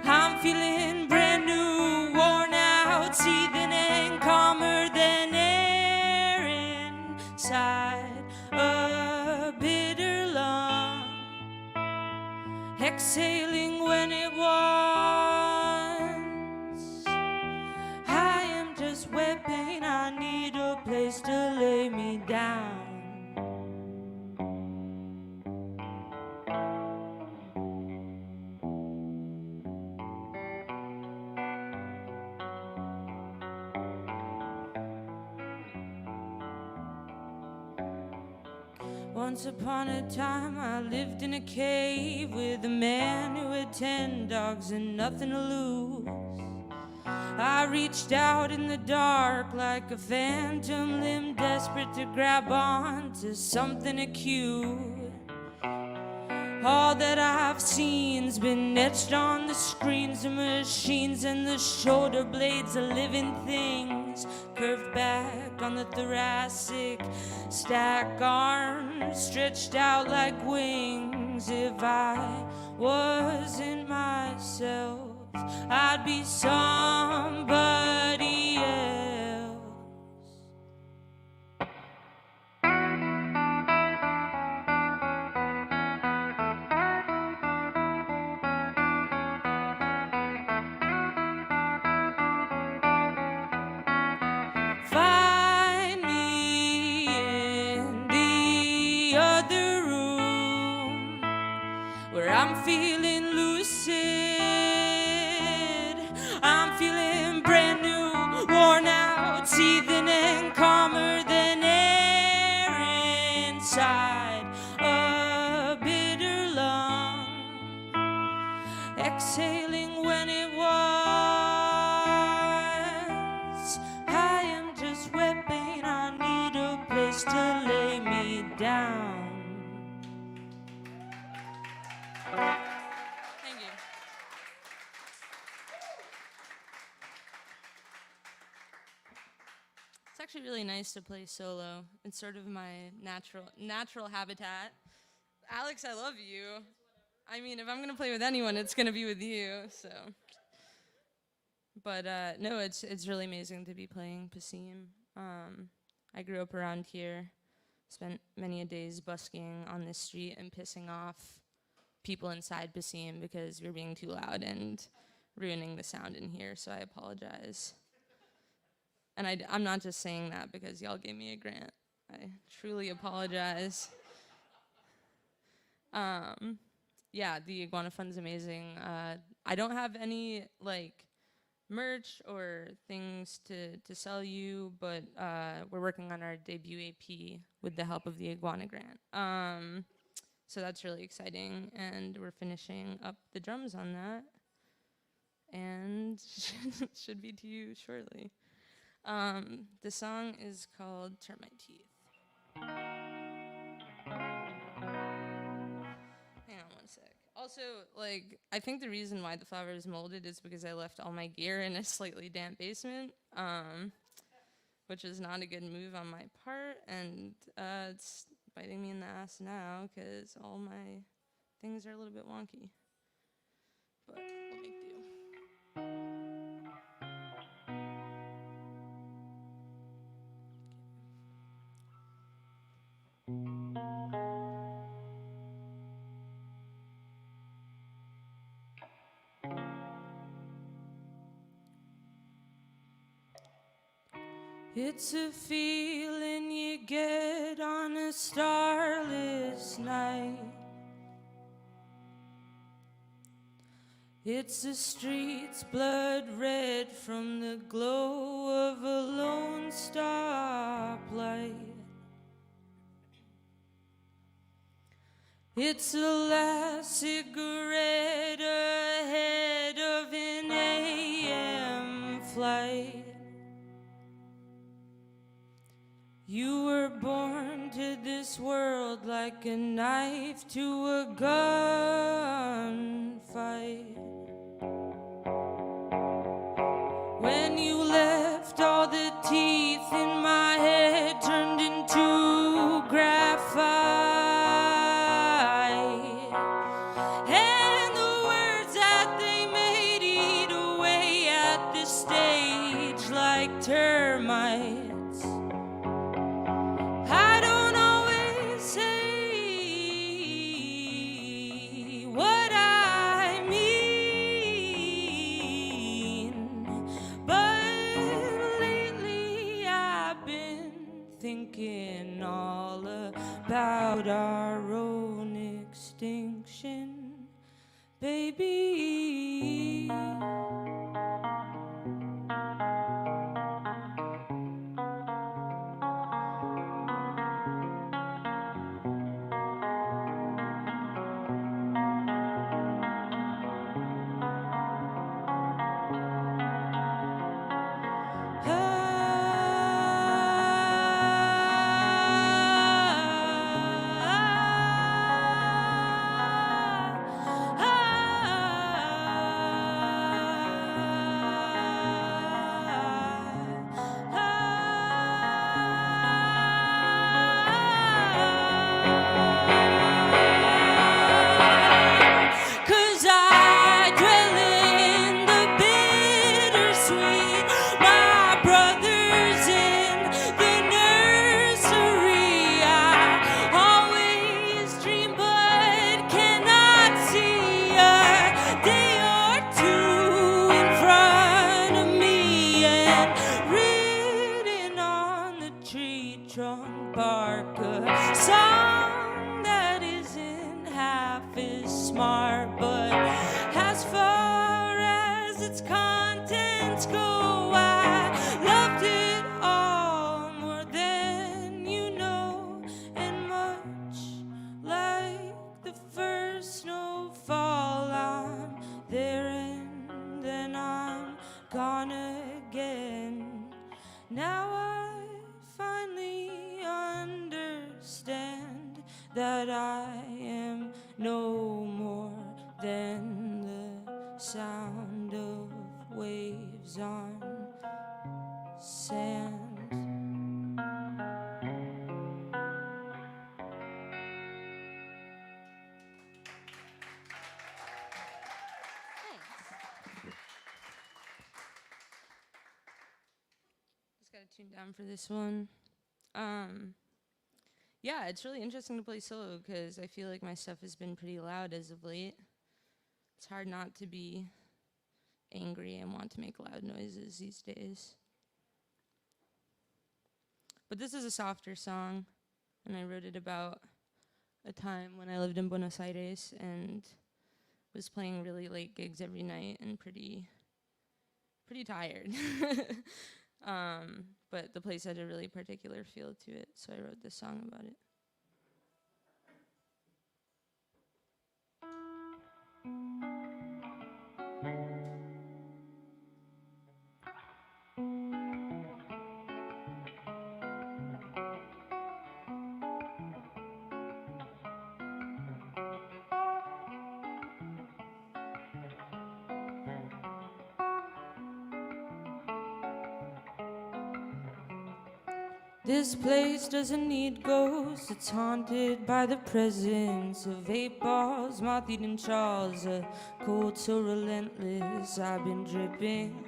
I'm feeling brand new, worn out, seething and calmer than air inside a bitter lung, exhaling when it wants. I am just wet pain, I need a place to lay me down. Once upon a time I lived in a cave with a man who had 10 dogs and nothing to lose. I reached out in the dark like a phantom limb, desperate to grab on to something acute. All that I've seen's been etched on the screens of machines, and the shoulder blades of living things curved back on the thoracic, stack arms stretched out like wings. If I wasn't myself, I'd be somebody else. Find me in the other room where I'm feeling lucid. I'm feeling brand new, worn out, seething and calmer than air inside a bitter lung, exhaling when it was. I am just wet paint, I need a place to lay me down. Thank you. It's actually really nice to play solo. It's sort of my natural habitat. Alex, I love you. I mean, if I'm gonna play with anyone, it's gonna be with you. So, but no, it's really amazing to be playing Passim. I grew up around here, spent many a days busking on this street and pissing off people inside Passim because we were being too loud and ruining the sound in here. So I apologize. And I'm not just saying that because y'all gave me a grant. I truly apologize. Yeah, the Iguana Fund's amazing. I don't have any like merch or things to sell you, but we're working on our debut AP with the help of the Iguana Grant. So that's really exciting, and we're finishing up the drums on that, and should be to you shortly. The song is called Termite Teeth. Hang on one sec. Also, like, I think the reason why the flower is molded is because I left all my gear in a slightly damp basement, which is not a good move on my part, and it's biting me in the ass now because all my things are a little bit wonky. But we'll make do. It's a feeling you get on a starless night. It's the streets blood red from the glow of a lone stoplight. It's the last cigarette ahead of an AM flight. You were born to this world like a knife to a gunfight. When you left, all the teeth in my head turned into graphite, and the words that they made eat away at the stage like termites. I don't always say what I mean, but lately I've been thinking all about our own extinction, baby. smart, but as far as its contents go, I loved it all more than you know, and much like the first snowfall, I'm there and then I'm gone again. Now I finally understand that I am no more than the sound of waves on sand. Just gotta tune down for this one. Yeah, it's really interesting to play solo because I feel like my stuff has been pretty loud as of late. It's hard not to be angry and want to make loud noises these days. But this is a softer song, and I wrote it about a time when I lived in Buenos Aires and was playing really late gigs every night and pretty tired. But the place had a really particular feel to it, so I wrote this song about it. This place doesn't need ghosts, it's haunted by the presence of 8 balls, moth-eaten chars, a cold so relentless. I've been dripping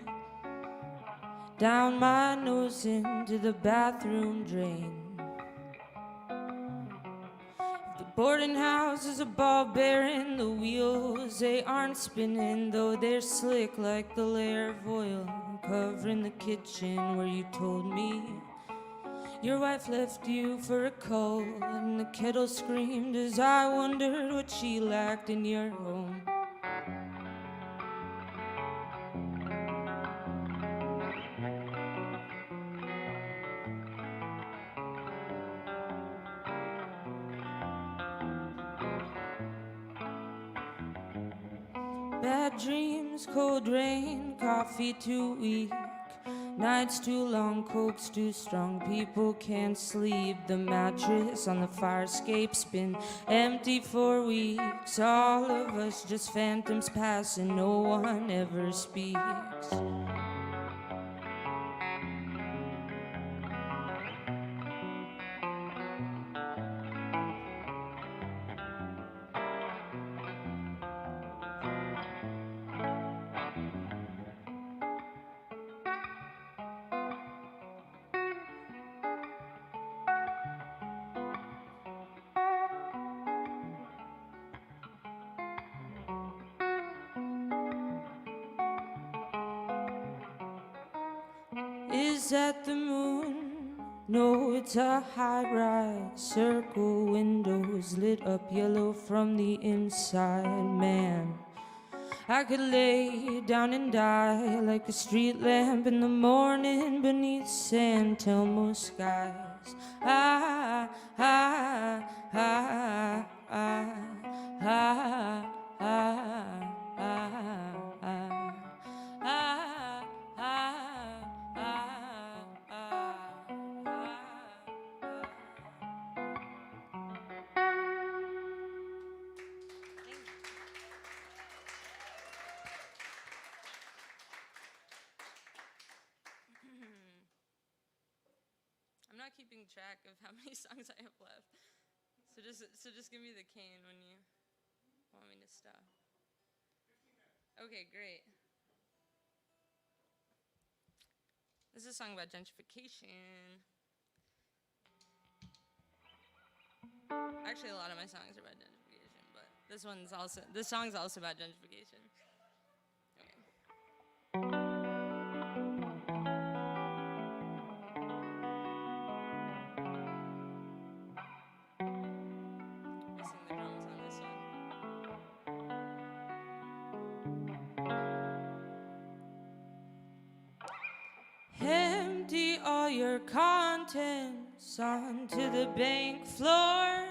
down my nose into the bathroom drain. The boarding house is a ball bearing, the wheels, they aren't spinning, though they're slick like the layer of oil covering the kitchen where you told me your wife left you for a coal, and the kettle screamed as I wondered what she lacked in your home. Bad dreams, cold rain, coffee too weak, nights too long, coke's too strong, people can't sleep. The mattress on the fire escape's been empty for weeks. All of us just phantoms passing, no one ever speaks. Is that the moon? No, it's a high-rise circle, windows lit up yellow from the inside. Man, I could lay down and die like a street lamp in the morning beneath San Telmo skies. Ah, ah, ah, ah, ah, ah, ah, ah, ah. I'm not keeping track of how many songs I have left. So just give me the cane when you want me to stop. Okay, great. This is a song about gentrification. Actually, a lot of my songs are about gentrification, but this song's also about gentrification. I sing the drums on this one. your contents onto the bank floor.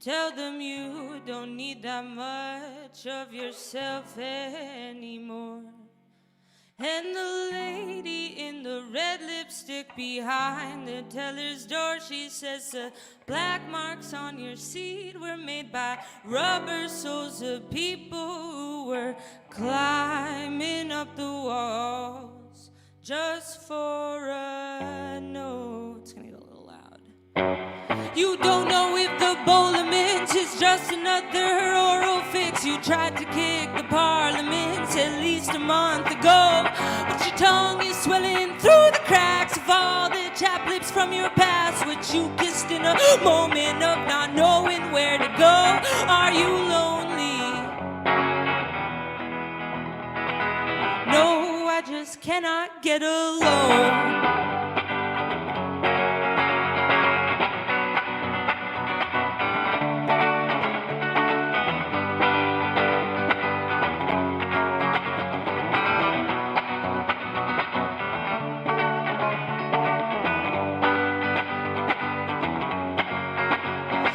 Tell them you don't need that much of yourself anymore. And the lady in the red lipstick behind the teller's door, she says the black marks on your seat were made by rubber soles of people who were climbing up the walls just for a note. It's gonna get a little loud. You don't know if the bowl of mints is just another oral fix. You tried to kick the parliaments at least a month ago, but your tongue is swelling through the cracks of all the chapped lips from your past, which you kissed in a moment of not knowing where to go. Are you lonely? No, I just cannot get alone.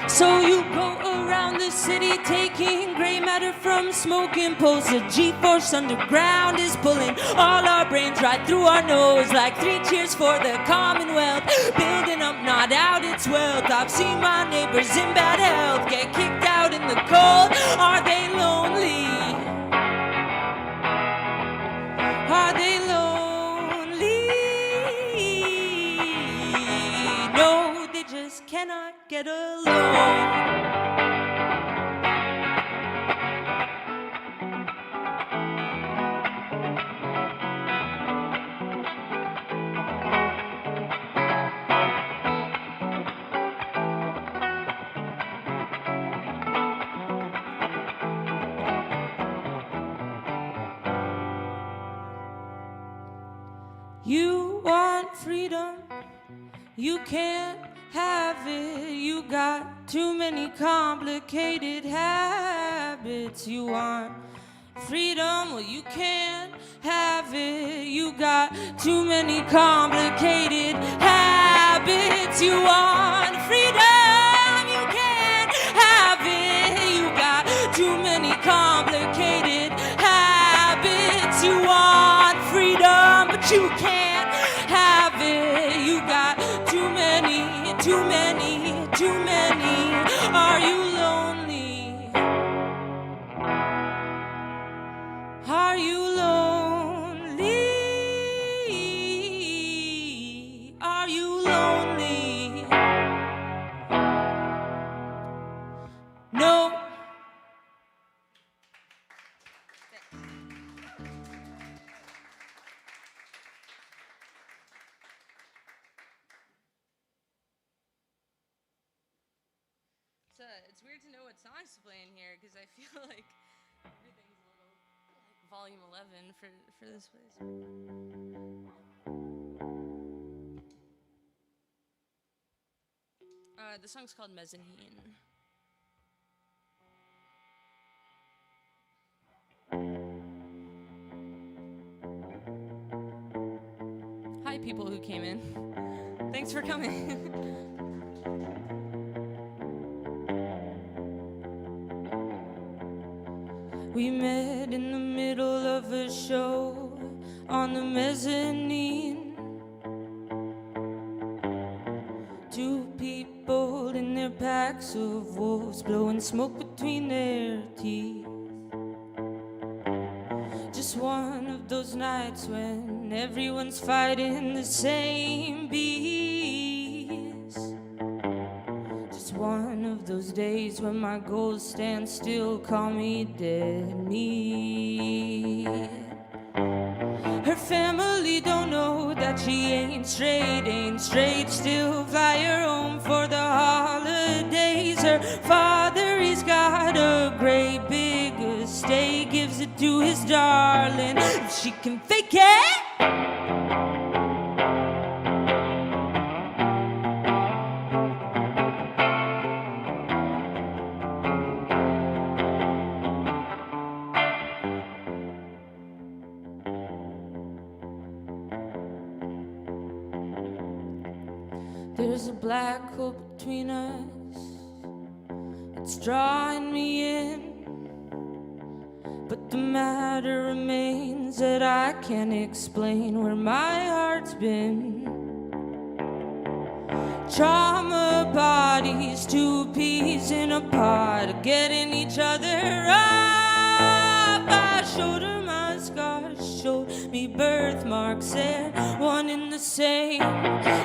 So you go around the city taking gray matter from smoking poles. The G-Force underground is pulling all our brains right through our nose, like 3 cheers for the Commonwealth, building up, not out its wealth. I've seen my neighbors in bad health get kicked out in the cold. Are they lonely? Are they lonely? No, they just cannot get along. You want freedom, you can't have it. You got too many complicated habits. You want freedom, well, you can't have it. You got too many complicated habits. You want freedom, you can't have it. You got too many complicated habits. You want freedom, but you can't have it. You got too many, too many, too many. Are you lonely? Are you lonely? Are you lonely? No. It's weird to know what songs to play in here because I feel like everything's a little like volume 11 for this place. The song's called Mezzanine. Hi, people who came in. Thanks for coming. We met in the middle of a show on the mezzanine. 2 people in their packs of wolves, blowing smoke between their teeth. Just one of those nights when everyone's fighting the same beast. Just one of those days when my goals stand still, call me dead meat. Her family don't know that she ain't straight, still fly her home for the holidays. Her father, he's got a great big estate, gives it to his darling if she can fake it. There's a black hole between us, it's drawing me in. But the matter remains that I can't explain where my heart's been. Trauma bodies, two peas in a pod, getting each other up. I showed her my scars, showed me birthmarks there. One in the same,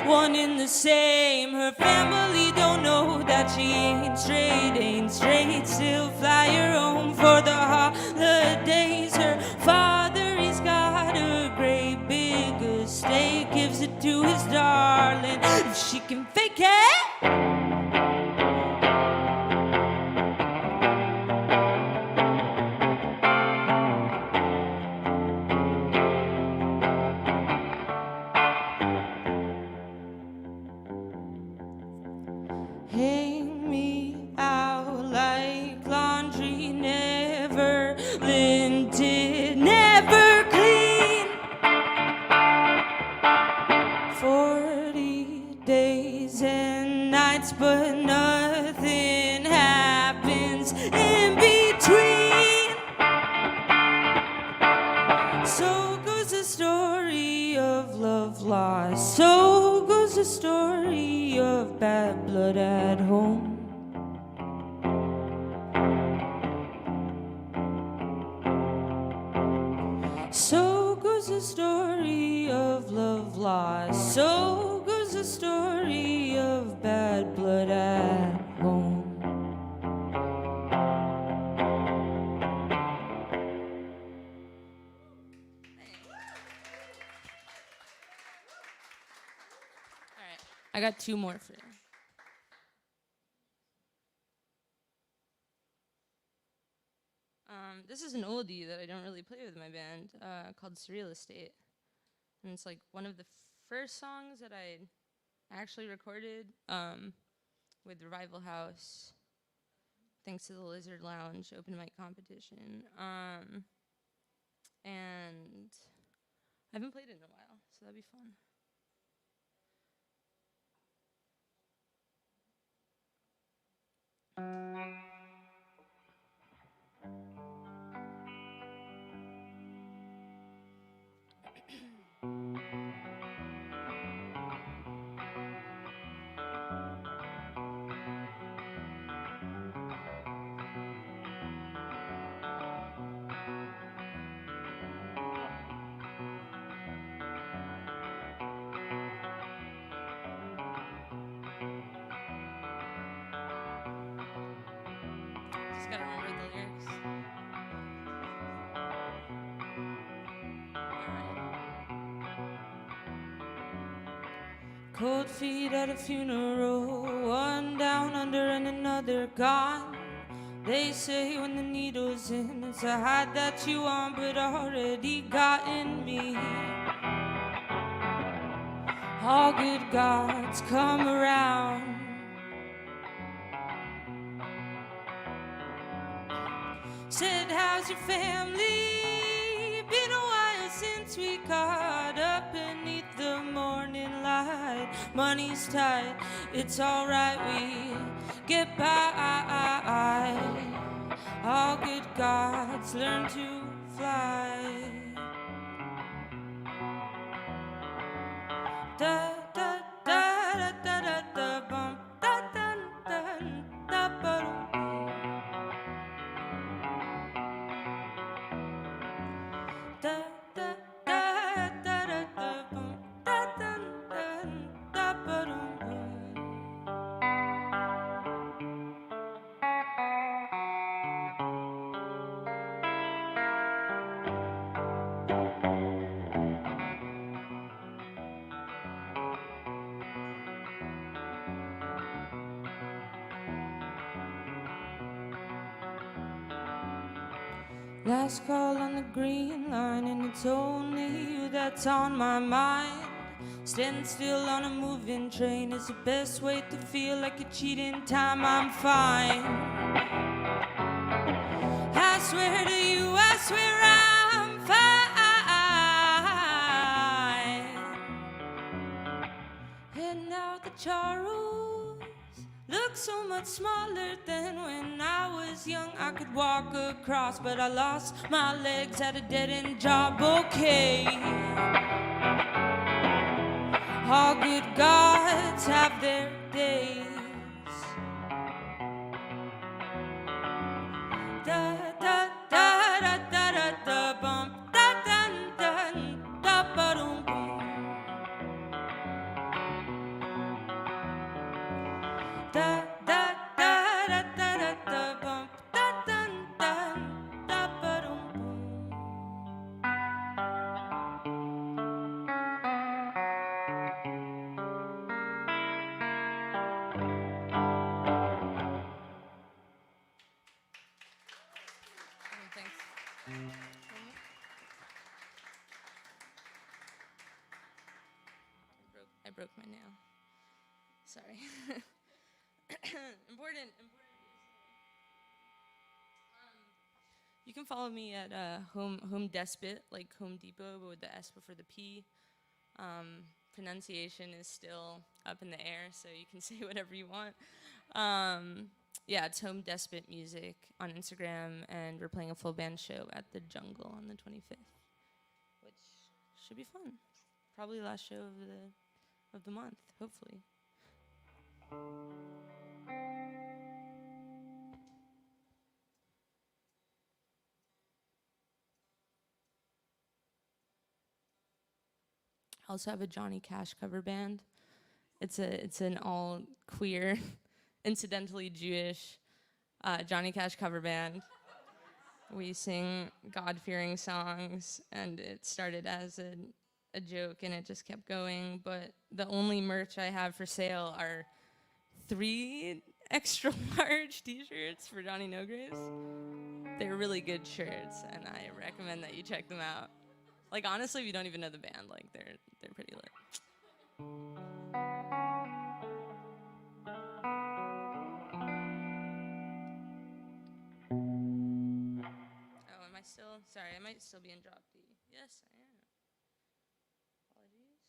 one in the same. Her family don't know that she ain't straight. Still fly her home for the holidays. Her father, he's got a great big estate, gives it to his darling if she can fake it. Hang me out like laundry, never lifted, never clean. 40 days and nights, but nothing happens in between. So goes the story of love lost. So goes the story of bad blood at home. So goes the story of love lost. So goes the story of bad blood at home. I got two more for you. This is an oldie that I don't really play with my band, called Surreal Estate. And it's like one of the first songs that I actually recorded with Revival House, thanks to the Lizard Lounge open mic competition. And I haven't played it in a while, so that'd be fun. Just gotta remember the lyrics. Cold feet at a funeral, one down under and another gone. They say when the needle's in, it's a hide that you want, but already got in me. All good gods come around. Said, how's your family? Been a while since we caught up beneath the morning light. Money's tight, it's alright, we get by. All good gods learn to fly. Da da da da da da da bum da da da da ba. Da da da da da da bum da da da da ba. Last call on the green line, and it's only you that's on my mind. Standing still on a moving train is the best way to feel like a cheating time. I'm fine. I swear to you, I swear I'm fine. And now the char look so much smaller than when I was young. I could walk across, but I lost my legs at a dead-end job. Okay, all good gods have their days. Da da da da da da da bump da da da da ba dum bum. Da da da da da da da bump da da da da ba dum bum. Thanks. I broke my nail. Sorry. Important. You can follow me at Home Despot, like Home Depot, but with the S before the P. Pronunciation is still up in the air, so you can say whatever you want. Yeah, it's Home Despot Music on Instagram, and we're playing a full band show at the Jungle on the 25th, which should be fun. Probably the last show of the month, hopefully. I also have a Johnny Cash cover band. It's an all queer, incidentally Jewish Johnny Cash cover band. We sing God-fearing songs, and it started as a joke, and it just kept going. But the only merch I have for sale are 3 extra large T-shirts for Johnny No Grace. They're really good shirts, and I recommend that you check them out. Like, honestly, if you don't even know the band, like, they're pretty lit. Oh, am I still? Sorry, I might still be in drop D. Yes, I am. Apologies.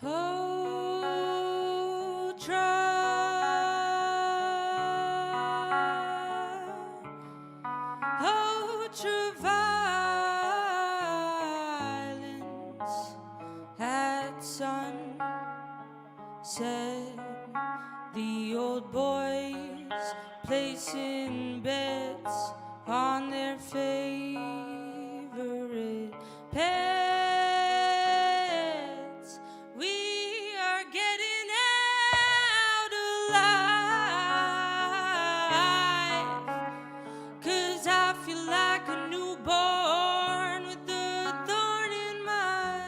Oh, try, oh, true violence at sunset. The old boys placing bets on their favorite pets. We are getting out alive, 'cause I feel like a newborn with a thorn in my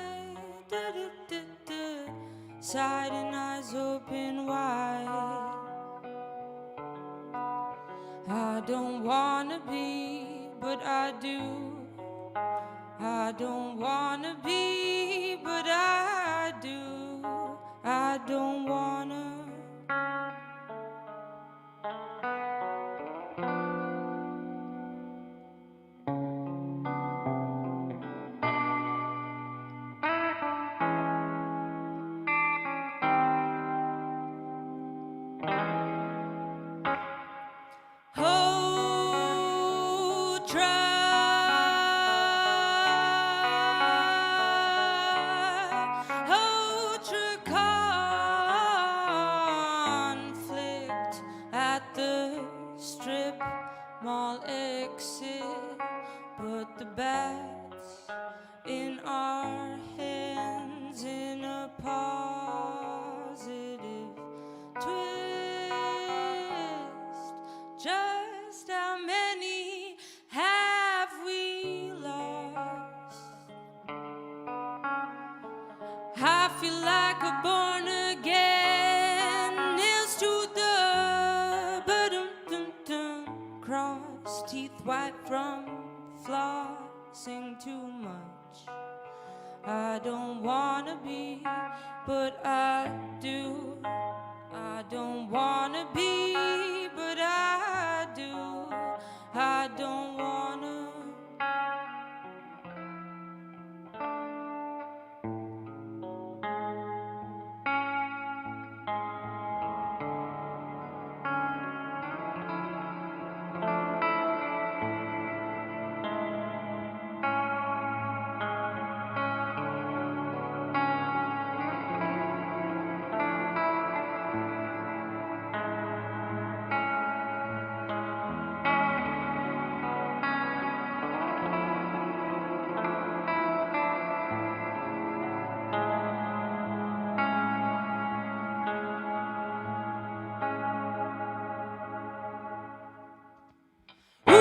side and eyes open wide. I don't wanna be, but I do. I don't wanna be, but I do. I don't wanna. Oh, try, oh, true conflict at the strip mall exit, but the bats in our hands in a positive twist. Just how many have we lost? I feel like a born again, nails to the bottom, cross teeth from flossing too much. I don't wanna be, but I do. I don't wanna be, but I do. I don't wanna. Well,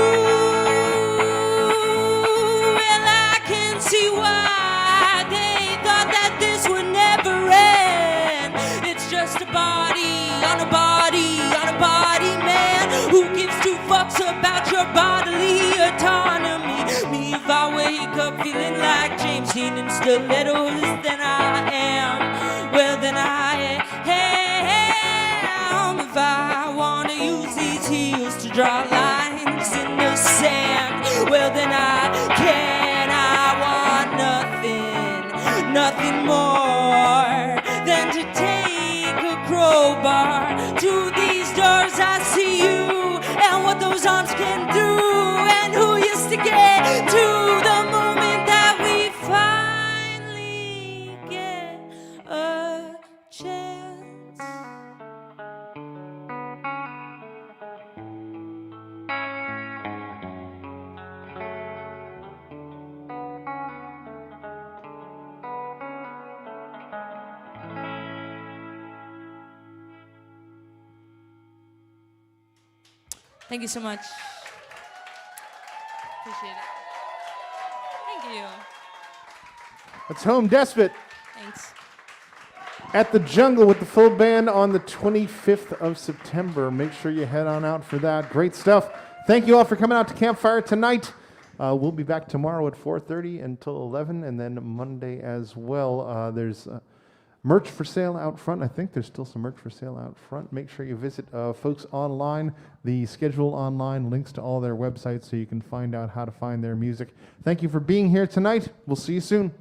I can see why they thought that this would never end. It's just a body on a body on a body, man. Who gives two fucks about your bodily autonomy? Me, if I wake up feeling like James Dean in stilettos, then I am. Well, then I am. If I wanna use these heels to draw lines in the sand, well then I can. I want nothing more than to take a crowbar to these doors. I see you and what those arms can do, and who used to get to the moment that we finally get a chance. Thank you so much. Appreciate it. Thank you. That's Home Despot Thanks. at the Jungle with the full band on the 25th of September. Make sure you head on out for that. Great stuff. Thank you all for coming out to Campfire tonight. We'll be back tomorrow at 4:30 until 11, and then Monday as well. There's merch for sale out front. I think there's still some merch for sale out front. Make sure you visit folks online, the schedule online, links to all their websites so you can find out how to find their music. Thank you for being here tonight. We'll see you soon.